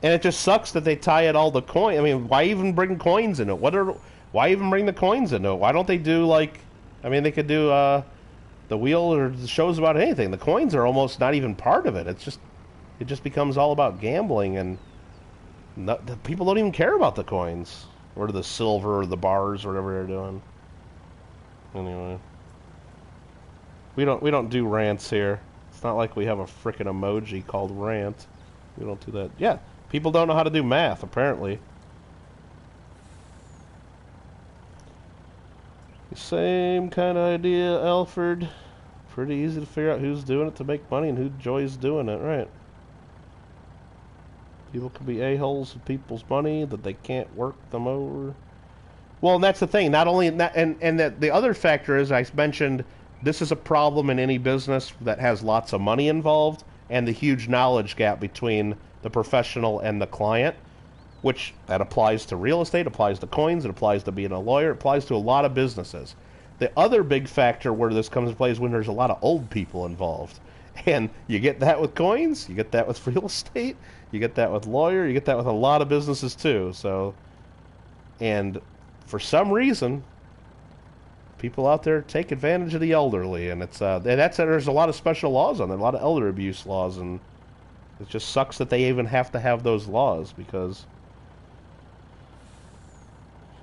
it just sucks that they tie it all to coin. I mean, why even bring coins in it? Why even bring the coins into it? Why don't they do, like, I mean, they could do the wheel or the shows about anything. The coins are almost not even part of it. It's just, it just becomes all about gambling, and the people don't even care about the coins or the silver or the bars or whatever they're doing. Anyway, we don't do rants here. It's not like we have a frickin' emoji called rant. We don't do that. Yeah, people don't know how to do math, apparently. Same kind of idea, Alfred. Pretty easy to figure out who's doing it to make money and who enjoys doing it, right? People can be a-holes with people's money that they can't work them over. Well, and that's the thing. Not only in that, and that the other factor is, I mentioned, this is a problem in any business that has lots of money involved, and the huge knowledge gap between the professional and the client. Which, that applies to real estate, applies to coins, it applies to being a lawyer, it applies to a lot of businesses. The other big factor where this comes into play is when there's a lot of old people involved. And you get that with coins, you get that with real estate, you get that with lawyer, you get that with a lot of businesses too. So, and for some reason, people out there take advantage of the elderly, and it's there's a lot of special laws on it, a lot of elder abuse laws, and it just sucks that they even have to have those laws, because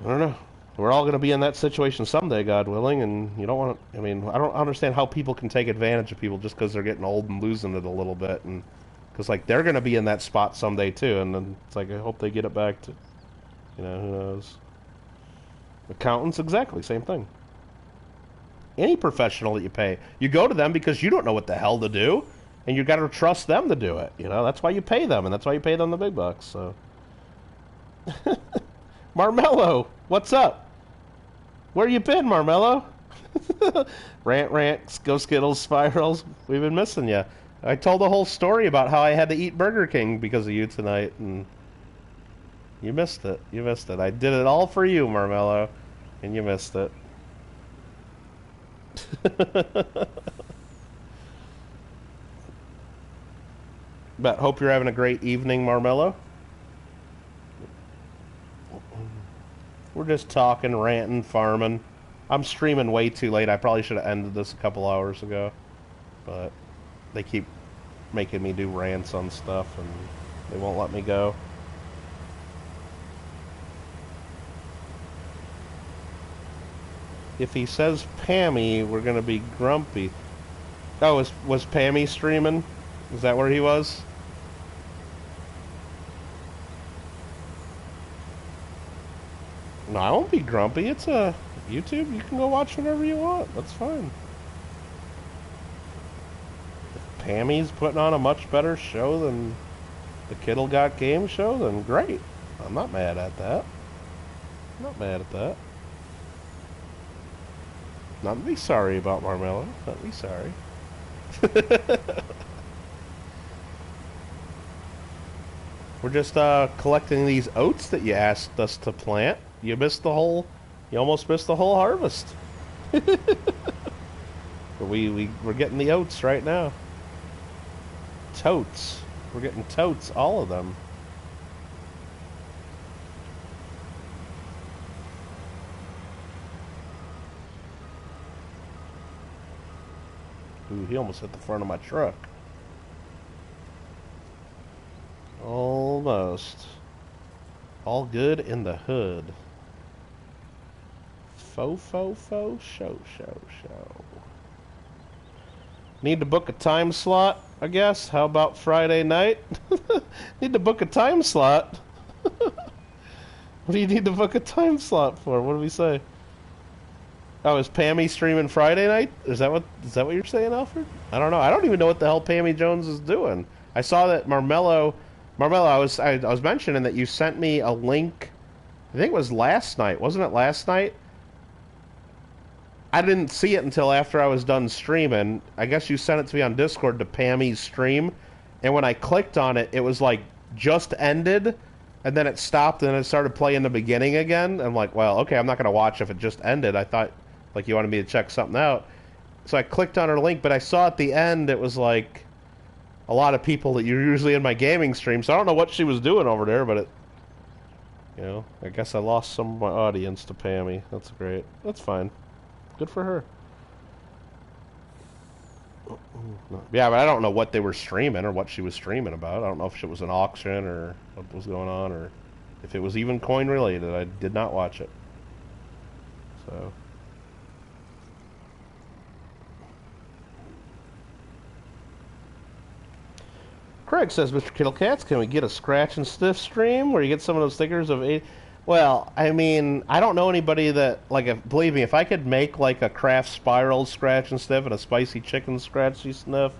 I don't know. We're all going to be in that situation someday, God willing, and you don't want to, I mean, I don't understand how people can take advantage of people just because they're getting old and losing it a little bit, and because, like, they're going to be in that spot someday, too, and then it's like, I hope they get it back to, you know, who knows. Accountants, exactly, same thing. Any professional that you pay, you go to them because you don't know what the hell to do, and you got to trust them to do it, you know, that's why you pay them, and that's why you pay them the big bucks, so. Marmello, what's up? Where you been, Marmello? Rant, go Skittles, Spirals. We've been missing you. I told the whole story about how I had to eat Burger King because of you tonight, and You missed it. You missed it. I did it all for you, Marmello, and you missed it. But hope you're having a great evening, Marmello. We're just talking, ranting, farming. I'm streaming way too late. I probably should have ended this a couple hours ago. But they keep making me do rants on stuff, and they won't let me go. If he says Pammy, we're gonna be grumpy. Oh, was Pammy streaming? Is that where he was? No, I won't be grumpy. It's a YouTube. You can go watch whatever you want. That's fine. If Pammy's putting on a much better show than the Kittle Got Game show, then great. I'm not mad at that. I'm not mad at that. Not to be sorry about Marmello. Not to be sorry. We're just collecting these oats that you asked us to plant. You almost missed the whole harvest. But we're getting the oats right now. Totes. We're getting totes, all of them. Ooh, he almost hit the front of my truck. Almost. All good in the hood. Show. Need to book a time slot, I guess. How about Friday night? Need to book a time slot. What do you need to book a time slot for? What do we say? Oh, is Pammy streaming Friday night? Is that what you're saying, Alfred? I don't know. I don't even know what the hell Pammy Jones is doing. I saw that Marmello, I was mentioning that you sent me a link. I think it was last night. Wasn't it last night? I didn't see it until after I was done streaming. I guess you sent it to me on Discord to Pammy's stream. And when I clicked on it, it was like just ended. And then it stopped and then it started playing the beginning again. I'm like, well, okay, I'm not going to watch if it just ended. I thought like you wanted me to check something out. So I clicked on her link, but I saw at the end it was like a lot of people that you're usually in my gaming stream. So I don't know what she was doing over there, but I guess I lost some of my audience to Pammy. That's great. That's fine. Good for her. Yeah, but I don't know what they were streaming or what she was streaming about. I don't know if it was an auction or what was going on or if it was even coin related. I did not watch it. So. Craig says, Mr. Kittlecats, can we get a scratch and sniff stream where you get some of those stickers of 8? Well, I mean, I don't know anybody that, like, believe me, if I could make, like, a craft spiral scratch and sniff and a spicy chicken scratchy sniff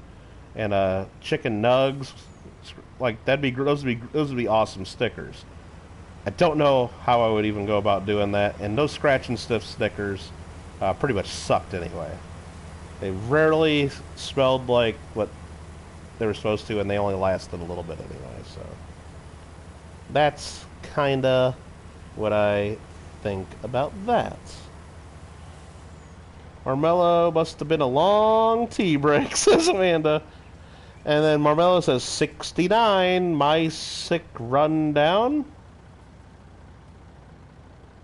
and a chicken nugs, like, those would be awesome stickers. I don't know how I would even go about doing that, and those scratch and sniff stickers pretty much sucked anyway. They rarely smelled like what they were supposed to, and they only lasted a little bit anyway, so that's kinda what I think about that. Marmello must have been a long tea break, says Amanda. And then Marmello says 69, my sick rundown.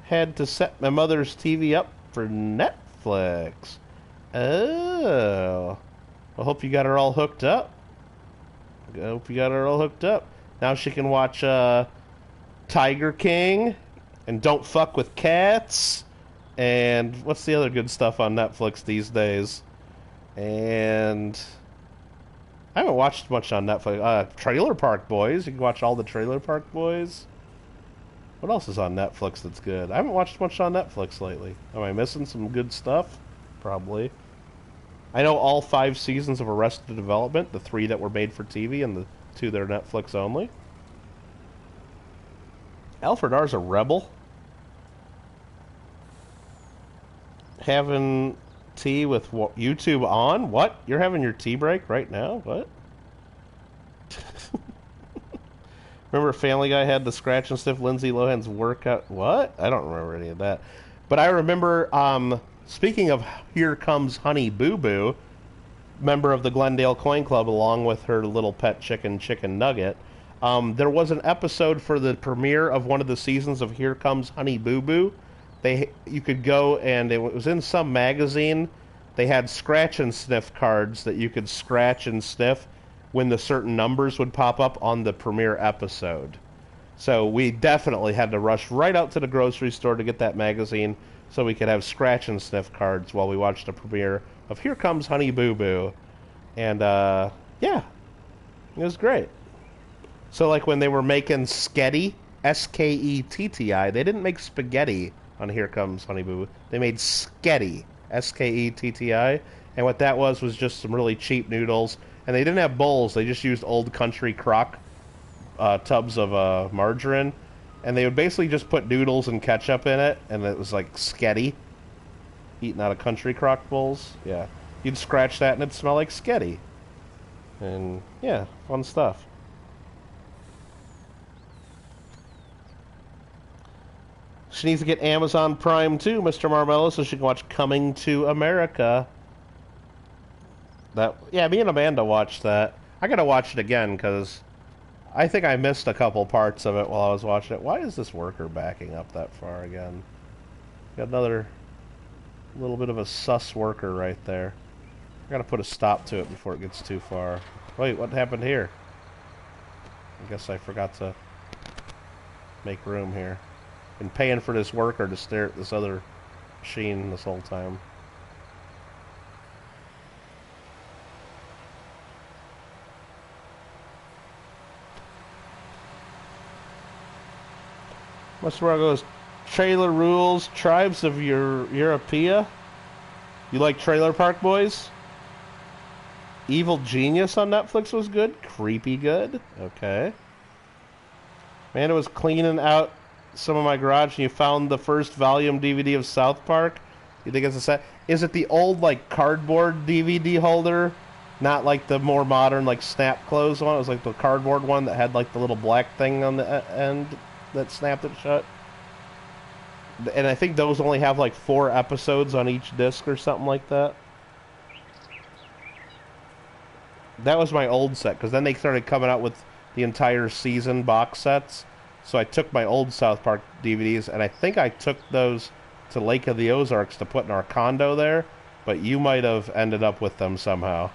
Had to set my mother's TV up for Netflix. Oh. I hope you got her all hooked up. I hope you got her all hooked up. Now she can watch Tiger King and Don't Fuck with Cats. And what's the other good stuff on Netflix these days? And I haven't watched much on Netflix. Trailer Park Boys. You can watch all the Trailer Park Boys. What else is on Netflix that's good? I haven't watched much on Netflix lately. Am I missing some good stuff? Probably. I know all 5 seasons of Arrested Development, the 3 that were made for TV and the 2 that are Netflix only. Alfred R's a rebel. Having tea with YouTube on? What? You're having your tea break right now? What? Remember Family Guy had the scratch and sniff Lindsay Lohan's workout? What? I don't remember any of that. But I remember, speaking of Here Comes Honey Boo Boo, member of the Glendale Coin Club, along with her little pet chicken Nugget, there was an episode for the premiere of one of the seasons of Here Comes Honey Boo Boo. You could go, and it was in some magazine. They had scratch and sniff cards that you could scratch and sniff when the certain numbers would pop up on the premiere episode. So we definitely had to rush right out to the grocery store to get that magazine so we could have scratch and sniff cards while we watched the premiere of Here Comes Honey Boo Boo. And, yeah, it was great. So, like, when they were making Sketty, S-K-E-T-T-I, they didn't make spaghetti on Here Comes Honey Boo Boo. They made Sketty, S-K-E-T-T-I, and what that was just some really cheap noodles. And they didn't have bowls. They just used old country crock tubs of margarine. And they would basically just put noodles and ketchup in it. And it was like sketty. Eating out of country crock bowls. Yeah. You'd scratch that and it'd smell like sketty. And, yeah, fun stuff. She needs to get Amazon Prime too, Mr. Marmello, so she can watch Coming to America. Yeah, me and Amanda watched that. I gotta watch it again, because I think I missed a couple parts of it while I was watching it. Why is this worker backing up that far again? Got another little bit of a sus worker right there. I gotta put a stop to it before it gets too far. Wait, what happened here? I guess I forgot to make room here. Been paying for this worker to stare at this other machine this whole time. Mr. Rock goes, Trailer Rules, Tribes of Europea. You like Trailer Park Boys? Evil Genius on Netflix was good. Creepy good. Okay. Amanda was cleaning out some of my garage and you found the first volume DVD of South Park. You think it's a set? Is it the old, like, cardboard DVD holder? Not like the more modern, like, snap close one? It was like the cardboard one that had, like, the little black thing on the end that snapped it shut. And I think those only have like 4 episodes on each disc or something like that. That was my old set, because then they started coming out with the entire season box sets. So I took my old South Park DVDs, and I think I took those to Lake of the Ozarks to put in our condo there, but you might have ended up with them somehow.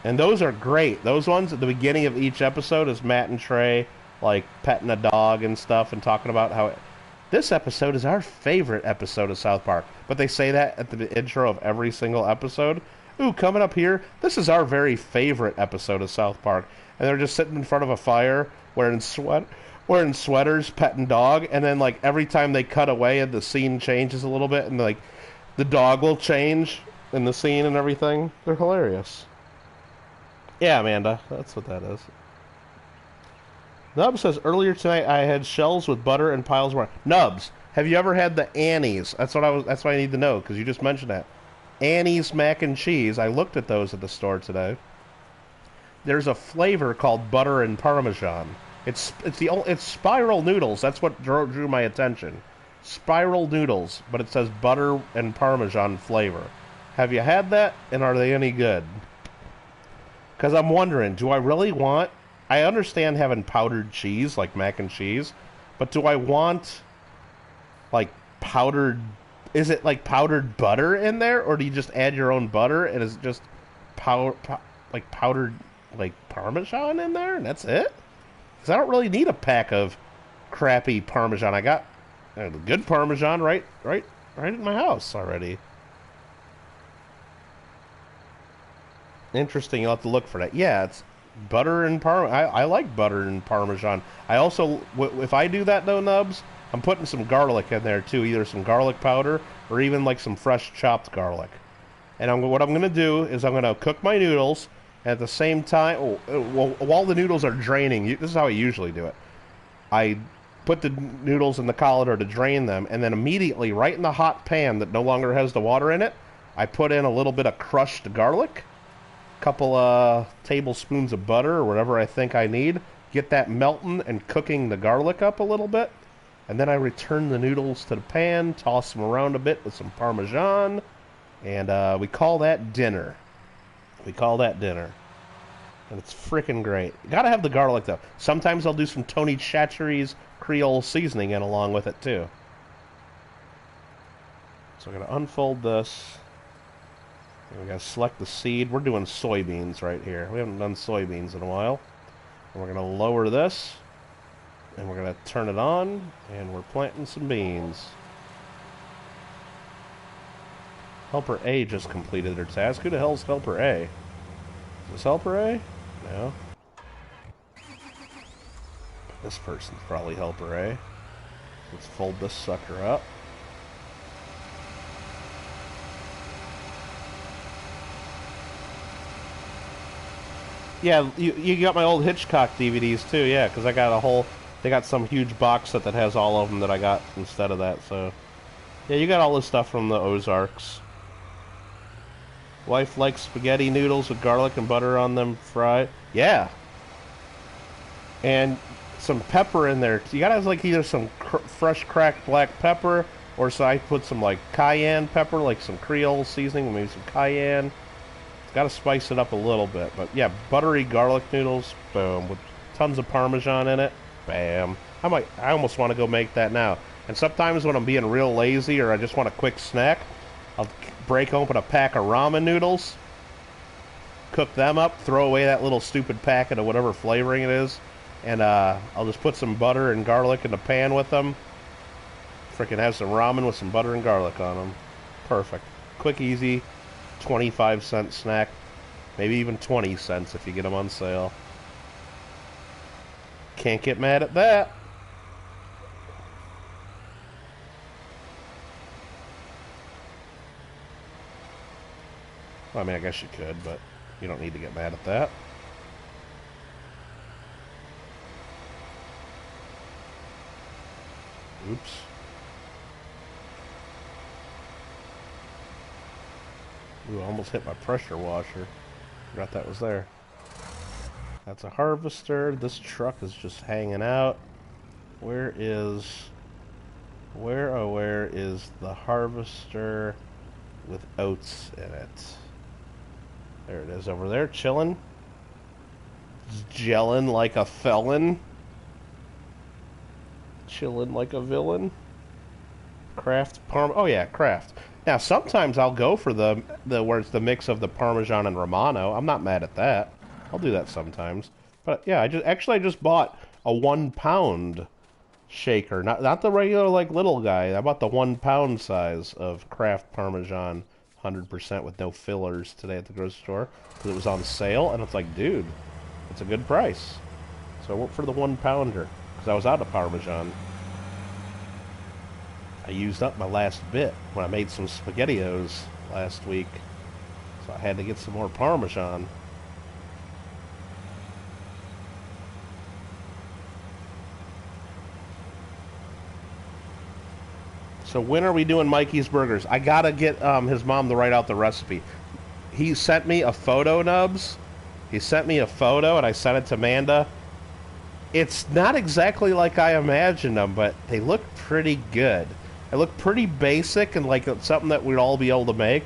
And those are great. Those ones at the beginning of each episode is Matt and Trey, like, petting a dog and stuff and talking about how this episode is our favorite episode of South Park. But they say that at the intro of every single episode. Ooh, coming up here, this is our very favorite episode of South Park. And they're just sitting in front of a fire, wearing sweaters, petting dog, and then, like, every time they cut away and the scene changes a little bit, and, like, the dog will change in the scene and everything. They're hilarious. Yeah, Amanda, that's what that is. Nubs says, earlier tonight I had shells with butter and piles of... Nubs, have you ever had the Annie's? That's what I need to know, because you just mentioned that. Annie's mac and cheese. I looked at those at the store today. There's a flavor called butter and parmesan. It's spiral noodles. That's what drew my attention. Spiral noodles, but it says butter and parmesan flavor. Have you had that, and are they any good? Because I'm wondering, do I really want... I understand having powdered cheese, like mac and cheese, but do I want, like, powdered... Is it, like, powdered butter in there, or do you just add your own butter, and is it just powdered, like, Parmesan in there, and that's it? Because I don't really need a pack of crappy Parmesan. I got the good Parmesan right in my house already. Interesting, you'll have to look for that. Yeah, it's butter and Parmesan. I like butter and Parmesan. I also, if I do that though, Nubs, I'm putting some garlic in there too. Either some garlic powder or even like some fresh chopped garlic. And what I'm going to do is I'm going to cook my noodles. And at the same time, while the noodles are draining, this is how I usually do it. I put the noodles in the colander to drain them, and then immediately, right in the hot pan that no longer has the water in it, I put in a little bit of crushed garlic. couple tablespoons of butter or whatever I think I need. Get that melting and cooking the garlic up a little bit. And then I return the noodles to the pan, toss them around a bit with some Parmesan, and we call that dinner. We call that dinner. And it's freaking great. You gotta have the garlic, though. Sometimes I'll do some Tony Chachere's Creole seasoning in along with it, too. So I'm gonna unfold this. And we gotta select the seed. We're doing soybeans right here. We haven't done soybeans in a while. And we're gonna lower this. And we're gonna turn it on. And we're planting some beans. Helper A just completed their task. Who the hell's Helper A? Is this Helper A? No. This person's probably Helper A. Let's fold this sucker up. Yeah, you got my old Hitchcock DVDs too, yeah, because I got a whole... They got some huge box set that has all of them that I got instead of that, so... Yeah, you got all this stuff from the Ozarks. Wife likes spaghetti noodles with garlic and butter on them fried. Yeah. And some pepper in there. You gotta have like either some fresh cracked black pepper, or so I put some like cayenne pepper, like some Creole seasoning, maybe some cayenne. Gotta spice it up a little bit, but yeah, buttery garlic noodles, boom, with tons of Parmesan in it, bam. I almost want to go make that now. And sometimes when I'm being real lazy or I just want a quick snack, I'll break open a pack of ramen noodles, cook them up, throw away that little stupid packet of whatever flavoring it is, and I'll just put some butter and garlic in the pan with them. Freaking have some ramen with some butter and garlic on them. Perfect. Quick, easy. 25-cent snack, maybe even 20 cents if you get them on sale. Can't get mad at that. Well, I mean, I guess you could, but you don't need to get mad at that. Oops. Ooh, I almost hit my pressure washer. Forgot that was there. That's a harvester. This truck is just hanging out. Where is the harvester with oats in it? There it is over there, chilling. Gelling like a felon. Chilling like a villain. Kraft Parm. Oh yeah, Kraft. Now sometimes I'll go for the where it's the mix of the Parmesan and Romano. I'm not mad at that. I'll do that sometimes. But yeah, I just bought a 1 pound shaker, not the regular like little guy. I bought the 1 pound size of Kraft Parmesan, 100% with no fillers today at the grocery store because it was on sale, and it's like, dude, it's a good price. So I went for the 1 pounder because I was out of Parmesan. I used up my last bit when I made some SpaghettiOs last week, so I had to get some more Parmesan. So when are we doing Mikey's Burgers? I gotta get his mom to write out the recipe. He sent me a photo, Nubs. He sent me a photo, and I sent it to Amanda. It's not exactly like I imagined them, but they look pretty good. They look pretty basic and like something that we'd all be able to make.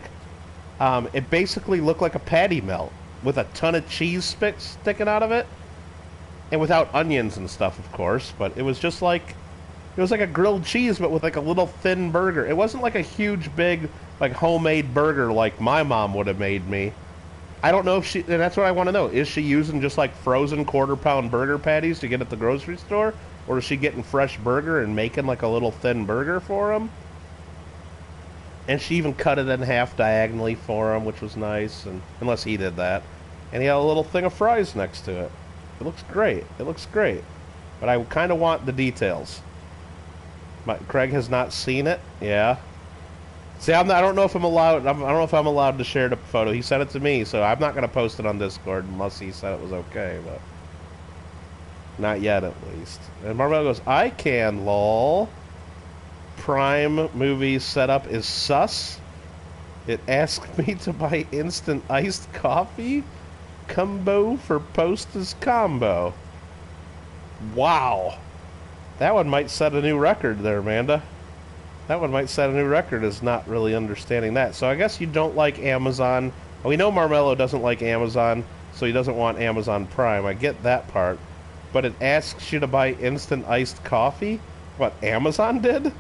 It basically looked like a patty melt with a ton of cheese sticking out of it. And without onions and stuff, of course. But it was just like... It was like a grilled cheese, but with like a little thin burger. It wasn't like a huge, big, like homemade burger like my mom would have made me. I don't know if she... And that's what I want to know. Is she using just like frozen quarter-pound burger patties to get at the grocery store? Or is she getting fresh burger and making like a little thin burger for him? And she even cut it in half diagonally for him, which was nice. And unless he did that. And he had a little thing of fries next to it. It looks great. It looks great. But I kind of want the details. Craig has not seen it. Yeah. See, I don't know if I'm allowed. I don't know if I'm allowed to share the photo. He sent it to me, so I'm not going to post it on Discord unless he said it was okay. But not yet, at least. And Marvel goes, "I can, lol. Prime movie setup is sus. It asked me to buy instant iced coffee. Combo for Post's combo. Wow. That one might set a new record there, Amanda. That one might set a new record as not really understanding that. So I guess you don't like Amazon. We know Marmello doesn't like Amazon, so he doesn't want Amazon Prime. I get that part. But it asks you to buy instant iced coffee? What, Amazon did? I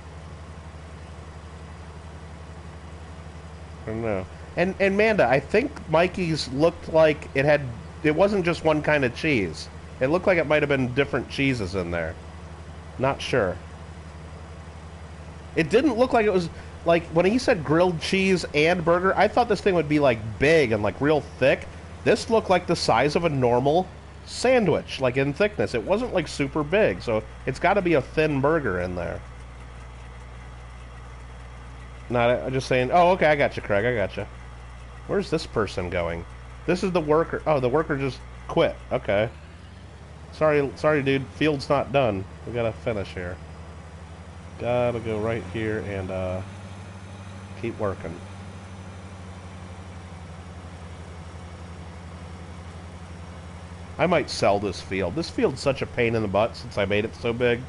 don't know. And Amanda, I think Mikey's looked like it wasn't just one kind of cheese. It looked like it might have been different cheeses in there. Not sure. It didn't look like it was, like, when he said grilled cheese and burger, I thought this thing would be, like, big and, like, real thick. This looked like the size of a normal sandwich, like, in thickness. It wasn't, like, super big, so it's got to be a thin burger in there. I'm just saying, oh, okay, I got you, Craig, I got you. Where's this person going? This is the worker. Oh, the worker just quit. Okay. Sorry, dude. Field's not done. We gotta finish here. Gotta go right here and keep working. I might sell this field. This field's such a pain in the butt since I made it so big.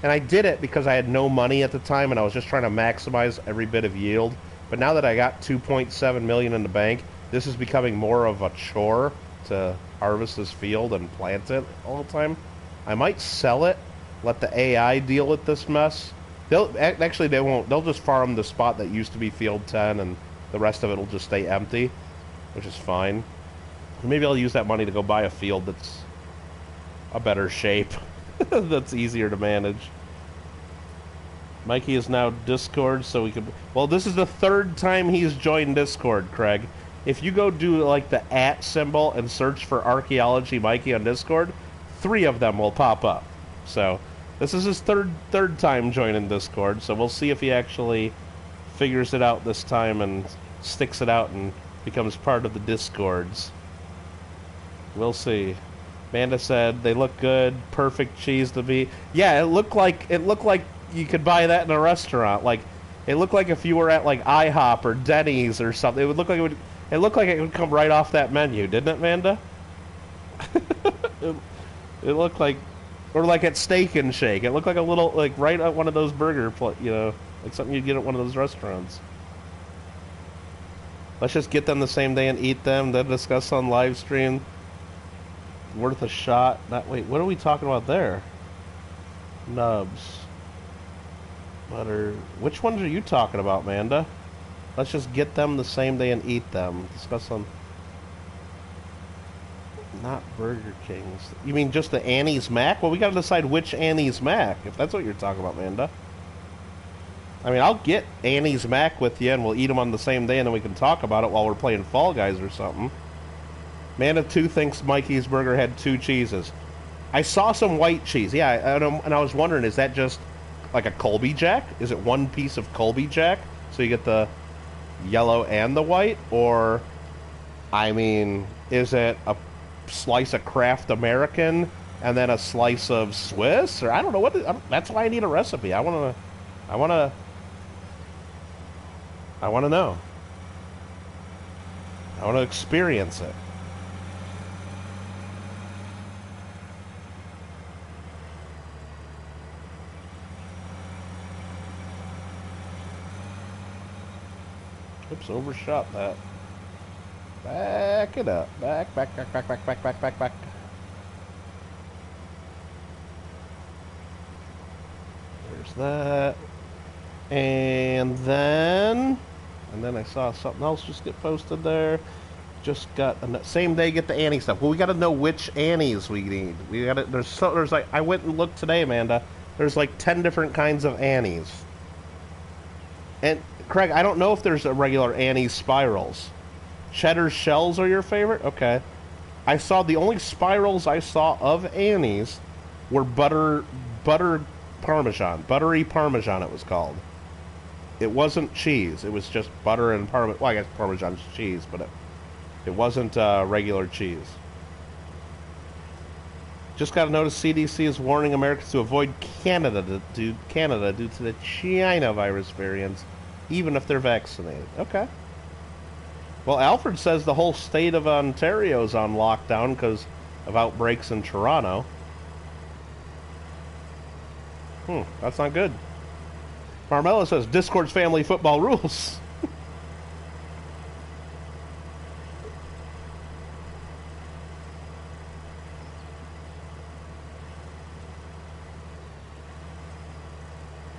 And I did it because I had no money at the time and I was just trying to maximize every bit of yield. But now that I got 2.7 million in the bank, this is becoming more of a chore to harvest this field and plant it all the time. I might sell it, let the AI deal with this mess. Actually, they won't. They'll just farm the spot that used to be field 10 and the rest of it will just stay empty, which is fine. Maybe I'll use that money to go buy a field that's a better shape, that's easier to manage. Mikey is now Discord, so we can... Well, this is the third time he's joined Discord, Craig. If you go do, like, the @ symbol and search for Archaeology Mikey on Discord, 3 of them will pop up. So, this is his third time joining Discord, so we'll see if he actually figures it out this time and sticks it out and becomes part of the Discords. We'll see. Amanda said, they look good, perfect cheese to be... Yeah, it looked like you could buy that in a restaurant. Like, it looked like if you were at, like, IHOP or Denny's or something, it would look like it looked like it would come right off that menu, didn't it, Amanda? It looked like, or like at Steak and Shake. It looked like a little, like, right at one of those burger, like something you'd get at one of those restaurants. Let's just get them the same day and eat them, then discuss on live stream. Worth a shot. Wait, what are we talking about there? Nubs. Butter. Which ones are you talking about, Amanda? Let's just get them the same day and eat them. Discuss on... Not Burger King's. You mean just the Annie's Mac? Well, we gotta decide which Annie's Mac, if that's what you're talking about, Amanda. I mean, I'll get Annie's Mac with you, and we'll eat them on the same day, and then we can talk about it while we're playing Fall Guys or something. Amanda 2 thinks Mikey's Burger had 2 cheeses. I saw some white cheese. Yeah, and I was wondering, is that just like a Colby Jack? Is it one piece of Colby Jack? So you get the yellow and the white? Or, I mean, is it a slice of Kraft American and then a slice of Swiss? Or I don't know that's why I need a recipe. I want to know. I want to experience it. Oops, overshot that. Back it up. Back. There's that. And then I saw something else just get posted there. Just got same day get the Annie stuff. Well, we got to know which Annies we need. We got to. There's like, I went and looked today, Amanda. There's like 10 different kinds of Annies. And Craig, I don't know if there's a regular Annie's spirals. Cheddar shells are your favorite? Okay. I saw the only spirals I saw of Annie's were butter Parmesan. Buttery Parmesan it was called. It wasn't cheese. It was just butter and Parmesan. Well, I guess Parmesan's cheese, but it wasn't regular cheese. Just got to notice CDC is warning Americans to avoid Canada due to the China virus variants, even if they're vaccinated. Okay. Well, Alfred says the whole state of Ontario's on lockdown because of outbreaks in Toronto. That's not good. Marmella says Discord's family football rules.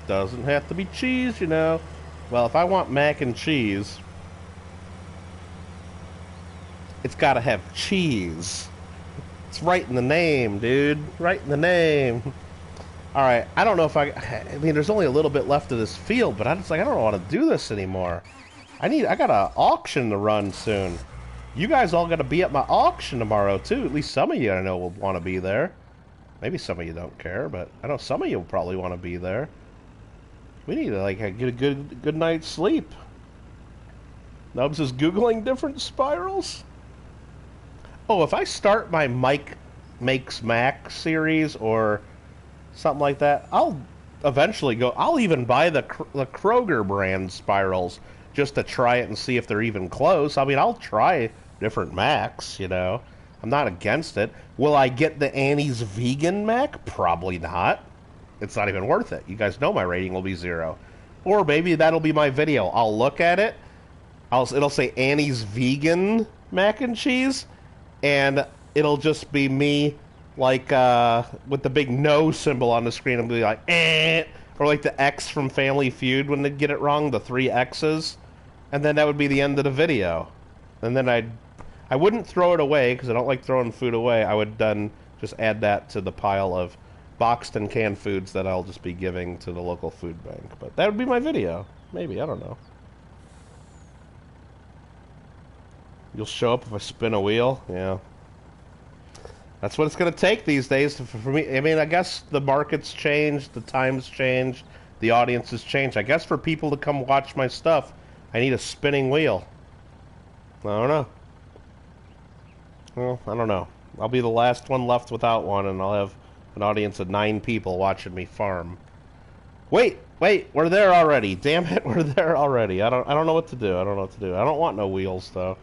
Doesn't have to be cheese, you know. Well, if I want mac and cheese, it's gotta have cheese. It's right in the name, dude. Right in the name. All right, I don't know if I mean, there's only a little bit left of this field, but I don't want to do this anymore. I got an auction to run soon. You guys all got to be at my auction tomorrow too. At least some of you I know will want to be there. Maybe some of you don't care, but I know some of you will probably want to be there. We need to like get a good night's sleep. Nubs is Googling different spirals. Oh, if I start my Mike Makes Mac series or something like that, I'll eventually go. I'll even buy the Kroger brand spirals just to try it and see if they're even close. I mean, I'll try different Macs, you know. I'm not against it. Will I get the Annie's vegan Mac? Probably not. It's not even worth it. You guys know my rating will be 0. Or maybe that'll be my video. I'll look at it. It'll say Annie's vegan mac and cheese, and it'll just be me like with the big no symbol on the screen. I'm gonna be like, eh, or like the X from Family Feud when they get it wrong, the 3 X's, and then that would be the end of the video. And then I wouldn't throw it away because I don't like throwing food away. I would then just add that to the pile of boxed and canned foods that I'll just be giving to the local food bank. But that would be my video. Maybe, I don't know. You'll show up if I spin a wheel? Yeah. That's what it's going to take these days for me. I mean, I guess the market's changed, the times changed, the audience has changed. I guess for people to come watch my stuff, I need a spinning wheel. I don't know. Well, I don't know. I'll be the last one left without one, and I'll have an audience of 9 people watching me farm. Wait, we're there already. Damn it, we're there already. I don't know what to do. I don't want no wheels, though.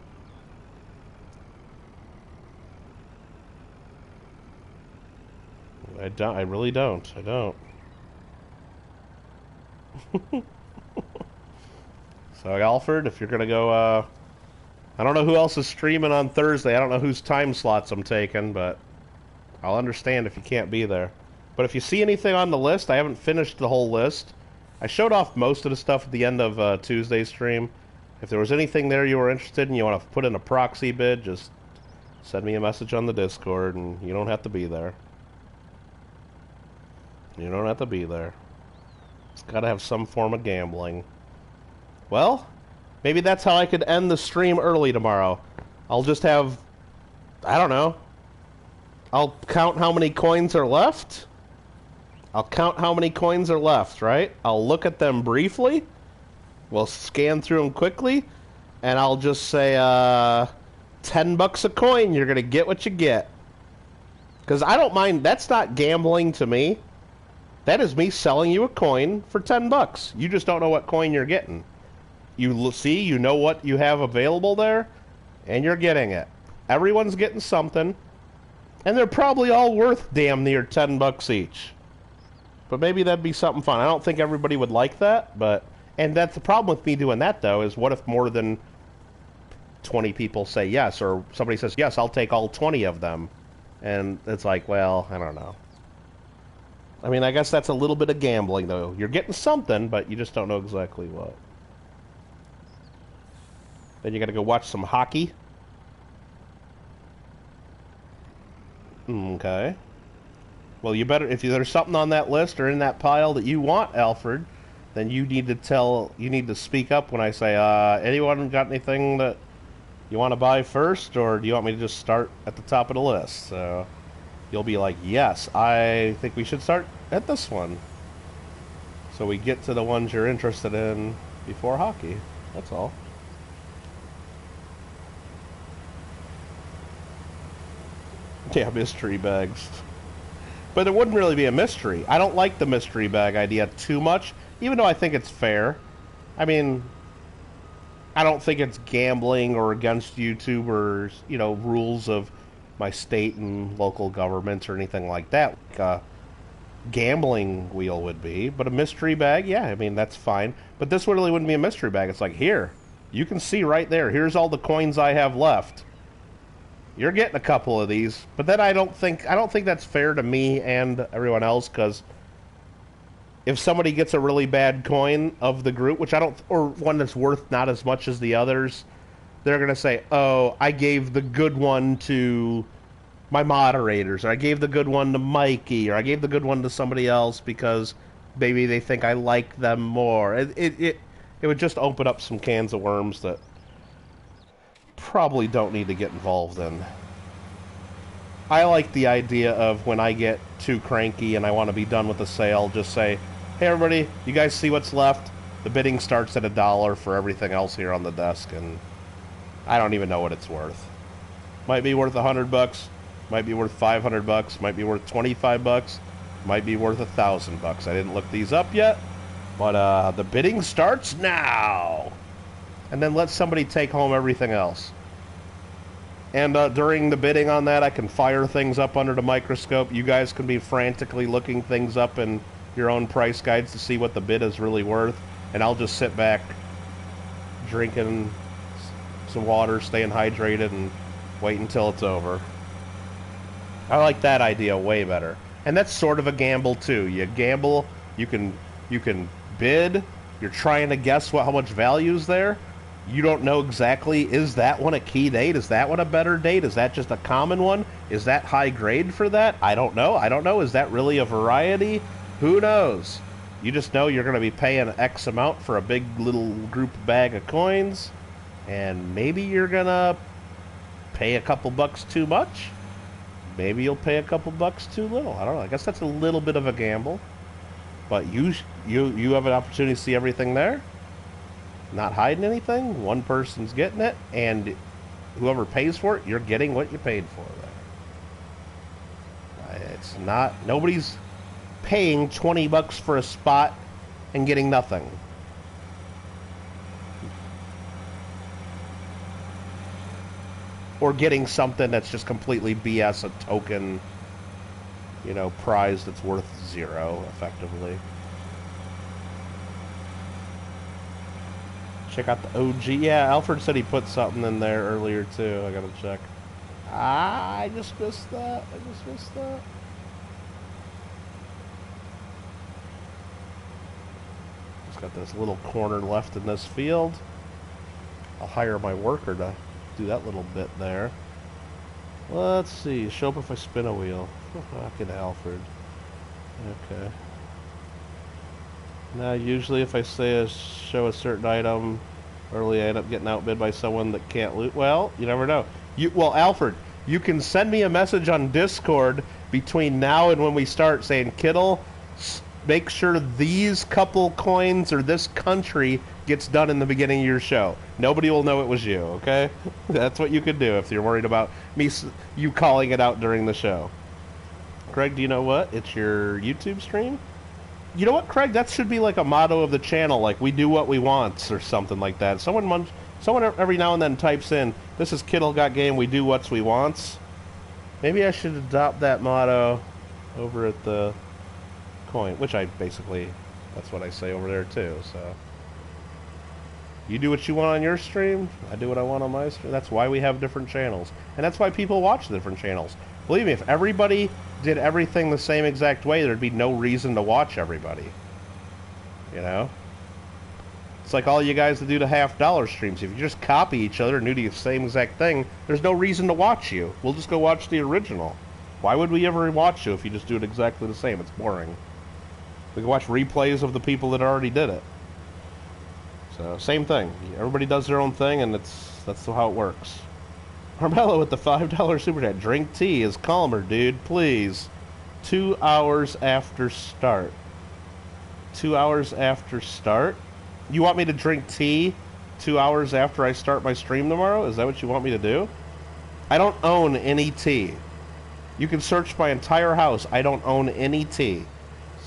I really don't. I don't. So, Alfred, if you're gonna go, I don't know who else is streaming on Thursday. I don't know whose time slots I'm taking, but I'll understand if you can't be there. But if you see anything on the list, I haven't finished the whole list. I showed off most of the stuff at the end of Tuesday's stream. If there was anything there you were interested in, you want to put in a proxy bid, just send me a message on the Discord, and you don't have to be there. You don't have to be there. It's got to have some form of gambling. Well, maybe that's how I could end the stream early tomorrow. I'll just have, I don't know. I'll count how many coins are left. I'll count how many coins are left, right? I'll look at them briefly. We'll scan through them quickly. And I'll just say, $10 a coin. You're going to get what you get. Because I don't mind. That's not gambling to me. That is me selling you a coin for $10. You just don't know what coin you're getting. You see, you know what you have available there, and you're getting it. Everyone's getting something, and they're probably all worth damn near $10 each. But maybe that'd be something fun. I don't think everybody would like that, but... And that's the problem with me doing that, though, is what if more than 20 people say yes, or somebody says, yes, I'll take all 20 of them. And it's like, well, I don't know. I mean, I guess that's a little bit of gambling, though. You're getting something, but you just don't know exactly what. Then you gotta go watch some hockey. Okay. Well, you better, if there's something on that list or in that pile that you want, Alfred, then you need to speak up when I say, anyone got anything that you want to buy first, or do you want me to just start at the top of the list? So you'll be like, yes, I think we should start at this one. So we get to the ones you're interested in before hockey. That's all. Yeah, mystery bags. But it wouldn't really be a mystery. I don't like the mystery bag idea too much, even though I think it's fair. I mean, I don't think it's gambling or against YouTubers, you know, rules of my state and local governments or anything like that. Like a gambling wheel would be, but a mystery bag, yeah, I mean that's fine. But this really wouldn't be a mystery bag. It's like, here, you can see right there. Here's all the coins I have left. You're getting a couple of these, but then I don't think that's fair to me and everyone else, because if somebody gets a really bad coin of the group, which I don't, or one that's worth not as much as the others, they're going to say, oh, I gave the good one to my moderators, or I gave the good one to Mikey, or I gave the good one to somebody else because maybe they think I like them more. It would just open up some cans of worms that probably don't need to get involved in. I like the idea of when I get too cranky and I want to be done with the sale, just say, hey everybody, you guys see what's left? The bidding starts at $1 for everything else here on the desk, and I don't even know what it's worth. Might be worth $100, might be worth $500, might be worth $25, might be worth $1,000. I didn't look these up yet, but the bidding starts now. And then let somebody take home everything else. And during the bidding on that, I can fire things up under the microscope. You guys can be frantically looking things up in your own price guides to see what the bid is really worth. And I'll just sit back, drinking some water, staying hydrated, and wait until it's over. I like that idea way better. And that's sort of a gamble, too. You gamble, you can bid, you're trying to guess how much value is there. You don't know exactly, is that one a key date? Is that one a better date? Is that just a common one? Is that high grade for that? I don't know. Is that really a variety? Who knows? You just know you're going to be paying X amount for a big little group bag of coins, and maybe you're going to pay a couple bucks too much. Maybe you'll pay a couple bucks too little. I don't know. I guess that's a little bit of a gamble. But you have an opportunity to see everything there. Not hiding anything. One person's getting it, and whoever pays for it, you're getting what you paid for there. It's not, nobody's paying $20 for a spot and getting nothing. Or getting something that's just completely BS, a token, you know, prize that's worth zero, effectively. Check out the OG. Yeah, Alfred said he put something in there earlier, too. I gotta check. I just missed that. Just got this little corner left in this field. I'll hire my worker to do that little bit there. Let's see. Show up if I spin a wheel. Fucking Alfred. Okay. Now, usually if I say show a certain item early, I end up getting outbid by someone that can't loot. Well, you never know. Well, Alfred, you can send me a message on Discord between now and when we start saying, Kittle, make sure these couple coins or this country gets done in the beginning of your show. Nobody will know it was you, okay? That's what you could do if you're worried about you calling it out during the show. Craig, do you know what? It's your YouTube stream? You know what, Craig? That should be like a motto of the channel, like we do what we want or something like that. Someone every now and then types in, this is Kittle Got Game, we do what we wants. Maybe I should adopt that motto over at the coin, which I basically, that's what I say over there too, so. You do what you want on your stream, I do what I want on my stream. That's why we have different channels. And that's why people watch the different channels. Believe me, if everybody did everything the same exact way, there'd be no reason to watch everybody. You know? It's like all you guys that do the $50 streams. If you just copy each other and do the same exact thing, there's no reason to watch you. We'll just go watch the original. Why would we ever watch you if you just do it exactly the same? It's boring. We can watch replays of the people that already did it. So, same thing. Everybody does their own thing, and that's how it works. Carmelo with the $5 super chat. Drink tea is calmer, dude. Please. 2 hours after start. 2 hours after start? You want me to drink tea 2 hours after I start my stream tomorrow? Is that what you want me to do? I don't own any tea. You can search my entire house. I don't own any tea.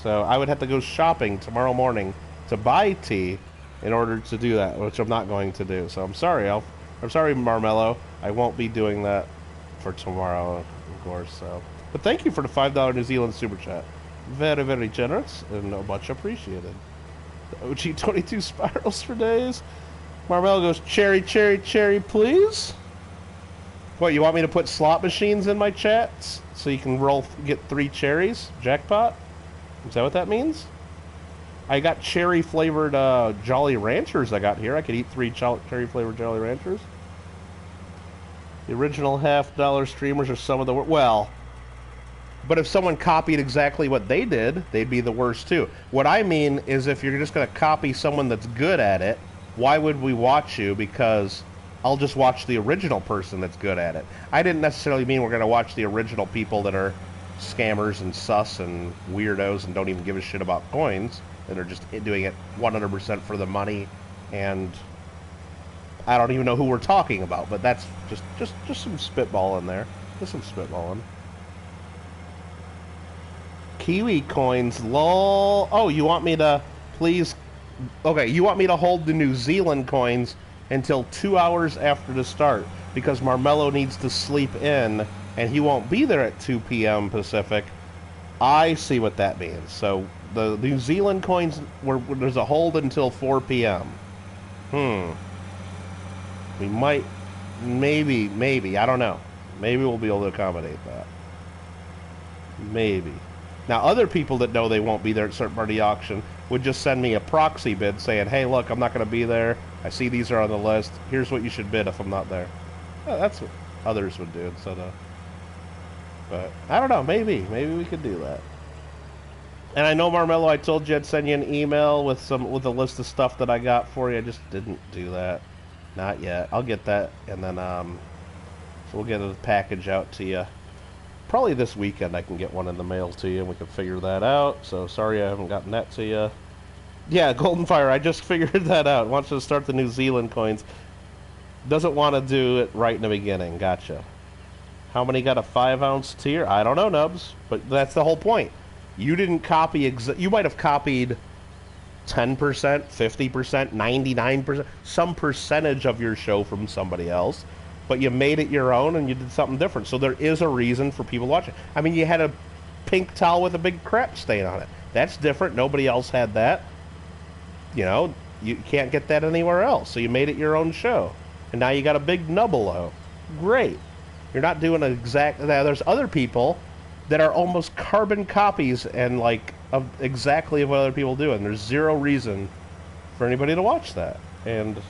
So I would have to go shopping tomorrow morning to buy tea in order to do that, which I'm not going to do. So I'm sorry. I'm sorry, Marmello. I won't be doing that for tomorrow, of course. So, but thank you for the $5 New Zealand super chat. Very, very generous and much appreciated. The OG 22 spirals for days. Marmello goes, cherry, cherry, cherry, please. What, you want me to put slot machines in my chats so you can get 3 cherries? Jackpot? Is that what that means? I got cherry flavored Jolly Ranchers I got here. I could eat 3 cherry flavored Jolly Ranchers. The original $50 streamers are some of the well, but if someone copied exactly what they did, they'd be the worst too. What I mean is if you're just going to copy someone that's good at it, why would we watch you? Because I'll just watch the original person that's good at it. I didn't necessarily mean we're going to watch the original people that are scammers and sus and weirdos and don't even give a shit about coins, that are just doing it 100% for the money, and I don't even know who we're talking about, but that's just some spitball in there. Just some spitballing. Kiwi coins, lol. Oh, you want me to please... Okay, you want me to hold the New Zealand coins until 2 hours after the start, because Marmello needs to sleep in, and he won't be there at 2 p.m. Pacific. I see what that means. So, the New Zealand coins, there's a hold until 4 p.m. We might, maybe, I don't know. Maybe we'll be able to accommodate that. Maybe. Now, other people that know they won't be there at certain part of the auction would just send me a proxy bid saying, hey, look, I'm not going to be there. I see these are on the list. Here's what you should bid if I'm not there. Well, that's what others would do instead of... But, I don't know, maybe we could do that. And I know, Marmello, I told you I'd send you an email with a list of stuff that I got for you. I just didn't do that. Not yet. I'll get that, and then, so we'll get a package out to you. Probably this weekend I can get one in the mail to you, and we can figure that out. So, sorry I haven't gotten that to you. Yeah, Golden Fire, I just figured that out. Wants to start the New Zealand coins. Doesn't want to do it right in the beginning. Gotcha. How many got a 5-ounce tier? I don't know, Nubs. But that's the whole point. You didn't copy... You might have copied 10%, 50%, 99%, some percentage of your show from somebody else, but you made it your own and you did something different. So there is a reason for people watching. I mean, you had a pink towel with a big crap stain on it. That's different. Nobody else had that. You know, you can't get that anywhere else. So you made it your own show. And now you got a big nubbalo. Great. You're not doing an exact... Now, there's other people that are almost carbon copies and, like, of exactly what other people do. And there's zero reason for anybody to watch that. And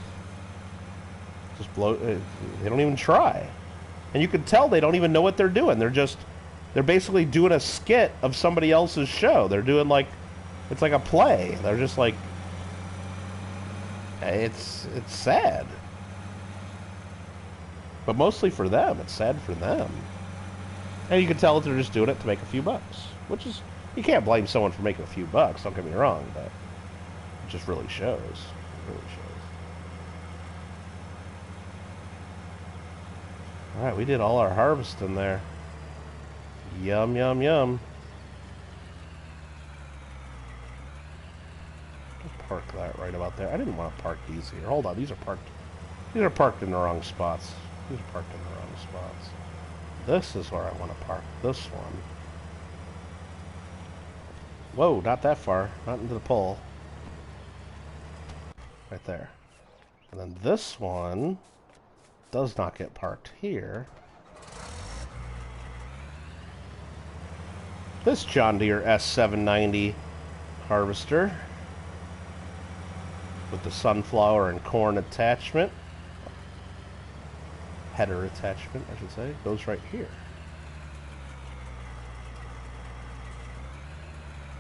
just they don't even try. And you can tell they don't even know what they're doing. They're basically doing a skit of somebody else's show. They're doing, like, it's like a play. They're just like, it's sad. But mostly for them. It's sad for them. And you can tell that they're just doing it to make a few bucks. Which is, you can't blame someone for making a few bucks, don't get me wrong, but it just really shows. It really shows. Alright, we did all our harvesting there. Yum, yum, yum. Just park that right about there. I didn't want to park these here. Hold on, these are parked in the wrong spots. These are parked in the wrong spots. This is where I want to park this one. Whoa, not that far. Not into the pole. Right there. And then this one does not get parked here. This John Deere S790 harvester with the sunflower and corn attachment. Header attachment, I should say, goes right here.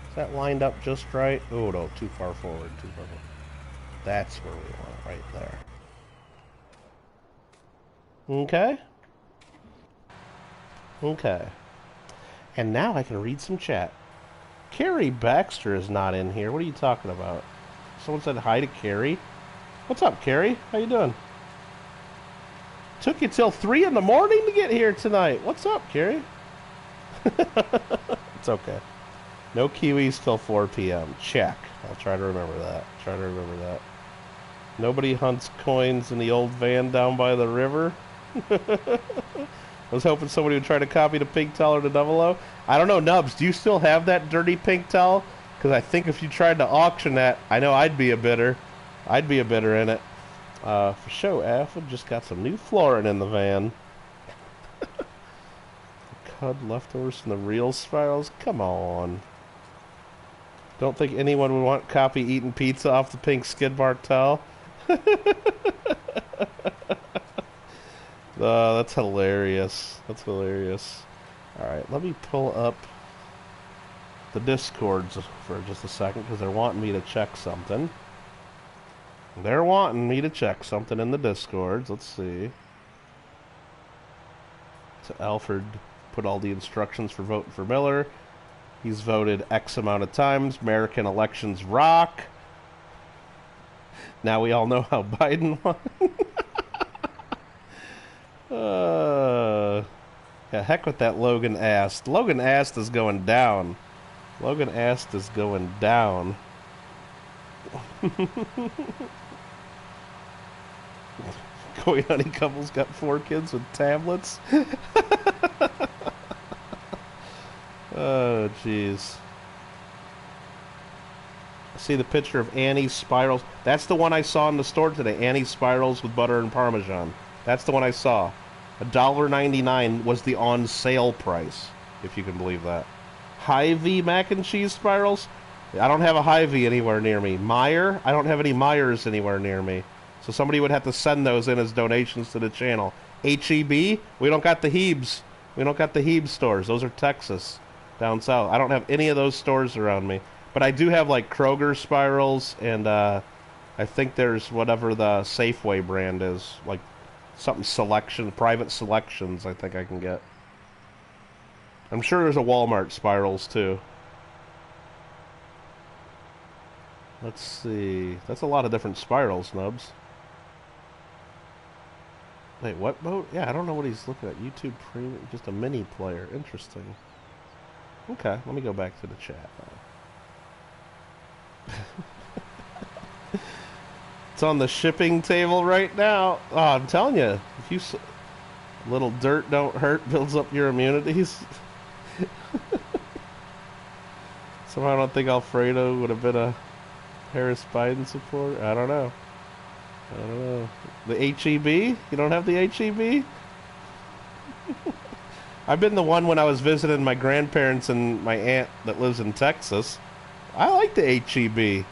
Is that lined up just right? Oh no, too far forward, too far forward. That's where we want it, right there. Okay. Okay. And now I can read some chat. Carrie Baxter is not in here. What are you talking about? Someone said hi to Carrie. What's up, Carrie? How you doing? Took you till 3 in the morning to get here tonight. What's up, Carrie? It's okay. No kiwis till 4 p.m. Check. I'll try to remember that. Nobody hunts coins in the old van down by the river. I was hoping somebody would try to copy the pink towel or the double O. I don't know, Nubs, do you still have that dirty pink towel? Because I think if you tried to auction that, I know I'd be a bidder. I'd be a bidder in it. For show, F, we just got some new flooring in the van. Cud leftovers from the real spirals? Come on. Don't think anyone would want copy eating pizza off the pink skid mark towel? That's hilarious. That's hilarious. Alright, let me pull up the Discords for just a second, because they're wanting me to check something. They're wanting me to check something in the Discords. Let's see. So Alfred put all the instructions for voting for Miller. He's voted X amount of times. American elections rock. Now we all know how Biden won. Yeah, heck with that Logan Ast. Logan Ast is going down. Logan Ast is going down. Koi Honey Couple's got 4 kids with tablets. Oh, jeez. See the picture of Annie's Spirals. That's the one I saw in the store today. Annie's Spirals with butter and Parmesan. That's the one I saw. $1.99 was the on sale price, if you can believe that. Hy-Vee mac and cheese spirals? I don't have a Hy-Vee anywhere near me. Meyer? I don't have any Meyers anywhere near me. So somebody would have to send those in as donations to the channel. H-E-B? We don't got the Hebes. We don't got the Hebe stores. Those are Texas, down south. I don't have any of those stores around me. But I do have, like, Kroger spirals, and I think there's whatever the Safeway brand is. Like, something selection, private selections, I think I can get. I'm sure there's a Walmart spirals, too. Let's see. That's a lot of different spirals, Nubs. Wait, what mode? Yeah, I don't know what he's looking at. YouTube Premium, just a mini player. Interesting. Okay, let me go back to the chat now. It's on the shipping table right now. Oh, I'm telling you, if you little dirt don't hurt, builds up your immunities. Somehow I don't think Alfredo would have been a Harris Biden supporter. I don't know. I don't know. The H-E-B? You don't have the H-E-B? I've been the one when I was visiting my grandparents and my aunt that lives in Texas. I like the H-E-B.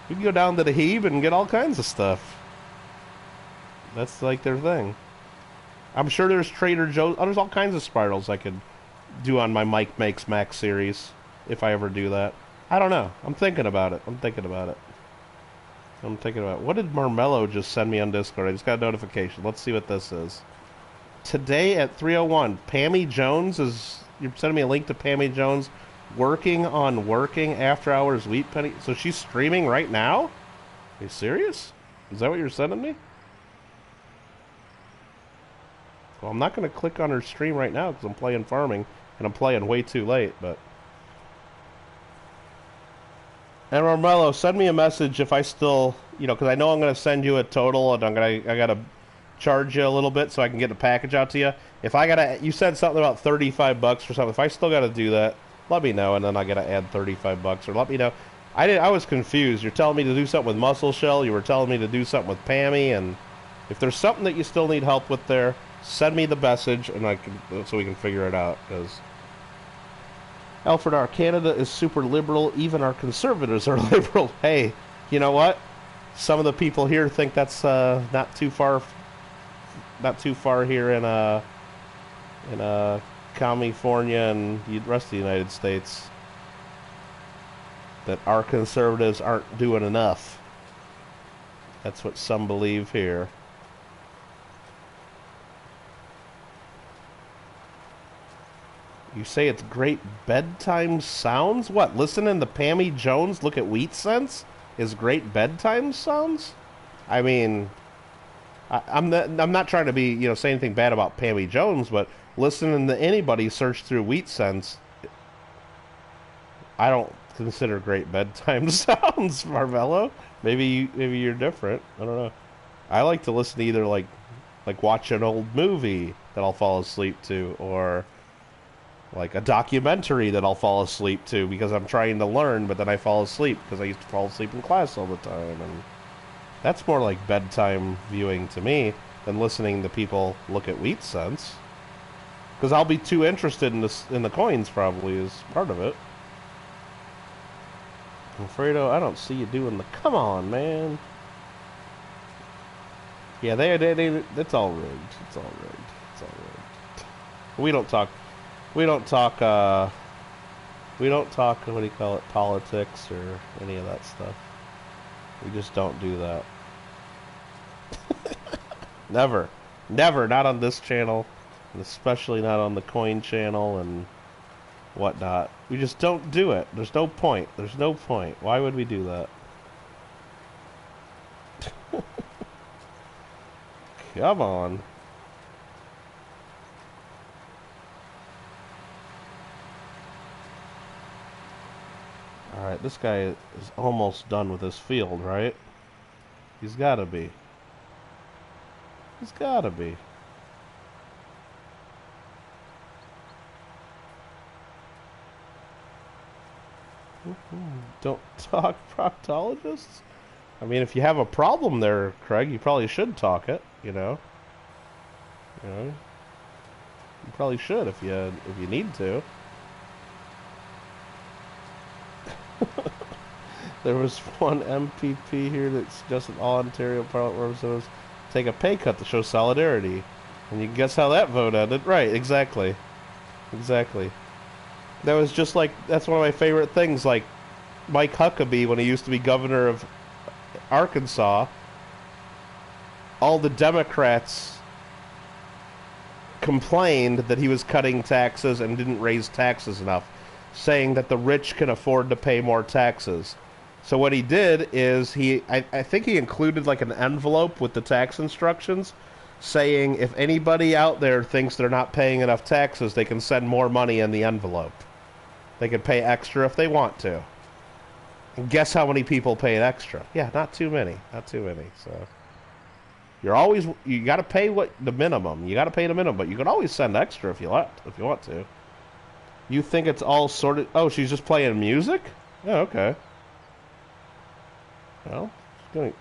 We can go down to the Hebe and get all kinds of stuff. That's like their thing. I'm sure there's Trader Joe's. Oh, there's all kinds of spirals I could do on my Mike Makes Mac series if I ever do that. I don't know. I'm thinking about it. I'm thinking about it. What did Marmello just send me on Discord? I just got a notification. Let's see what this is. Today at 3:01, Pammy Jones is... You're sending me a link to Pammy Jones working after hours wheat penny. So she's streaming right now? Are you serious? Is that what you're sending me? Well, I'm not going to click on her stream right now because I'm playing farming and I'm playing way too late, but... And Marmello, send me a message if I still, because I know I'm going to send you a total, and I got to charge you a little bit so I can get the package out to you. If I got to, you said something about $35 or something. If I still got to do that, let me know, and then I got to add $35, or let me know. I was confused. You're telling me to do something with Muscle Shell. You were telling me to do something with Pammy, and if there's something that you still need help with there, send me the message, and so we can figure it out, because... Alfred R. Canada is super liberal. Even our conservatives are liberal. Hey, you know what? Some of the people here think that's not too far here in California and the rest of the United States. That our conservatives aren't doing enough. That's what some believe here. You say it's great bedtime sounds? What, listening to Pammy Jones look at wheat cents is great bedtime sounds? I mean, I'm not trying to be, say anything bad about Pammy Jones, but listening to anybody search through wheat cents, I don't consider great bedtime sounds, Marvello. Maybe you're different. I don't know. I like to listen to either like watch an old movie that I'll fall asleep to, or like a documentary that I'll fall asleep to because I'm trying to learn, but then I fall asleep because I used to fall asleep in class all the time, and that's more like bedtime viewing to me than listening to people look at wheat cents. Because I'll be too interested in the coins probably is part of it. Alfredo, I don't see you doing the. Come on, man. Yeah, they it's all rigged. It's all rigged. It's all rigged. We don't talk. We don't talk. We don't talk. What do you call it? Politics or any of that stuff. We just don't do that. Never, never. Not on this channel, and especially not on the coin channel and whatnot. We just don't do it. There's no point. There's no point. Why would we do that? Come on. Alright, this guy is almost done with his field, right? He's gotta be. He's gotta be. Don't talk proctologists? I mean, if you have a problem there, Craig, you probably should talk it, you know? You know? You probably should if you need to. There was one MPP here that suggested all Ontario Parliament representatives take a pay cut to show solidarity. And you can guess how that vote ended. Right, exactly. Exactly. That was just like, that's one of my favorite things, like Mike Huckabee when he used to be governor of Arkansas. All the Democrats complained that he was cutting taxes and didn't raise taxes enough, saying that the rich can afford to pay more taxes. So what he did is I think he included like an envelope with the tax instructions saying if anybody out there thinks they're not paying enough taxes, they can send more money in the envelope. They can pay extra if they want to. And guess how many people paid extra? Yeah, not too many. Not too many. So you got to pay what the minimum. You got to pay the minimum, but you can always send extra if you want to. You think it's all sorted? Oh, she's just playing music? Oh, okay. Well, I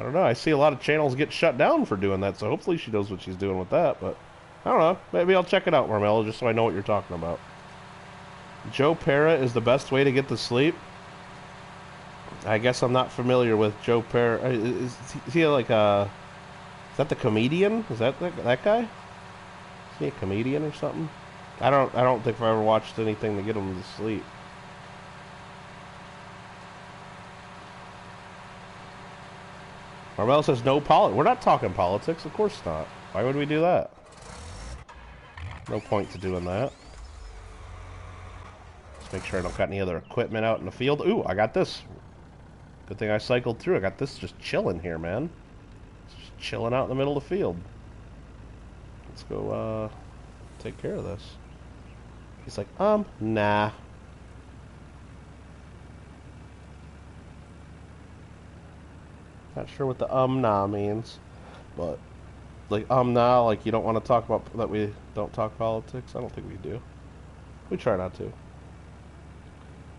don't know. I see a lot of channels get shut down for doing that, so hopefully she knows what she's doing with that. But I don't know. Maybe I'll check it out, Marmello, just so I know what you're talking about. Joe Pera is the best way to get to sleep. I guess I'm not familiar with Joe Pera. Is he like a? Is that the comedian? Is that guy? Is he a comedian or something? I don't think I've ever watched anything to get him to sleep. Marmel says no politics. We're not talking politics, of course not. Why would we do that? No point to doing that. Let's make sure I don't got any other equipment out in the field. Ooh, I got this. Good thing I cycled through. I got this just chilling here, man. Just chilling out in the middle of the field. Let's go, take care of this. He's like, nah. Not sure what the nah means, but like nah, like you don't want to talk about that we don't talk politics. I don't think we do. We try not to.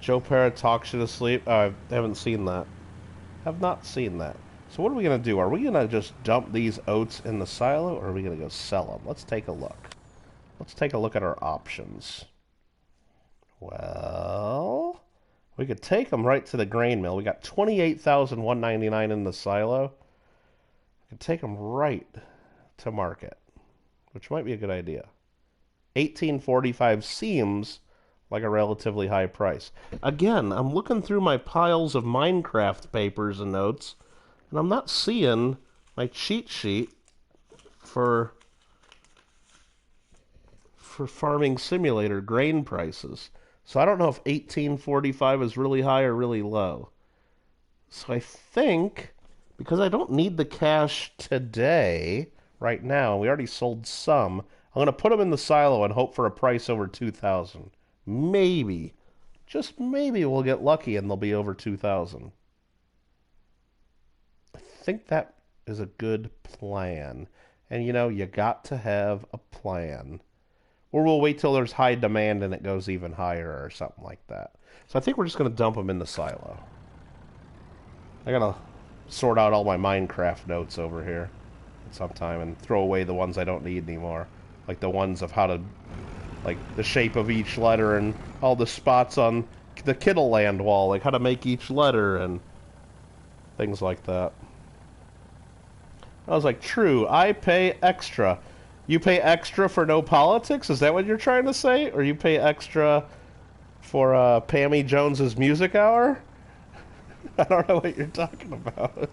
Joe Parrott talks you to sleep. Oh, I haven't seen that. Have not seen that. So what are we gonna do? Are we gonna just dump these oats in the silo, or are we gonna go sell them? Let's take a look. Let's take a look at our options. Well, we could take them right to the grain mill. We got 28,199 in the silo. We could take them right to market, which might be a good idea. 1845 seems like a relatively high price. Again, I'm looking through my piles of Minecraft papers and notes, and I'm not seeing my cheat sheet for Farming Simulator grain prices. So I don't know if 1845 is really high or really low. So I think, because I don't need the cash today, right now, we already sold some, I'm going to put them in the silo and hope for a price over 2,000. Maybe. just maybe we'll get lucky and they'll be over 2,000. I think that is a good plan. And you know, you got to have a plan. Or we'll wait till there's high demand and it goes even higher or something like that. So I think we're just going to dump them in the silo. I got to sort out all my Minecraft notes over here at some time and throw away the ones I don't need anymore. Like the ones of how to, like the shape of each letter and all the spots on the Kittle Land wall, like how to make each letter and things like that. I was like, true, I pay extra. You pay extra for no politics? Is that what you're trying to say? Or you pay extra for Pammy Jones's music hour? I don't know what you're talking about.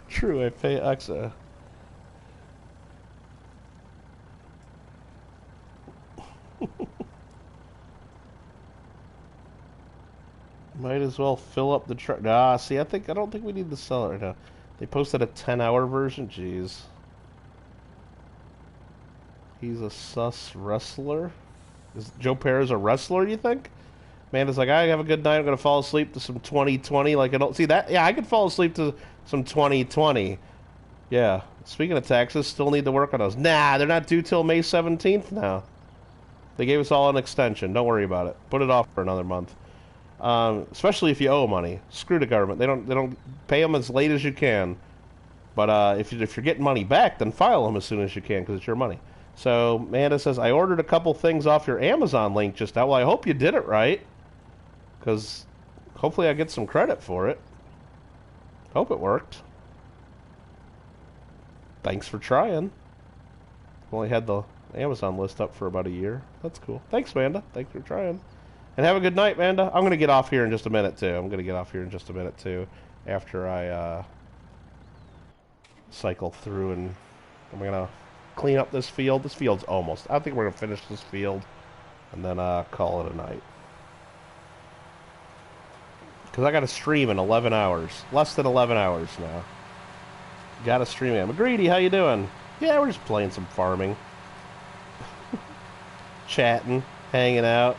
True, I pay extra. Might as well fill up the truck. Ah, see, I don't think we need to sell it right now. They posted a 10-hour version. Jeez. He's a sus wrestler. Is Joe Perez a wrestler, you think? Amanda's like, I have a good night. I'm going to fall asleep to some 2020. Like, I don't see that. Yeah, I could fall asleep to some 2020. Yeah. Speaking of taxes, still need to work on those. Nah, they're not due till May 17th now. They gave us all an extension. Don't worry about it. Put it off for another month. Especially if you owe money. Screw the government. They don't pay them as late as you can. But if you're getting money back, then file them as soon as you can because it's your money. So Amanda says, I ordered a couple things off your Amazon link just now. Well, I hope you did it right. Because hopefully I get some credit for it. Hope it worked. Thanks for trying. Only had the Amazon list up for about a year. That's cool. Thanks, Amanda. Thanks for trying. And have a good night, Amanda. I'm going to get off here in just a minute, too. After I cycle through and I'm going to clean up this field. This field's almost. I think we're going to finish this field and then call it a night. Because I got to stream in 11 hours. Less than 11 hours now. Got to stream it. McGreedy, how you doing? Yeah, we're just playing some farming. Chatting. Hanging out.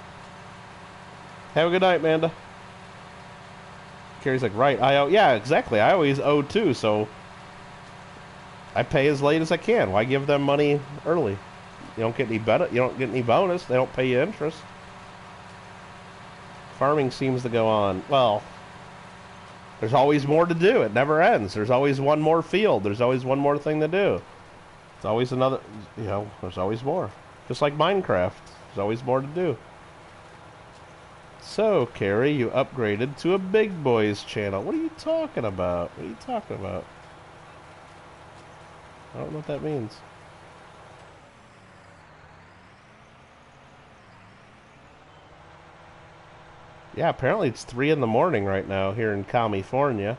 Have a good night, Amanda. Carrie's like, right, I owe. Yeah, exactly. I always owe too, so I pay as late as I can. Why give them money early? You don't get any better. You don't get any bonus. They don't pay you interest. Farming seems to go on. Well, there's always more to do. It never ends. There's always one more field. There's always one more thing to do. There's always another, there's always more. Just like Minecraft. There's always more to do. So, Carrie, you upgraded to a Big Boys channel. What are you talking about? I don't know what that means. Yeah, apparently it's 3 in the morning right now here in California.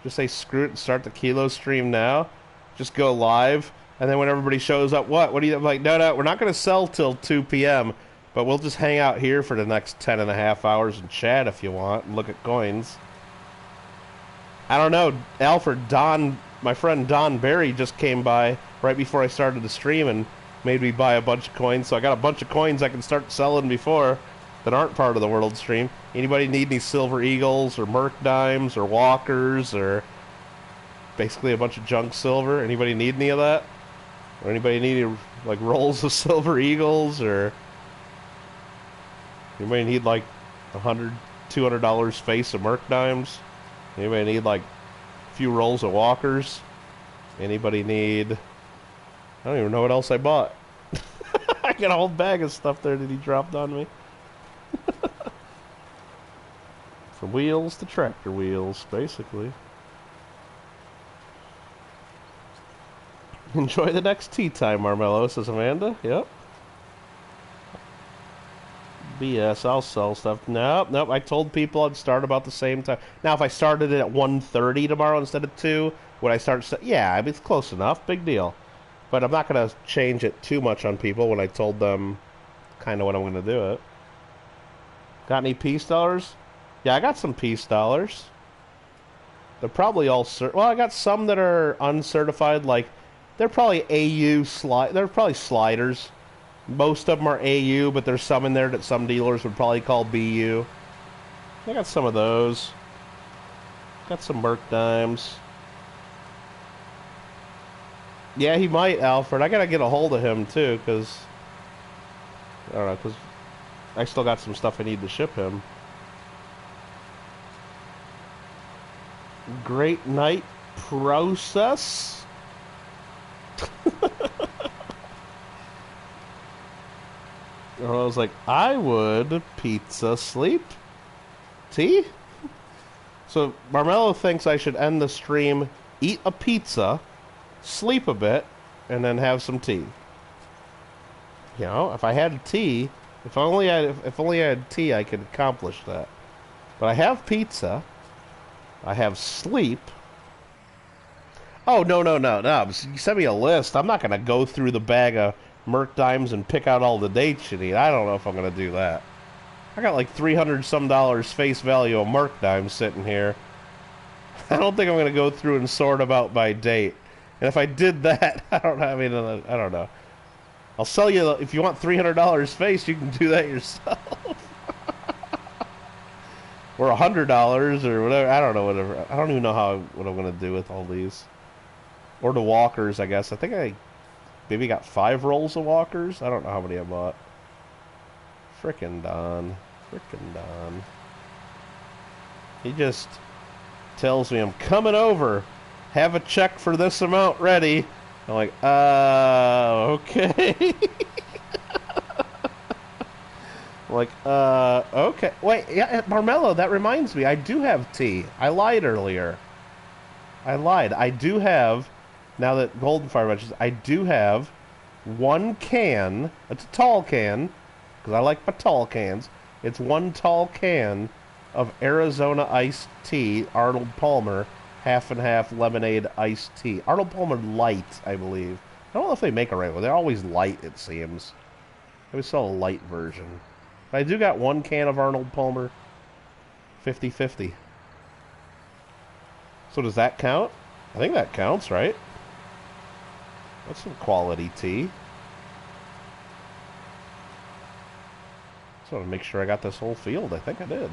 Just say screw it and start the Kilo stream now. Just go live. And then when everybody shows up, what do you... I'm like, no, we're not going to sell till 2 p.m., but we'll just hang out here for the next 10 and a half hours and chat if you want and look at coins. I don't know. Alfred, my friend Don Barry just came by right before I started the stream and made me buy a bunch of coins. So I got a bunch of coins I can start selling before that aren't part of the world stream. Anybody need any Silver Eagles or Merc Dimes or Walkers or basically a bunch of junk silver? Anybody need any of that? Or anybody need any, like, rolls of Silver Eagles or... Anybody need like $100, $200 face of Merc Dimes? Anybody need like a few rolls of Walkers? Anybody need... I don't even know what else I bought. I got a whole bag of stuff there that he dropped on me. From wheels to tractor wheels, basically. Enjoy the next tea time, Marmello, says Amanda. Yep. BS, I'll sell stuff. Nope, I told people I'd start about the same time. Now, if I started it at 1:30 tomorrow instead of 2, would I start... Yeah, I mean, it's close enough. Big deal. But I'm not going to change it too much on people when I told them kind of when I'm going to do it. Got any peace dollars? Yeah, I got some peace dollars. They're probably all... Well, I got some that are uncertified, like... They're probably AU slide. They're probably sliders. Most of them are AU, but there's some in there that some dealers would probably call BU. I got some of those. Got some Merc Dimes. Yeah, he might, Alfred. I gotta get a hold of him, too, because... I don't know, because I still got some stuff I need to ship him. Great night process. I was like, I would pizza sleep. Tea? So Marmello thinks I should end the stream, eat a pizza, sleep a bit, and then have some tea. You know, if I had tea, if only I had tea, I could accomplish that. But I have pizza. I have sleep. Oh, no. You sent me a list. I'm not going to go through the bag of Merc Dimes and pick out all the dates you need. I don't know if I'm going to do that. I got like $300 some face value of Merc Dimes sitting here. I don't think I'm going to go through and sort them out by date. And if I did that, I don't know. I'll sell you, if you want $300 face, you can do that yourself. Or $100 or whatever. I don't know, whatever. I don't even know what I'm going to do with all these. Or the walkers, I guess. I think I maybe got 5 rolls of walkers. I don't know how many I bought. Frickin' Don. He just tells me I'm coming over. Have a check for this amount ready. I'm like, okay. I'm like, okay. Wait, yeah, Marmello, that reminds me. I do have tea. I lied earlier. I do have, now that Golden Fire mentions, I do have 1 can. It's a tall can, because I like my tall cans. It's 1 tall can of Arizona iced tea, Arnold Palmer, half and half lemonade iced tea. Arnold Palmer light, I believe. I don't know if they make a regular. They're always light, it seems. They always sell a light version. But I do got 1 can of Arnold Palmer. 50-50. So does that count? I think that counts, right? That's some quality tea. Just want to make sure I got this whole field. I think I did.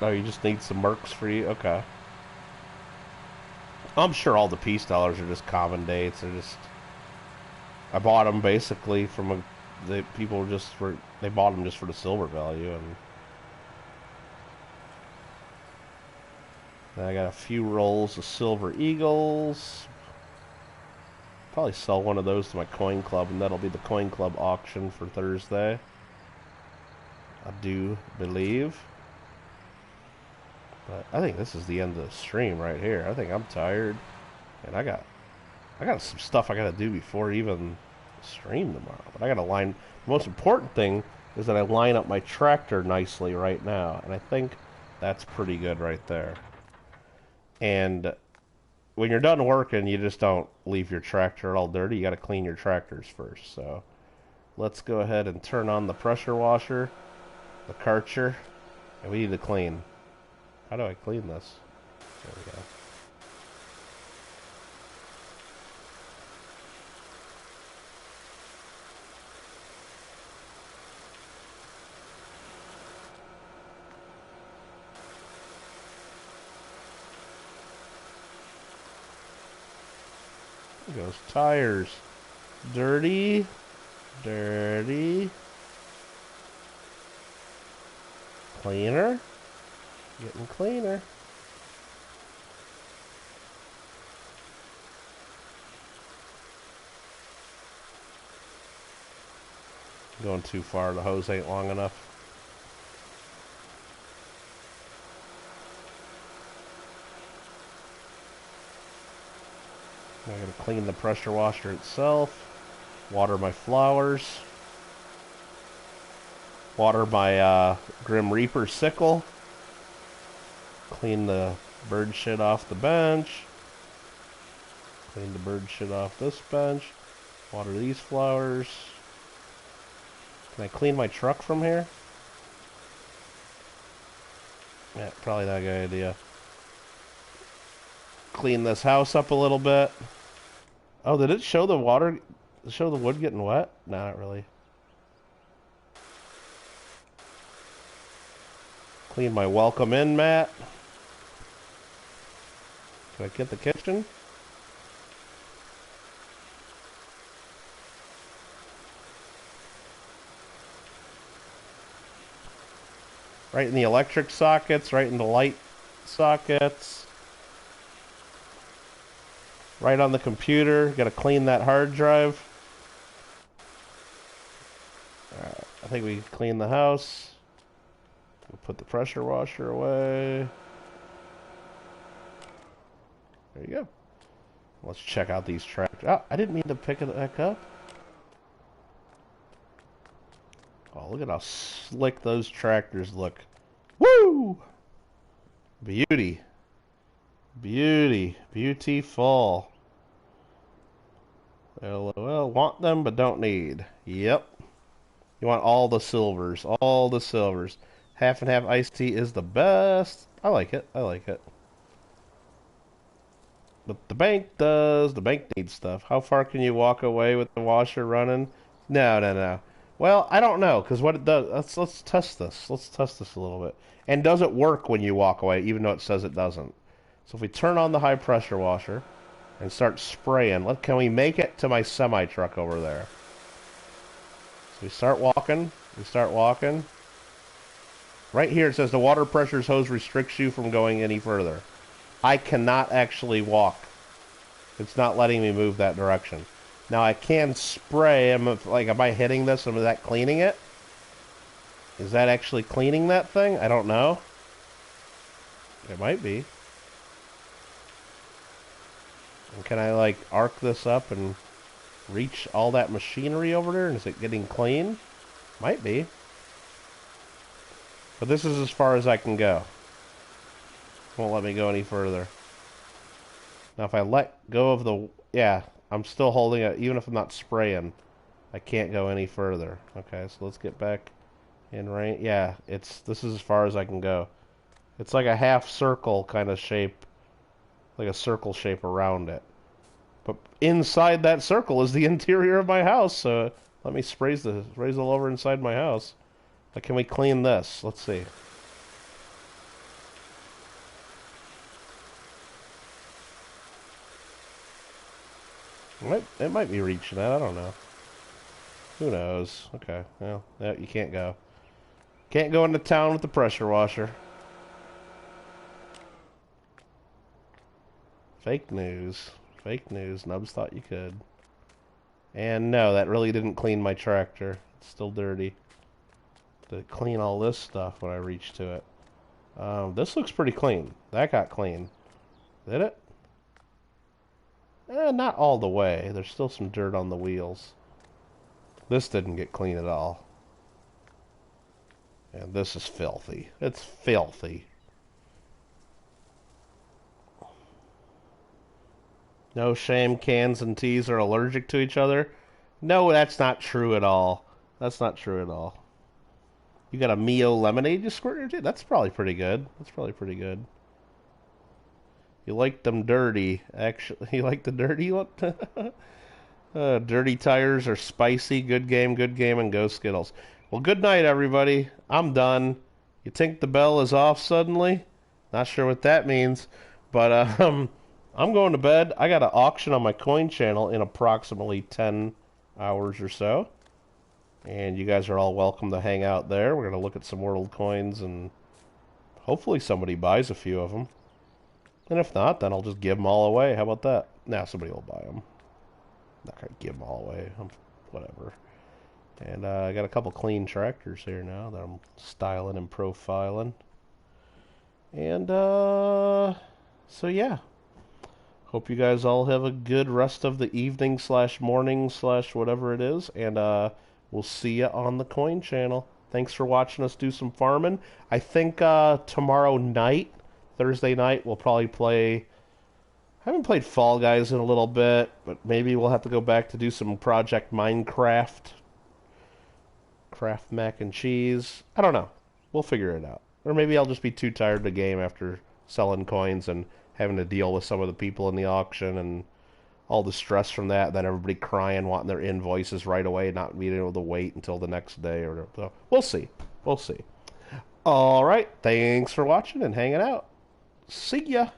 Oh, you just need some mercs for you? Okay. I'm sure all the peace dollars are just common dates. They're just... I bought them basically from the people just for... They bought them just for the silver value, and... Then I got a few rolls of Silver Eagles. Probably sell one of those to my coin club, and that'll be the coin club auction for Thursday. I do believe. But I think this is the end of the stream right here. I think I'm tired. And I got some stuff I gotta do before even stream tomorrow. But I gotta line... The most important thing is that I line up my tractor nicely right now. And I think that's pretty good right there. And when you're done working, you just don't leave your tractor all dirty. You gotta clean your tractors first. So let's go ahead and turn on the pressure washer, the Karcher, and we need to clean. How do I clean this? There we go. There goes tires. Dirty. Dirty. Cleaner. Getting cleaner. Going too far, the hose ain't long enough. I gotta clean the pressure washer itself. Water my flowers. Water my Grim Reaper sickle. Clean the bird shit off the bench. Clean the bird shit off this bench. Water these flowers. Can I clean my truck from here? Yeah, probably not a good idea. clean this house up a little bit. Oh, did it show the water, show the wood getting wet? No, not really. Clean my welcome in mat. Can I get the kitchen? Right in the electric sockets, right in the light sockets. Right on the computer. Got to clean that hard drive. Alright, I think we clean the house. We'll put the pressure washer away. There you go. Let's check out these tractors. Oh, I didn't mean to pick it back up. Oh, look at how slick those tractors look. Woo! Beauty. Beauty. Beautiful. LOL. Want them, but don't need. Yep. You want all the silvers. All the silvers. Half and half iced tea is the best. I like it. I like it. But the bank does. The bank needs stuff. How far can you walk away with the washer running? No, no, no. Well, I don't know, because what it does... Let's test this. Let's test this a little bit. And does it work when you walk away, even though it says it doesn't? So if we turn on the high pressure washer and start spraying, can we make it to my semi-truck over there? So we start walking. We start walking. Right here it says the water pressure's hose restricts you from going any further. I cannot actually walk. It's not letting me move that direction. Now I can spray. Am I hitting this? Is that cleaning it? Is that actually cleaning that thing? I don't know. It might be. And can I arc this up and reach all that machinery over there? And is it getting clean? Might be. But this is as far as I can go. Won't let me go any further. Now if I let go of the... Yeah, I'm still holding it. Even if I'm not spraying, I can't go any further. Okay, so let's get back in range. Yeah, this is as far as I can go. It's like a half circle kind of shape. Like a circle shape around it. But inside that circle is the interior of my house. So let me sprays all over inside my house. Can we clean this? Let's see. It might be reaching that. I don't know. Who knows? Okay. Well, no, you can't go. Can't go into town with the pressure washer. Fake news. Fake news. Nubs thought you could. And no, that really didn't clean my tractor. It's still dirty. To clean all this stuff when I reach to it. This looks pretty clean. That got clean. Did it? Not all the way. There's still some dirt on the wheels. This didn't get clean at all. And this is filthy. It's filthy. No shame, cans and teas are allergic to each other. No, that's not true at all. That's not true at all. You got a Mio lemonade you squirt in your tea? That's probably pretty good. That's probably pretty good. You like them dirty. Actually, you like the dirty one? Dirty tires are spicy. Good game, and go Skittles. Well, good night, everybody. I'm done. You think the bell is off suddenly? Not sure what that means. But I'm going to bed. I got an auction on my coin channel in approximately 10 hours or so. And you guys are all welcome to hang out there. We're going to look at some world coins and hopefully somebody buys a few of them. And if not, then I'll just give them all away. How about that? Nah, somebody will buy them. I'm not going to give them all away. Whatever. And I got a couple clean tractors here now that I'm styling and profiling. And so yeah. Hope you guys all have a good rest of the evening / morning / whatever it is. And we'll see you on the coin channel. Thanks for watching us do some farming. I think tomorrow night, Thursday night, we'll probably play... I haven't played Fall Guys in a little bit, but maybe we'll have to go back to do some Project Minecraft. Craft mac and cheese. I don't know. We'll figure it out. Or maybe I'll just be too tired to game after selling coins and having to deal with some of the people in the auction and all the stress from that. Then everybody crying, wanting their invoices right away, not being able to wait until the next day or whatever. So we'll see. We'll see. All right. Thanks for watching and hanging out. See ya.